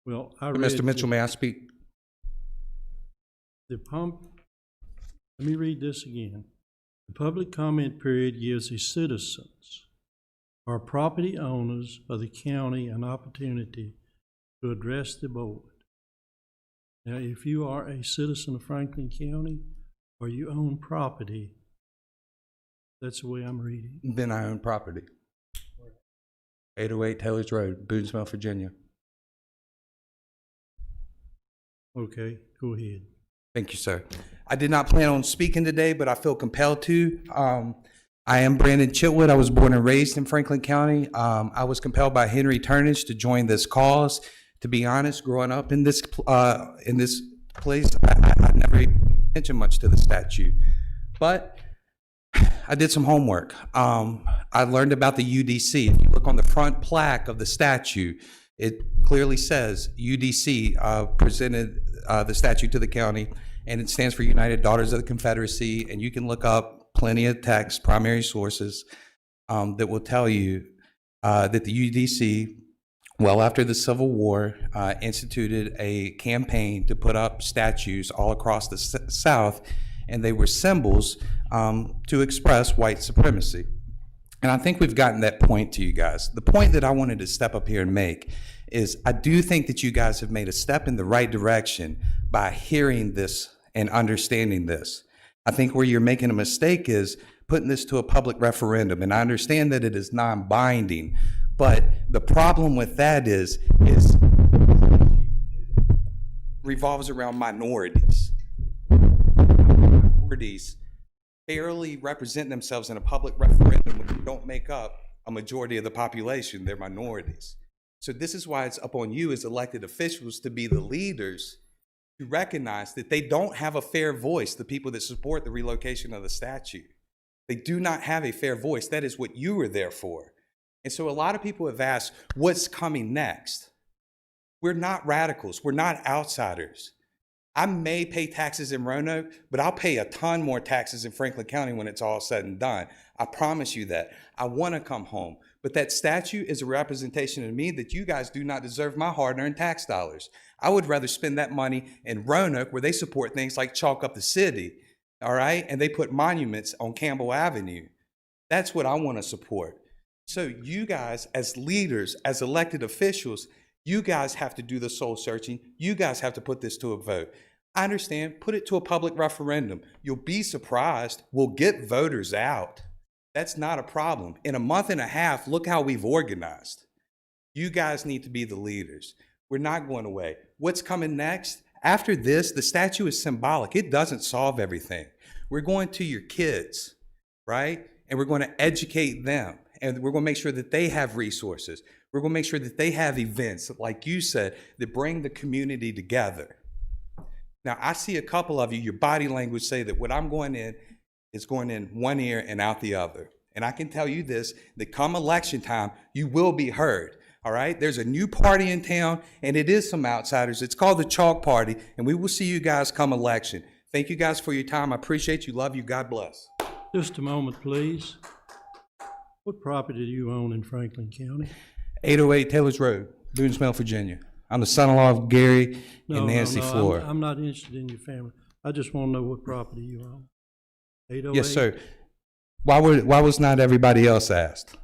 Well, I Mr. Mitchell, may I speak? The pump, let me read this again. The public comment period gives the citizens or property owners of the county an opportunity to address the board. Now, if you are a citizen of Franklin County or you own property, that's the way I'm reading. Then I own property. 808 Taylor's Road, Boonesville, Virginia. Okay, go ahead. Thank you, sir. I did not plan on speaking today, but I feel compelled to. I am Brandon Chitwood. I was born and raised in Franklin County. I was compelled by Henry Turnage to join this cause. To be honest, growing up in this place, I never paid attention much to the statute, but I did some homework. I learned about the UDC. If you look on the front plaque of the statute, it clearly says UDC presented the statute to the county, and it stands for United Daughters of the Confederacy. And you can look up plenty of text, primary sources that will tell you that the UDC, well after the Civil War, instituted a campaign to put up statues all across the South, and they were symbols to express white supremacy. And I think we've gotten that point to you guys. The point that I wanted to step up here and make is I do think that you guys have made a step in the right direction by hearing this and understanding this. I think where you're making a mistake is putting this to a public referendum. And I understand that it is non-binding, but the problem with that is revolves around minorities. Minorities barely represent themselves in a public referendum when they don't make up a majority of the population. They're minorities. So this is why it's up on you as elected officials to be the leaders to recognize that they don't have a fair voice, the people that support the relocation of the statue. They do not have a fair voice. That is what you were there for. And so a lot of people have asked, what's coming next? We're not radicals. We're not outsiders. I may pay taxes in Roanoke, but I'll pay a ton more taxes in Franklin County when it's all said and done. I promise you that. I want to come home. But that statue is a representation of me that you guys do not deserve my hard-earned tax dollars. I would rather spend that money in Roanoke where they support things like Chalk Up the City, all right? And they put monuments on Campbell Avenue. That's what I want to support. So you guys, as leaders, as elected officials, you guys have to do the soul searching. You guys have to put this to a vote. I understand, put it to a public referendum. You'll be surprised. We'll get voters out. That's not a problem. In a month and a half, look how we've organized. You guys need to be the leaders. We're not going away. What's coming next? After this, the statue is symbolic. It doesn't solve everything. We're going to your kids, right? And we're going to educate them. And we're going to make sure that they have resources. We're going to make sure that they have events, like you said, that bring the community together. Now, I see a couple of you, your body language say that what I'm going in is going in one ear and out the other. And I can tell you this, that come election time, you will be heard, all right? There's a new party in town, and it is some outsiders. It's called the Chalk Party, and we will see you guys come election. Thank you guys for your time. I appreciate you. Love you. God bless. Just a moment, please. What property do you own in Franklin County? 808 Taylor's Road, Boonesville, Virginia. I'm the son-in-law of Gary and Nancy Floor. I'm not interested in your family. I just want to know what property you own. 808? Yes, sir. Why was not everybody else asked?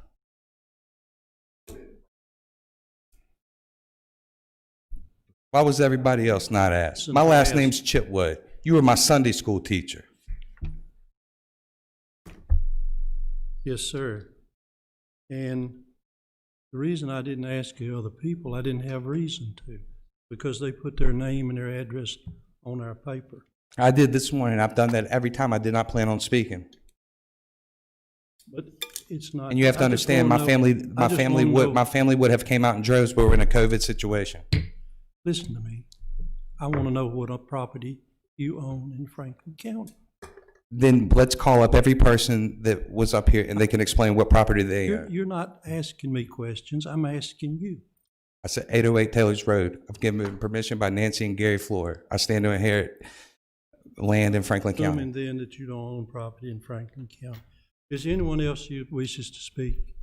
Why was everybody else not asked? My last name's Chitwood. You were my Sunday school teacher. Yes, sir. And the reason I didn't ask you other people, I didn't have reason to, because they put their name and their address on our paper. I did this morning. I've done that every time. I did not plan on speaking. But it's not. And you have to understand, my family would have came out in droves, but we're in a COVID situation. Listen to me. I want to know what a property you own in Franklin County. Then let's call up every person that was up here, and they can explain what property they own. You're not asking me questions. I'm asking you. I said 808 Taylor's Road. I've given permission by Nancy and Gary Floor. I stand to inherit land in Franklin County. Assuming then that you don't own property in Franklin County. Is there anyone else who wishes to speak?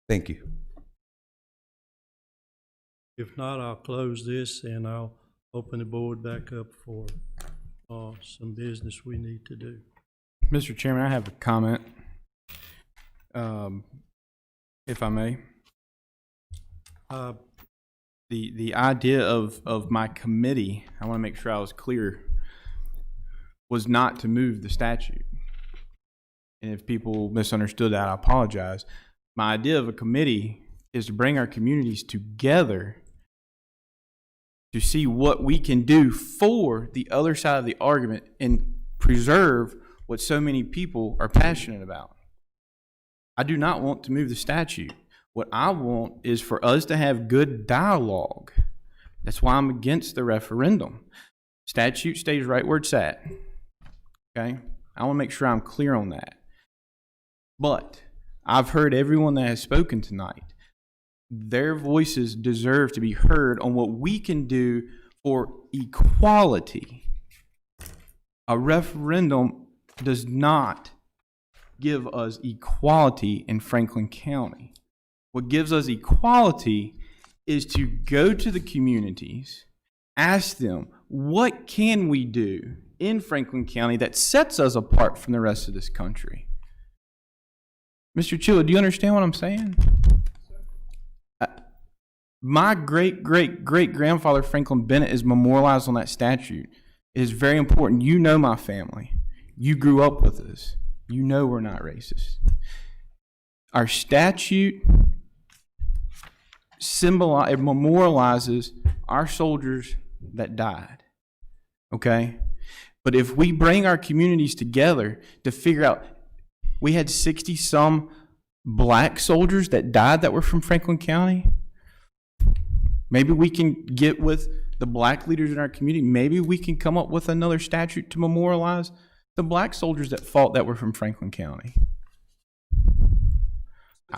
Thank you. If not, I'll close this and I'll open the board back up for some business we need to do. Mr. Chairman, I have a comment, if I may. The idea of my committee, I want to make sure I was clear, was not to move the statute. And if people misunderstood that, I apologize. My idea of a committee is to bring our communities together to see what we can do for the other side of the argument and preserve what so many people are passionate about. I do not want to move the statute. What I want is for us to have good dialogue. That's why I'm against the referendum. Statute stays right where it's at. Okay? I want to make sure I'm clear on that. But I've heard everyone that has spoken tonight. Their voices deserve to be heard on what we can do for equality. A referendum does not give us equality in Franklin County. What gives us equality is to go to the communities, ask them, what can we do in Franklin County that sets us apart from the rest of this country? Mr. Chilla, do you understand what I'm saying? My great-great-great-grandfather, Franklin Bennett, is memorialized on that statute. It is very important. You know my family. You grew up with us. You know we're not racist. Our statute it memorializes our soldiers that died. Okay? But if we bring our communities together to figure out, we had 60-some black soldiers that died that were from Franklin County. Maybe we can get with the black leaders in our community. Maybe we can come up with another statute to memorialize the black soldiers that fought that were from Franklin County.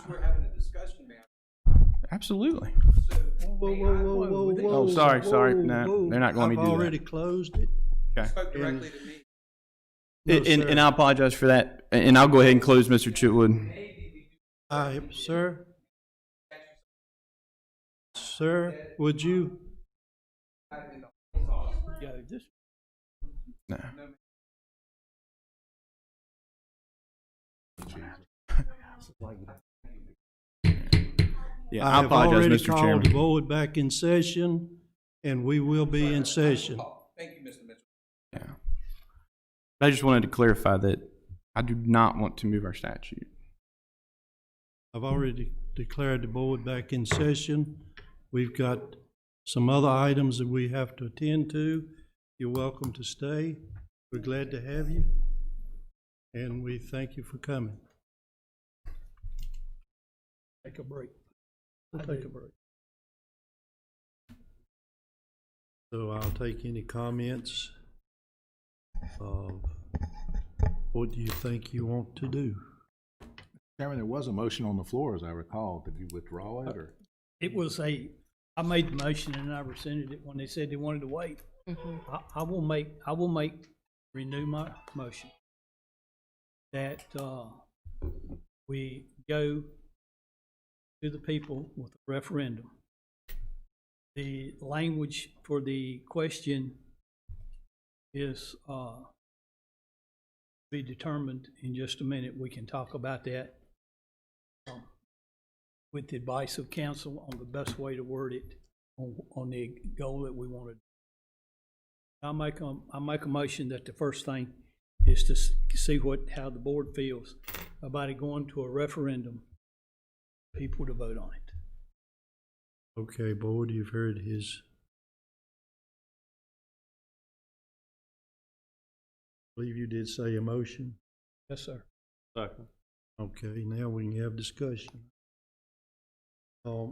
We're having a discussion, man. Absolutely. Whoa. Oh, sorry. No, they're not going to do that. I've already closed it. Okay. Spoke directly to me. No, And I apologize for that. And I'll go ahead and close, Mr. Chitwood. Sir, would you? No. Yeah, I have apologize, already Mr. called Chairman. the board back in session, and we will be in session. Thank you, Mr. Mitchell. Yeah. I just wanted to clarify that I do not want to move our statute. I've already declared the board back in session. We've got some other items that we have to attend to. You're welcome to stay. We're glad to have you, and we thank you for coming. Take a break. We'll take a break. So I'll take any comments of what do you think you want to do? Chairman, there was a motion on the floor, as I recall. Did you withdraw it, or? It was I made the motion and I rescinded it when they said they wanted to wait. I will renew my motion that we go to the people with a referendum. The language for the question is be determined in just a minute. We can talk about that with the advice of counsel on the best way to word it on the goal that we wanted. I'll make a motion that the first thing is to see how the board feels about it going to a referendum, people to vote on it. Okay, board, you've heard his. I believe you did say a motion. Yes, sir. Second. Okay, now we can have discussion. I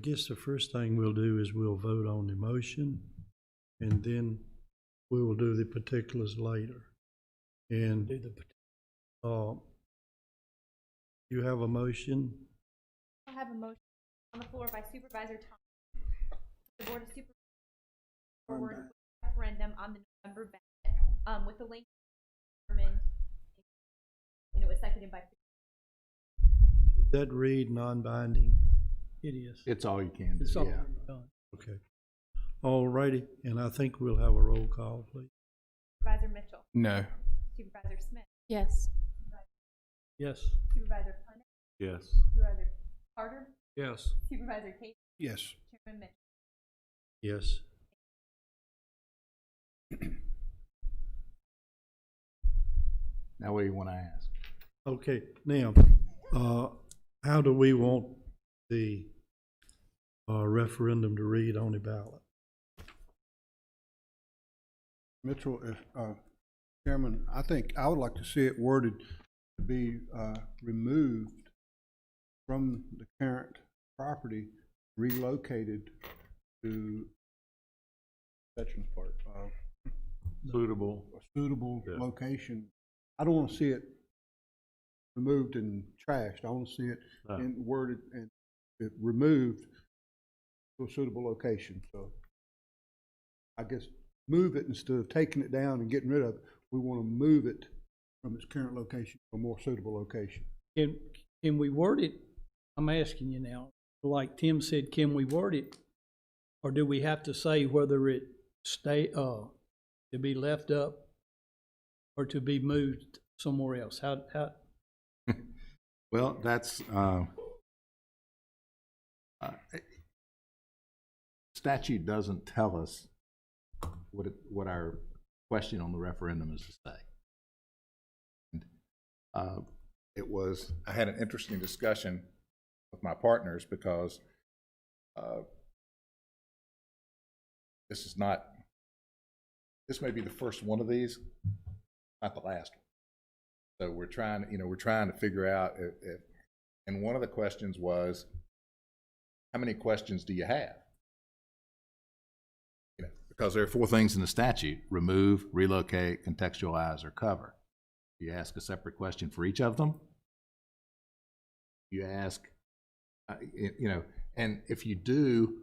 guess the first thing we'll do is we'll vote on the motion, and then we will do the particulars later. And you have a motion? I have a motion on the floor by Supervisor Thomas. The Board of Supervisors forward referendum on the November ballot with the link determined, and it was seconded by. Did that read non-binding? It is. It's all you can do. It's all Yeah. done. Okay. All righty, and I think we'll have a roll call, please. Supervisor Mitchell. No. Supervisor Smith. Yes. Yes. Supervisor Clement. Yes. Supervisor Carter. Yes. Supervisor Tate. Yes. Chairman Mitchell. Yes. Now what do you want to ask? Okay, now, how do we want the referendum to read on the ballot? Mitchell, if, Chairman, I think I would like to see it worded to be removed from the current property, relocated to Veterans Park. Suitable. A suitable Yeah. location. I don't want to see it removed and trashed. I want to see it worded and it removed to a suitable location. So I guess move it instead of taking it down and getting rid of it. We want to move it from its current location to a more suitable location. Can we word it? I'm asking you now, like Tim said, can we word it? Or do we have to say whether it to be left up or to be moved somewhere else? How? Well, that's, statute doesn't tell us what our question on the referendum is to say. I had an interesting discussion with my partners because this may be the first one of these, not the last one. So we're trying to figure out and one of the questions was, how many questions do you have? Because there are 4 things in the statute: remove, relocate, contextualize, or cover. You ask a separate question for each of them. You ask, and if you do,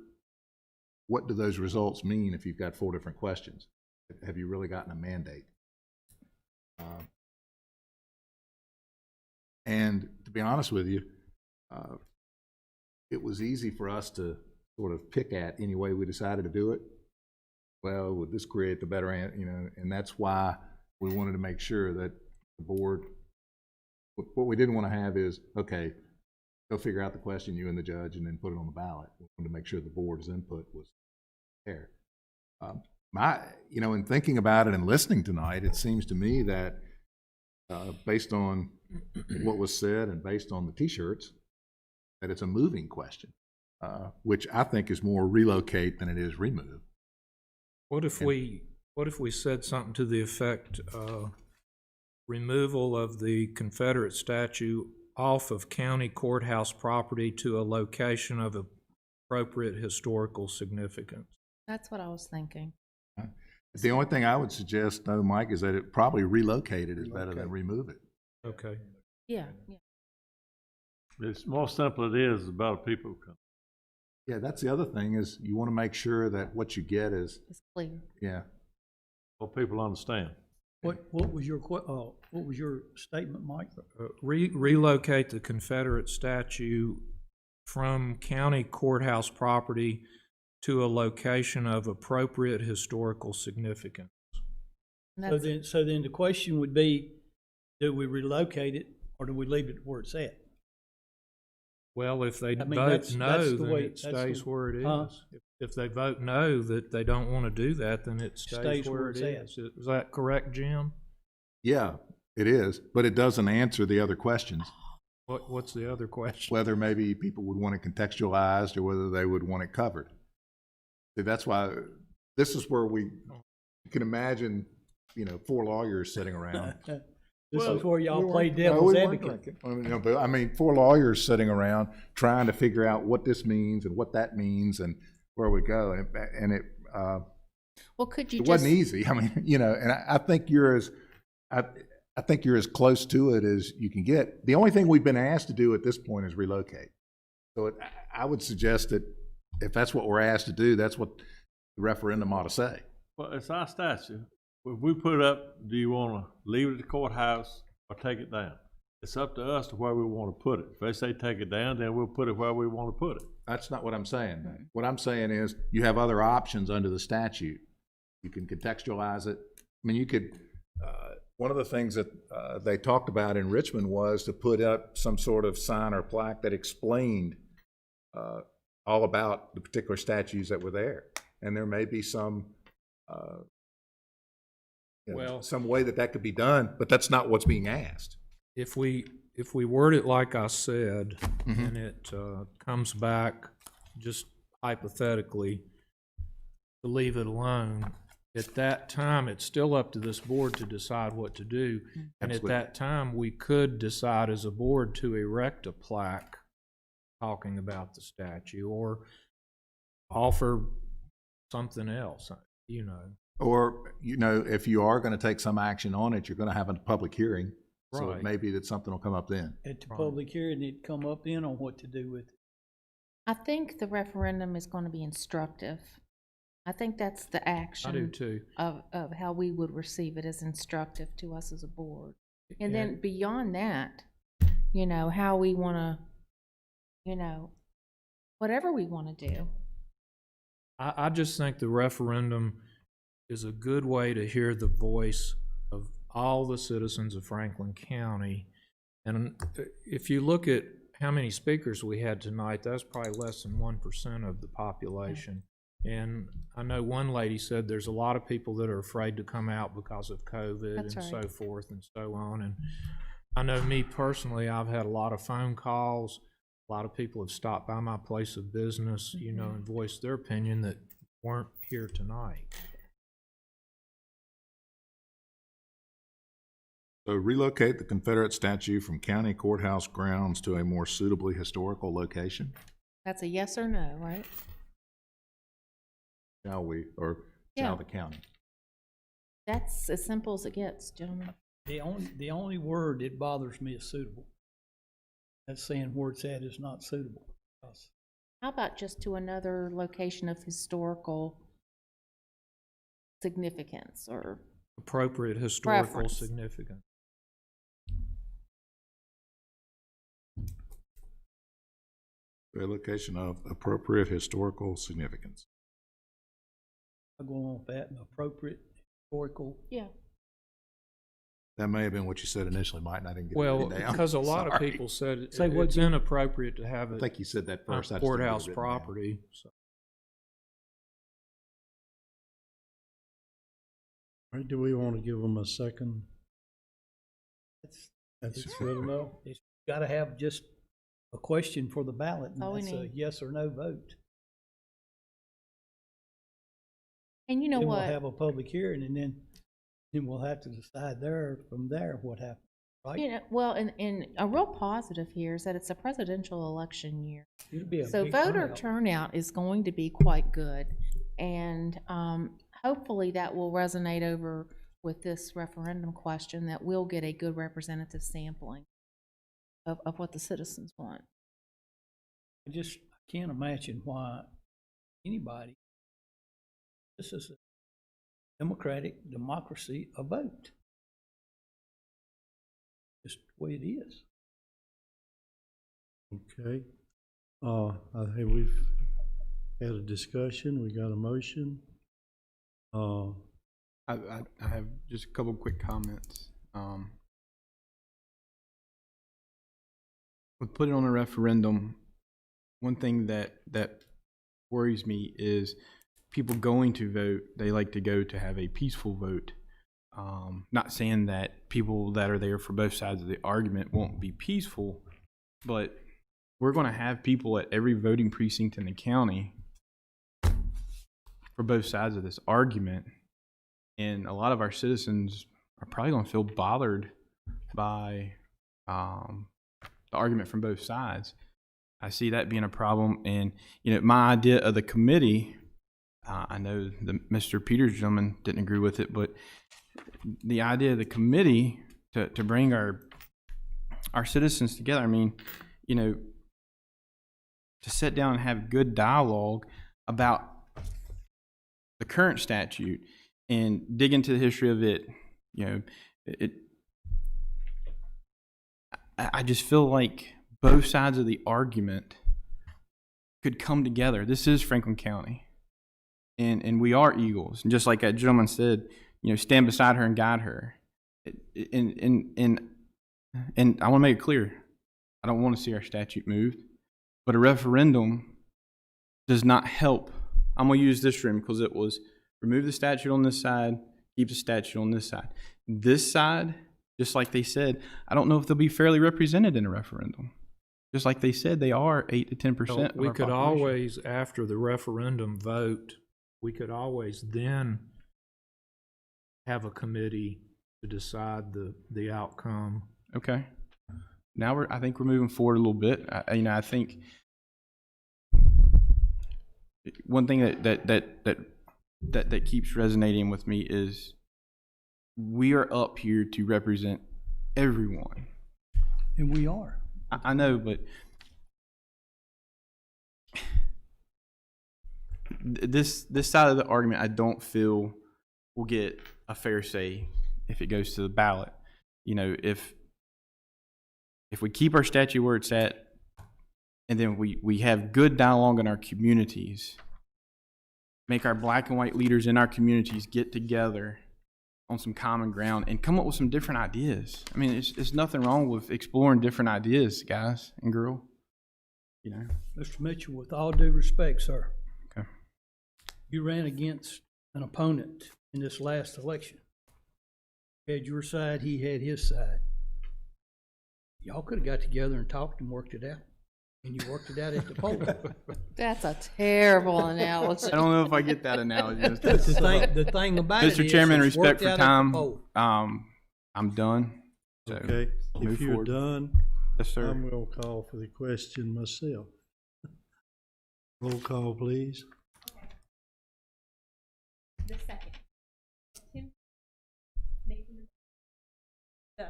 what do those results mean if you've got 4 different questions? Have you really gotten a mandate? And to be honest with you, it was easy for us to sort of pick at any way we decided to do it. Well, would this create the better, and that's why we wanted to make sure that the board, what we didn't want to have is, okay, go figure out the question, you and the judge, and then put it on the ballot. We wanted to make sure the board's input was there. In thinking about it and listening tonight, it seems to me that based on what was said and based on the T-shirts, that it's a moving question, which I think is more relocate than it is remove. What if we said something to the effect, removal of the Confederate statue off of county courthouse property to a location of appropriate historical significance? That's what I was thinking. The only thing I would suggest, though, Mike, is that it probably relocated is better than remove it. Okay. Yeah. It's more simple it is, the better people come. Yeah, that's the other thing is you want to make sure that what you get is it's clear. Yeah. Well, people understand. What was your statement, Mike? Relocate the Confederate statue from county courthouse property to a location of appropriate historical significance. So then the question would be, do we relocate it or do we leave it where it's at? Well, if they vote that's no, the then way- it that's stays the- where it Huh? is. If they vote no, that they don't want to do that, then it stays where it it's is. Is that correct, Jim? Yeah, it is, but it doesn't answer the other questions. What's the other question? Whether maybe people would want it contextualized or whether they would want it covered. See, that's why this is where you can imagine, 4 lawyers sitting around. This is where y'all play devil's advocate. I mean, 4 lawyers sitting around trying to figure out what this means and what that means and where we go. And it Well, could you it wasn't easy. I mean, and I think you're as close to it as you can get. The only thing we've been asked to do at this point is relocate. So I would suggest that if that's what we're asked to do, that's what the referendum ought to say. Well, it's our statute. If we put it up, do you want to leave it at the courthouse or take it down? It's up to us to where we want to put it. If they say take it down, then we'll put it where we want to put it. That's not what I'm saying. What I'm saying is you have other options under the statute. You can contextualize it. I mean, you could, one of the things that they talked about in Richmond was to put up some sort of sign or plaque that explained all about the particular statues that were there. And there may be some some way that could be done, but that's not what's being asked. If we if we word it like I said, Mhm. and it comes back just hypothetically to leave it alone, at that time, it's still up to this board to decide what to do. And at Absolutely. that time, we could decide as a board to erect a plaque talking about the statue or offer something else, you know. Or, you know, if you are gonna take some action on it, you're gonna have a public hearing. So it Right. may be that something will come up then. At the public hearing, it'd come up then on what to do with it. I think the referendum is going to be instructive. I think that's the action. I do too. Of how we would receive it as instructive to us as a board. And Yeah. then beyond that, you know, how we want to, you know, whatever we want to do. I just think the referendum is a good way to hear the voice of all the citizens of Franklin County. And if you look at how many speakers we had tonight, that's probably less than 1% of the population. And I know one lady said there's a lot of people that are afraid to come out because of COVID That's and right. so forth and so on. And I know me personally, I've had a lot of phone calls. A lot of people have stopped by my place of business, you know, and voiced their opinion that weren't here tonight. So relocate the Confederate statue from county courthouse grounds to a more suitably historical location? That's a yes or no, right? Shall we, or Yeah. shall the county? That's as simple as it gets, gentlemen. The only word that bothers me is suitable. That's saying where it's at is not suitable. How about just to another location of historical significance or Appropriate historical Preference. significance. Relocation of appropriate historical significance. I go on with that, an appropriate historical. Yeah. That may have been what you said initially, Mike, and I didn't get it Well, written down. because a lot of Sorry. people said Say what it's you- inappropriate to have I it think you said that on first. I just didn't get it courthouse written down. property. So. All right, do we want to give them a second? That's It's- good enough? It's gotta have just a question for the ballot, and all we that's a need. yes or no vote. And you know Then we'll what? have a public hearing, and then we'll have to decide from there what happened, right? You know, well, and a real positive here is that it's a presidential election year. It'll be a So big voter turnout. turnout is going to be quite good. And hopefully that will resonate over with this referendum question, that we'll get a good representative sampling of what the citizens want. I can't imagine why anybody, this is a democratic democracy, a vote. Just the way it is. Okay. I think we've had a discussion, we got a motion. I have just a couple quick comments. With putting on a referendum, one thing that worries me is people going to vote, they like to go to have a peaceful vote. Not saying that people that are there for both sides of the argument won't be peaceful, but we're going to have people at every voting precinct in the county for both sides of this argument. And a lot of our citizens are probably going to feel bothered by the argument from both sides. I see that being a problem. And, you know, my idea of the committee, I know the Mr. Peters gentleman didn't agree with it, but the idea of the committee to bring our citizens together, I mean, you know, to sit down and have good dialogue about the current statute and dig into the history of it, you know, I just feel like both sides of the argument could come together. This is Franklin County, and we are Eagles. And just like that gentleman said, you know, stand beside her and guide her. And I want to make it clear, I don't want to see our statute moved, but a referendum does not help. I'm going to use this room because it was remove the statute on this side, keep the statute on this side. This side Just like they said, I don't know if they'll be fairly represented in a referendum. Just like they said, they are 8 to 10% of We our could population. always, after the referendum vote, we could always then have a committee to decide the outcome. Okay. Now I think we're moving forward a little bit. I think one thing that keeps resonating with me is we are up here to represent everyone. And we are. I know, but this side of the argument, I don't feel will get a fair say if it goes to the ballot. You know, if we keep our statute where it's at, and then we have good dialogue in our communities, make our black and white leaders in our communities get together on some common ground and come up with some different ideas. I mean, it's nothing wrong with exploring different ideas, guys and girl. You know, Mr. Mitchell, with all due respect, sir. Okay. You ran against an opponent in this last election. You had your side, he had his side. Y'all could have got together and talked and worked it out. And you worked it out at the poll. That's a terrible analogy. I don't know if I get that analogy. The thing about it Mr. is Chairman, it's respect worked for out at the time. poll. I'm done. So Okay, move if you're forward. done, Yes, sir. I'm gonna call for the question myself. Roll call, please. The second. Tim, making the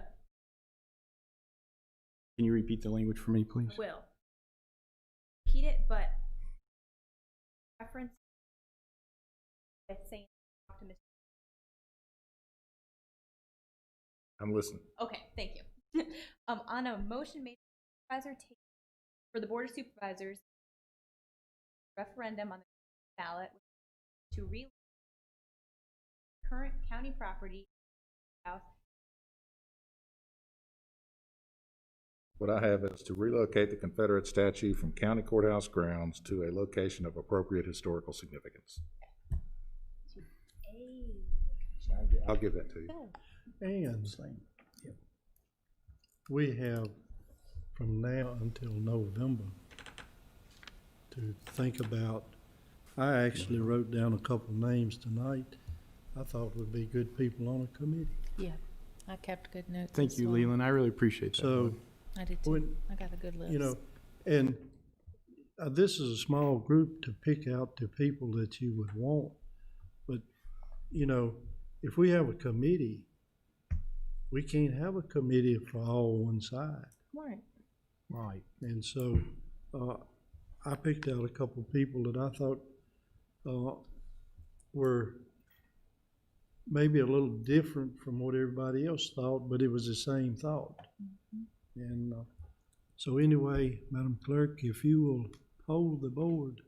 Can you repeat the language for me, please? will. Repeat it, but reference that's saying talk to Mr. I'm listening. Okay, thank you. On a motion made by supervisor for the Board of Supervisors referendum on the ballot to current county property south. What I have is to relocate the Confederate statue from county courthouse grounds to a location of appropriate historical significance. I'll give that to you. And we have from now until November to think about. I actually wrote down a couple names tonight I thought would be good people on a committee. Yeah, I kept good notes. Thank as you, well. Leland. I really appreciate that. So, I did too. when, I got a good list. you know, and this is a small group to pick out the people that you would want. But, you know, if we have a committee, we can't have a committee for all one side. Right. Right. And so I picked out a couple people that I thought were maybe a little different from what everybody else thought, but it was the same thought. Mm-hmm. And so anyway, Madam Clerk, if you will hold the board.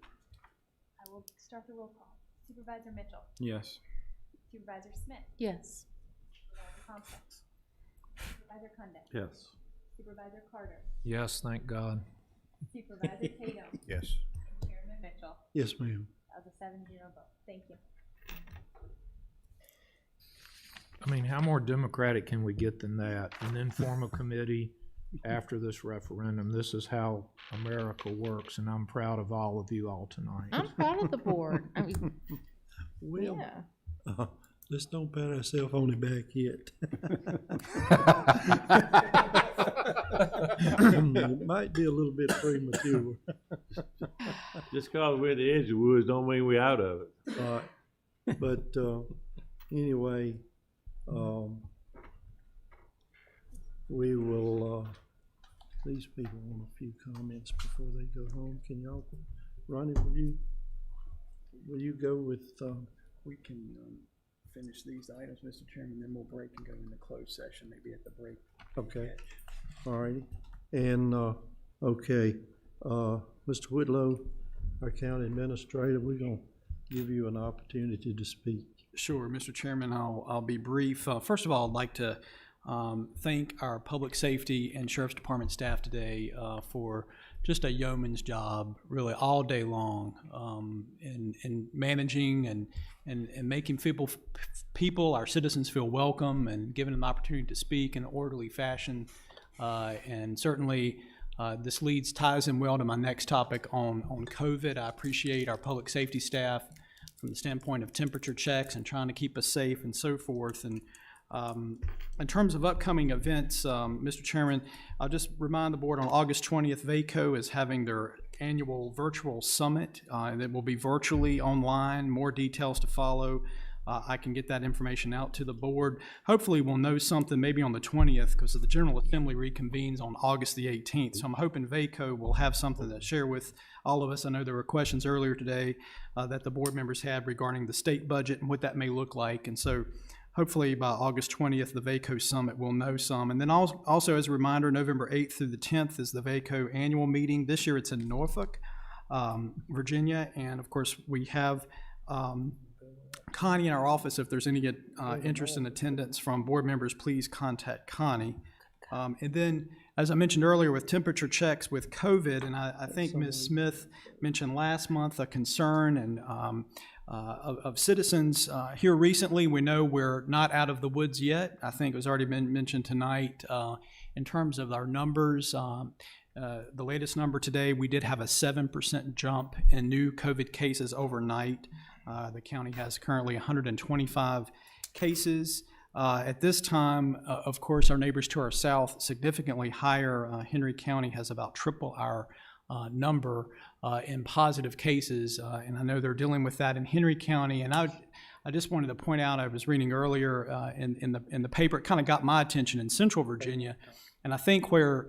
I will start the roll call. Supervisor Mitchell. Yes. Supervisor Smith. Yes. Supervisor Thompson. Supervisor Cundiff. Yes. Supervisor Carter. Yes, thank God. Supervisor Tatum. Yes. And Chairman Mitchell. Yes, ma'am. That was a 7-0 vote. Thank you. I mean, how more democratic can we get than that? And then form a committee after this referendum. This is how America works, and I'm proud of all of you all tonight. I'm proud of the board. I mean, Well, yeah. let's don't pat ourselves on the back yet. It might be a little bit premature. Just because we're at the edge of the woods don't mean we're out of it. But anyway, we will, these people want a few comments before they go home. Can y'all, Ronnie, will you go with, We can finish these items, Mr. Chairman, then we'll break and go into closed session, maybe at the break. okay, all righty. And, okay, Mr. Whitlow, our county administrator, we're gonna give you an opportunity to speak. Sure, Mr. Chairman, I'll be brief. First of all, I'd like to thank our public safety and sheriff's department staff today for just a yeoman's job, really, all day long, in managing and making people, our citizens, feel welcome and giving them the opportunity to speak in an orderly fashion. And certainly, this ties in well to my next topic on COVID. I appreciate our public safety staff from the standpoint of temperature checks and trying to keep us safe and so forth. And in terms of upcoming events, Mr. Chairman, I'll just remind the board on August 20th, VACO is having their annual virtual summit. And it will be virtually online, more details to follow. I can get that information out to the board. Hopefully we'll know something maybe on the 20th because the General Assembly reconvenes on August the 18th. So I'm hoping VACO will have something to share with all of us. I know there were questions earlier today that the board members had regarding the state budget and what that may look like. And so hopefully by August 20th, the VACO Summit will know some. And then also as a reminder, November 8th through the 10th is the VACO annual meeting. This year it's in Norfolk, Virginia. And of course we have Connie in our office. If there's any interest in attendance from board members, please contact Connie. And then, as I mentioned earlier, with temperature checks with COVID, and I think Ms. Smith mentioned last month a concern and of citizens here recently. We know we're not out of the woods yet. I think it was already been mentioned tonight in terms of our numbers. The latest number today, we did have a 7% jump in new COVID cases overnight. The county has currently 125 cases. At this time, of course, our neighbors to our south, significantly higher. Henry County has about triple our number in positive cases, and I know they're dealing with that in Henry County. And I just wanted to point out, I was reading earlier in the paper, it kind of got my attention in Central Virginia, and I think where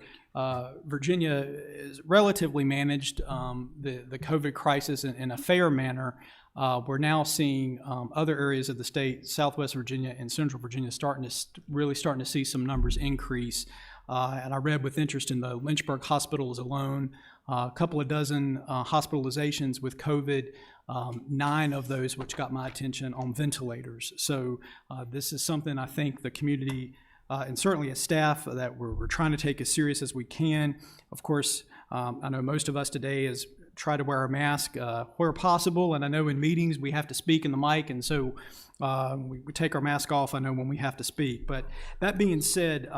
Virginia is relatively managed the COVID crisis in a fair manner. We're now seeing other areas of the state, Southwest Virginia and Central Virginia, really starting to see some numbers increase. And I read with interest in the Lynchburg hospitals alone, a couple of dozen hospitalizations with COVID, 9 of those which got my attention on ventilators. So this is something I think the community and certainly as staff that we're trying to take as serious as we can. Of course, I know most of us today is try to wear a mask where possible, and I know in meetings we have to speak in the mic, and so we take our mask off, I know, when we have to speak. But that being said,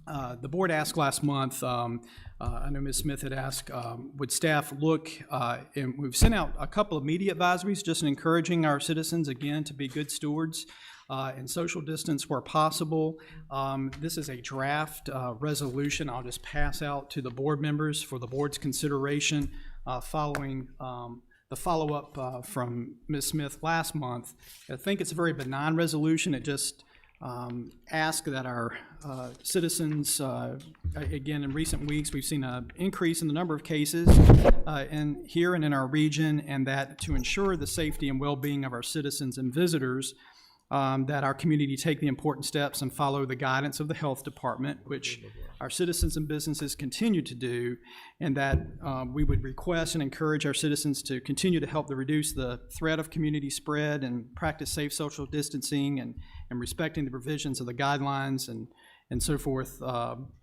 the board asked last month, I know Ms. Smith had asked, would staff look, and we've sent out a couple of media advisories just encouraging our citizens, again, to be good stewards and social distance where possible. This is a draft resolution I'll just pass out to the board members for the board's consideration following the follow-up from Ms. Smith last month. I think it's a very benign resolution. It just asks that our citizens, again, in recent weeks, we've seen an increase in the number of cases here and in our region, and that to ensure the safety and well-being of our citizens and visitors, that our community take the important steps and follow the guidance of the health department, which our citizens and businesses continue to do, and that we would request and encourage our citizens to continue to help to reduce the threat of community spread and practice safe social distancing and respecting the provisions of the guidelines and so forth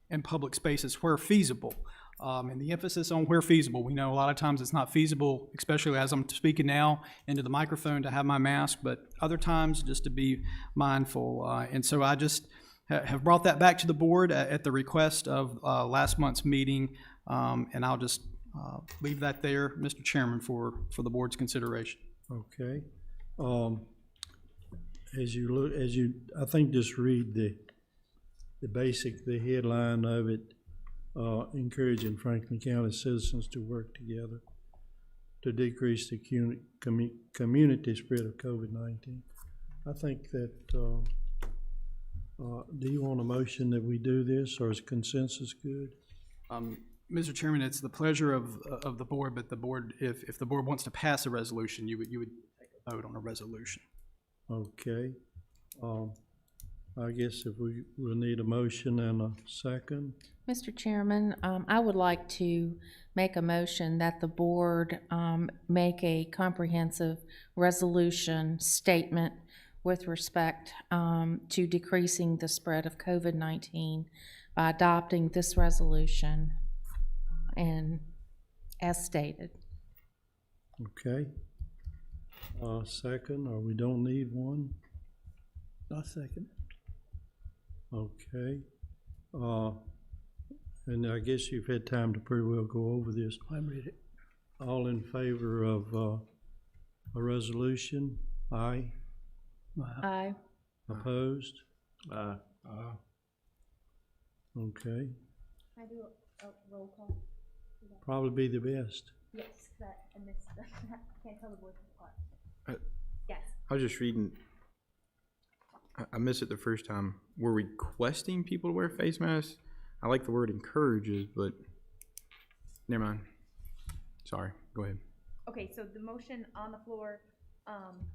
in public spaces where feasible. And the emphasis on where feasible. We know a lot of times it's not feasible, especially as I'm speaking now into the microphone, to have my mask, but other times just to be mindful. And so I just have brought that back to the board at the request of last month's meeting, and I'll just leave that there, Mr. Chairman, for the board's consideration. Okay. I think just read the headline of it. Encouraging Franklin County citizens to work together to decrease the community spread of COVID-19. I think that, do you want a motion that we do this, or is consensus good? Mr. Chairman, it's the pleasure of the board, but the board, if the board wants to pass a resolution, you would take a vote on a resolution. Okay. I guess if we'll need a motion and a second. Mr. Chairman, I would like to make a motion that the board make a comprehensive resolution statement with respect to decreasing the spread of COVID-19 by adopting this resolution and as stated. Okay. Second, or we don't need one? I second. Okay. And I guess you've had time to pretty well go over this. I read it. All in favor of a resolution? Aye. Aye. Opposed? Aye. Okay. Can I do a roll call? Probably be the best. Yes, I missed that. I can't tell the boys apart. Yes. I was just reading, I missed it the first time. We're requesting people to wear face masks. I like the word encourages, but never mind. Sorry, go ahead. Okay, so the motion on the floor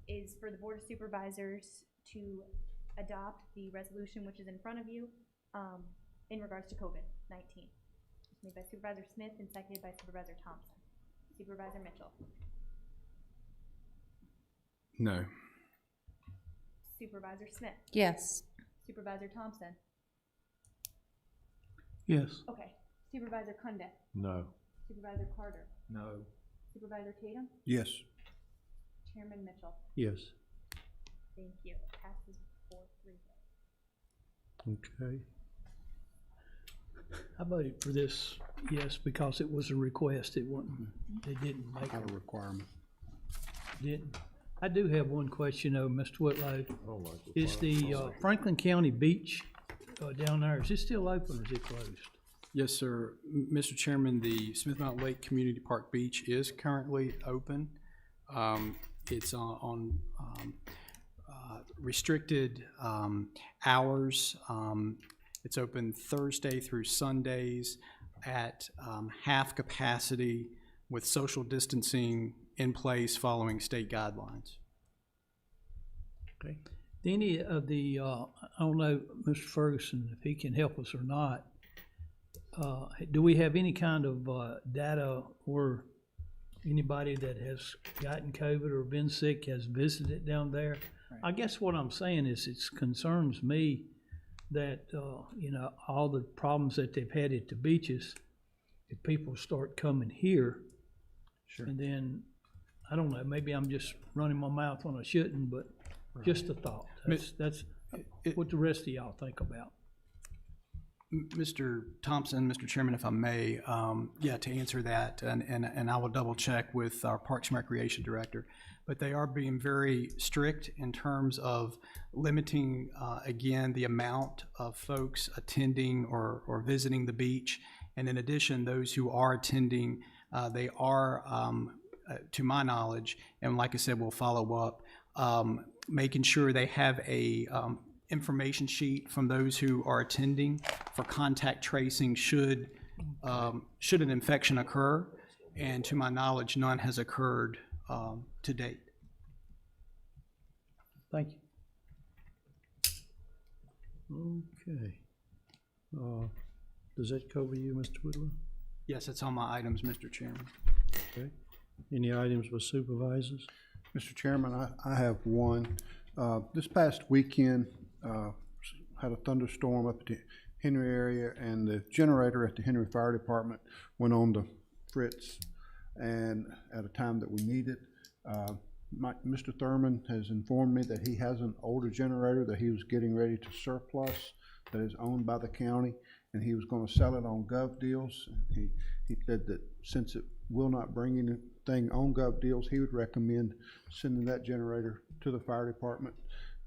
is for the Board of Supervisors to adopt the resolution which is in front of you in regards to COVID-19. It's made by Supervisor Smith and seconded by Supervisor Thompson. Supervisor Mitchell. No. Supervisor Smith. Yes. Supervisor Thompson. Yes. Okay. Supervisor Kunde. No. Supervisor Carter. No. Supervisor Tatum. Yes. Chairman Mitchell. Yes. Thank you. Passes 4-3. Okay. I voted for this, yes, because it was a request. It wasn't, they didn't make Not it. a requirement. Didn't. I do have one question though, Mr. Whitlow. I don't like Is the Franklin County Beach down there, is it still open or is it closed? Yes, sir. Mr. Chairman, the Smith Mountain Lake Community Park Beach is currently open. It's on restricted hours. It's open Thursday through Sundays at half capacity with social distancing in place following state guidelines. Okay. Any of the, I don't know, Mr. Ferguson, if he can help us or not, do we have any kind of data or anybody that has gotten COVID or been sick has visited down there? Right. I guess what I'm saying is it concerns me that, you know, all the problems that they've had at the beaches, if people start coming here, Sure. and then, I don't know, maybe I'm just running my mouth when I shouldn't, but just a thought. That's what the rest of y'all think about. Mr. Thompson, Mr. Chairman, if I may, yeah, to answer that, and I will double check with our Parks and Recreation Director, but they are being very strict in terms of limiting, again, the amount of folks attending or visiting the beach. And in addition, those who are attending, they are, to my knowledge, and like I said, we'll follow up, making sure they have a information sheet from those who are attending for contact tracing should an infection occur. And to my knowledge, none has occurred to date. Thank you. Okay. Does that cover you, Mr. Whitlow? Yes, it's on my items, Mr. Chairman. Okay. Any items with supervisors? Mr. Chairman, I have one. This past weekend, had a thunderstorm up at the Henry area, and the generator at the Henry Fire Department went on to fritz, and at a time that we needed. Mr. Thurman has informed me that he has an older generator that he was getting ready to surplus that is owned by the county, and he was going to sell it on Gov Deals. He said that since it will not bring anything on Gov Deals, he would recommend sending that generator to the fire department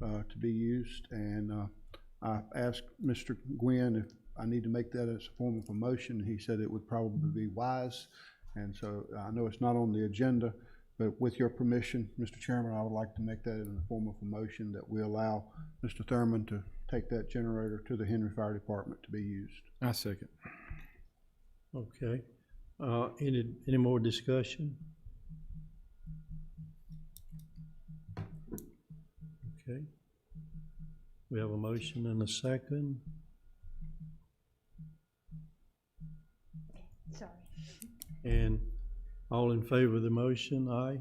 to be used. And I asked Mr. Gwynn if I need to make that as a form of a motion. He said it would probably be wise. And so I know it's not on the agenda, but with your permission, Mr. Chairman, I would like to make that in the form of a motion that we allow Mr. Thurman to take that generator to the Henry Fire Department to be used. I second. Okay. Any more discussion? Okay. We have a motion and a second. Sorry. And all in favor of the motion, aye?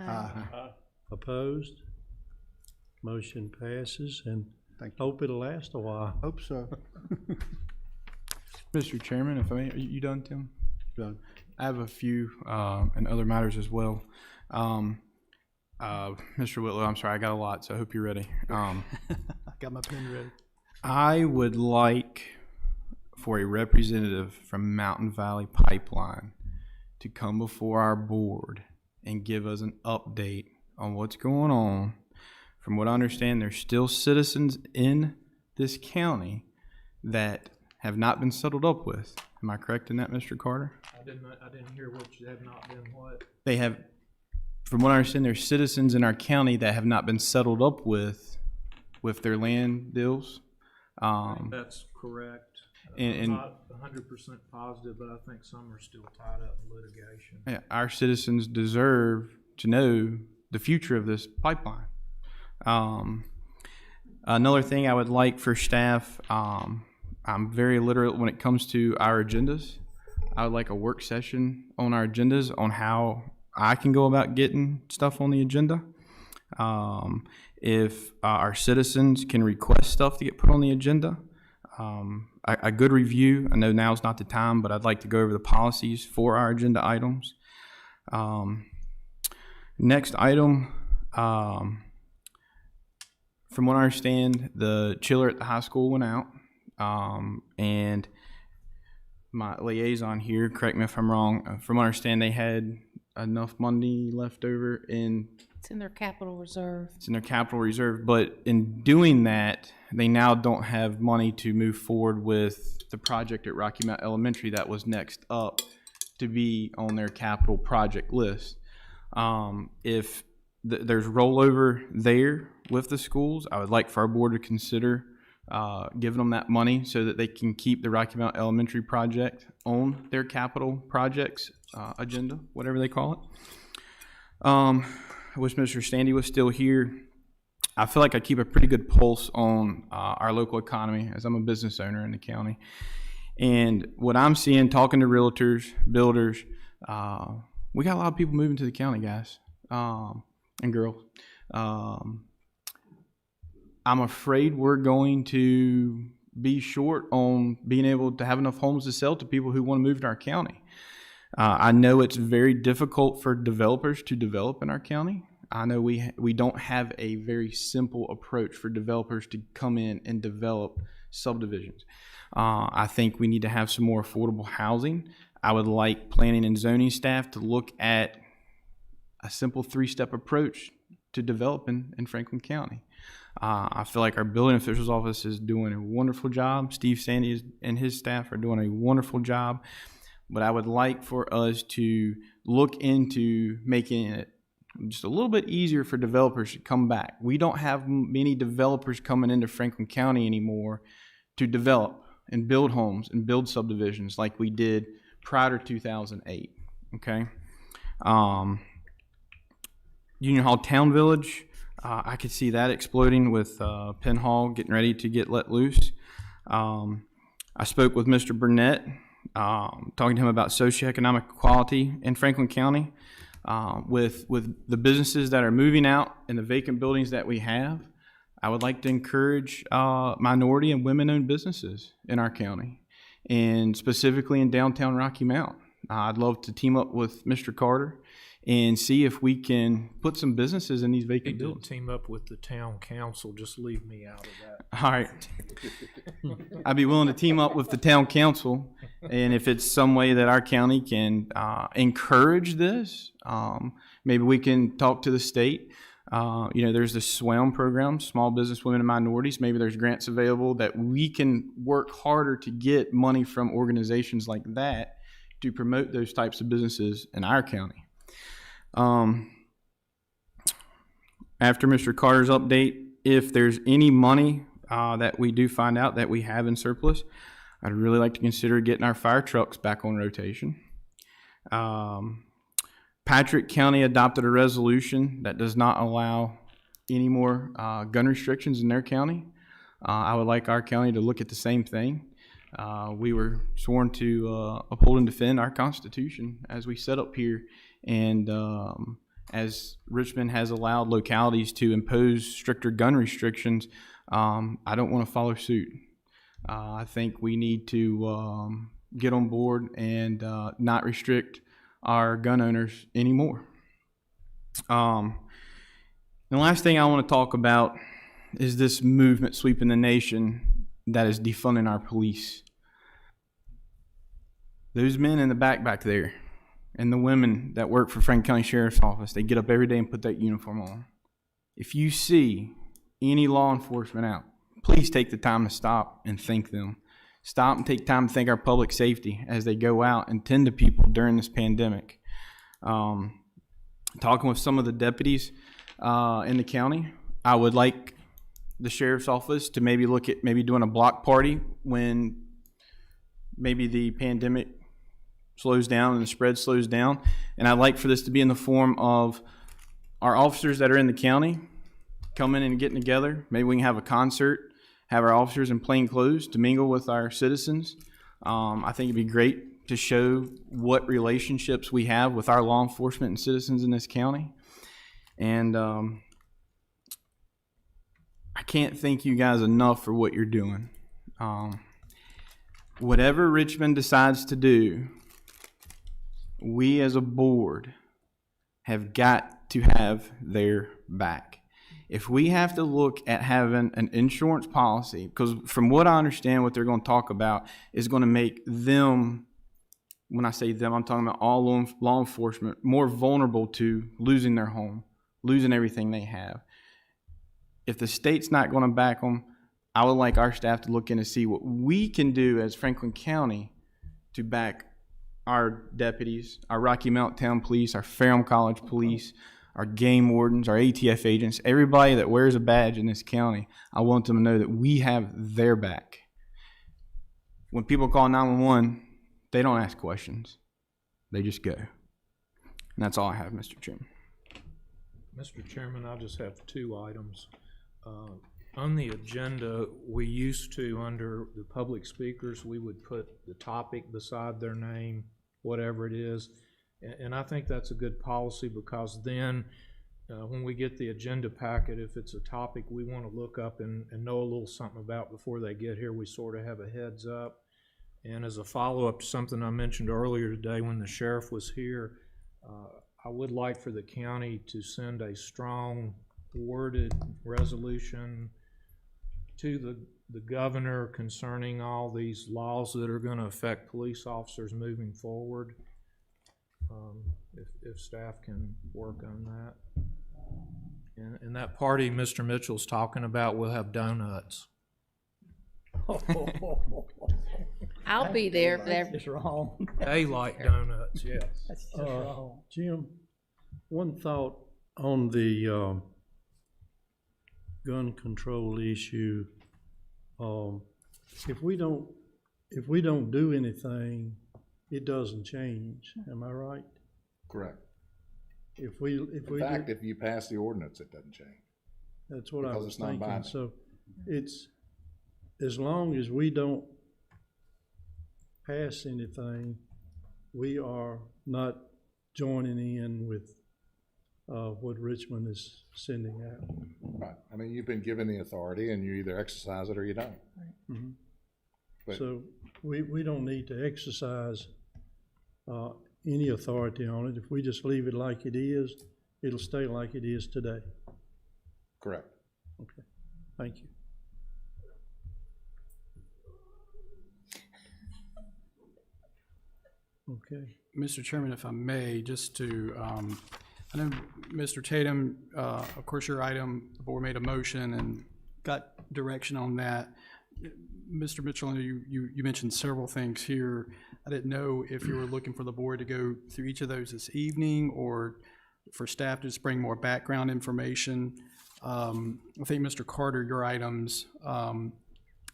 Aye. Opposed? Motion passes, and hope it'll last a while. Hope so. Mr. Chairman, if I may, are you done, Tim? John? I have a few and other matters as well. Mr. Whitlow, I'm sorry, I got a lot, so I hope you're ready. I got my pen ready. I would like for a representative from Mountain Valley Pipeline to come before our board and give us an update on what's going on. From what I understand, there's still citizens in this county that have not been settled up with. Am I correct in that, Mr. Carter? I didn't hear what you have not been what. They have, from what I understand, there's citizens in our county that have not been settled up with their land deals. That's correct. And I'm not 100% positive, but I think some are still tied up in litigation. yeah, our citizens deserve to know the future of this pipeline. Another thing I would like for staff, I'm very literate when it comes to our agendas. I would like a work session on our agendas on how I can go about getting stuff on the agenda. If our citizens can request stuff to get put on the agenda, a good review. I know now's not the time, but I'd like to go over the policies for our agenda items. Next item, from what I understand, the chiller at the high school went out, and my liaison here, correct me if I'm wrong, from what I understand, they had enough money left over in It's in their capital reserve. It's in their capital reserve, but in doing that, they now don't have money to move forward with the project at Rocky Mount Elementary that was next up to be on their capital project list. If there's rollover there with the schools, I would like for our board to consider giving them that money so that they can keep the Rocky Mount Elementary project on their capital projects agenda, whatever they call it. I wish Mr. Standy was still here. I feel like I keep a pretty good pulse on our local economy as I'm a business owner in the county. And what I'm seeing, talking to realtors, builders, we got a lot of people moving to the county, guys and girls. I'm afraid we're going to be short on being able to have enough homes to sell to people who want to move to our county. I know it's very difficult for developers to develop in our county. I know we don't have a very simple approach for developers to come in and develop subdivisions. I think we need to have some more affordable housing. I would like planning and zoning staff to look at a simple 3-step approach to developing in Franklin County. I feel like our building officials office is doing a wonderful job. Steve Sandy and his staff are doing a wonderful job. But I would like for us to look into making it just a little bit easier for developers to come back. We don't have many developers coming into Franklin County anymore to develop and build homes and build subdivisions like we did prior to 2008. Okay. Union Hall Town Village, I could see that exploding with Penn Hall getting ready to get let loose. I spoke with Mr. Burnett, talking to him about socioeconomic equality in Franklin County. With the businesses that are moving out and the vacant buildings that we have, I would like to encourage minority and women-owned businesses in our county, and specifically in downtown Rocky Mount. I'd love to team up with Mr. Carter and see if we can put some businesses in these vacant buildings. Team up with the town council, just leave me out of that. All right. I'd be willing to team up with the town council, and if it's some way that our county can encourage this, maybe we can talk to the state. There's the SWAM program, Small Business Women and Minorities. Maybe there's grants available that we can work harder to get money from organizations like that to promote those types of businesses in our county. After Mr. Carter's update, if there's any money that we do find out that we have in surplus, I'd really like to consider getting our fire trucks back on rotation. Patrick County adopted a resolution that does not allow any more gun restrictions in their county. I would like our county to look at the same thing. We were sworn to uphold and defend our Constitution as we set up here, and as Richmond has allowed localities to impose stricter gun restrictions, I don't want to follow suit. I think we need to get on board and not restrict our gun owners anymore. The last thing I want to talk about is this movement sweeping the nation that is defunding our police. Those men in the back there, and the women that work for Franklin County Sheriff's Office, they get up every day and put that uniform on. If you see any law enforcement out, please take the time to stop and thank them. Stop and take time to thank our public safety as they go out and tend to people during this pandemic. Talking with some of the deputies in the county, I would like the sheriff's office to maybe look at maybe doing a block party when maybe the pandemic slows down and the spread slows down. And I'd like for this to be in the form of our officers that are in the county coming and getting together. Maybe we can have a concert, have our officers in plain clothes to mingle with our citizens. I think it'd be great to show what relationships we have with our law enforcement and citizens in this county. And I can't thank you guys enough for what you're doing. Whatever Richmond decides to do, we as a board have got to have their back. If we have to look at having an insurance policy, because from what I understand, what they're going to talk about is going to make them, when I say them, I'm talking about all law enforcement, more vulnerable to losing their home, losing everything they have. If the state's not going to back them, I would like our staff to look in and see what we can do as Franklin County to back our deputies, our Rocky Mount Town Police, our Ferrum College Police, our game wardens, our ATF agents, everybody that wears a badge in this county. I want them to know that we have their back. When people call 911, they don't ask questions. They just go. And that's all I have, Mr. Chairman. Mr. Chairman, I just have 2 items. On the agenda, we used to, under the public speakers, we would put the topic beside their name, whatever it is. And I think that's a good policy, because then when we get the agenda packet, if it's a topic we want to look up and know a little something about before they get here, we sort of have a heads up. And as a follow-up to something I mentioned earlier today when the sheriff was here, I would like for the county to send a strong worded resolution to the governor concerning all these laws that are going to affect police officers moving forward. If staff can work on that. And that party Mr. Mitchell's talking about will have donuts. I'll be there. That's just wrong. They like donuts, yes. That's just wrong. Jim, one thought on the gun control issue. If we don't do anything, it doesn't change. Am I right? Correct. In fact, if you pass the ordinance, it doesn't change. That's what I because was it's not thinking. binding. So it's, as long as we don't pass anything, we are not joining in with what Richmond is sending out. Right. I mean, you've been given the authority, and you either exercise it or you don't. Mm-hmm. But so we don't need to exercise any authority on it. If we just leave it like it is, it'll stay like it is today. correct. Okay, thank you. Okay. Mr. Chairman, if I may, just to, I know Mr. Tatum, of course, your item, the board made a motion and got direction on that. Mr. Mitchell, I know you mentioned several things here. I didn't know if you were looking for the board to go through each of those this evening or for staff to just bring more background information. I think, Mr. Carter, your items, I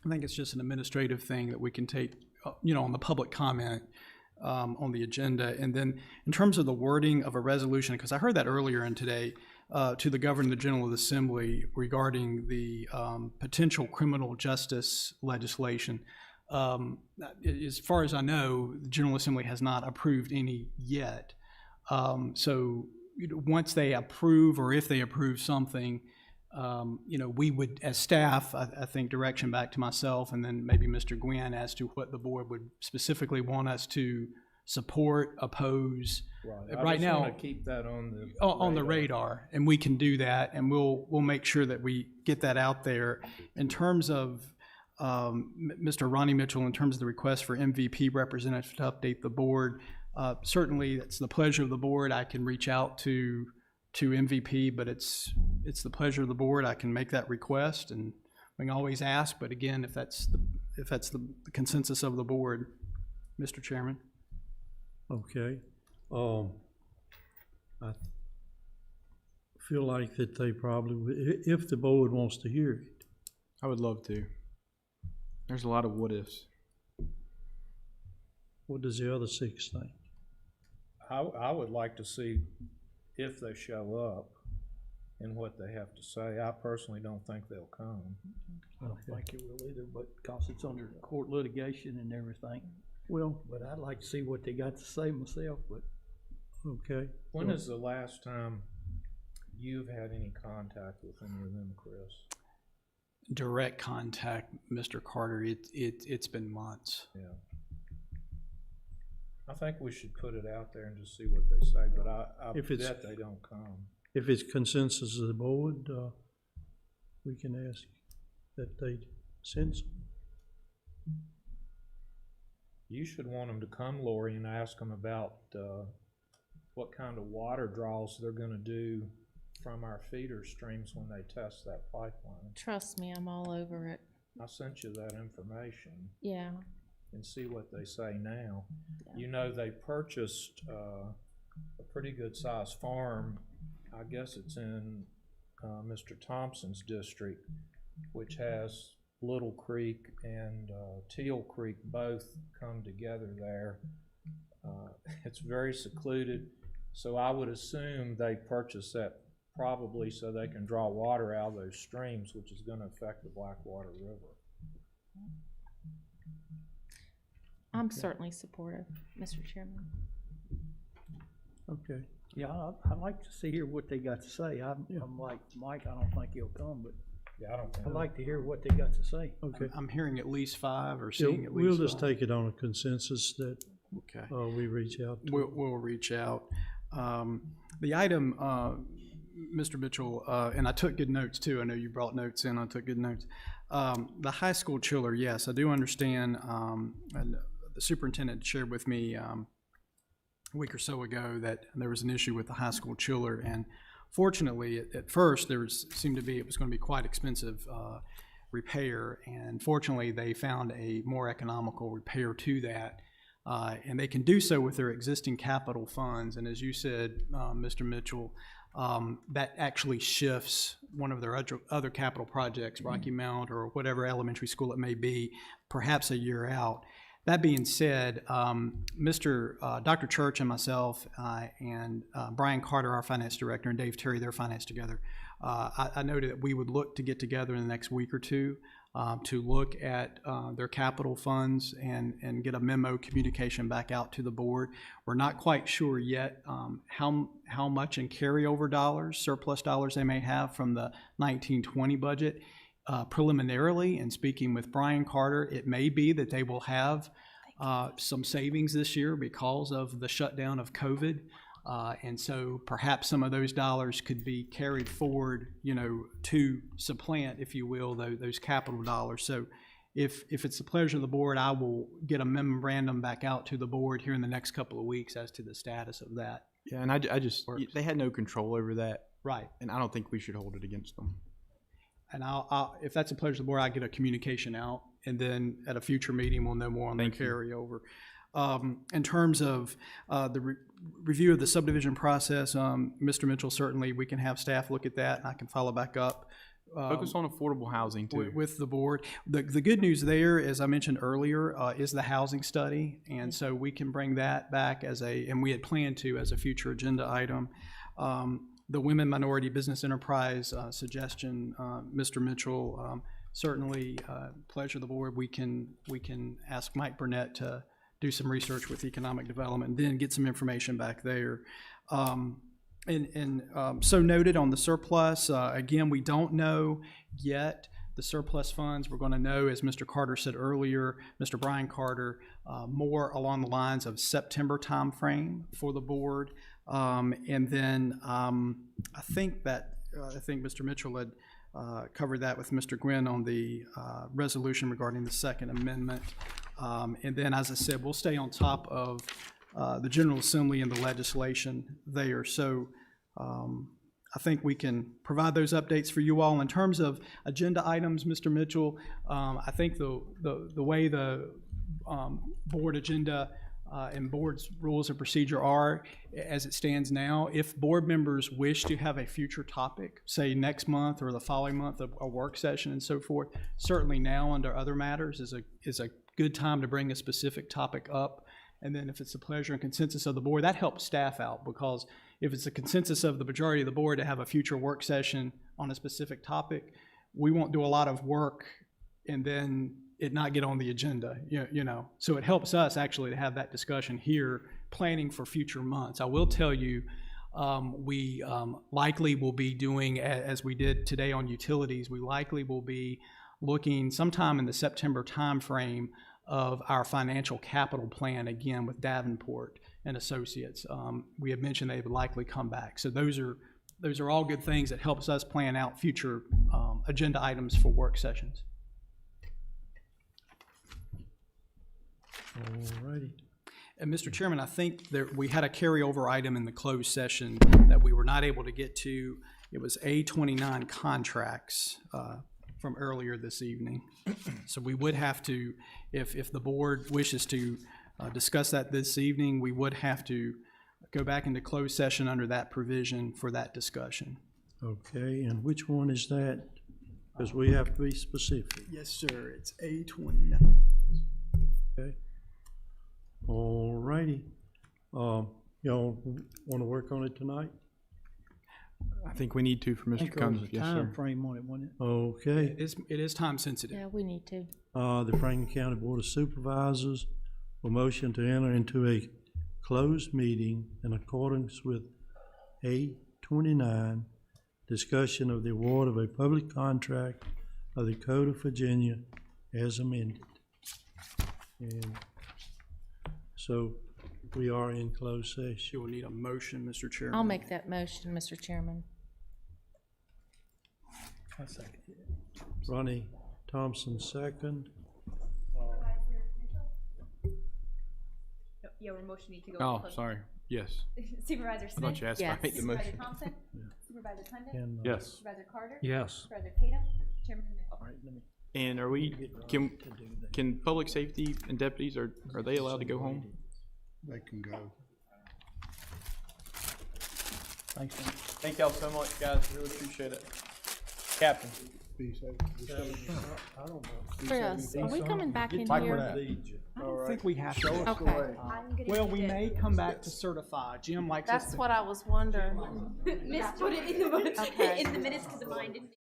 think it's just an administrative thing that we can take, on the public comment on the agenda. And then in terms of the wording of a resolution, because I heard that earlier in today, to the Governor and the General Assembly regarding the potential criminal justice legislation. As far as I know, the General Assembly has not approved any yet. So once they approve, or if they approve something, you know, we would, as staff, I think direction back to myself and then maybe Mr. Gwynn as to what the board would specifically want us to support, oppose. Right I just now, want to keep that on the radar, and we can do that, and we'll make sure that we get that out there. In terms of Mr. Ronnie Mitchell, in terms of the request for MVP representative to update the board, certainly it's the pleasure of the board. I can reach out to MVP, but it's the pleasure of the board. I can make that request, and we can always ask. But again, if that's the consensus of the board, Mr. Chairman. Okay. I feel like that they probably would, if the board wants to hear it. I would love to. There's a lot of what ifs. What does the other six think? I would like to see if they show up and what they have to say. I personally don't think they'll come. I don't think it will either, but because it's under court litigation and everything. Well, but I'd like to see what they got to say myself, but. Okay. When is the last time you've had any contact with any of them, Chris? Direct contact, Mr. Carter, it's been months. Yeah. I think we should put it out there and just see what they say, but I bet they don't come. If it's consensus of the board, we can ask that they send some. You should want them to come, Lori, and ask them about what kind of water draws they're going to do from our feeder streams when they test that pipeline. Trust me, I'm all over it. I sent you that information. Yeah. And see what they say now. Yeah. You know, they purchased a pretty good sized farm. I guess it's in Mr. Thompson's district, which has Little Creek and Teal Creek both come together there. It's very secluded, so I would assume they purchased that probably so they can draw water out of those streams, which is going to affect the Blackwater River. I'm certainly supportive, Mr. Chairman. Okay. Yeah, I'd like to hear what they got to say. I'm like Mike, I don't think he'll come, but yeah, I don't think I'd like to hear what they got to say. Okay. I'm hearing at least 5 or seeing at least We'll just 5. take it on a consensus that we reach out to. We'll reach out. The item, Mr. Mitchell, and I took good notes too. I know you brought notes in. I took good notes. The high school chiller, yes, I do understand. And the superintendent shared with me a week or so ago that there was an issue with the high school chiller, and fortunately, at first it was going to be quite expensive repair, and fortunately, they found a more economical repair to that, and they can do so with their existing capital funds. And as you said, Mr. Mitchell, that actually shifts one of their other capital projects, Rocky Mount or whatever elementary school it may be, perhaps a year out. That being said, Dr. Church and myself and Brian Carter, our finance director, and Dave Terry, their finance director, I noted that we would look to get together in the next week or two to look at their capital funds and get a memo communication back out to the board. We're not quite sure yet how much in carryover dollars, surplus dollars they may have from the 19-20 budget. Preliminarily, and speaking with Brian Carter, it may be that they will have some savings this year because of the shutdown of COVID. And so perhaps some of those dollars could be carried forward, to supplant, if you will, those capital dollars. So if it's the pleasure of the board, I will get a memorandum back out to the board here in the next couple of weeks as to the status of that. Yeah, and I just, they had no control over that. Right. And I don't think we should hold it against them. And I'll if that's a pleasure of the board, I'll get a communication out, and then at a future meeting, we'll know more on the carryover. In terms of the review of the subdivision process, Mr. Mitchell, certainly we can have staff look at that, and I can follow back up. Focus on affordable housing too. With the board. The good news there, as I mentioned earlier, is the housing study, and so we can bring that back and we had planned to as a future agenda item. The Women Minority Business Enterprise suggestion, Mr. Mitchell, certainly pleasure of the board. We can ask Mike Burnett to do some research with economic development and then get some information back there. So noted on the surplus, again, we don't know yet the surplus funds. We're going to know, as Mr. Carter said earlier, Mr. Brian Carter, more along the lines of September timeframe for the board. And then I think Mr. Mitchell had covered that with Mr. Gwynn on the resolution regarding the Second Amendment. And then, as I said, we'll stay on top of the General Assembly and the legislation there. So I think we can provide those updates for you all. In terms of agenda items, Mr. Mitchell, I think the way the board agenda and board's rules of procedure are, as it stands now, if board members wish to have a future topic, say next month or the following month, a work session and so forth, certainly now under other matters is a good time to bring a specific topic up. And then if it's the pleasure and consensus of the board, that helps staff out, because if it's the consensus of the majority of the board to have a future work session on a specific topic, we won't do a lot of work and then it not get on the agenda, you know. So it helps us actually to have that discussion here, planning for future months. I will tell you, we likely will be doing, as we did today on utilities, we likely will be looking sometime in the September timeframe of our financial capital plan again with Davenport and Associates. We have mentioned they would likely come back. So those are all good things that helps us plan out future agenda items for work sessions. All righty. And Mr. Chairman, I think we had a carryover item in the closed session that we were not able to get to. It was A29 contracts from earlier this evening. So we would have to, if the board wishes to discuss that this evening, we would have to go back into closed session under that provision for that discussion. Okay, and which one is that? Because we have to be specific. Yes, sir. It's A29. Okay. All righty. Y'all want to work on it tonight? I think we need to for I Mr. think there Combs. was a Yes, sir. time frame on it, wasn't it? Okay. It is time sensitive. Yeah, we need to. The Franklin County Board of Supervisors will motion to enter into a closed meeting in accordance with A29, discussion of the award of a public contract of the Code of Virginia as amended. And so we are in closed session. You will need a motion, Mr. Chairman. I'll make that motion, Mr. Chairman. I second it. Ronnie Thompson, second. Yeah, we're motioning to go. Oh, sorry. Yes. Supervisor I Smith. thought you asked if I made the Supervisor motion. Thompson. Supervisor Tundon. And, Yes. Supervisor Carter. Yes. Supervisor Tatum. Chairman Mitchell. And can public safety and deputies, are they allowed to go home? They can go. Thanks, man. Thank y'all so much, guys. Really appreciate it. Captain. I don't know. Chris, are we coming back in Mike here? Burnett. I don't think we have to. Okay. Well, we may come back to certify. Jim likes us That's to. what I was wondering. Miss put it in the Okay. in the minutes because of mine didn't.